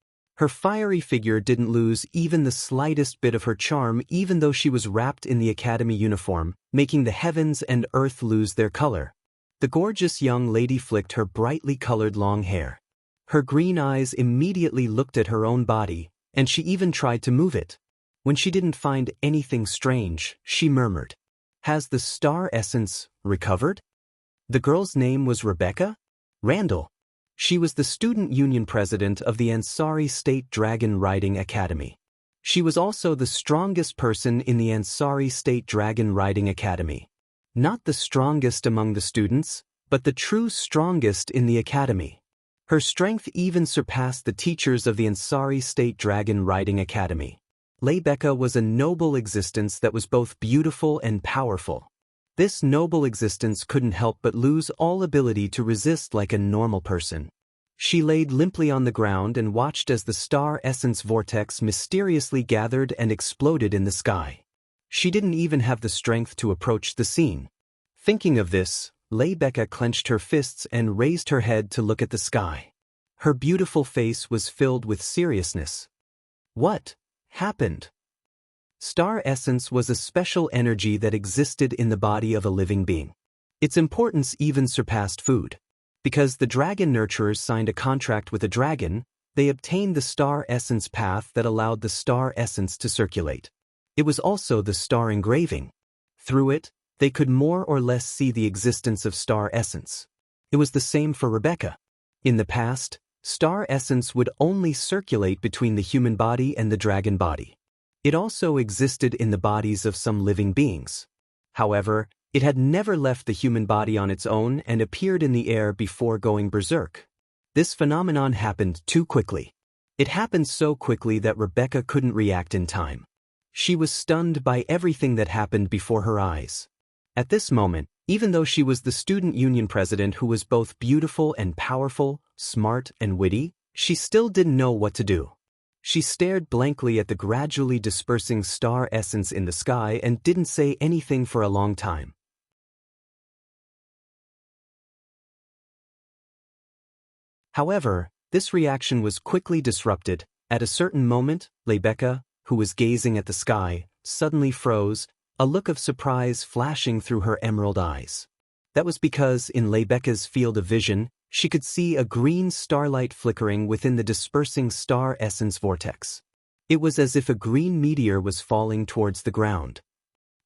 Her fiery figure didn't lose even the slightest bit of her charm even though she was wrapped in the academy uniform, making the heavens and earth lose their color. The gorgeous young lady flicked her brightly colored long hair. Her green eyes immediately looked at her own body, and she even tried to move it. When she didn't find anything strange, she murmured, "Has the star essence recovered?" The girl's name was Rebecca Randall. She was the student union president of the Ansari State Dragon Riding Academy. She was also the strongest person in the Ansari State Dragon Riding Academy. Not the strongest among the students, but the true strongest in the academy. Her strength even surpassed the teachers of the Ansari State Dragon Riding Academy. Rebecca was a noble existence that was both beautiful and powerful. This noble existence couldn't help but lose all ability to resist like a normal person. She laid limply on the ground and watched as the star essence vortex mysteriously gathered and exploded in the sky. She didn't even have the strength to approach the scene. Thinking of this, Rebecca clenched her fists and raised her head to look at the sky. Her beautiful face was filled with seriousness. What happened? Star essence was a special energy that existed in the body of a living being. Its importance even surpassed food. Because the dragon nurturers signed a contract with a dragon, they obtained the star essence path that allowed the star essence to circulate. It was also the star engraving. Through it, they could more or less see the existence of star essence. It was the same for Rebecca. In the past, star essence would only circulate between the human body and the dragon body. It also existed in the bodies of some living beings. However, it had never left the human body on its own and appeared in the air before going berserk. This phenomenon happened too quickly. It happened so quickly that Rebecca couldn't react in time. She was stunned by everything that happened before her eyes. At this moment, even though she was the student union president who was both beautiful and powerful, smart and witty, she still didn't know what to do. She stared blankly at the gradually dispersing star essence in the sky and didn't say anything for a long time. However, this reaction was quickly disrupted. At a certain moment, Rebecca, who was gazing at the sky, suddenly froze, a look of surprise flashing through her emerald eyes. That was because in Rebecca's field of vision, she could see a green starlight flickering within the dispersing star essence vortex. It was as if a green meteor was falling towards the ground.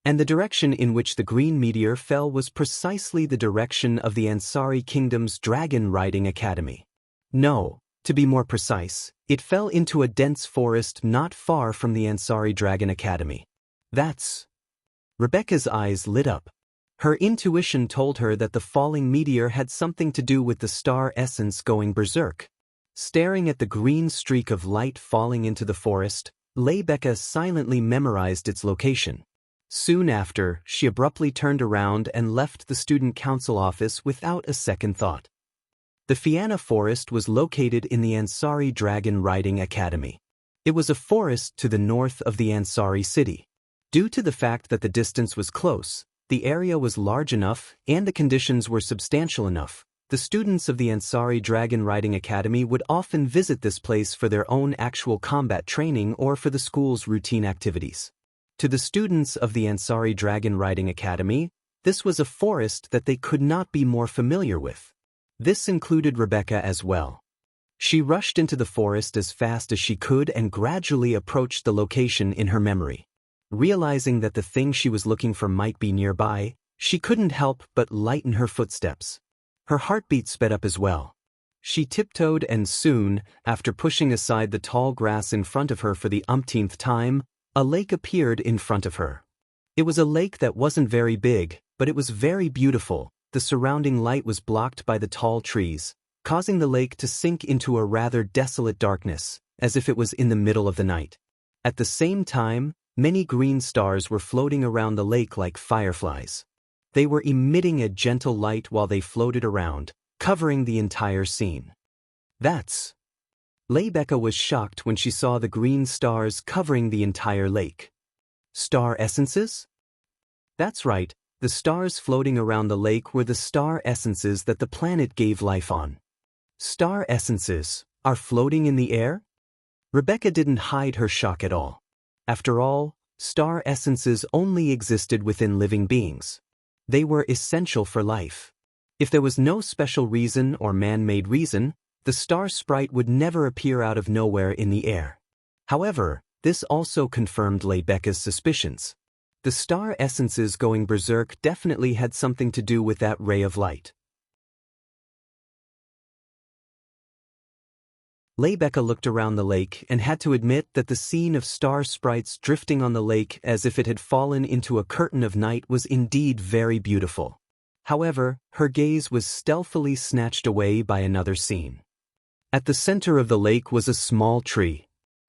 And the direction in which the green meteor fell was precisely the direction of the Ansari Kingdom's Dragon Riding Academy. No, to be more precise, it fell into a dense forest not far from the Ansari Dragon Academy. That's... Rebecca's eyes lit up. Her intuition told her that the falling meteor had something to do with the star essence going berserk. Staring at the green streak of light falling into the forest, Rebecca silently memorized its location. Soon after, she abruptly turned around and left the student council office without a second thought. The Fianna Forest was located in the Ansari Dragon Riding Academy. It was a forest to the north of the Ansari city. Due to the fact that the distance was close, the area was large enough and the conditions were substantial enough. The students of the Ansari Dragon Riding Academy would often visit this place for their own actual combat training or for the school's routine activities. To the students of the Ansari Dragon Riding Academy, this was a forest that they could not be more familiar with. This included Rebecca as well. She rushed into the forest as fast as she could and gradually approached the location in her memory. Realizing that the thing she was looking for might be nearby, she couldn't help but lighten her footsteps. Her heartbeat sped up as well. She tiptoed and soon, after pushing aside the tall grass in front of her for the umpteenth time, a lake appeared in front of her. It was a lake that wasn't very big, but it was very beautiful. The surrounding light was blocked by the tall trees, causing the lake to sink into a rather desolate darkness, as if it was in the middle of the night. At the same time, many green stars were floating around the lake like fireflies. They were emitting a gentle light while they floated around, covering the entire scene. That's... Rebecca was shocked when she saw the green stars covering the entire lake. Star essences? That's right, the stars floating around the lake were the star essences that the planet gave life on. Star essences are floating in the air? Rebecca didn't hide her shock at all. After all, star essences only existed within living beings. They were essential for life. If there was no special reason or man-made reason, the star sprite would never appear out of nowhere in the air. However, this also confirmed Rebecca's suspicions. The star essences going berserk definitely had something to do with that ray of light. Rebecca looked around the lake and had to admit that the scene of star sprites drifting on the lake as if it had fallen into a curtain of night was indeed very beautiful. However, her gaze was stealthily snatched away by another scene. At the center of the lake was a small tree.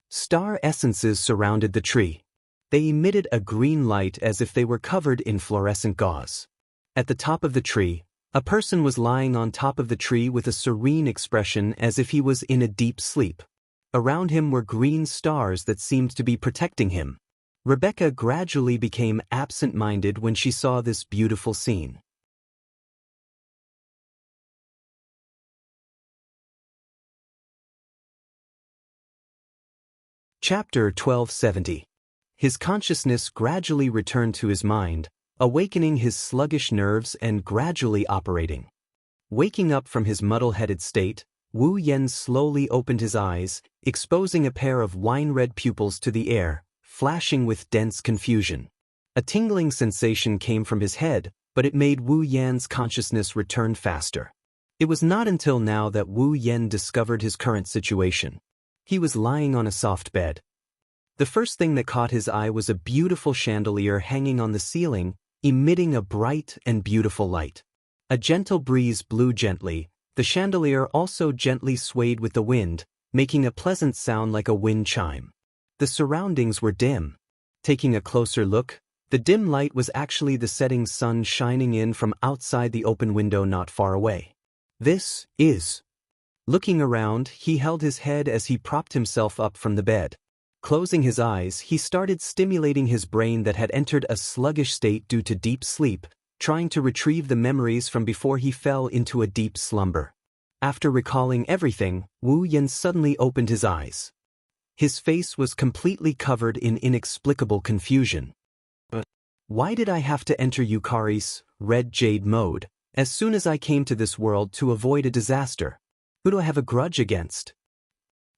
Star essences surrounded the tree. They emitted a green light as if they were covered in fluorescent gauze. At the top of the tree, a person was lying on top of the tree with a serene expression as if he was in a deep sleep. Around him were green stars that seemed to be protecting him. Rebecca gradually became absent-minded when she saw this beautiful scene. Chapter 1270. His consciousness gradually returned to his mind, awakening his sluggish nerves and gradually operating. Waking up from his muddle-headed state, Wu Yan slowly opened his eyes, exposing a pair of wine-red pupils to the air, flashing with dense confusion. A tingling sensation came from his head, but it made Wu Yan's consciousness return faster. It was not until now that Wu Yan discovered his current situation. He was lying on a soft bed. The first thing that caught his eye was a beautiful chandelier hanging on the ceiling, emitting a bright and beautiful light. A gentle breeze blew gently. The chandelier also gently swayed with the wind, making a pleasant sound like a wind chime. The surroundings were dim. Taking a closer look, the dim light was actually the setting sun shining in from outside the open window not far away. This is... Looking around, he held his head as he propped himself up from the bed. Closing his eyes, he started stimulating his brain that had entered a sluggish state due to deep sleep, trying to retrieve the memories from before he fell into a deep slumber. After recalling everything, Wu Yan suddenly opened his eyes. His face was completely covered in inexplicable confusion. But why did I have to enter Yukari's red jade mode as soon as I came to this world to avoid a disaster? Who do I have a grudge against?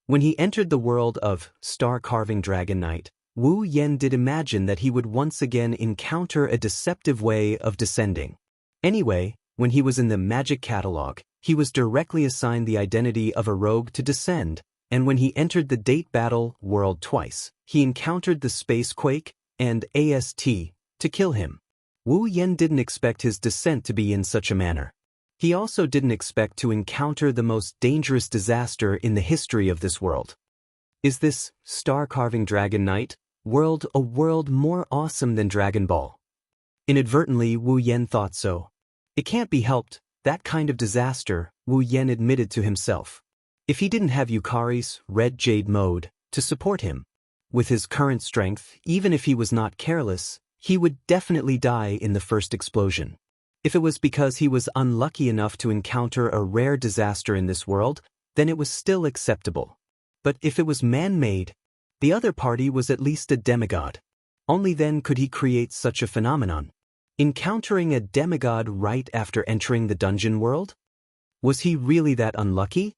When he entered the world of star-carving Dragon Knight, Wu Yan did imagine that he would once again encounter a deceptive way of descending. Anyway, when he was in the magic catalog, he was directly assigned the identity of a rogue to descend, and when he entered the date battle world twice, he encountered the space quake and AST to kill him. Wu Yan didn't expect his descent to be in such a manner. He also didn't expect to encounter the most dangerous disaster in the history of this world. Is this star-carving Dragon Knight world a world more awesome than Dragon Ball? Inadvertently, Wu Yan thought so. It can't be helped, that kind of disaster, Wu Yan admitted to himself. If he didn't have Yukari's red jade mode to support him, with his current strength, even if he was not careless, he would definitely die in the first explosion. If it was because he was unlucky enough to encounter a rare disaster in this world, then it was still acceptable. But if it was man-made, the other party was at least a demigod. Only then could he create such a phenomenon. Encountering a demigod right after entering the dungeon world? Was he really that unlucky?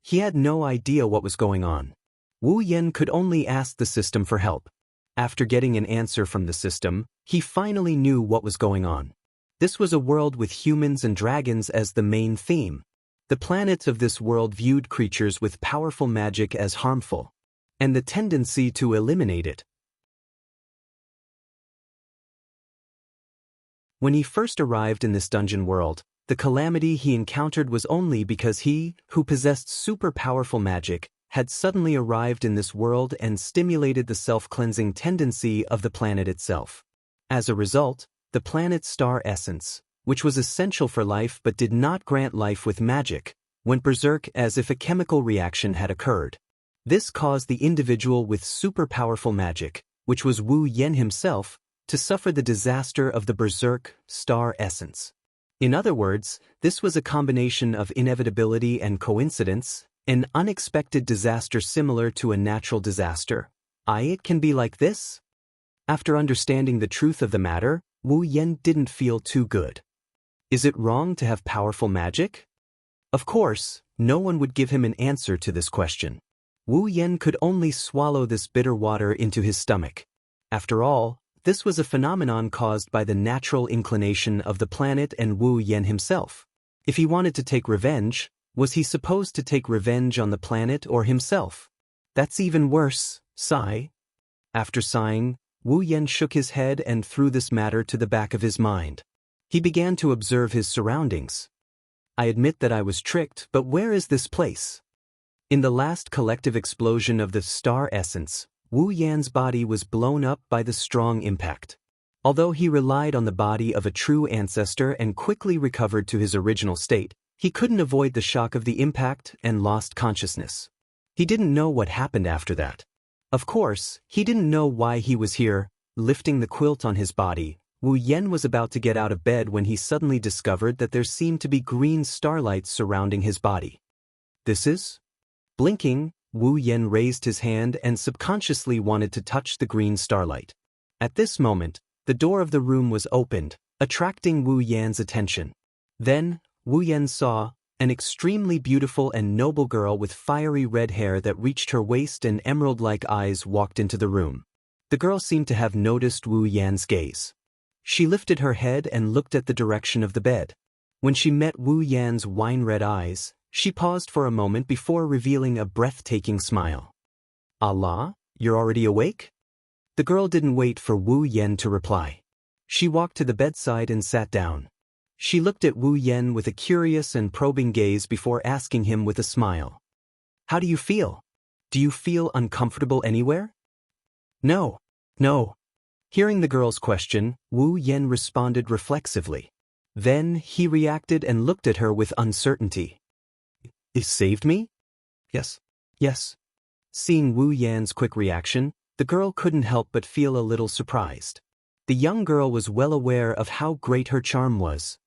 He had no idea what was going on. Wu Yan could only ask the system for help. After getting an answer from the system, he finally knew what was going on. This was a world with humans and dragons as the main theme. The planets of this world viewed creatures with powerful magic as harmful, and the tendency to eliminate it. When he first arrived in this dungeon world, the calamity he encountered was only because he, who possessed super powerful magic, had suddenly arrived in this world and stimulated the self-cleansing tendency of the planet itself. As a result, the planet's star essence, which was essential for life but did not grant life with magic, went berserk as if a chemical reaction had occurred. This caused the individual with super powerful magic, which was Wu Yan himself, to suffer the disaster of the berserk star essence. In other words, this was a combination of inevitability and coincidence, An unexpected disaster similar to a natural disaster. It can be like this? After understanding the truth of the matter, Wu Yan didn't feel too good. Is it wrong to have powerful magic? Of course, no one would give him an answer to this question. Wu Yan could only swallow this bitter water into his stomach. After all, this was a phenomenon caused by the natural inclination of the planet and Wu Yan himself. If he wanted to take revenge, was he supposed to take revenge on the planet or himself? That's even worse. Sigh. After sighing, Wu Yan shook his head and threw this matter to the back of his mind. He began to observe his surroundings. I admit that I was tricked, but where is this place? In the last collective explosion of the star essence, Wu Yan's body was blown up by the strong impact. Although he relied on the body of a true ancestor and quickly recovered to his original state, he couldn't avoid the shock of the impact and lost consciousness. He didn't know what happened after that. Of course, he didn't know why he was here, lifting the quilt on his body. Wu Yan was about to get out of bed when he suddenly discovered that there seemed to be green starlights surrounding his body. This is? Blinking, Wu Yan raised his hand and subconsciously wanted to touch the green starlight. At this moment, the door of the room was opened, attracting Wu Yan's attention. Then, Wu Yan saw an extremely beautiful and noble girl with fiery red hair that reached her waist and emerald-like eyes walked into the room. The girl seemed to have noticed Wu Yan's gaze. She lifted her head and looked at the direction of the bed. When she met Wu Yan's wine-red eyes, she paused for a moment before revealing a breathtaking smile. Allah, you're already awake? The girl didn't wait for Wu Yan to reply. She walked to the bedside and sat down. She looked at Wu Yan with a curious and probing gaze before asking him with a smile. How do you feel? Do you feel uncomfortable anywhere? No. Hearing the girl's question, Wu Yan responded reflexively. Then he reacted and looked at her with uncertainty. It saved me? Yes. Seeing Wu Yan's quick reaction, the girl couldn't help but feel a little surprised. The young girl was well aware of how great her charm was.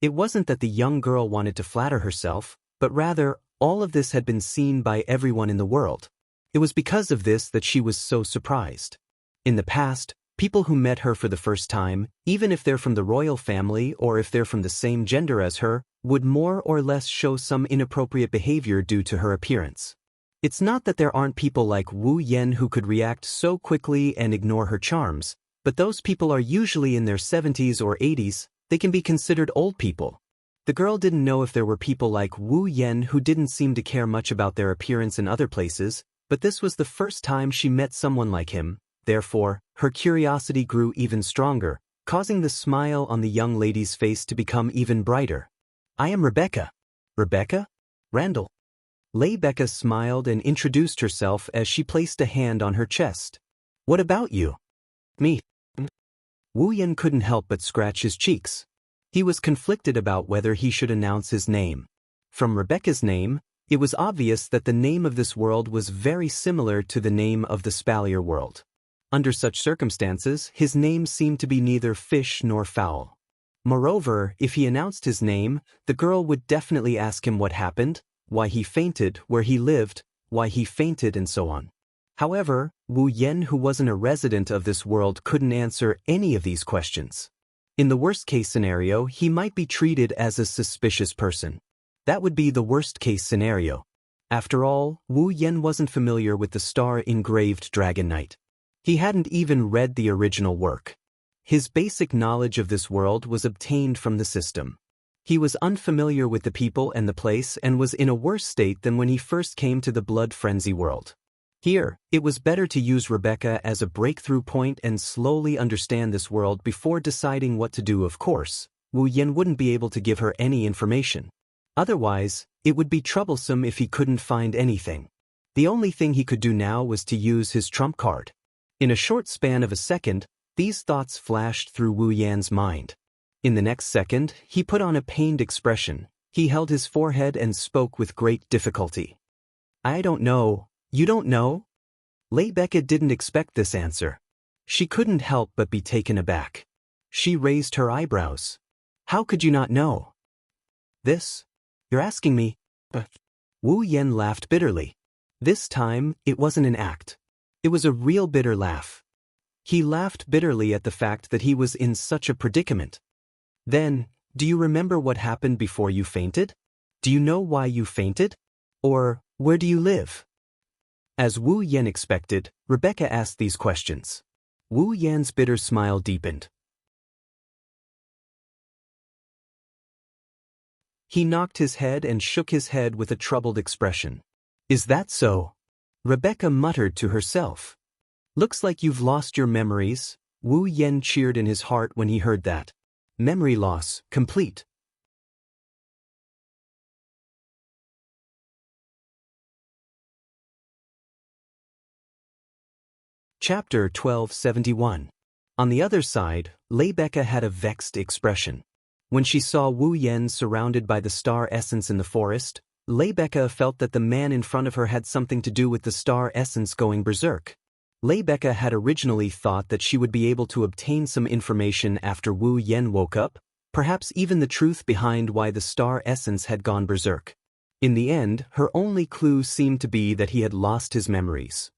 It wasn't that the young girl wanted to flatter herself, but rather, all of this had been seen by everyone in the world. It was because of this that she was so surprised. In the past, people who met her for the first time, even if they're from the royal family or if they're from the same gender as her, would more or less show some inappropriate behavior due to her appearance. It's not that there aren't people like Wu Yan who could react so quickly and ignore her charms, but those people are usually in their 70s or 80s, they can be considered old people. The girl didn't know if there were people like Wu Yan who didn't seem to care much about their appearance in other places, but this was the first time she met someone like him. Therefore, her curiosity grew even stronger, causing the smile on the young lady's face to become even brighter. I am Rebecca. Rebecca? Randall. Rebecca smiled and introduced herself as she placed a hand on her chest. What about you? Me. Wu Yan couldn't help but scratch his cheeks. He was conflicted about whether he should announce his name. From Rebecca's name, it was obvious that the name of this world was very similar to the name of the Spalier world. Under such circumstances, his name seemed to be neither fish nor fowl. Moreover, if he announced his name, the girl would definitely ask him what happened, why he fainted, where he lived, why he fainted, and so on. However, Wu Yan, who wasn't a resident of this world, couldn't answer any of these questions. In the worst-case scenario, he might be treated as a suspicious person. That would be the worst-case scenario. After all, Wu Yan wasn't familiar with the star-engraved Dragon Knight. He hadn't even read the original work. His basic knowledge of this world was obtained from the system. He was unfamiliar with the people and the place and was in a worse state than when he first came to the Blood Frenzy world. Here, it was better to use Rebecca as a breakthrough point and slowly understand this world before deciding what to do. Of course, Wu Yan wouldn't be able to give her any information. Otherwise, it would be troublesome if he couldn't find anything. The only thing he could do now was to use his trump card. In a short span of a second, these thoughts flashed through Wu Yan's mind. In the next second, he put on a pained expression. He held his forehead and spoke with great difficulty. I don't know. You don't know? Rebecca didn't expect this answer. She couldn't help but be taken aback. She raised her eyebrows. How could you not know? This? You're asking me? Wu Yen laughed bitterly. This time, it wasn't an act. It was a real bitter laugh. He laughed bitterly at the fact that he was in such a predicament. Then, do you remember what happened before you fainted? Do you know why you fainted? Or, where do you live? As Wu Yen expected, Rebecca asked these questions. Wu Yan's bitter smile deepened. He knocked his head and shook his head with a troubled expression. Is that so? Rebecca muttered to herself. Looks like you've lost your memories. Wu Yen cheered in his heart when he heard that. Memory loss, complete. Chapter 1271. On the other side, Rebecca had a vexed expression. When she saw Wu Yen surrounded by the star essence in the forest, Rebecca felt that the man in front of her had something to do with the star essence going berserk. Rebecca had originally thought that she would be able to obtain some information after Wu Yen woke up, perhaps even the truth behind why the star essence had gone berserk. In the end, her only clue seemed to be that he had lost his memories.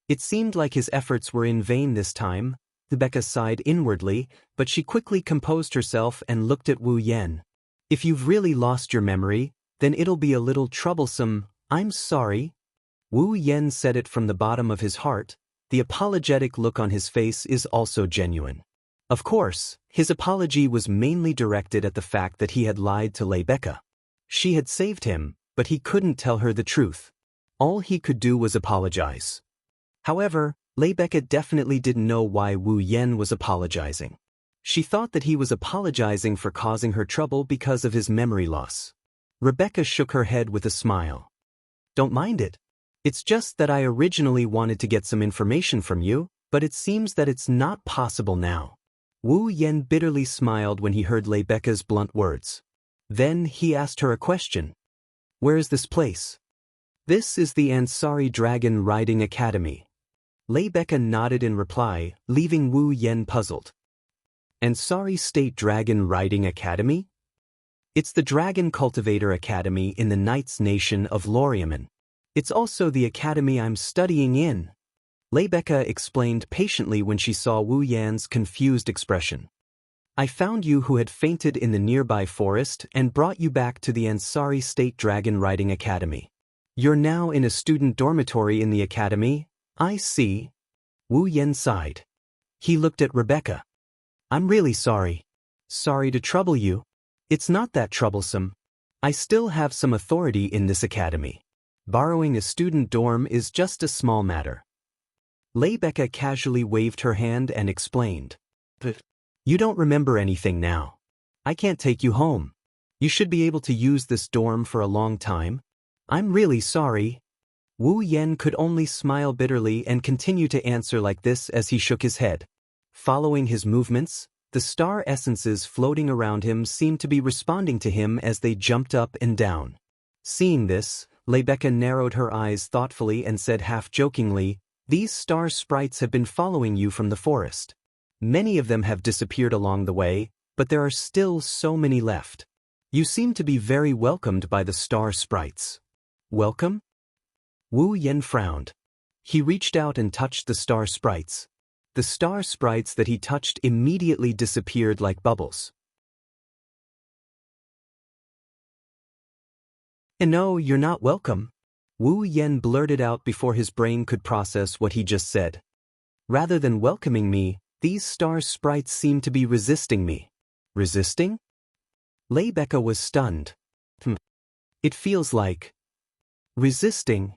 It seemed like his efforts were in vain this time. Rebecca sighed inwardly, but she quickly composed herself and looked at Wu Yen. If you've really lost your memory, then it'll be a little troublesome. I'm sorry. Wu Yen said it from the bottom of his heart. The apologetic look on his face is also genuine. Of course, his apology was mainly directed at the fact that he had lied to Rebecca. She had saved him, but he couldn't tell her the truth. All he could do was apologize. However, Rebecca definitely didn't know why Wu Yen was apologizing. She thought that he was apologizing for causing her trouble because of his memory loss. Rebecca shook her head with a smile. Don't mind it. It's just that I originally wanted to get some information from you, but it seems that it's not possible now. Wu Yen bitterly smiled when he heard Rebecca's blunt words. Then he asked her a question. Where is this place? This is the Ansari Dragon Riding Academy. Rebecca nodded in reply, leaving Wu Yen puzzled. Ansari State Dragon Riding Academy? It's the Dragon Cultivator Academy in the Knights Nation of Loriaman. It's also the academy I'm studying in. Rebecca explained patiently when she saw Wu Yan's confused expression. I found you who had fainted in the nearby forest and brought you back to the Ansari State Dragon Riding Academy. You're now in a student dormitory in the academy. I see. Wu Yen sighed. He looked at Rebecca. I'm really sorry. Sorry to trouble you. It's not that troublesome. I still have some authority in this academy. Borrowing a student dorm is just a small matter. Rebecca casually waved her hand and explained. But you don't remember anything now. I can't take you home. You should be able to use this dorm for a long time. I'm really sorry. Wu Yen could only smile bitterly and continue to answer like this as he shook his head. Following his movements, the star essences floating around him seemed to be responding to him as they jumped up and down. Seeing this, Rebecca narrowed her eyes thoughtfully and said half-jokingly, These star sprites have been following you from the forest. Many of them have disappeared along the way, but there are still so many left. You seem to be very welcomed by the star sprites. Welcome? Wu Yen frowned. He reached out and touched the star sprites. The star sprites that he touched immediately disappeared like bubbles. And no, you're not welcome. Wu Yen blurted out before his brain could process what he just said. Rather than welcoming me, these star sprites seem to be resisting me. Resisting? Rebecca was stunned. It feels like... Resisting?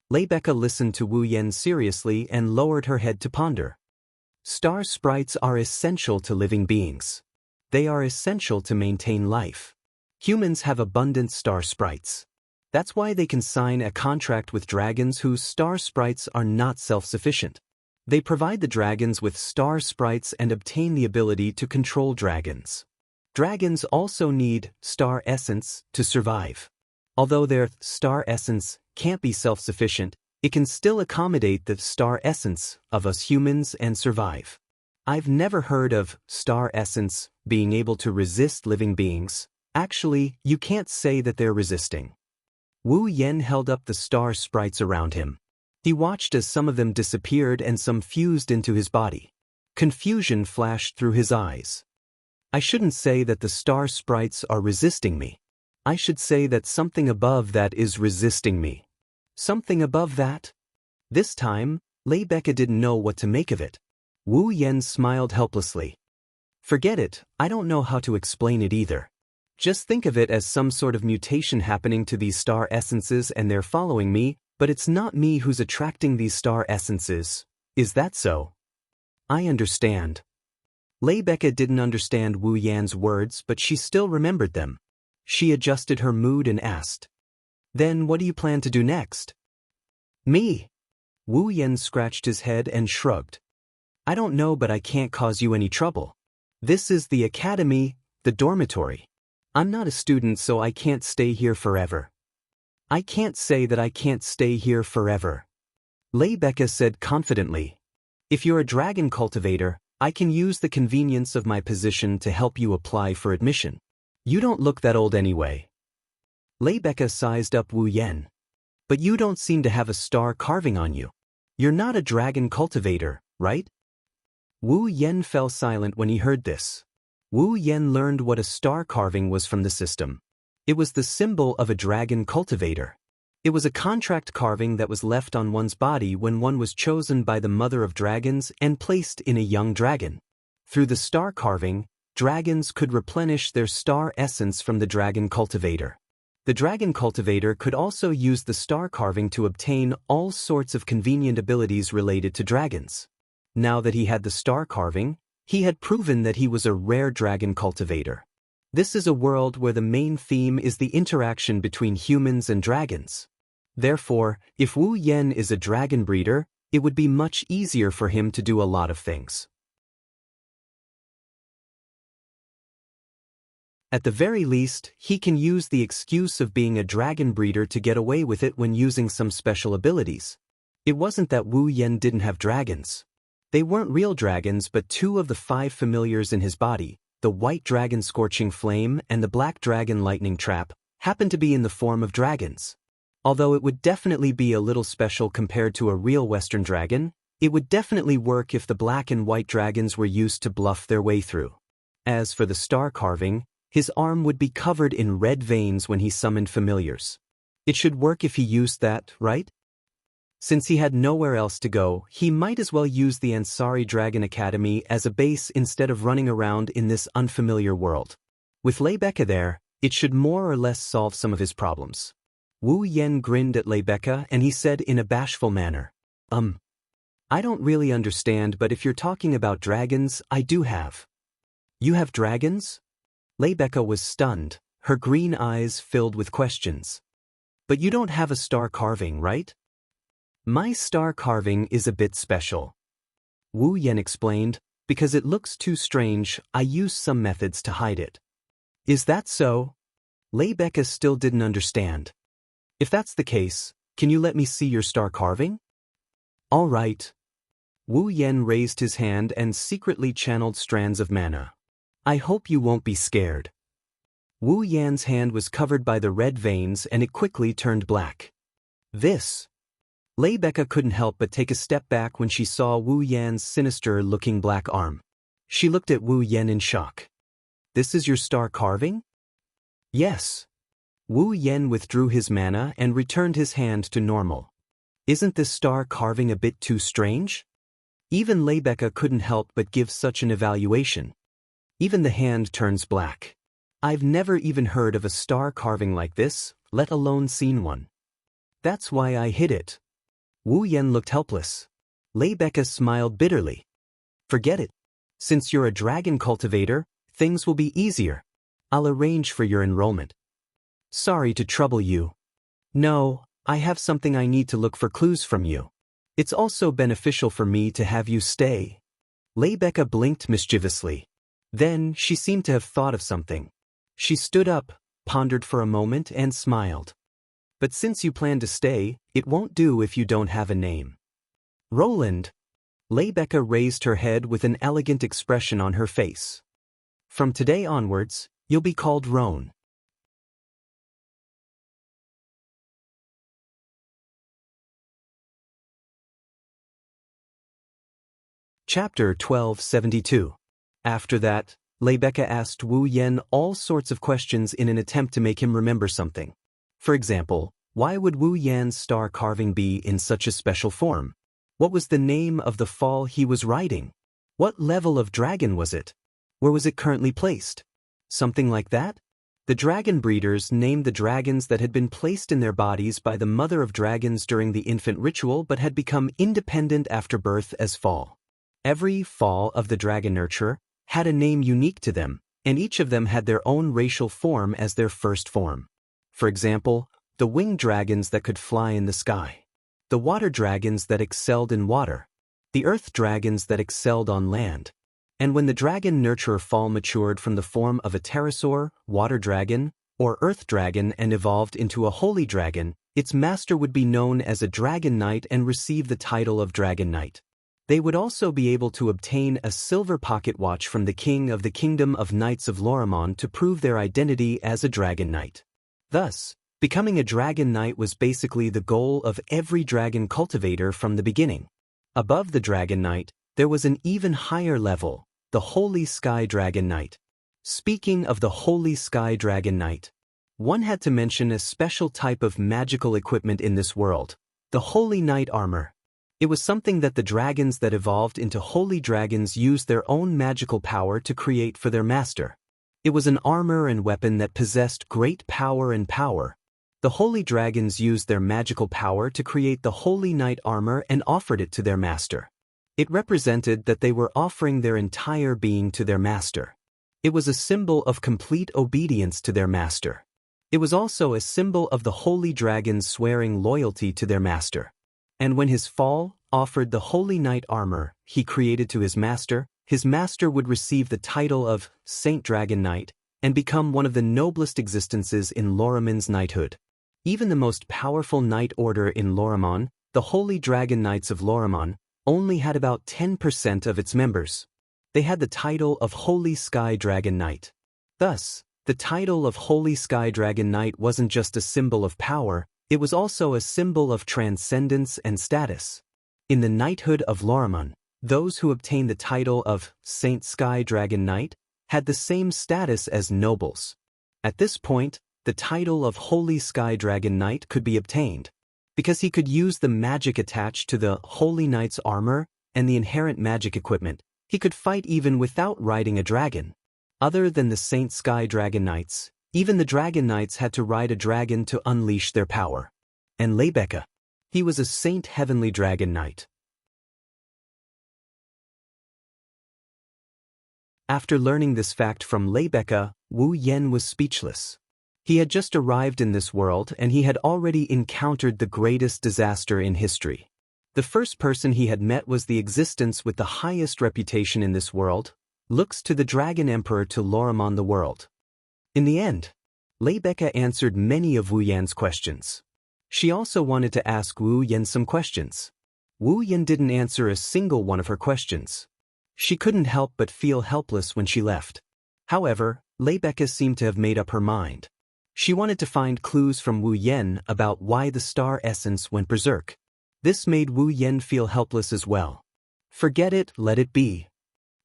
Rebecca listened to Wu Yen seriously and lowered her head to ponder. Star sprites are essential to living beings. They are essential to maintain life. Humans have abundant star sprites. That's why they can sign a contract with dragons whose star sprites are not self-sufficient. They provide the dragons with star sprites and obtain the ability to control dragons. Dragons also need star essence to survive. Although their star essence can't be self-sufficient, it can still accommodate the star essence of us humans and survive. I've never heard of star essence being able to resist living beings. Actually, you can't say that they're resisting. Wu Yen held up the star sprites around him. He watched as some of them disappeared and some fused into his body. Confusion flashed through his eyes. I shouldn't say that the star sprites are resisting me. I should say that something above that is resisting me. Something above that? This time, Leibeka didn't know what to make of it. Wu Yen smiled helplessly. Forget it, I don't know how to explain it either. Just think of it as some sort of mutation happening to these star essences and they're following me, but it's not me who's attracting these star essences. Is that so? I understand. Leibeka didn't understand Wu Yan's words, but she still remembered them. She adjusted her mood and asked, "Then what do you plan to do next?" "Me?" Wu Yan scratched his head and shrugged. "I don't know, but I can't cause you any trouble. This is the academy, the dormitory. I'm not a student, so I can't stay here forever." "I can't say that I can't stay here forever," Leibeka said confidently. "If you're a dragon cultivator, I can use the convenience of my position to help you apply for admission. You don't look that old anyway." Leibeka sized up Wu Yen. "But you don't seem to have a star carving on you. You're not a dragon cultivator, right?" Wu Yen fell silent when he heard this. Wu Yen learned what a star carving was from the system. It was the symbol of a dragon cultivator. It was a contract carving that was left on one's body when one was chosen by the mother of dragons and placed in a young dragon. Through the star carving, dragons could replenish their star essence from the dragon cultivator. The dragon cultivator could also use the star carving to obtain all sorts of convenient abilities related to dragons. Now that he had the star carving, he had proven that he was a rare dragon cultivator. This is a world where the main theme is the interaction between humans and dragons. Therefore, if Wu Yen is a dragon breeder, it would be much easier for him to do a lot of things. At the very least, he can use the excuse of being a dragon breeder to get away with it when using some special abilities. It wasn't that Wu Yen didn't have dragons. They weren't real dragons, but 2 of the 5 familiars in his body, the white dragon Scorching Flame and the black dragon Lightning Trap, happened to be in the form of dragons. Although it would definitely be a little special compared to a real Western dragon, it would definitely work if the black and white dragons were used to bluff their way through. As for the star carving, his arm would be covered in red veins when he summoned familiars. It should work if he used that, right? Since he had nowhere else to go, he might as well use the Ansari Dragon Academy as a base instead of running around in this unfamiliar world. With Leibeka there, it should more or less solve some of his problems. Wu Yen grinned at Leibeka and he said in a bashful manner, I don't really understand, but if you're talking about dragons, I do have." "You have dragons?" Leibeka was stunned, her green eyes filled with questions. "But you don't have a star carving, right?" "My star carving is a bit special," Wu Yen explained. "Because it looks too strange, I use some methods to hide it." "Is that so?" Leibeka still didn't understand. "If that's the case, can you let me see your star carving?" "All right." Wu Yen raised his hand and secretly channeled strands of mana. "I hope you won't be scared." Wu Yan's hand was covered by the red veins and it quickly turned black. "This." Leibeka couldn't help but take a step back when she saw Wu Yan's sinister-looking black arm. She looked at Wu Yen in shock. "This is your star carving?" "Yes." Wu Yen withdrew his mana and returned his hand to normal. "Isn't this star carving a bit too strange?" Even Leibeka couldn't help but give such an evaluation. Even the hand turns black. "I've never even heard of a star carving like this, let alone seen one. That's why I hid it." Wu Yen looked helpless. Leibeka smiled bitterly. "Forget it. Since you're a dragon cultivator, things will be easier. I'll arrange for your enrollment." "Sorry to trouble you." "No, I have something I need to look for clues from you. It's also beneficial for me to have you stay." Leibeka blinked mischievously. Then she seemed to have thought of something. She stood up, pondered for a moment and smiled. "But since you plan to stay, it won't do if you don't have a name." "Roland." Leibeka raised her head with an elegant expression on her face. "From today onwards, you'll be called Roan." Chapter 1272. After that, Lebecca asked Wu Yan all sorts of questions in an attempt to make him remember something. For example, why would Wu Yan's star carving be in such a special form? What was the name of the fall he was riding? What level of dragon was it? Where was it currently placed? Something like that? The dragon breeders named the dragons that had been placed in their bodies by the mother of dragons during the infant ritual but had become independent after birth as fall. Every fall of the dragon nurturer had a name unique to them, and each of them had their own racial form as their first form. For example, the winged dragons that could fly in the sky, the water dragons that excelled in water, the earth dragons that excelled on land. And when the dragon nurturer fall matured from the form of a pterosaur, water dragon, or earth dragon and evolved into a holy dragon, its master would be known as a dragon knight and receive the title of dragon knight. They would also be able to obtain a silver pocket watch from the king of the kingdom of knights of Lorimon to prove their identity as a dragon knight. Thus, becoming a dragon knight was basically the goal of every dragon cultivator from the beginning. Above the dragon knight, there was an even higher level, the Holy Sky Dragon Knight. Speaking of the Holy Sky Dragon Knight, one had to mention a special type of magical equipment in this world, the Holy Knight Armor. It was something that the dragons that evolved into holy dragons used their own magical power to create for their master. It was an armor and weapon that possessed great power and power. The holy dragons used their magical power to create the Holy Knight Armor and offered it to their master. It represented that they were offering their entire being to their master. It was a symbol of complete obedience to their master. It was also a symbol of the holy dragons swearing loyalty to their master. And when his fall offered the Holy Knight Armor he created to his master would receive the title of Saint Dragon Knight and become one of the noblest existences in Lorimon's knighthood. Even the most powerful knight order in Lorimon, the Holy Dragon Knights of Lorimon, only had about 10% of its members. They had the title of Holy Sky Dragon Knight. Thus, the title of Holy Sky Dragon Knight wasn't just a symbol of power, it was also a symbol of transcendence and status. In the knighthood of Lorimon, those who obtained the title of Saint Sky Dragon Knight had the same status as nobles. At this point, the title of Holy Sky Dragon Knight could be obtained, because he could use the magic attached to the Holy Knight's armor and the inherent magic equipment. He could fight even without riding a dragon. Other than the Saint Sky Dragon Knights, even the Dragon Knights had to ride a dragon to unleash their power. And Lebecca, he was a Saint Heavenly Dragon Knight. After learning this fact from Lebecca, Wu Yan was speechless. He had just arrived in this world and he had already encountered the greatest disaster in history. The first person he had met was the existence with the highest reputation in this world, looks to the Dragon Emperor to Lorimon the world. In the end, Lebecca answered many of Wu Yan's questions. She also wanted to ask Wu Yan some questions. Wu Yan didn't answer a single one of her questions. She couldn't help but feel helpless when she left. However, Lebecca seemed to have made up her mind. She wanted to find clues from Wu Yan about why the star essence went berserk. This made Wu Yan feel helpless as well. Forget it, let it be.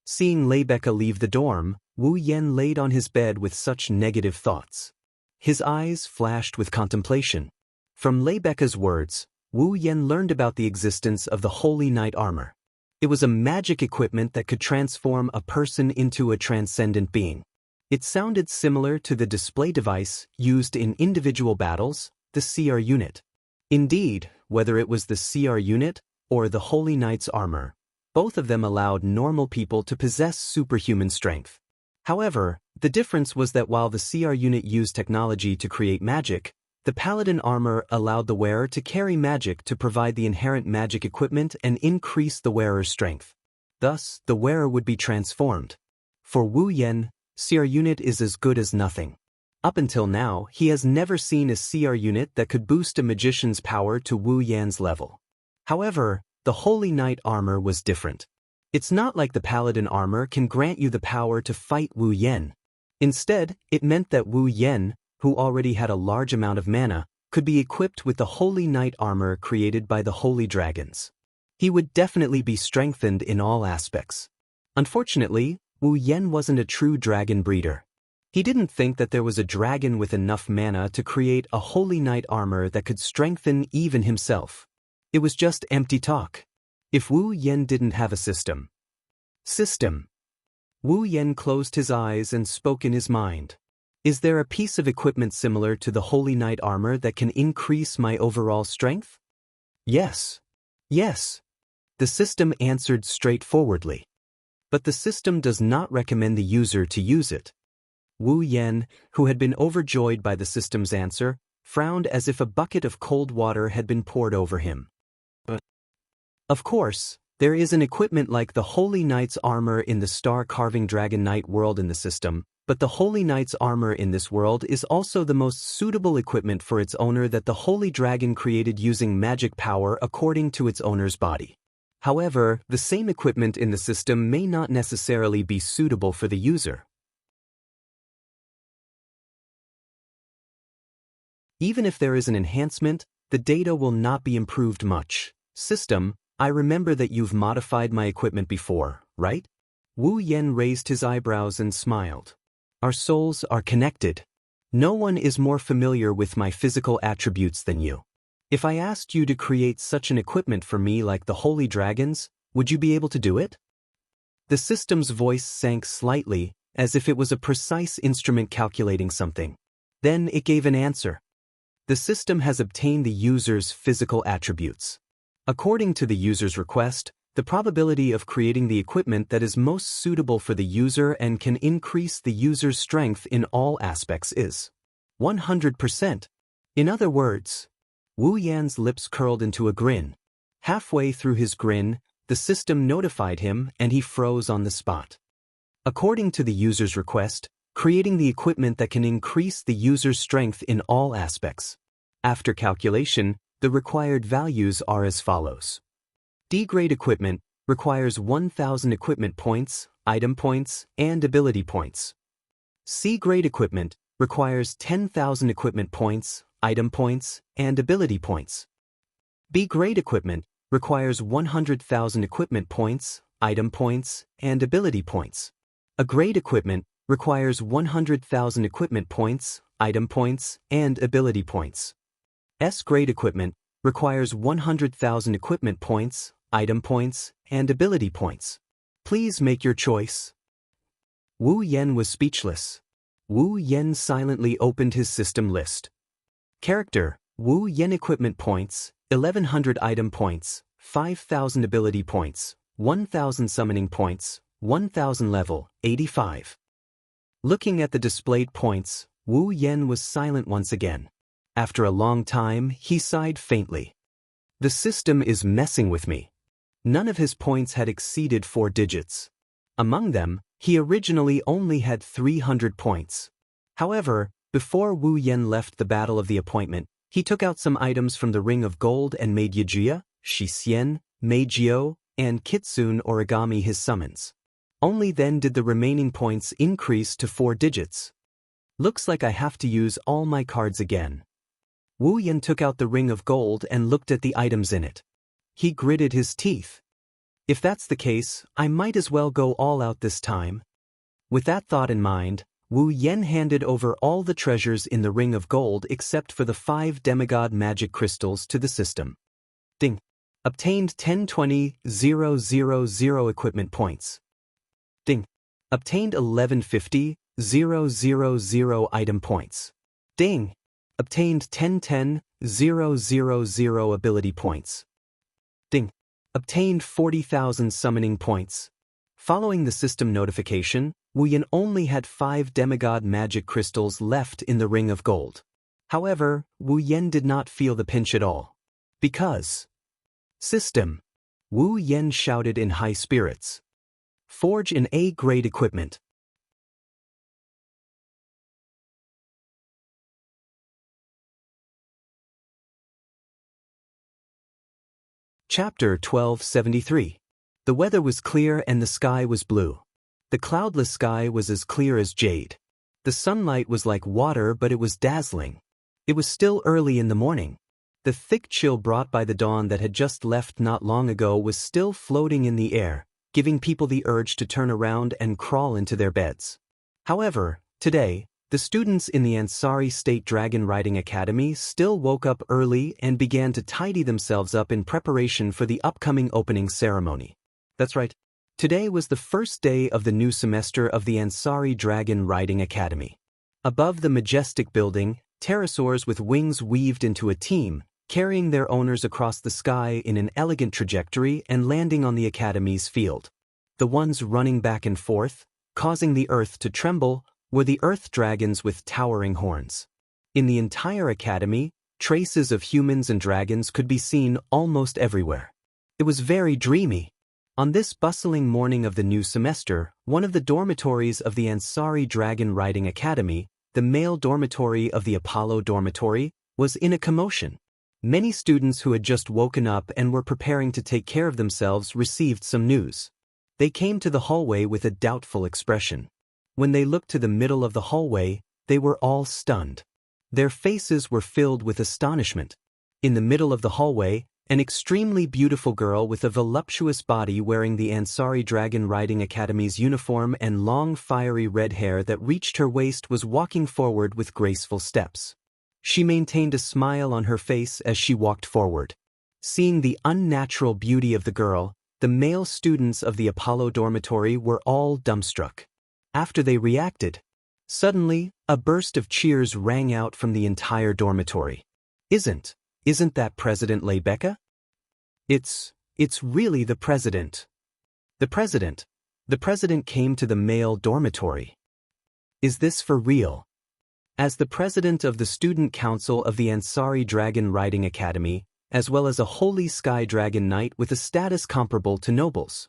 Seeing Lebecca leave the dorm, Wu Yan laid on his bed with such negative thoughts. His eyes flashed with contemplation. From Lebecca's words, Wu Yan learned about the existence of the Holy Knight Armor. It was a magic equipment that could transform a person into a transcendent being. It sounded similar to the display device used in individual battles, the CR unit. Indeed, whether it was the CR unit or the Holy Knight's armor, both of them allowed normal people to possess superhuman strength. However, the difference was that while the CR unit used technology to create magic, the Paladin armor allowed the wearer to carry magic to provide the inherent magic equipment and increase the wearer's strength. Thus, the wearer would be transformed. For Wu Yan, CR unit is as good as nothing. Up until now, he has never seen a CR unit that could boost a magician's power to Wu Yan's level. However, the Holy Knight armor was different. It's not like the Paladin armor can grant you the power to fight Wu Yan. Instead, it meant that Wu Yan, who already had a large amount of mana, could be equipped with the Holy Knight armor created by the Holy Dragons. He would definitely be strengthened in all aspects. Unfortunately, Wu Yan wasn't a true dragon breeder. He didn't think that there was a dragon with enough mana to create a holy knight armor that could strengthen even himself. It was just empty talk. If Wu Yan didn't have a system. Wu Yan closed his eyes and spoke in his mind. Is there a piece of equipment similar to the holy knight armor that can increase my overall strength? Yes. The system answered straightforwardly. But the system does not recommend the user to use it. Wu Yan, who had been overjoyed by the system's answer, frowned as if a bucket of cold water had been poured over him. Of course, there is an equipment like the Holy Knight's armor in the star-carving Dragon Knight world in the system, but the Holy Knight's armor in this world is also the most suitable equipment for its owner that the Holy Dragon created using magic power according to its owner's body. However, the same equipment in the system may not necessarily be suitable for the user. Even if there is an enhancement, the data will not be improved much. System, I remember that you've modified my equipment before, right? Wu Yan raised his eyebrows and smiled. Our souls are connected. No one is more familiar with my physical attributes than you. If I asked you to create such an equipment for me like the holy dragons, would you be able to do it? The system's voice sank slightly, as if it was a precise instrument calculating something. Then it gave an answer. The system has obtained the user's physical attributes. According to the user's request, the probability of creating the equipment that is most suitable for the user and can increase the user's strength in all aspects is 100%. In other words, Wu Yan's lips curled into a grin. Halfway through his grin, the system notified him and he froze on the spot. According to the user's request, creating the equipment that can increase the user's strength in all aspects. After calculation, the required values are as follows. D-grade equipment requires 1,000 equipment points, item points, and ability points. C-grade equipment requires 10,000 equipment points, item points, and ability points. B-grade equipment requires 100,000 equipment points, item points, and ability points. A grade equipment requires 100,000 equipment points, item points, and ability points. S-grade equipment requires 100,000 equipment points, item points, and ability points. Please make your choice. Wu Yan was speechless. Wu Yan silently opened his system list. Character, Wu Yan equipment points, 1,100 item points, 5,000 ability points, 1,000 summoning points, 1,000 level, 85. Looking at the displayed points, Wu Yan was silent once again. After a long time, he sighed faintly. The system is messing with me. None of his points had exceeded 4 digits. Among them, he originally only had 300 points. However, before Wu Yan left the Battle of the Appointment, he took out some items from the Ring of Gold and made Yijia, Shixian, Meijio, and Kitsune origami his summons. Only then did the remaining points increase to 4 digits. Looks like I have to use all my cards again. Wu Yan took out the Ring of Gold and looked at the items in it. He gritted his teeth. If that's the case, I might as well go all out this time. With that thought in mind, Wu Yan handed over all the treasures in the Ring of Gold except for the 5 demigod magic crystals to the system. Ding. Obtained 1020,000 equipment points. Ding. Obtained 1150,000 item points. Ding. Obtained 1010,000 ability points. Ding. Obtained 40,000 summoning points. Following the system notification, Wu Yan only had 5 demigod magic crystals left in the Ring of Gold. However, Wu Yan did not feel the pinch at all. Because system, Wu Yan shouted in high spirits. Forge in A-grade equipment. Chapter 1273. The weather was clear and the sky was blue. The cloudless sky was as clear as jade. The sunlight was like water, but it was dazzling. It was still early in the morning. The thick chill brought by the dawn that had just left not long ago was still floating in the air, giving people the urge to turn around and crawl into their beds. However, today, the students in the Ansari State Dragon Riding Academy still woke up early and began to tidy themselves up in preparation for the upcoming opening ceremony. That's right. Today was the first day of the new semester of the Ansari Dragon Riding Academy. Above the majestic building, pterosaurs with wings weaved into a team, carrying their owners across the sky in an elegant trajectory and landing on the academy's field. The ones running back and forth, causing the earth to tremble, were the earth dragons with towering horns. In the entire academy, traces of humans and dragons could be seen almost everywhere. It was very dreamy. On this bustling morning of the new semester, one of the dormitories of the Ansari Dragon Riding Academy, the male dormitory of the Apollo dormitory, was in a commotion. Many students who had just woken up and were preparing to take care of themselves received some news. They came to the hallway with a doubtful expression. When they looked to the middle of the hallway, they were all stunned. Their faces were filled with astonishment. In the middle of the hallway, an extremely beautiful girl with a voluptuous body wearing the Ansari Dragon Riding Academy's uniform and long fiery red hair that reached her waist was walking forward with graceful steps. She maintained a smile on her face as she walked forward. Seeing the unnatural beauty of the girl, the male students of the Apollo dormitory were all dumbstruck. After they reacted, suddenly, a burst of cheers rang out from the entire dormitory. Isn't that President Lebecca? It's really the president. The president came to the male dormitory. Is this for real? As the president of the student council of the Ansari Dragon Riding Academy, as well as a holy sky dragon knight with a status comparable to nobles,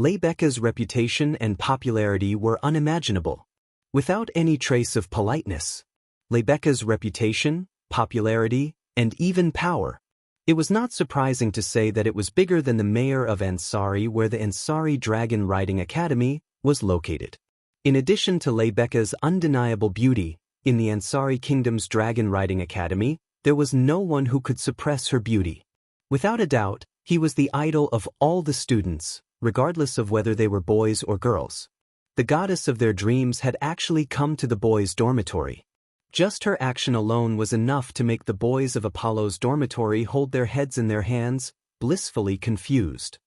Lebecca's reputation and popularity were unimaginable. Without any trace of politeness, Lebecca's reputation, popularity, and even power. It was not surprising to say that it was bigger than the mayor of Ansari, where the Ansari Dragon Riding Academy was located. In addition to Lebecca's undeniable beauty, in the Ansari Kingdom's Dragon Riding Academy, there was no one who could suppress her beauty. Without a doubt, he was the idol of all the students, regardless of whether they were boys or girls. The goddess of their dreams had actually come to the boys' dormitory. Just her action alone was enough to make the boys of Apollo's dormitory hold their heads in their hands, blissfully confused.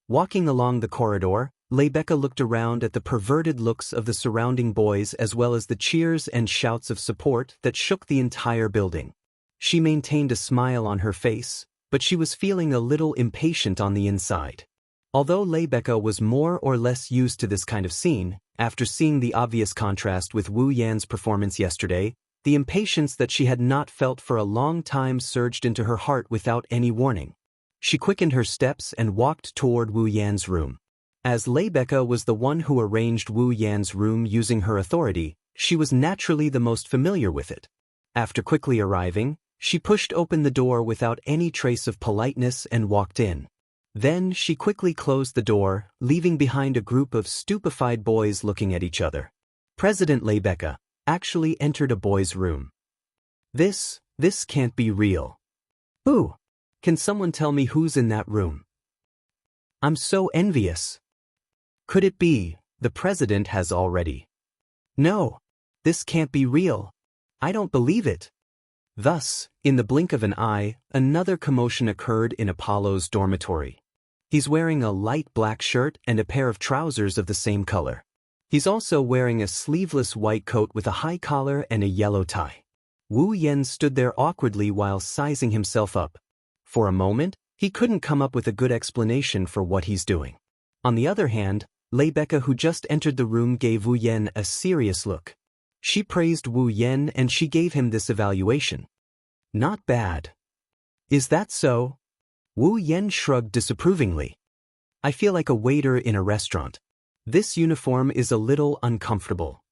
Walking along the corridor, Lebecca looked around at the perverted looks of the surrounding boys as well as the cheers and shouts of support that shook the entire building. She maintained a smile on her face, but she was feeling a little impatient on the inside. Although Lebecca was more or less used to this kind of scene, after seeing the obvious contrast with Wu Yan's performance yesterday, the impatience that she had not felt for a long time surged into her heart without any warning. She quickened her steps and walked toward Wu Yan's room. As Lebecca was the one who arranged Wu Yan's room using her authority, she was naturally the most familiar with it. After quickly arriving, she pushed open the door without any trace of politeness and walked in. Then she quickly closed the door, leaving behind a group of stupefied boys looking at each other. President Lebecca actually entered a boy's room. This can't be real. Who? Can someone tell me who's in that room? I'm so envious. Could it be the president has already? No, this can't be real. I don't believe it. Thus, in the blink of an eye, another commotion occurred in Apollo's dormitory. He's wearing a light black shirt and a pair of trousers of the same color. He's also wearing a sleeveless white coat with a high collar and a yellow tie. Wu Yan stood there awkwardly while sizing himself up. For a moment, he couldn't come up with a good explanation for what he's doing. On the other hand, Lebecca, who just entered the room, gave Wu Yan a serious look. She praised Wu Yan and she gave him this evaluation. Not bad. Is that so? Wu Yan shrugged disapprovingly. I feel like a waiter in a restaurant. This uniform is a little uncomfortable.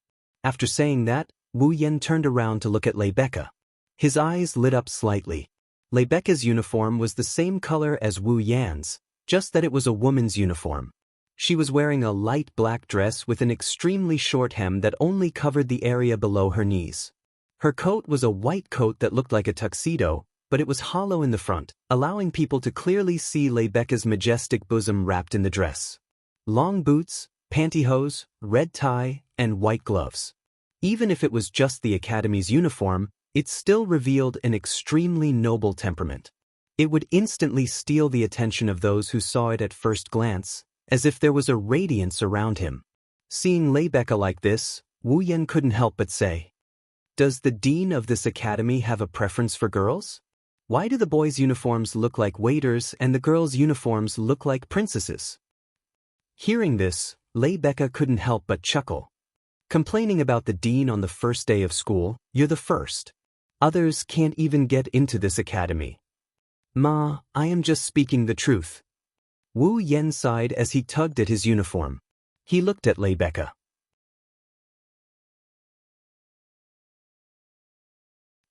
After saying that, Wu Yan turned around to look at Lebecca. His eyes lit up slightly. Lebecca's uniform was the same color as Wu Yan's, just that it was a woman's uniform. She was wearing a light black dress with an extremely short hem that only covered the area below her knees. Her coat was a white coat that looked like a tuxedo, but it was hollow in the front, allowing people to clearly see Rebecca's majestic bosom wrapped in the dress. Long boots, pantyhose, red tie, and white gloves. Even if it was just the Academy's uniform, it still revealed an extremely noble temperament. It would instantly steal the attention of those who saw it at first glance, as if there was a radiance around him. Seeing Rebecca like this, Wu Yan couldn't help but say, "Does the dean of this academy have a preference for girls? Why do the boys' uniforms look like waiters and the girls' uniforms look like princesses?" Hearing this, Rebecca couldn't help but chuckle. Complaining about the dean on the first day of school, you're the first. Others can't even get into this academy. Ma, I am just speaking the truth. Wu Yan sighed as he tugged at his uniform. He looked at Rebecca.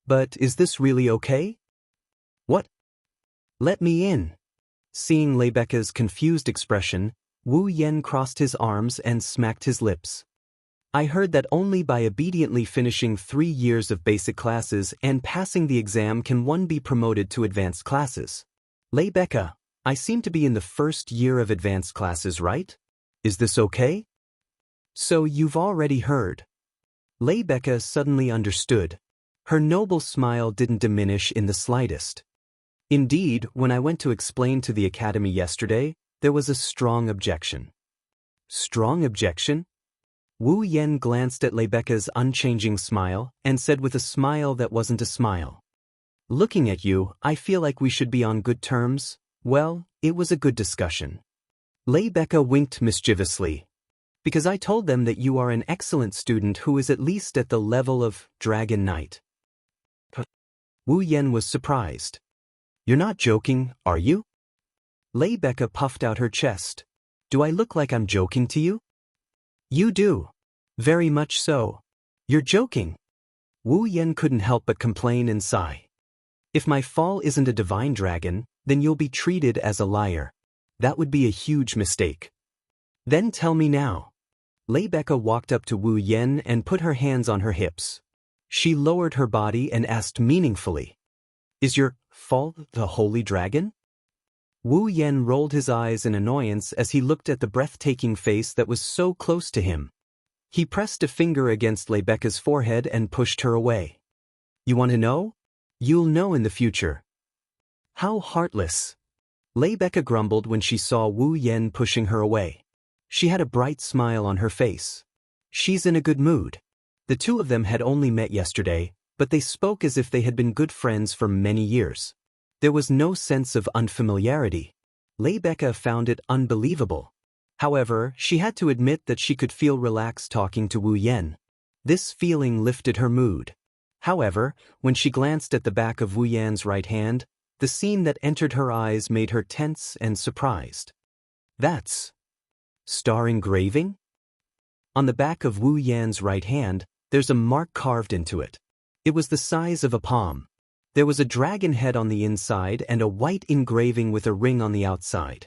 But is this really okay? What? Let me in. Seeing Rebecca's confused expression, Wu Yan crossed his arms and smacked his lips. I heard that only by obediently finishing 3 years of basic classes and passing the exam can one be promoted to advanced classes. Rebecca, I seem to be in the first year of advanced classes, right? Is this okay? So you've already heard. Rebecca suddenly understood. Her noble smile didn't diminish in the slightest. Indeed, when I went to explain to the academy yesterday, there was a strong objection. Strong objection? Wu Yan glanced at Rebecca's unchanging smile and said with a smile that wasn't a smile. Looking at you, I feel like we should be on good terms. Well, it was a good discussion. Rebecca winked mischievously. Because I told them that you are an excellent student who is at least at the level of Dragon Knight. Wu Yan was surprised. You're not joking, are you? Rebecca puffed out her chest. Do I look like I'm joking to you? You do. Very much so. You're joking. Wu Yan couldn't help but complain and sigh. If my fall isn't a divine dragon, then you'll be treated as a liar. That would be a huge mistake. Then tell me now. Rebecca walked up to Wu Yan and put her hands on her hips. She lowered her body and asked meaningfully, Is your fall the holy dragon? Wu Yan rolled his eyes in annoyance as he looked at the breathtaking face that was so close to him. He pressed a finger against Rebecca's forehead and pushed her away. You want to know? You'll know in the future. How heartless. Rebecca grumbled when she saw Wu Yan pushing her away. She had a bright smile on her face. She's in a good mood. The two of them had only met yesterday, but they spoke as if they had been good friends for many years. There was no sense of unfamiliarity. Rebecca found it unbelievable. However, she had to admit that she could feel relaxed talking to Wu Yan. This feeling lifted her mood. However, when she glanced at the back of Wu Yan's right hand, the scene that entered her eyes made her tense and surprised. That's star engraving? On the back of Wu Yan's right hand, there's a mark carved into it. It was the size of a palm. There was a dragon head on the inside and a white engraving with a ring on the outside.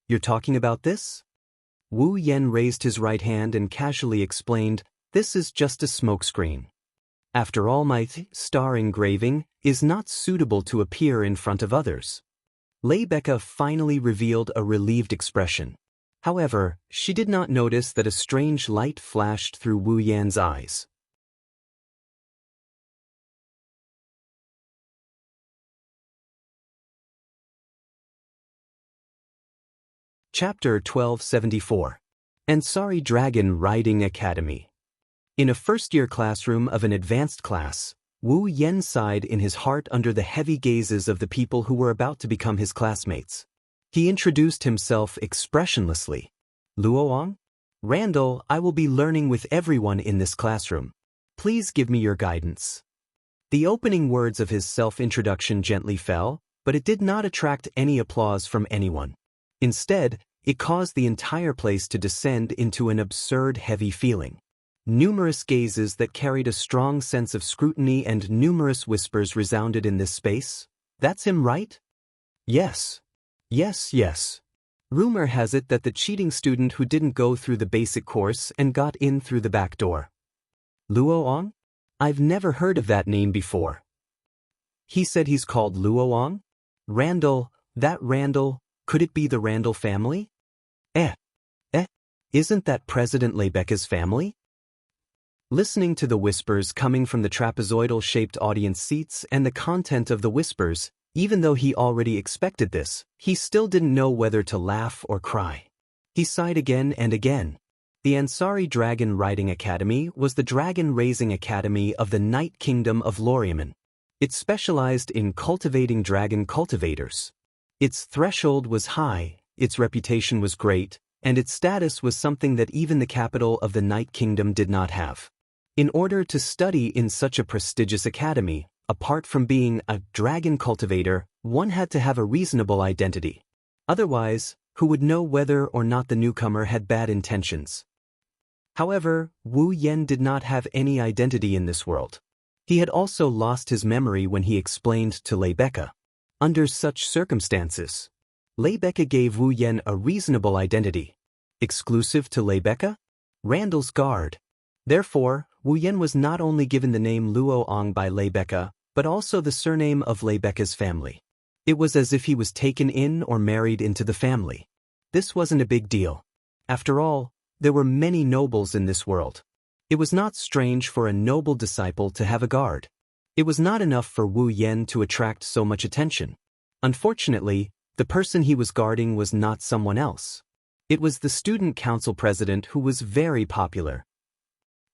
You're talking about this? Wu Yan raised his right hand and casually explained, This is just a smokescreen. After all, my star engraving is not suitable to appear in front of others. Rebecca finally revealed a relieved expression. However, she did not notice that a strange light flashed through Wu Yan's eyes. Chapter 1274. Ansari Dragon Riding Academy. In a first-year classroom of an advanced class, Wu Yan sighed in his heart under the heavy gazes of the people who were about to become his classmates. He introduced himself expressionlessly. Luoang? Randall, I will be learning with everyone in this classroom. Please give me your guidance. The opening words of his self-introduction gently fell, but it did not attract any applause from anyone. Instead, it caused the entire place to descend into an absurd heavy feeling. Numerous gazes that carried a strong sense of scrutiny and numerous whispers resounded in this space. That's him, right? Yes. Yes, yes. Rumor has it that the cheating student who didn't go through the basic course and got in through the back door. Luoong? I've never heard of that name before. He said he's called Luoong? Randall, that Randall, could it be the Randall family? Isn't that President Lebecca's family? Listening to the whispers coming from the trapezoidal-shaped audience seats and the content of the whispers, even though he already expected this, he still didn't know whether to laugh or cry. He sighed again and again. The Ansari Dragon Riding Academy was the dragon-raising academy of the Night Kingdom of Loriaman. It specialized in cultivating dragon cultivators. Its threshold was high, its reputation was great, and its status was something that even the capital of the Night Kingdom did not have. In order to study in such a prestigious academy, apart from being a dragon cultivator, one had to have a reasonable identity. Otherwise, who would know whether or not the newcomer had bad intentions? However, Wu Yan did not have any identity in this world. He had also lost his memory when he explained to Lebecca. Under such circumstances, Lebecca gave Wu Yan a reasonable identity. Exclusive to Lebecca? Randall's guard. Therefore, Wu Yan was not only given the name Luoong by Lebecca, but also the surname of Lebecca's family. It was as if he was taken in or married into the family. This wasn't a big deal. After all, there were many nobles in this world. It was not strange for a noble disciple to have a guard. It was not enough for Wu Yan to attract so much attention. Unfortunately, the person he was guarding was not someone else. It was the student council president who was very popular.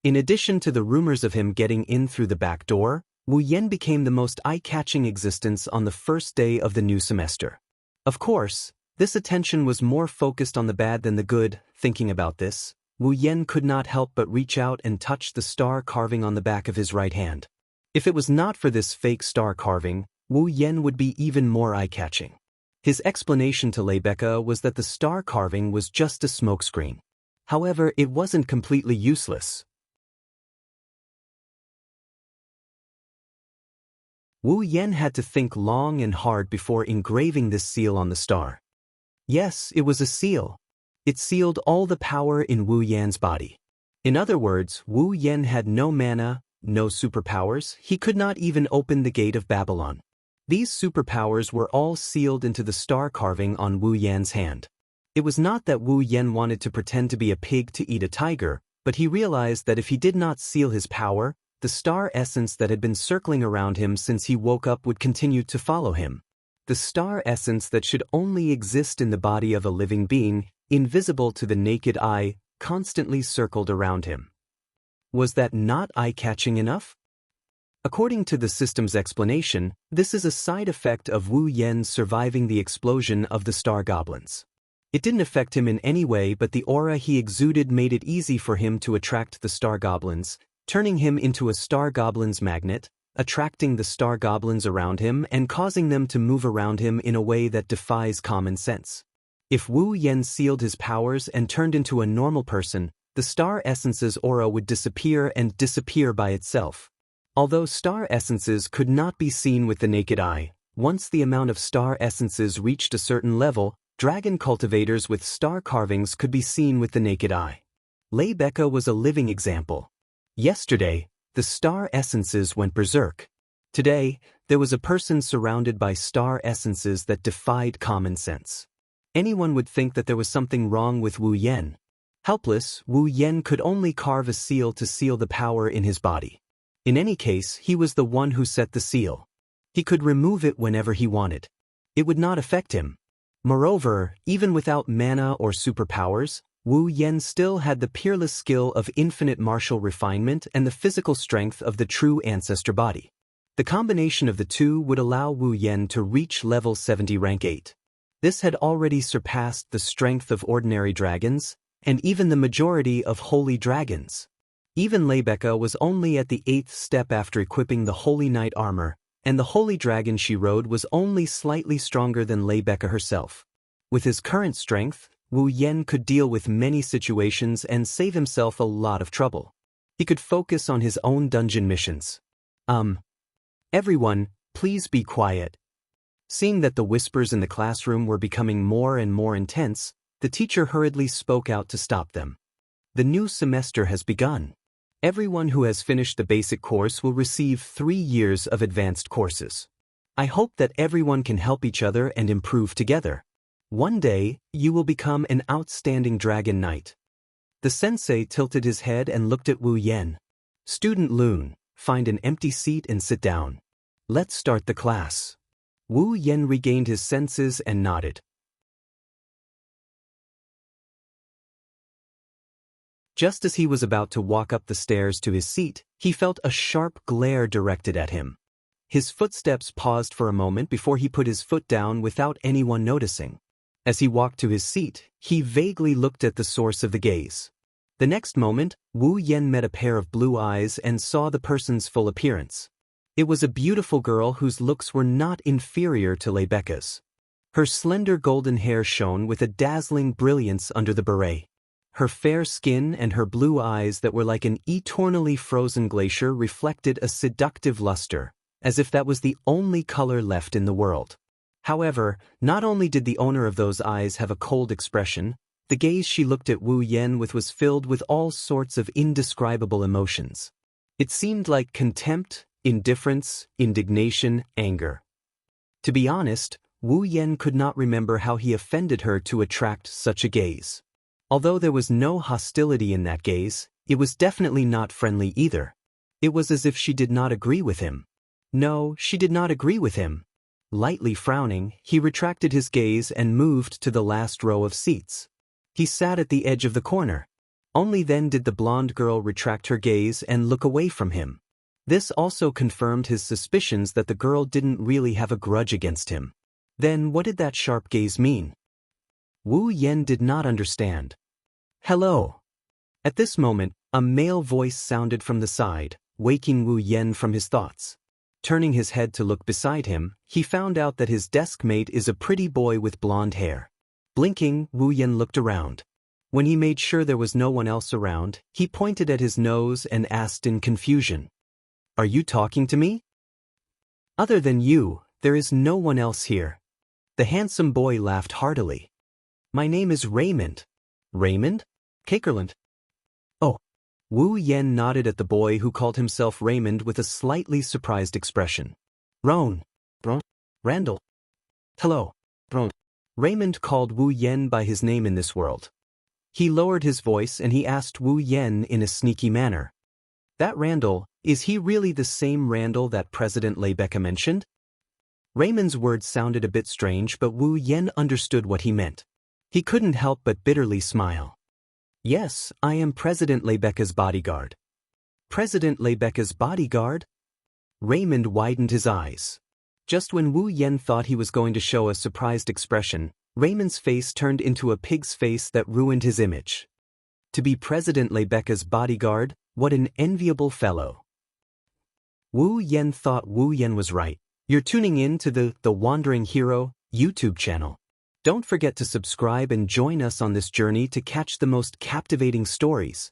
In addition to the rumors of him getting in through the back door, Wu Yan became the most eye-catching existence on the first day of the new semester. Of course, this attention was more focused on the bad than the good. Thinking about this, Wu Yan could not help but reach out and touch the star carving on the back of his right hand. If it was not for this fake star carving, Wu Yan would be even more eye-catching. His explanation to Lebecca was that the star carving was just a smokescreen. However, it wasn't completely useless. Wu Yan had to think long and hard before engraving this seal on the star. Yes, it was a seal. It sealed all the power in Wu Yan's body. In other words, Wu Yan had no mana, no superpowers. He could not even open the gate of Babylon. These superpowers were all sealed into the star carving on Wu Yan's hand. It was not that Wu Yan wanted to pretend to be a pig to eat a tiger, but he realized that if he did not seal his power, the star essence that had been circling around him since he woke up would continue to follow him. The star essence that should only exist in the body of a living being, invisible to the naked eye, constantly circled around him. Was that not eye-catching enough? According to the system's explanation, this is a side effect of Wu Yan surviving the explosion of the star goblins. It didn't affect him in any way, but the aura he exuded made it easy for him to attract the star goblins, turning him into a star goblin's magnet, attracting the star goblins around him and causing them to move around him in a way that defies common sense. If Wu Yan sealed his powers and turned into a normal person, the star essence's aura would disappear and disappear by itself. Although star essences could not be seen with the naked eye, once the amount of star essences reached a certain level, dragon cultivators with star carvings could be seen with the naked eye. Lebecca was a living example. Yesterday, the star essences went berserk. Today, there was a person surrounded by star essences that defied common sense. Anyone would think that there was something wrong with Wu Yan. Helpless, Wu Yan could only carve a seal to seal the power in his body. In any case, he was the one who set the seal. He could remove it whenever he wanted. It would not affect him. Moreover, even without mana or superpowers, Wu Yan still had the peerless skill of infinite martial refinement and the physical strength of the true ancestor body. The combination of the two would allow Wu Yan to reach level 70 rank 8. This had already surpassed the strength of ordinary dragons, and even the majority of holy dragons. Even Lebecca was only at the 8th step after equipping the Holy Knight armor, and the holy dragon she rode was only slightly stronger than Lebecca herself. With his current strength, Wu Yan could deal with many situations and save himself a lot of trouble. He could focus on his own dungeon missions. Everyone, please be quiet. Seeing that the whispers in the classroom were becoming more and more intense, the teacher hurriedly spoke out to stop them. The new semester has begun. Everyone who has finished the basic course will receive 3 years of advanced courses. I hope that everyone can help each other and improve together. One day, you will become an outstanding dragon knight. The sensei tilted his head and looked at Wu Yen. Student Loon, find an empty seat and sit down. Let's start the class. Wu Yen regained his senses and nodded. Just as he was about to walk up the stairs to his seat, he felt a sharp glare directed at him. His footsteps paused for a moment before he put his foot down without anyone noticing. As he walked to his seat, he vaguely looked at the source of the gaze. The next moment, Wu Yen met a pair of blue eyes and saw the person's full appearance. It was a beautiful girl whose looks were not inferior to Rebecca's. Her slender golden hair shone with a dazzling brilliance under the beret. Her fair skin and her blue eyes that were like an eternally frozen glacier reflected a seductive luster, as if that was the only color left in the world. However, not only did the owner of those eyes have a cold expression, the gaze she looked at Wu Yen with was filled with all sorts of indescribable emotions. It seemed like contempt, indifference, indignation, anger. To be honest, Wu Yen could not remember how he offended her to attract such a gaze. Although there was no hostility in that gaze, it was definitely not friendly either. It was as if she did not agree with him. No, she did not agree with him. Lightly frowning, he retracted his gaze and moved to the last row of seats. He sat at the edge of the corner. Only then did the blonde girl retract her gaze and look away from him. This also confirmed his suspicions that the girl didn't really have a grudge against him. Then what did that sharp gaze mean? Wu Yen did not understand. Hello. At this moment, a male voice sounded from the side, waking Wu Yen from his thoughts. Turning his head to look beside him, he found out that his desk mate is a pretty boy with blonde hair. Blinking, Wu Yen looked around. When he made sure there was no one else around, he pointed at his nose and asked in confusion, "Are you talking to me?" "Other than you, there is no one else here." The handsome boy laughed heartily. "My name is Raymond." "Raymond? Cakerland?" "Oh." Wu Yen nodded at the boy who called himself Raymond with a slightly surprised expression. "Roan. Randall. Hello. Roan." Raymond called Wu Yen by his name in this world. He lowered his voice and he asked Wu Yen in a sneaky manner, "That Randall, is he really the same Randall that President Rebecca mentioned?" Raymond's words sounded a bit strange, but Wu Yen understood what he meant. He couldn't help but bitterly smile. "Yes, I am President Rebecca's bodyguard." "President Rebecca's bodyguard?" Raymond widened his eyes. Just when Wu Yen thought he was going to show a surprised expression, Raymond's face turned into a pig's face that ruined his image. To be President Rebecca's bodyguard, what an enviable fellow. Wu Yen thought Wu Yen was right. You're tuning in to the Wandering Hero YouTube channel. Don't forget to subscribe and join us on this journey to catch the most captivating stories.